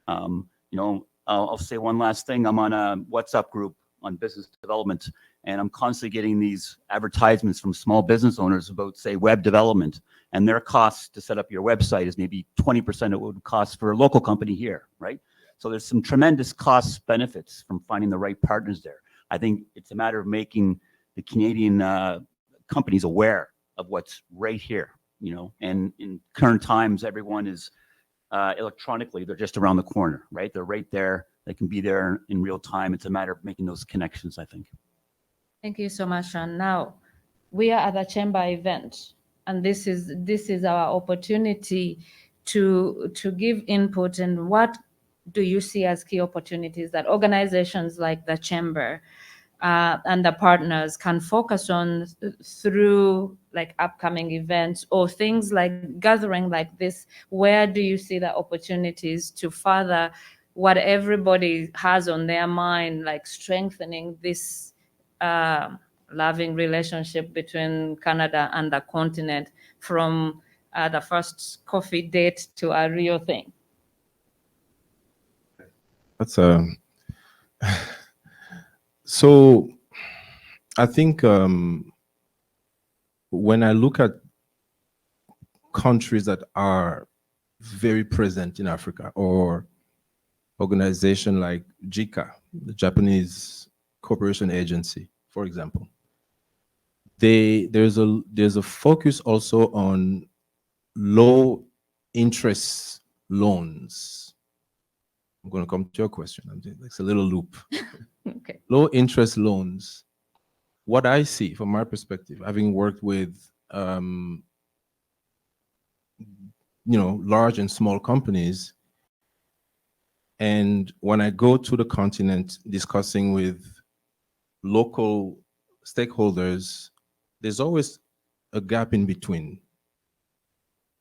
You know, I'll say one last thing. I'm on a WhatsApp group on business development, and I'm constantly getting these advertisements from small business owners about, say, web development, and their costs to set up your website is maybe 20% of what it would cost for a local company here, right? So there's some tremendous cost benefits from finding the right partners there. I think it's a matter of making the Canadian companies aware of what's right here, you know, and in current times, everyone is electronically, they're just around the corner, right? They're right there. They can be there in real time. It's a matter of making those connections, I think. Thank you so much, Sean. Now, we are at the chamber event, and this is our opportunity to give input. And what do you see as key opportunities that organizations like the chamber and the partners can focus on through like upcoming events or things like gathering like this? Where do you see the opportunities to further what everybody has on their mind, like strengthening this loving relationship between Canada and the continent from the first coffee date to a real thing? That's so I think when I look at countries that are very present in Africa, or organization like JICA, the Japanese Cooperation Agency, for example, there's a focus also on low interest loans. I'm going to come to your question. It's a little loop. Okay. Low interest loans. What I see from my perspective, having worked with you know, large and small companies, and when I go to the continent discussing with local stakeholders, there's always a gap in between.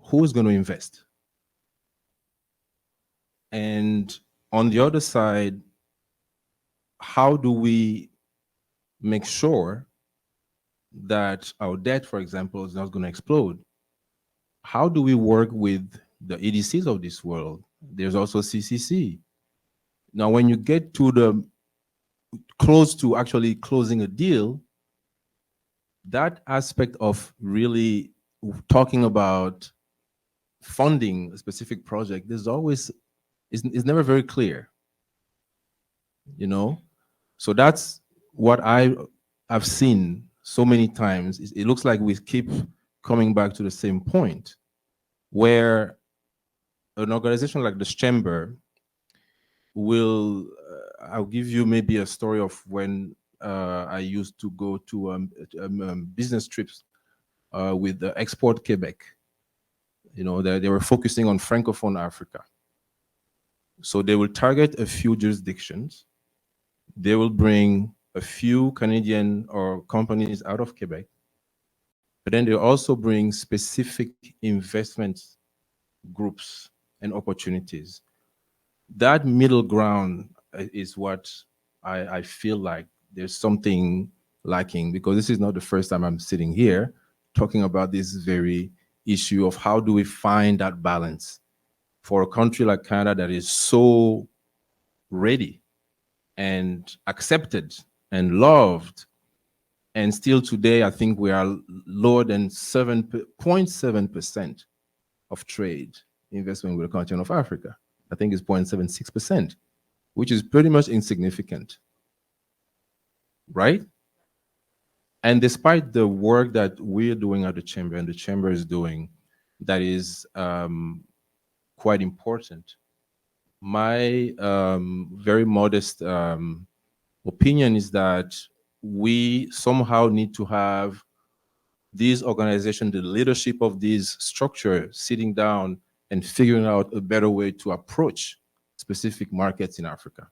Who's going to invest? And on the other side, how do we make sure that our debt, for example, is not going to explode? How do we work with the EDCs of this world? There's also CCC. Now, when you get to the close to actually closing a deal, that aspect of really talking about funding a specific project, there's always, is never very clear, you know? So that's what I've seen so many times. It looks like we keep coming back to the same point, where an organization like the Chamber will, I'll give you maybe a story of when I used to go to business trips with the Export Quebec. You know, they were focusing on Francophone Africa. So they will target a few jurisdictions. They will bring a few Canadian or companies out of Quebec, but then they also bring specific investment groups and opportunities. That middle ground is what I feel like there's something lacking, because this is not the first time I'm sitting here talking about this very issue of how do we find that balance for a country like Canada that is so ready and accepted and loved. And still today, I think we are lower than 7.7% of trade investment with the continent of Africa. I think it's 0.76%, which is pretty much insignificant, right? And despite the work that we're doing at the Chamber and the Chamber is doing, that is quite important, my very modest opinion is that we somehow need to have these organizations, the leadership of these structures, sitting down and figuring out a better way to approach specific markets in Africa.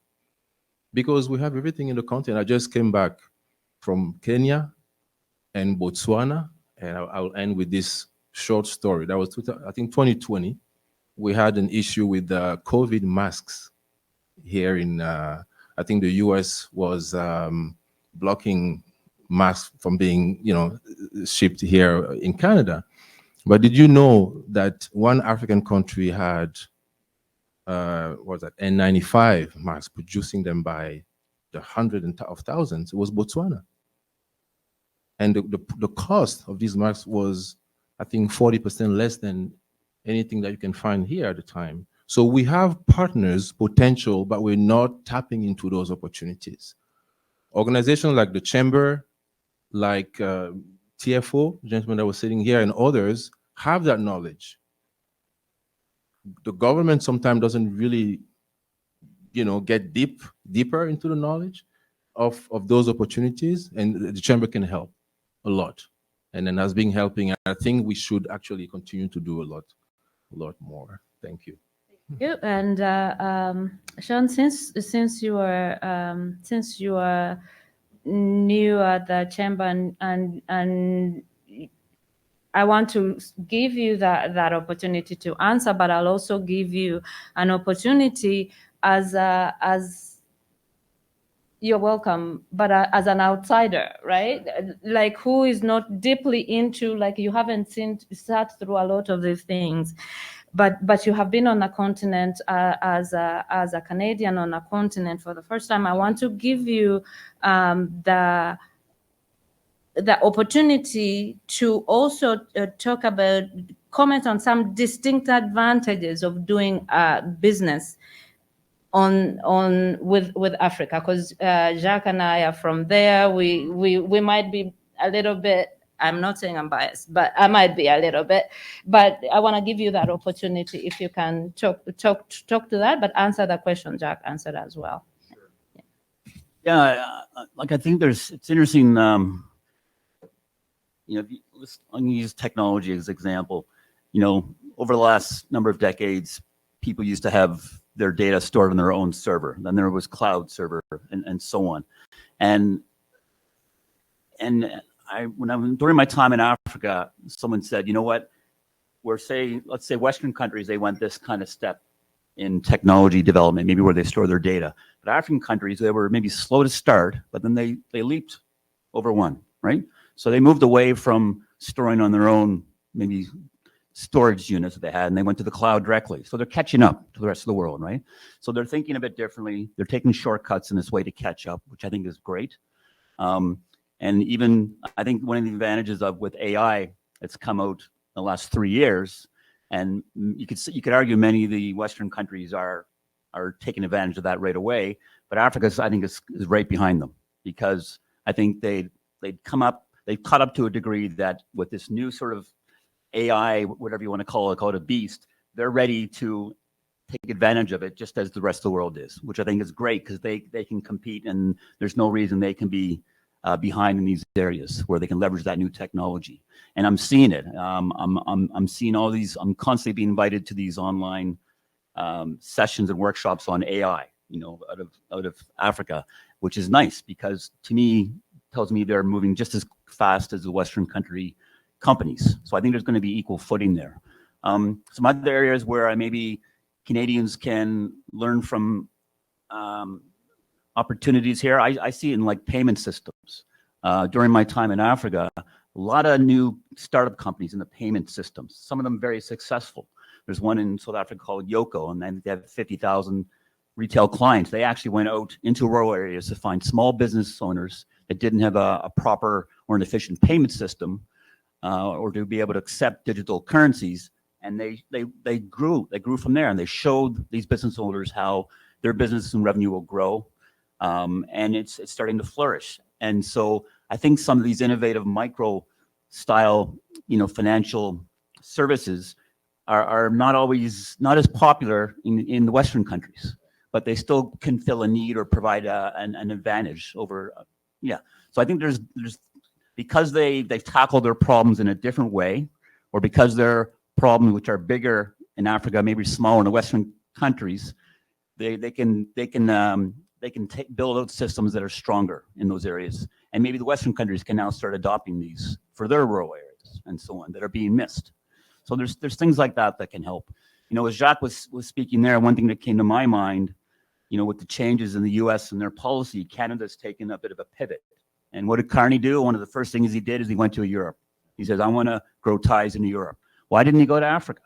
because we have everything in the continent. I just came back from Kenya and Botswana, and I'll end with this short story. That was, I think, 2020. We had an issue with COVID masks here in, I think the US was blocking masks from being, shipped here in Canada. But did you know that one African country had, what was that, N95 masks, producing them by the hundreds of thousands? It was Botswana. And the cost of these masks was, I think, 40% less than anything that you can find here at the time. So we have partners, potential, but we're not tapping into those opportunities. Organizations like the Chamber, like TFO, the gentleman that was sitting here, and others have that knowledge. The government sometimes doesn't really, get deeper into the knowledge of those opportunities, and the Chamber can help a lot. And then has been helping. I think we should actually continue to do a lot more. Thank you. Thank you. And Sean, since you are new at the Chamber, and I want to give you that opportunity to answer, but I'll also give you an opportunity as you're welcome, but as an outsider, right? Like, who is not deeply into, like, you haven't sat through a lot of these things, but you have been on a continent as a Canadian on a continent for the first time. I want to give you the opportunity to also comment on some distinct advantages of doing business with Africa, because Jacques and I are from there. We might be a little bit, I'm not saying I'm biased, but I might be a little bit, but I want to give you that opportunity if you can talk to that, but answer that question Jacques answered as well. Yeah, like, I think it's interesting, I'm going to use technology as an example. Over the last number of decades, people used to have their data stored on their own server. Then there was cloud server and so on. And during my time in Africa, someone said, you know what, let's say Western countries, they went this kind of step in technology development, maybe where they store their data. But African countries, they were maybe slow to start, but then they leaped over one, right? So they moved away from storing on their own, maybe storage units that they had, and they went to the cloud directly. So they're catching up to the rest of the world, right? So they're thinking a bit differently. They're taking shortcuts in this way to catch up, which I think is great. And even, I think one of the advantages with AI that's come out in the last 3 years, and you could argue many of the Western countries are taking advantage of that right away, but Africa, I think, is right behind them, because I think they've caught up to a degree that with this new sort of AI, whatever you want to call it a beast, they're ready to take advantage of it just as the rest of the world is, which I think is great, because they can compete, and there's no reason they can be behind in these areas where they can leverage that new technology. And I'm seeing it. I'm seeing all these. I'm constantly being invited to these online sessions and workshops on AI, out of Africa, which is nice, because to me tells me they're moving just as fast as the Western country companies. So I think there's going to be equal footing there. Some other areas where maybe Canadians can learn from opportunities here, I see it in like payment systems. During my time in Africa, a lot of new startup companies in the payment systems, some of them very successful. There's one in South Africa called Yoko, and then they have 50,000 retail clients. They actually went out into rural areas to find small business owners that didn't have a proper or an efficient payment system, or to be able to accept digital currencies, and they grew from there, and they showed these business owners how their business and revenue will grow, and it's starting to flourish. And so I think some of these innovative micro style, financial services are not as popular in the Western countries, but they still can fill a need or provide an advantage over. So I think there's because they've tackled their problems in a different way, or because their problems, which are bigger in Africa, maybe smaller in the Western countries, they can they can build out systems that are stronger in those areas. And maybe the Western countries can now start adopting these for their rural areas and so on that are being missed. So there's things like that that can help. You know, as Jacques was speaking there, one thing that came to my mind, you know, with the changes in the US and their policy, Canada's taken a bit of a pivot. And what did Carney do? One of the first things he did is he went to Europe. He says, I want to grow ties into Europe. Why didn't he go to Africa,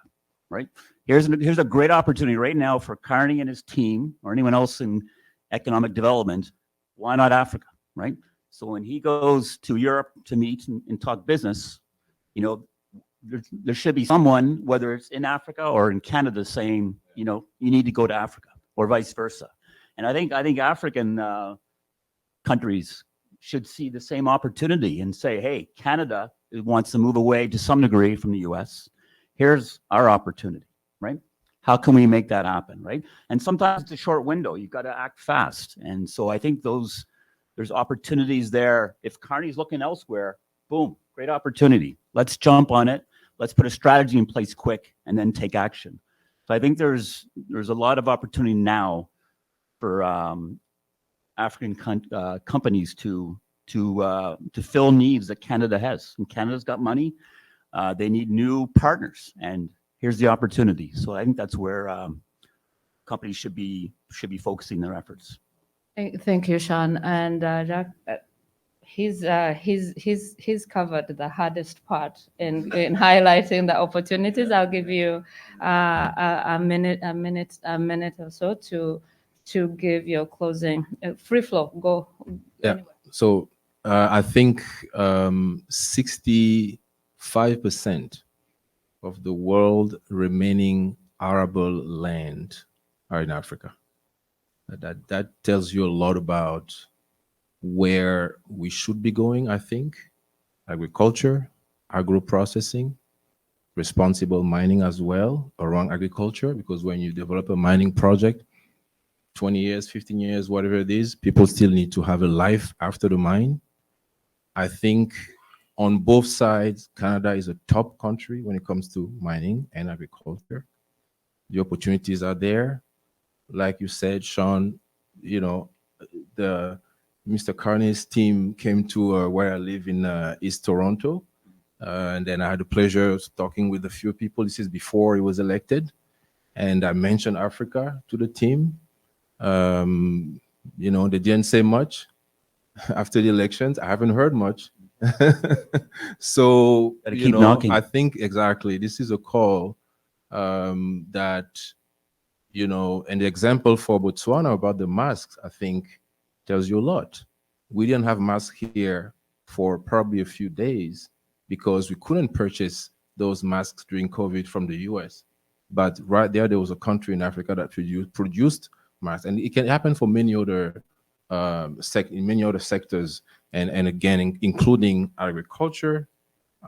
right? Here's a great opportunity right now for Carney and his team or anyone else in economic development. Why not Africa, right? So when he goes to Europe to meet and talk business, you know, there should be someone, whether it's in Africa or in Canada, saying, you know, you need to go to Africa or vice versa. And I think African countries should see the same opportunity and say, hey, Canada wants to move away to some degree from the US. Here's our opportunity, right? How can we make that happen, right? And sometimes it's a short window. You've got to act fast. And so I think there's opportunities there. If Carney's looking elsewhere, boom, great opportunity. Let's jump on it. Let's put a strategy in place quick and then take action. So I think there's a lot of opportunity now for African companies to fill needs that Canada has. And Canada's got money. They need new partners, and here's the opportunity. So I think that's where companies should be focusing their efforts. Thank you, Sean. And Jacques, he's covered the hardest part in highlighting the opportunities. I'll give you a minute or so to give your closing. Free flow, go. Yeah. Anyway. So I think 65% of the world remaining arable land are in Africa. That tells you a lot about where we should be going, I think. Agriculture, agro-processing, responsible mining as well around agriculture, because when you develop a mining project, 20 years, 15 years, whatever it is, people still need to have a life after the mine. I think on both sides, Canada is a top country when it comes to mining and agriculture. The opportunities are there. Like you said, Sean, you know, Mr. Carney's team came to where I live in East Toronto. And then I had the pleasure of talking with a few people. This is before he was elected. And I mentioned Africa to the team. You know, they didn't say much after the elections. I haven't heard much. So, you know, knocking. I think exactly this is a call that, you know, and the example for Botswana about the masks, I think tells you a lot. We didn't have masks here for probably a few days because we couldn't purchase those masks during COVID from the US. But right there was a country in Africa that produced masks, and it can happen for many other in many other sectors, and again, including agriculture,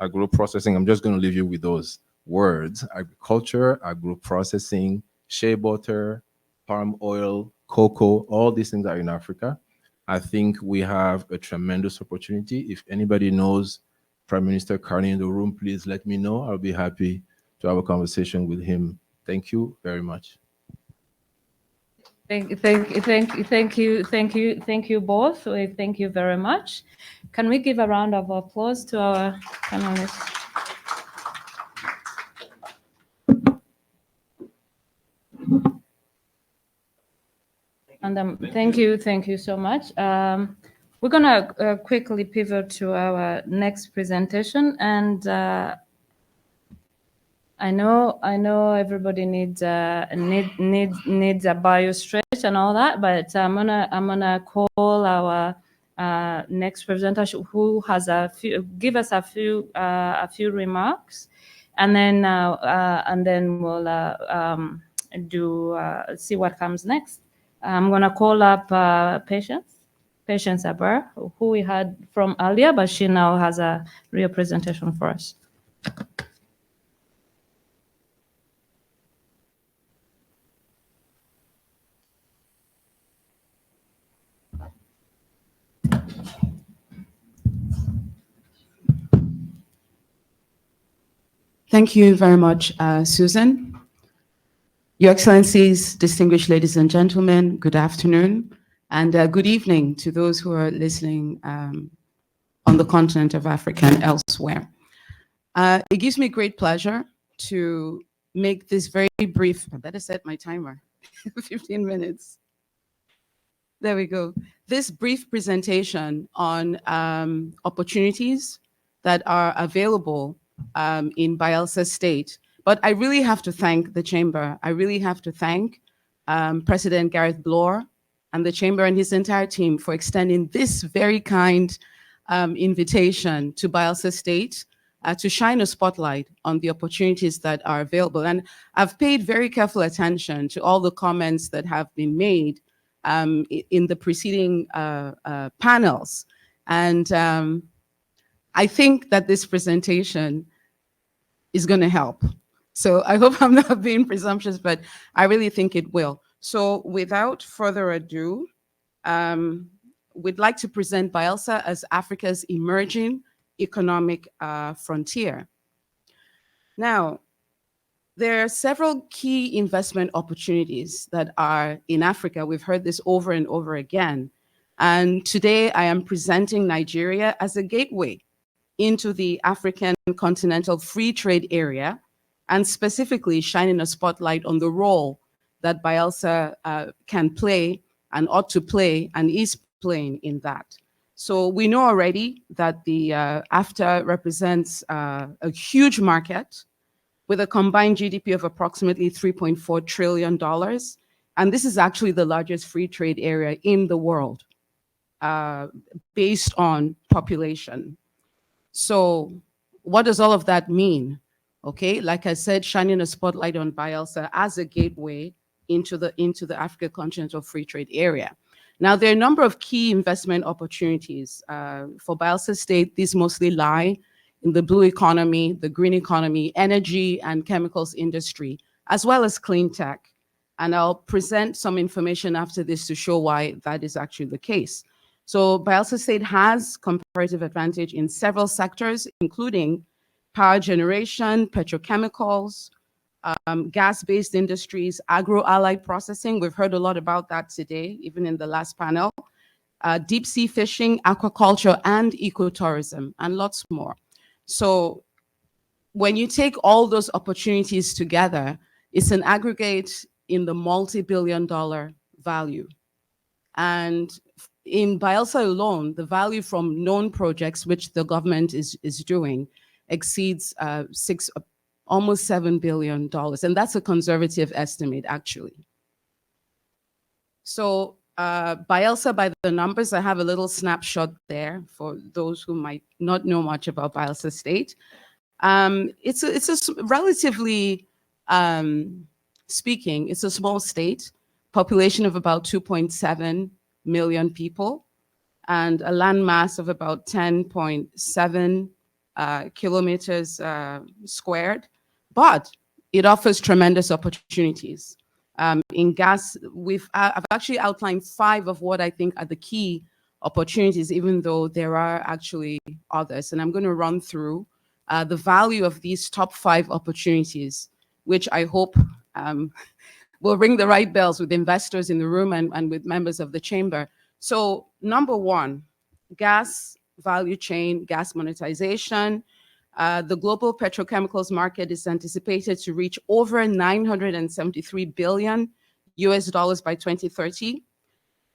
agro-processing. I'm just going to leave you with those words: agriculture, agro-processing, shea butter, palm oil, cocoa. All these things are in Africa. I think we have a tremendous opportunity. If anybody knows Prime Minister Carney in the room, please let me know. I'll be happy to have a conversation with him. Thank you very much. Thank you both. Thank you very much. Can we give a round of applause to our panelists? And thank you so much. We're gonna quickly pivot to our next presentation, and I know everybody needs a bio stretch and all that, but I'm gonna call our next presenter who has give us a few remarks, and then we'll see what comes next. I'm gonna call up Patience Aber, who we had from earlier, but she now has a real presentation for us. Thank you very much, Susan. Your Excellencies, distinguished ladies and gentlemen, good afternoon. And good evening to those who are listening on the continent of Africa and elsewhere. It gives me great pleasure to make this very brief, I better set my timer, 15 minutes. There we go. This brief presentation on opportunities that are available in Bayelsa State. But I really have to thank the Chamber. I really have to thank President Gareth Bloor and the Chamber and his entire team for extending this very kind invitation to Bayelsa State to shine a spotlight on the opportunities that are available. And I've paid very careful attention to all the comments that have been made in the preceding panels. And I think that this presentation is going to help. So I hope I'm not being presumptuous, but I really think it will. So without further ado, we'd like to present Bayelsa as Africa's emerging economic frontier. Now, there are several key investment opportunities that are in Africa. We've heard this over and over again. And today I am presenting Nigeria as a gateway into the African continental free trade area, and specifically shining a spotlight on the role that Bayelsa can play and ought to play and is playing in that. So we know already that the AFTA represents a huge market with a combined GDP of approximately $3.4 trillion. And this is actually the largest free trade area in the world based on population. So what does all of that mean? Okay, like I said, shining a spotlight on Bayelsa as a gateway into the African continental free trade area. Now, there are a number of key investment opportunities for Bayelsa State. These mostly lie in the blue economy, the green economy, energy and chemicals industry, as well as clean tech. And I'll present some information after this to show why that is actually the case. So Bayelsa State has comparative advantage in several sectors, including power generation, petrochemicals, gas-based industries, agro-allied processing. We've heard a lot about that today, even in the last panel. Deep sea fishing, aquaculture, and ecotourism, and lots more. So when you take all those opportunities together, it's an aggregate in the multi-billion-dollar value. And in Bayelsa alone, the value from known projects, which the government is doing, exceeds almost $7 billion. And that's a conservative estimate, actually. So Bayelsa, by the numbers, I have a little snapshot there for those who might not know much about Bayelsa State. It's a relatively speaking, it's a small state, population of about 2.7 million people, and a land mass of about 10.7 kilometers squared, but it offers tremendous opportunities. In gas, I've actually outlined 5 of what I think are the key opportunities, even though there are actually others. And I'm going to run through the value of these top 5 opportunities, which I hope will ring the right bells with investors in the room and with members of the chamber. So number 1, gas value chain, gas monetization. The global petrochemicals market is anticipated to reach over $973 billion by 2030.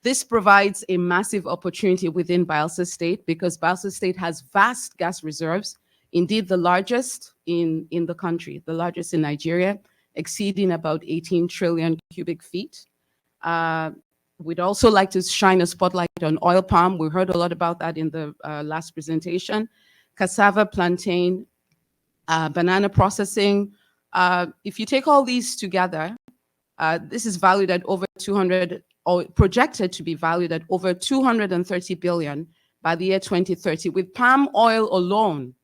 This provides a massive opportunity within Bayelsa State because Bayelsa State has vast gas reserves, indeed the largest in the country, the largest in Nigeria, exceeding about 18 trillion cubic feet. We'd also like to shine a spotlight on oil palm. We heard a lot about that in the last presentation. Cassava, plantain, banana processing. If you take all these together, this is valued at over 200, or projected to be valued at over 230 billion by the year 2030, with palm oil alone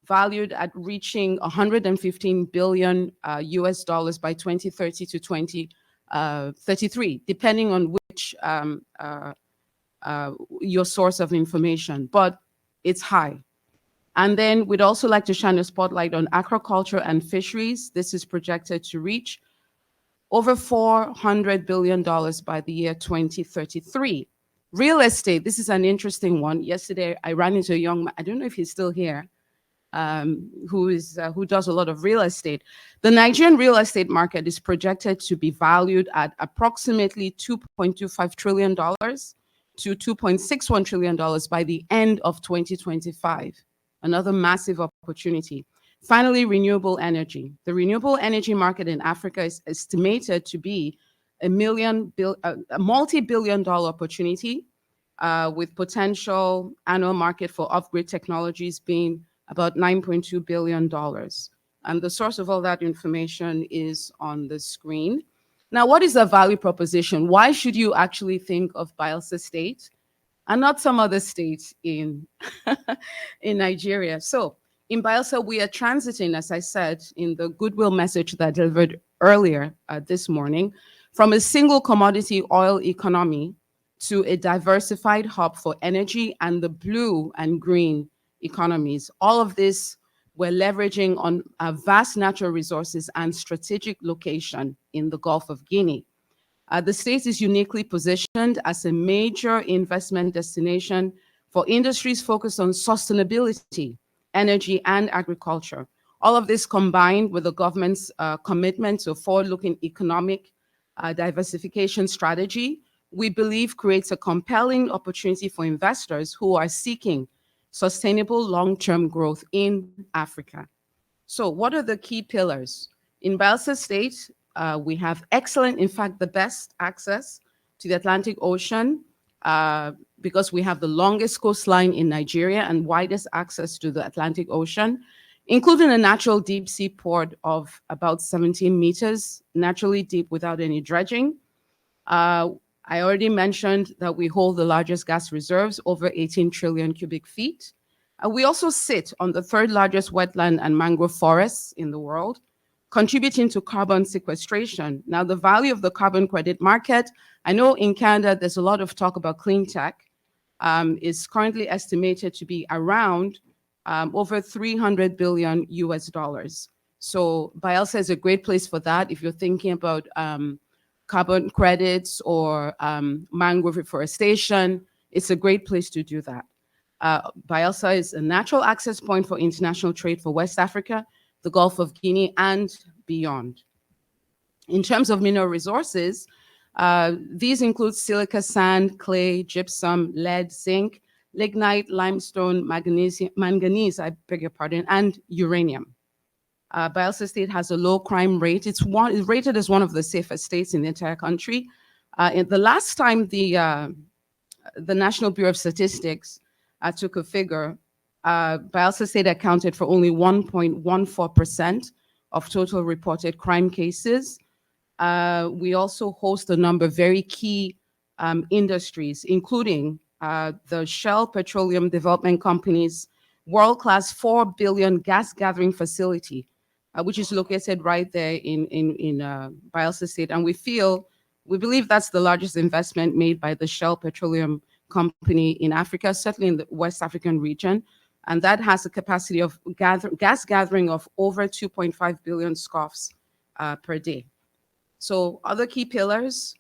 valued at reaching 115 billion US dollars by 2030 to 2033, depending on which your source of information, but it's high. And then we'd also like to shine a spotlight on aquaculture and fisheries. This is projected to reach over $400 billion by the year 2033. Real estate, this is an interesting one. Yesterday, I ran into a young man, I don't know if he's still here, who does a lot of real estate. The Nigerian real estate market is projected to be valued at approximately $2.25 trillion to $2.61 trillion by the end of 2025. Another massive opportunity. Finally, renewable energy. The renewable energy market in Africa is estimated to be a multi-billion-dollar opportunity, with potential annual market for off-grid technologies being about $9.2 billion. And the source of all that information is on the screen. Now, what is the value proposition? Why should you actually think of Bayelsa State and not some other state in, in Nigeria? So in Bayelsa, we are transiting, as I said, in the goodwill message that I delivered earlier this morning, from a single commodity oil economy to a diversified hub for energy and the blue and green economies. All of this we're leveraging on vast natural resources and strategic location in the Gulf of Guinea. The state is uniquely positioned as a major investment destination for industries focused on sustainability, energy, and agriculture. All of this combined with the government's commitment to a forward-looking economic diversification strategy, we believe creates a compelling opportunity for investors who are seeking sustainable long-term growth in Africa. So what are the key pillars? In Bayelsa State, we have excellent, in fact, the best access to the Atlantic Ocean because we have the longest coastline in Nigeria and widest access to the Atlantic Ocean, including a natural deep sea port of about 17 meters, naturally deep without any dredging. I already mentioned that we hold the largest gas reserves, over 18 trillion cubic feet. We also sit on the third largest wetland and mangrove forests in the world, contributing to carbon sequestration. Now, the value of the carbon credit market, I know in Canada, there's a lot of talk about clean tech, is currently estimated to be around over $300 billion US. So Bayelsa is a great place for that if you're thinking about carbon credits or mangrove reforestation. It's a great place to do that. Bayelsa is a natural access point for international trade for West Africa, the Gulf of Guinea, and beyond. In terms of mineral resources, these include silica, sand, clay, gypsum, lead, zinc, lignite, limestone, manganese, I beg your pardon, and uranium. Bayelsa State has a low crime rate. It's rated as one of the safest states in the entire country. The last time the National Bureau of Statistics took a figure, Bayelsa State accounted for only 1.14% of total reported crime cases. We also host a number of very key industries, including the Shell Petroleum Development Company's world-class 4 billion gas gathering facility, which is located right there in Bayelsa State. And we believe that's the largest investment made by the Shell Petroleum Company in Africa, certainly in the West African region. And that has a capacity of gas gathering of over 2.5 billion scoffs per day. So other key pillars,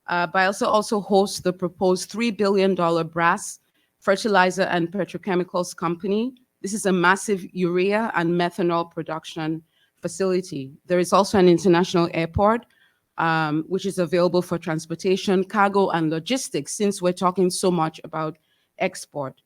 Bayelsa also hosts the proposed $3 billion brass fertilizer and petrochemicals company. This is a massive urea and methanol production facility. There is also an international airport, which is available for transportation, cargo, and logistics, since we're talking so much about export.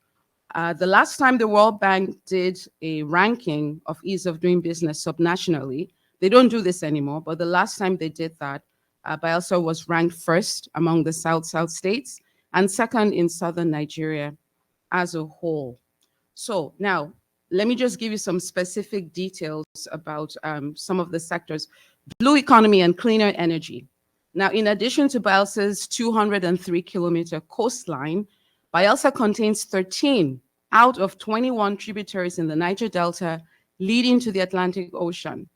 The last time the World Bank did a ranking of ease of doing business subnationally, they don't do this anymore, but the last time they did that, Bayelsa was ranked first among the South states and second in southern Nigeria as a whole. So now, let me just give you some specific details about some of the sectors. Blue economy and cleaner energy. Now, in addition to Bayelsa's 203-kilometer coastline, Bayelsa contains 13 out of 21 tributaries in the Niger Delta leading to the Atlantic Ocean.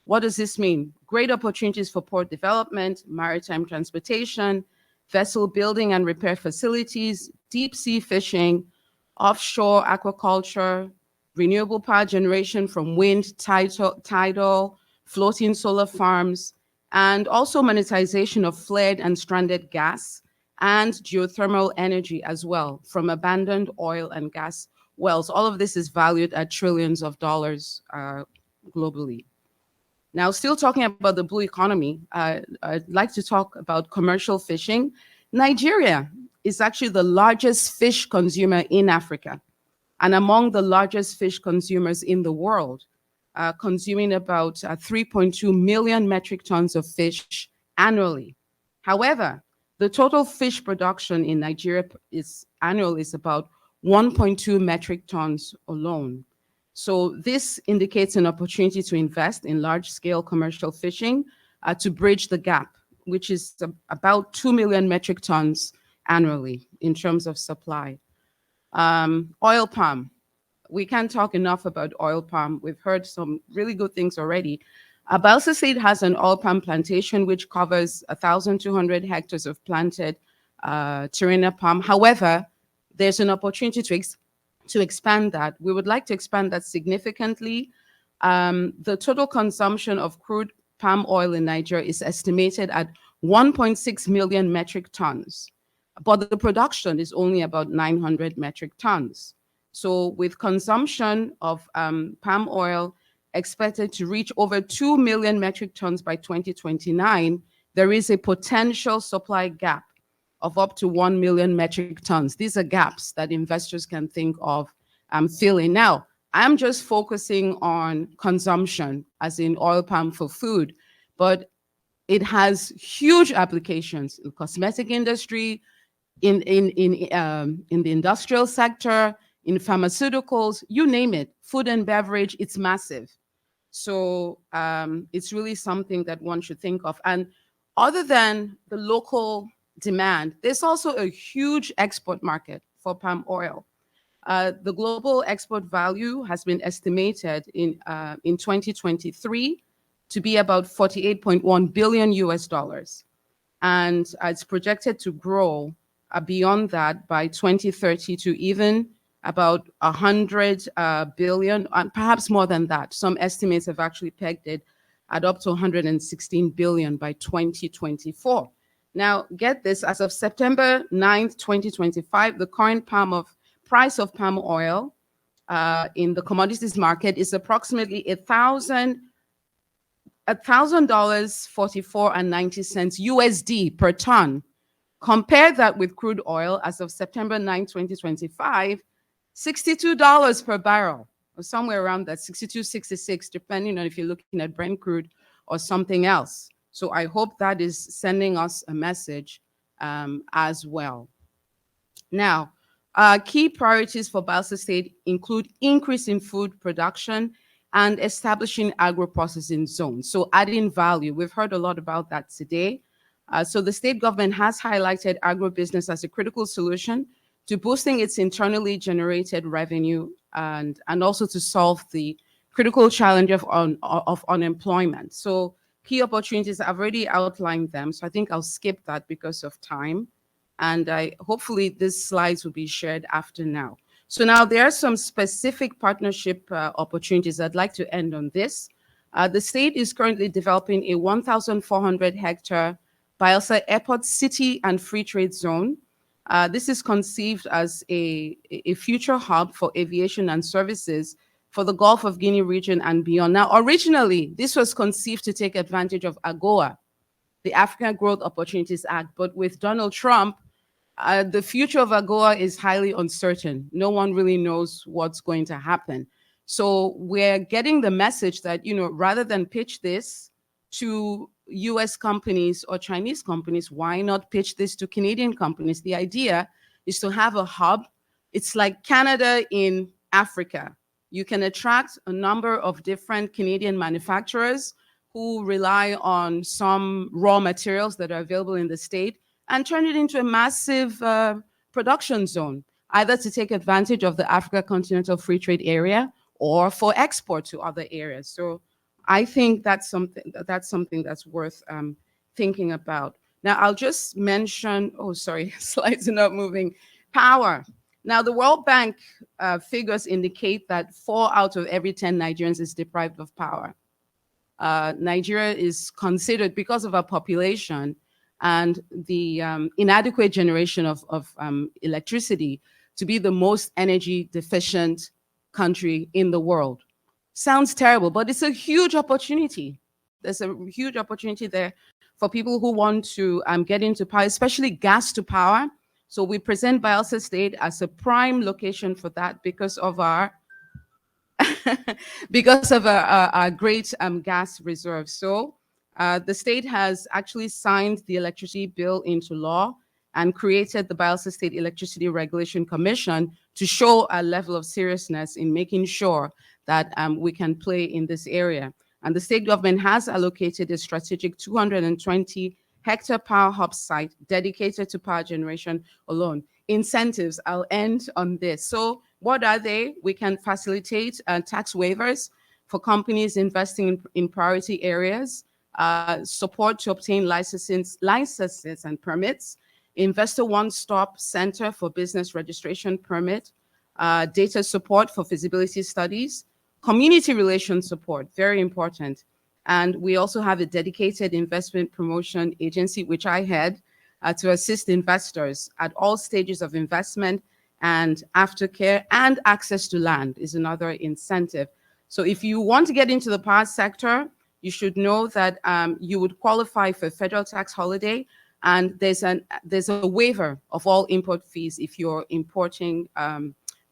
What does this mean? Great opportunities for port development, maritime transportation, vessel building and repair facilities, deep sea fishing, offshore aquaculture, renewable power generation from wind, tidal, floating solar farms, and also monetization of flared and stranded gas and geothermal energy as well from abandoned oil and gas wells. All of this is valued at trillions of dollars globally. Now, still talking about the blue economy, I'd like to talk about commercial fishing. Nigeria is actually the largest fish consumer in Africa and among the largest fish consumers in the world, consuming about 3.2 million metric tons of fish annually. However, the total fish production in Nigeria is about 1.2 metric tons alone. So this indicates an opportunity to invest in large-scale commercial fishing to bridge the gap, which is about 2 million metric tons annually in terms of supply. Oil palm. We can't talk enough about oil palm. We've heard some really good things already. Bielsa State has an oil palm plantation which covers 1,200 hectares of planted Tirena palm. However, there's an opportunity to expand that. We would like to expand that significantly. The total consumption of crude palm oil in Nigeria is estimated at 1.6 million metric tons, but the production is only about 900 metric tons. So with consumption of palm oil expected to reach over 2 million metric tons by 2029, there is a potential supply gap of up to 1 million metric tons. These are gaps that investors can think of filling. Now, I'm just focusing on consumption, as in oil palm for food, but it has huge applications in the cosmetic industry, in the industrial sector, in pharmaceuticals, you name it, food and beverage, it's massive. So it's really something that one should think of. And other than the local demand, there's also a huge export market for palm oil. The global export value has been estimated in 2023 to be about $48.1 billion US dollars. And it's projected to grow beyond that by 2030 to even about 100 billion, and perhaps more than that. Some estimates have actually pegged it at up to 116 billion by 2024. Now, get this, as of September 9th, 2025, the current price of palm oil in the commodities market is approximately $1,000.44.90 USD per ton. Compare that with crude oil as of September 9, 2025, $62 per barrel, or somewhere around that, 62, 66, depending on if you're looking at Brent crude or something else. So I hope that is sending us a message as well. Now, key priorities for Bielsa State include increasing food production and establishing agro-processing zones. So adding value, we've heard a lot about that today. So the state government has highlighted agribusiness as a critical solution to boosting its internally generated revenue and also to solve the critical challenge of unemployment. So key opportunities, I've already outlined them, so I think I'll skip that because of time. And hopefully these slides will be shared after now. So now there are some specific partnership opportunities. I'd like to end on this. The state is currently developing a 1,400 hectare Bielsa Airport City and Free Trade Zone. This is conceived as a future hub for aviation and services for the Gulf of Guinea region and beyond. Now, originally, this was conceived to take advantage of AGOA, the African Growth Opportunities Act. But with Donald Trump, the future of AGOA is highly uncertain. No one really knows what's going to happen. So we're getting the message that, rather than pitch this to US companies or Chinese companies, why not pitch this to Canadian companies? The idea is to have a hub. It's like Canada in Africa. You can attract a number of different Canadian manufacturers who rely on some raw materials that are available in the state and turn it into a massive production zone, either to take advantage of the Africa Continental Free Trade Area or for export to other areas. So I think that's something that's worth thinking about. Now, I'll just mention, slides are not moving, power. Now, the World Bank figures indicate that 4 out of every 10 Nigerians is deprived of power. Nigeria is considered, because of our population and the inadequate generation of electricity, to be the most energy deficient country in the world. Sounds terrible, but it's a huge opportunity. There's a huge opportunity there for people who want to get into power, especially gas to power. So we present Bayelsa State as a prime location for that because of our our great gas reserves. So the state has actually signed the electricity bill into law and created the Bayelsa State Electricity Regulation Commission to show a level of seriousness in making sure that we can play in this area. And the state government has allocated a strategic 220 hectare power hub site dedicated to power generation alone. Incentives, I'll end on this. So what are they? We can facilitate tax waivers for companies investing in priority areas, support to obtain licenses and permits, investor one-stop center for business registration permit, data support for feasibility studies, community relations support, very important. And we also have a dedicated investment promotion agency, which I head, to assist investors at all stages of investment, and aftercare and access to land is another incentive. So if you want to get into the power sector, you should know that you would qualify for a federal tax holiday, and there's a waiver of all import fees if you're importing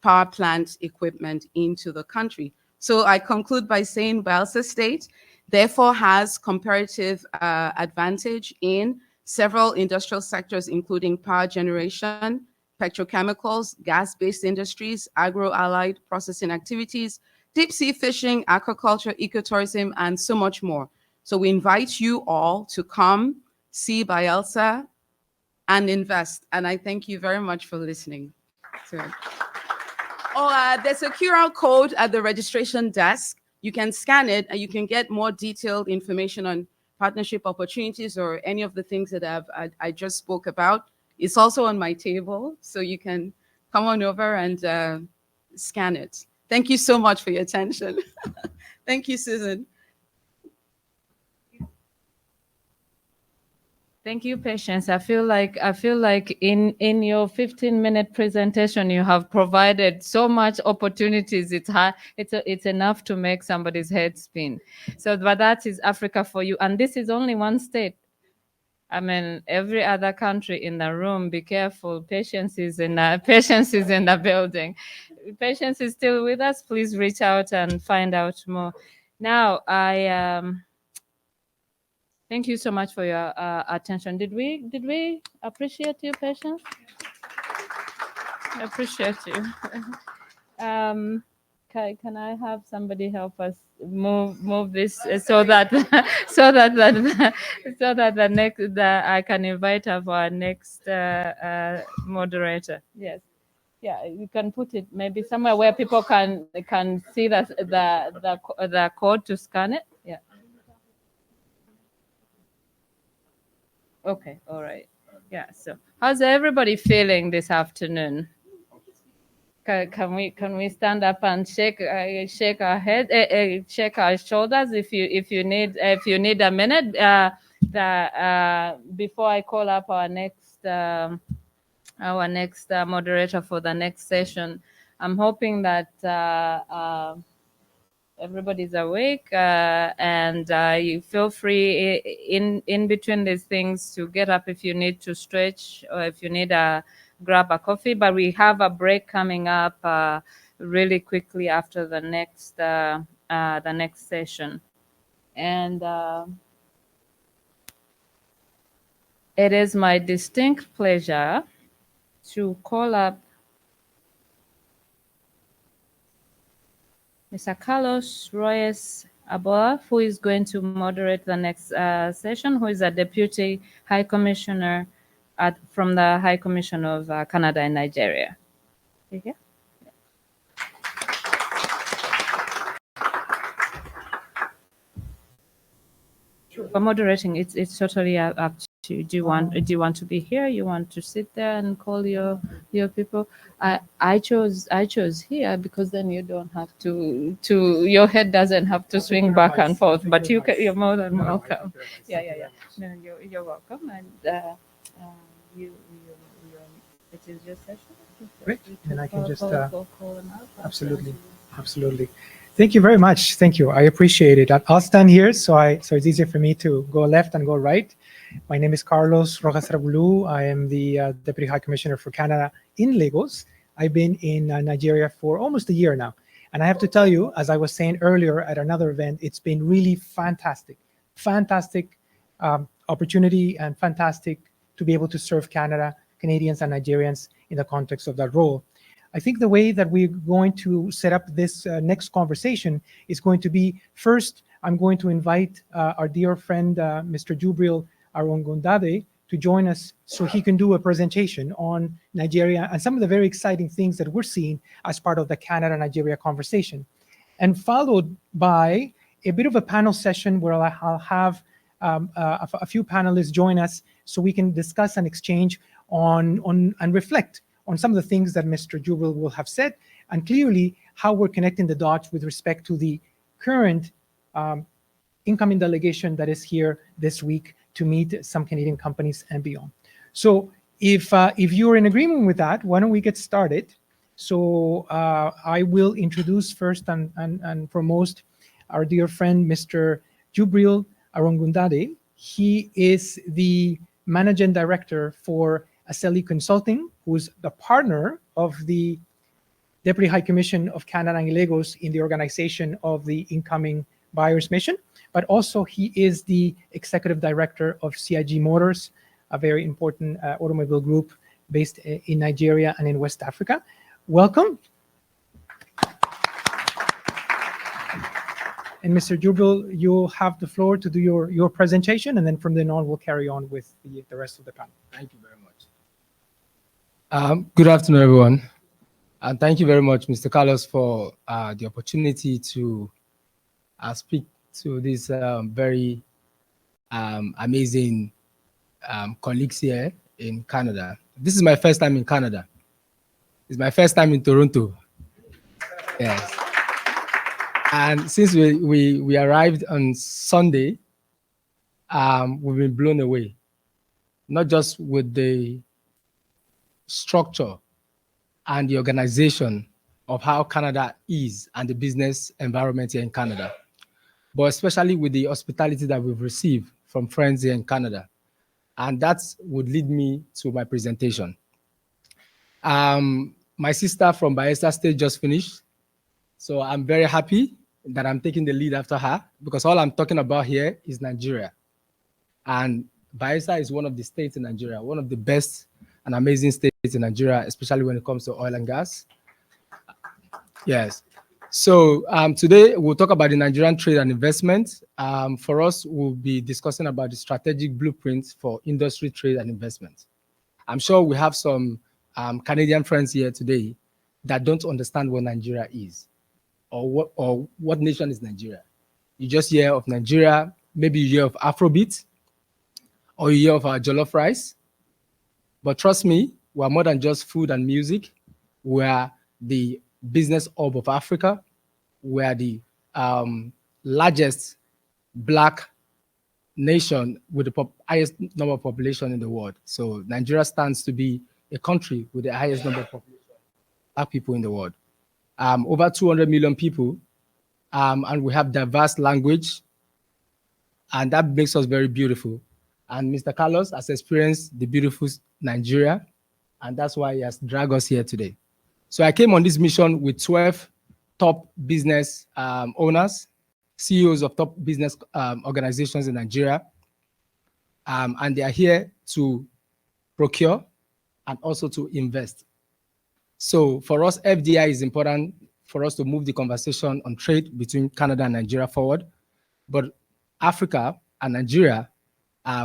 power plant equipment into the country. So I conclude by saying Bayelsa State therefore has comparative advantage in several industrial sectors, including power generation, petrochemicals, gas-based industries, agro-allied processing activities, deep sea fishing, aquaculture, ecotourism, and so much more. So we invite you all to come see Bayelsa and invest. And I thank you very much for listening to it. Oh, there's a QR code at the registration desk. You can scan it and you can get more detailed information on partnership opportunities or any of the things that I just spoke about. It's also on my table, so you can come on over and scan it. Thank you so much for your attention. Thank you, Susan. Thank you, Patience. I feel like in your 15-minute presentation, you have provided so much opportunities. It's enough to make somebody's head spin. So, but that is Africa for you, and this is only one state. I mean, every other country in the room, be careful. Patience is in the building. Patience is still with us. Please reach out and find out more. Now, thank you so much for your attention. Did we appreciate you, Patience? I appreciate you. Can I have somebody help us move this so that I can invite our next moderator? Yes. Yeah, you can put it maybe somewhere where people can see the code to scan it. Yeah. Okay, all right. Yeah, so how's everybody feeling this afternoon? Can we stand up and shake our head, shake our shoulders if you need a minute before I call up our next moderator for the next session. I'm hoping that everybody's awake and you feel free in between these things to get up if you need to stretch or if you need grab a coffee. But we have a break coming up really quickly after the next session, and it is my distinct pleasure to call up Mr. Carlos Royes Aboa, who is going to moderate the next session, who is a Deputy High Commissioner from the High Commission of Canada and Nigeria. Okay. For moderating, it's totally up to do you want to be here? You want to sit there and call your people? I chose here because then you don't have to your head doesn't have to swing back and forth. But you're more than welcome. Yeah. No, you're welcome, and it is your session. Great, and I can just call them out. absolutely. Thank you very much. Thank you. I appreciate it. I'll stand here so it's easier for me to go left and go right. My name is Carlos Rojas Rabulu. I am the Deputy High Commissioner for Canada in Lagos. I've been in Nigeria for almost a year now. And I have to tell you, as I was saying earlier at another event, it's been really fantastic opportunity and fantastic to be able to serve Canadians and Nigerians in the context of that role. I think the way that we're going to set up this next conversation is going to be, first, I'm going to invite our dear friend, Mr. Jubril Arongundade, to join us so he can do a presentation on Nigeria and some of the very exciting things that we're seeing as part of the Canada-Nigeria conversation. And followed by a bit of a panel session where I'll have a few panelists join us so we can discuss and exchange on and reflect on some of the things that Mr. Jubril will have said, and clearly how we're connecting the dots with respect to the current incoming delegation that is here this week to meet some Canadian companies and beyond. So if you're in agreement with that, why don't we get started? So I will introduce first and foremost our dear friend, Mr. Jubril Arongundade. He is the Managing Director for Aseli Consulting, who's the partner of the Deputy High Commission of Canada and Lagos in the organization of the incoming buyers mission, but also he is the Executive Director of CIG Motors, a very important automobile group based in Nigeria and in West Africa. Welcome. And Mr. Jubril, you'll have the floor to do your presentation, and then from then on, we'll carry on with the rest of the panel. Thank you very much. Good afternoon, everyone. And thank you very much, Mr. Carlos, for the opportunity to speak to these very amazing colleagues here in Canada. This is my first time in Canada. It's my first time in Toronto. Yes. And since we arrived on Sunday, we've been blown away, not just with the structure and the organization of how Canada is and the business environment here in Canada, but especially with the hospitality that we've received from friends here in Canada. And that would lead me to my presentation. My sister from Bayelsa State just finished, so I'm very happy that I'm taking the lead after her, because all I'm talking about here is Nigeria. And Bayelsa is one of the states in Nigeria, one of the best and amazing states in Nigeria, especially when it comes to oil and gas. Yes. So today we'll talk about the Nigerian trade and investment. For us, we'll be discussing about the strategic blueprints for industry, trade, and investment. I'm sure we have some Canadian friends here today that don't understand what Nigeria is, or what nation is Nigeria. You just hear of Nigeria, maybe you hear of Afrobeat, or you hear of our jollof rice. But trust me, we're more than just food and music. We're the business hub of Africa. We're the largest Black nation with the highest number of population in the world. So Nigeria stands to be a country with the highest number of population, Black people in the world. Over 200 million people, and we have diverse language, and that makes us very beautiful. And Mr. Carlos has experienced the beautiful Nigeria, and that's why he has dragged us here today. So I came on this mission with 12 top business owners, CEOs of top business organizations in Nigeria, and they are here to procure and also to invest. So for us, FDI is important for us to move the conversation on trade between Canada and Nigeria forward. But Africa and Nigeria,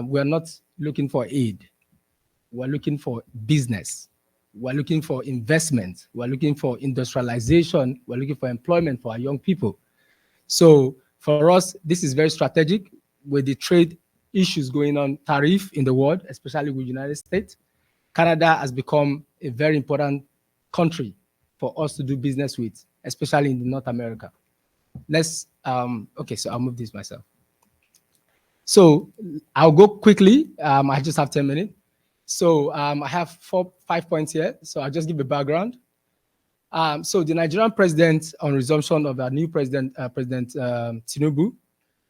we're not looking for aid. We're looking for business. We're looking for investment. We're looking for industrialization. We're looking for employment for our young people. So for us, this is very strategic with the trade issues going on, tariff in the world, especially with United States, Canada has become a very important country for us to do business with, especially in North America. Let's, okay, so I'll move this myself. So I'll go quickly. I just have 10 minutes. So I have 5 points here. So I'll just give a background. So the Nigerian president, on resumption of our new president, President Tinubu,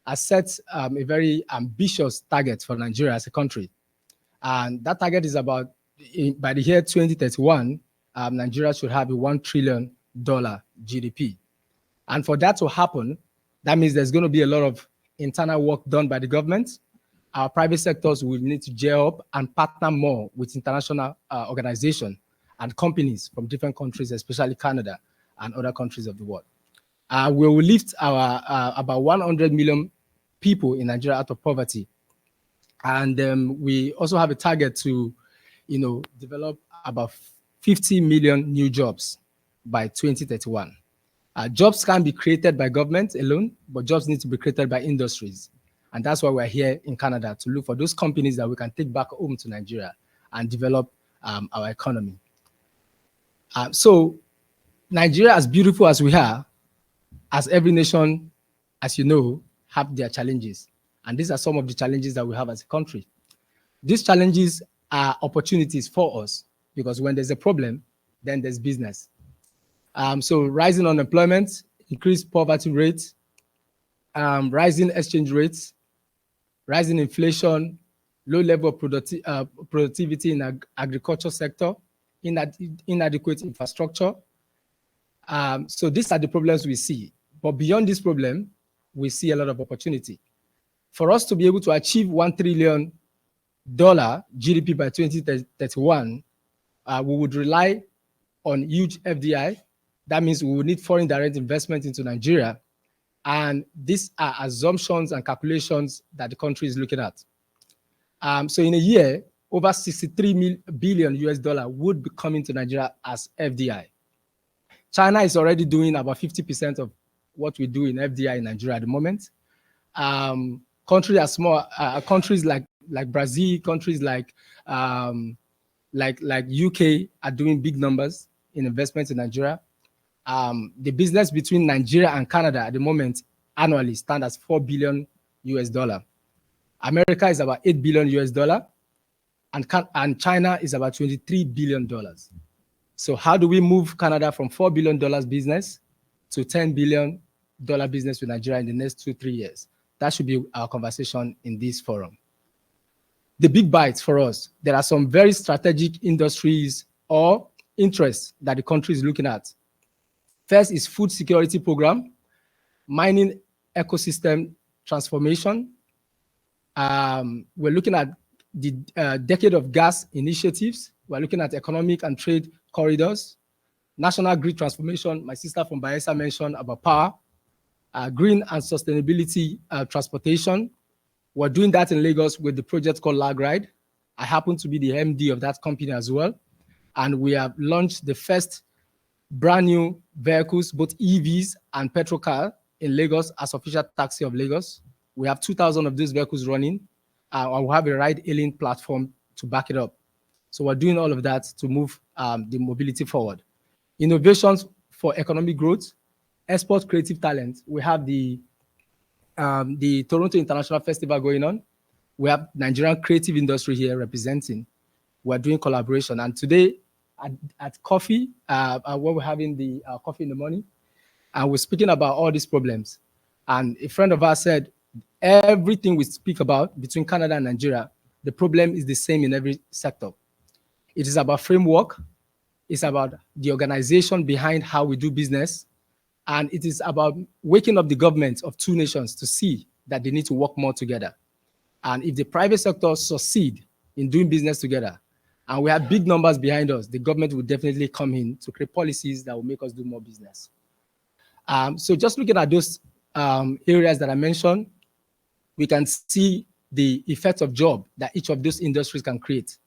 has set a very ambitious target for Nigeria as a country. And that target is about, by the year 2031, Nigeria should have a $1 trillion GDP. And for that to happen, that means there's going to be a lot of internal work done by the government. Our private sectors will need to gear up and partner more with international organizations and companies from different countries, especially Canada and other countries of the world. We will lift our about 100 million people in Nigeria out of poverty. And we also have a target to, develop about 50 million new jobs by 2031. Jobs can't be created by government alone, but jobs need to be created by industries. And that's why we're here in Canada, to look for those companies that we can take back home to Nigeria and develop our economy. So Nigeria, as beautiful as we are, as every nation, as you know, have their challenges. And these are some of the challenges that we have as a country. These challenges are opportunities for us, because when there's a problem, then there's business. So rising unemployment, increased poverty rates, rising exchange rates, rising inflation, low level of productivity in the agriculture sector, inadequate infrastructure. So these are the problems we see. But beyond this problem, we see a lot of opportunity. For us to be able to achieve $1 trillion GDP by 2031, we would rely on huge FDI. That means we would need foreign direct investment into Nigeria. And these are assumptions and calculations that the country is looking at. So in a year, over 63 billion US dollar would be coming to Nigeria as FDI. China is already doing about 50% of what we do in FDI in Nigeria at the moment. Countries are small, countries like Brazil, countries like UK are doing big numbers in investments in Nigeria. The business between Nigeria and Canada at the moment annually stands as 4 billion US dollar. America is about 8 billion US dollar, and China is about 23 billion dollars. So how do we move Canada from $4 billion business to $10 billion business with Nigeria in the next 2-3 years? That should be our conversation in this forum. The big bites for us, there are some very strategic industries or interests that the country is looking at. First is food security program, mining ecosystem transformation. We're looking at the decade of gas initiatives. We're looking at economic and trade corridors, national grid transformation. My sister from Bayelsa mentioned about power, green and sustainability transportation. We're doing that in Lagos with the project called LagRide. I happen to be the MD of that company as well. And we have launched the first brand new vehicles, both EVs and petrol car in Lagos as official taxi of Lagos. We have 2,000 of those vehicles running. And we have a ride-hailing platform to back it up. So we're doing all of that to move the mobility forward. Innovations for economic growth, export creative talent. We have the Toronto International Festival going on. We have Nigerian creative industry here representing. We're doing collaboration. And today at coffee, when we're having the coffee in the morning, and we're speaking about all these problems. And a friend of ours said, everything we speak about between Canada and Nigeria, the problem is the same in every sector. It is about framework. It's about the organization behind how we do business. And it is about waking up the governments of two nations to see that they need to work more together. And if the private sector succeed in doing business together, and we have big numbers behind us, the government will definitely come in to create policies that will make us do more business. So just looking at those areas that I mentioned, we can see the effect of job that each of those industries can create.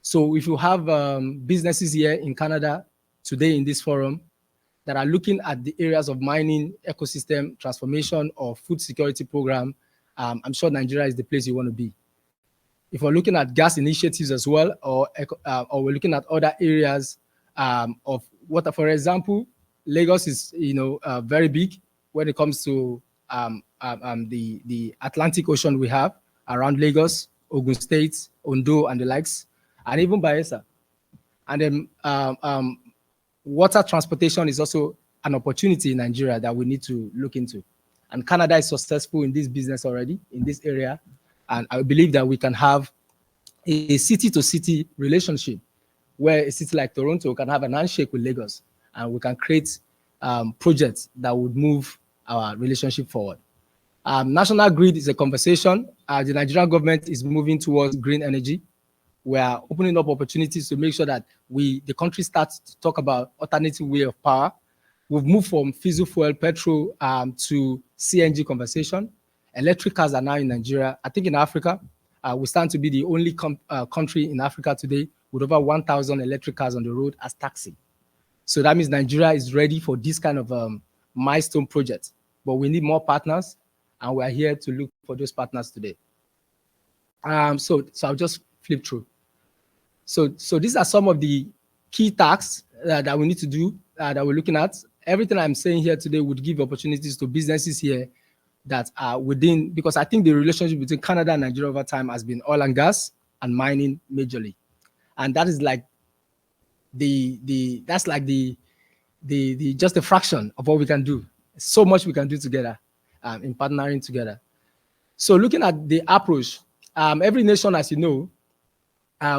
So if you have businesses here in Canada today in this forum that are looking at the areas of mining, ecosystem transformation, or food security program, I'm sure Nigeria is the place you want to be. If we're looking at gas initiatives as well, or we're looking at other areas of water, for example, Lagos is very big when it comes to the Atlantic Ocean we have around Lagos, Ogun State, Ondo, and the likes, and even Bayelsa. And then water transportation is also an opportunity in Nigeria that we need to look into. And Canada is successful in this business already, in this area. And I believe that we can have a city-to-city relationship where a city like Toronto can have an handshake with Lagos, and we can create projects that would move our relationship forward. National grid is a conversation. The Nigerian government is moving towards green energy. We are opening up opportunities to make sure that the country starts to talk about alternative way of power. We've moved from fossil fuel, petrol, to CNG conversation. Electric cars are now in Nigeria. I think in Africa, we stand to be the only country in Africa today with over 1,000 electric cars on the road as taxi. So that means Nigeria is ready for this kind of milestone project. But we need more partners, and we are here to look for those partners today. So I'll just flip through. So these are some of the key tasks that we need to do, that we're looking at. Everything I'm saying here today would give opportunities to businesses here that are within, because I think the relationship between Canada and Nigeria over time has been oil and gas and mining majorly. And that is like that's like just a fraction of what we can do. So much we can do together in partnering together. So looking at the approach, every nation, as you know,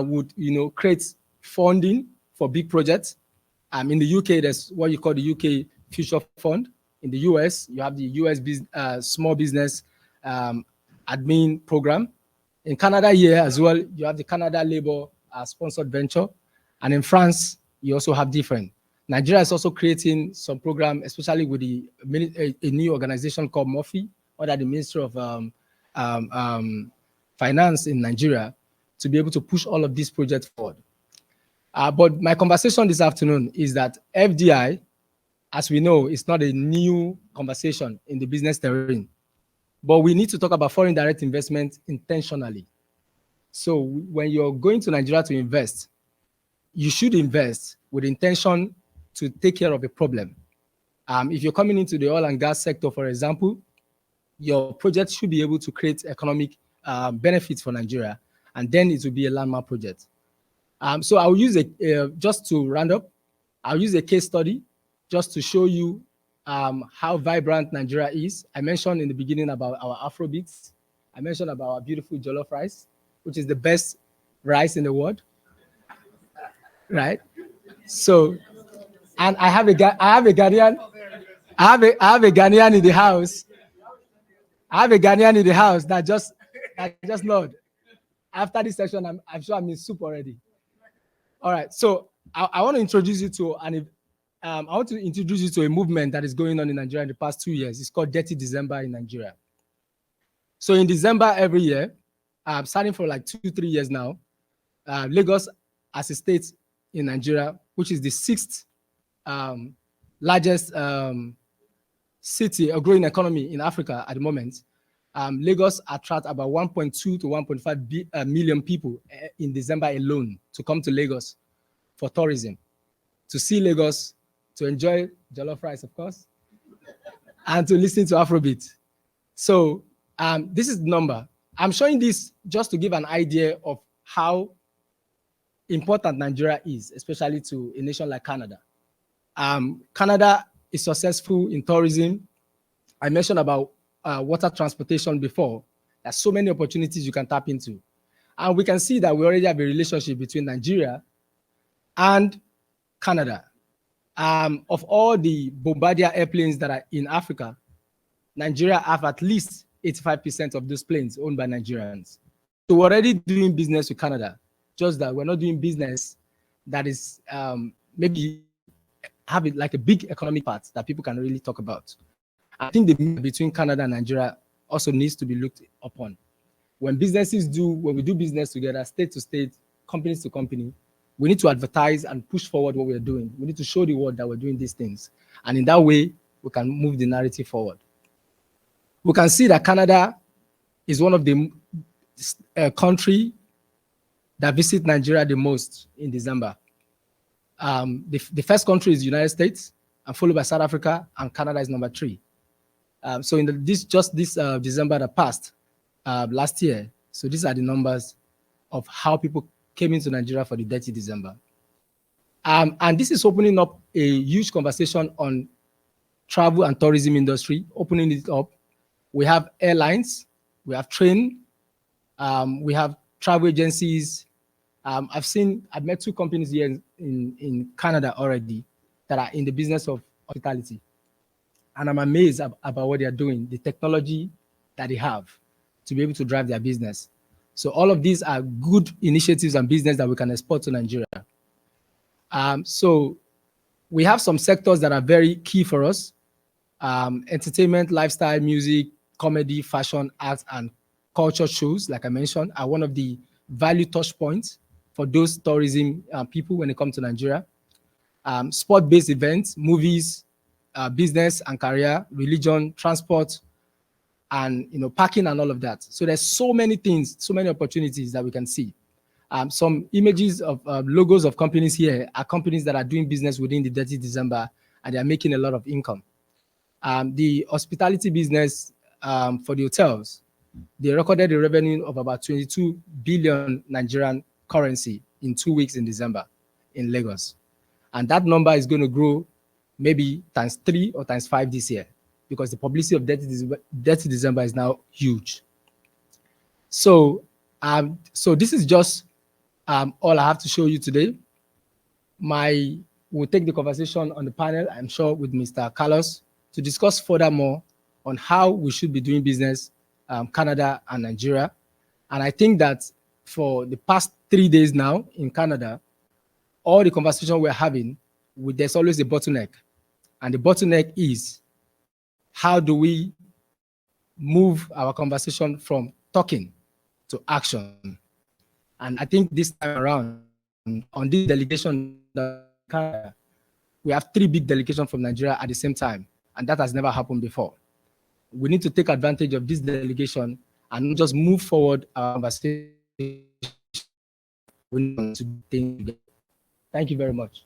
would create funding for big projects. In the UK, there's what you call the UK Future Fund. In the US, you have the US Small Business Admin Program. In Canada here as well, you have the Canada Labour Sponsored Venture. And in France, you also have different. Nigeria is also creating some program, especially with a new organization called MOFI, under the Ministry of Finance in Nigeria, to be able to push all of these projects forward. But my conversation this afternoon is that FDI, as we know, is not a new conversation in the business terrain, but we need to talk about foreign direct investment intentionally. So when you're going to Nigeria to invest, you should invest with intention to take care of a problem. If you're coming into the oil and gas sector, for example, your project should be able to create economic benefits for Nigeria, and then it will be a landmark project. So I'll use just to round up, I'll use a case study just to show you how vibrant Nigeria is. I mentioned in the beginning about our Afrobeats. I mentioned about our beautiful jollof rice, which is the best rice in the world, right? So, and I have a Ghanaian in the house. I have a Ghanaian in the house that just nod. After this session, I'm sure I'm in soup already. All right, so I want to introduce you to a movement that is going on in Nigeria in the past 2 years. It's called Dirty December in Nigeria. So in December every year, starting for like 2-3 years now, Lagos as a state in Nigeria, which is the 6th largest city or growing economy in Africa at the moment, Lagos attracts about 1.2 to 1.5 million people in December alone to come to Lagos for tourism, to see Lagos, to enjoy jollof rice, of course, and to listen to Afrobeat. So this is the number. I'm showing this just to give an idea of how important Nigeria is, especially to a nation like Canada. Canada is successful in tourism. I mentioned about water transportation before. There's so many opportunities you can tap into. And we can see that we already have a relationship between Nigeria and Canada. Of all the Bombardier airplanes that are in Africa, Nigeria have at least 85% of those planes owned by Nigerians. So we're already doing business with Canada, just that we're not doing business that is maybe have it like a big economic part that people can really talk about. I think the link between Canada and Nigeria also needs to be looked upon. When we do business together, state to state, companies to company, we need to advertise and push forward what we're doing. We need to show the world that we're doing these things. And in that way, we can move the narrative forward. We can see that Canada is one of the country that visit Nigeria the most in December. The first country is United States, and followed by South Africa, and Canada is number 3. So in this December that passed last year, so these are the numbers of how people came into Nigeria for the Dirty December. And this is opening up a huge conversation on travel and tourism industry, opening it up. We have airlines, we have train, we have travel agencies. I've met 2 companies here in Canada already that are in the business of hospitality. And I'm amazed about what they are doing, the technology that they have to be able to drive their business. So all of these are good initiatives and business that we can export to Nigeria. So we have some sectors that are very key for us. Entertainment, lifestyle, music, comedy, fashion, arts, and culture shows, like I mentioned, are one of the value touch points for those tourism people when they come to Nigeria. Sport-based events, movies, business and career, religion, transport, and parking and all of that. So there's so many things, so many opportunities that we can see. Some images of logos of companies here are companies that are doing business within the Dirty December, and they are making a lot of income. The hospitality business for the hotels, they recorded a revenue of about 22 billion Nigerian currency in 2 weeks in December in Lagos. And that number is going to grow maybe ×3 or ×5 this year, because the publicity of Dirty December is now huge. So this is just all I have to show you today. We'll take the conversation on the panel, I'm sure, with Mr. Carlos to discuss furthermore on how we should be doing business, Canada and Nigeria. And I think that for the past 3 days now in Canada, all the conversation we're having, there's always a bottleneck. And the bottleneck is, how do we move our conversation from talking to action? And I think this time around, on this delegation, we have 3 big delegations from Nigeria at the same time, and that has never happened before. We need to take advantage of this delegation and just move forward our conversation. Thank you very much.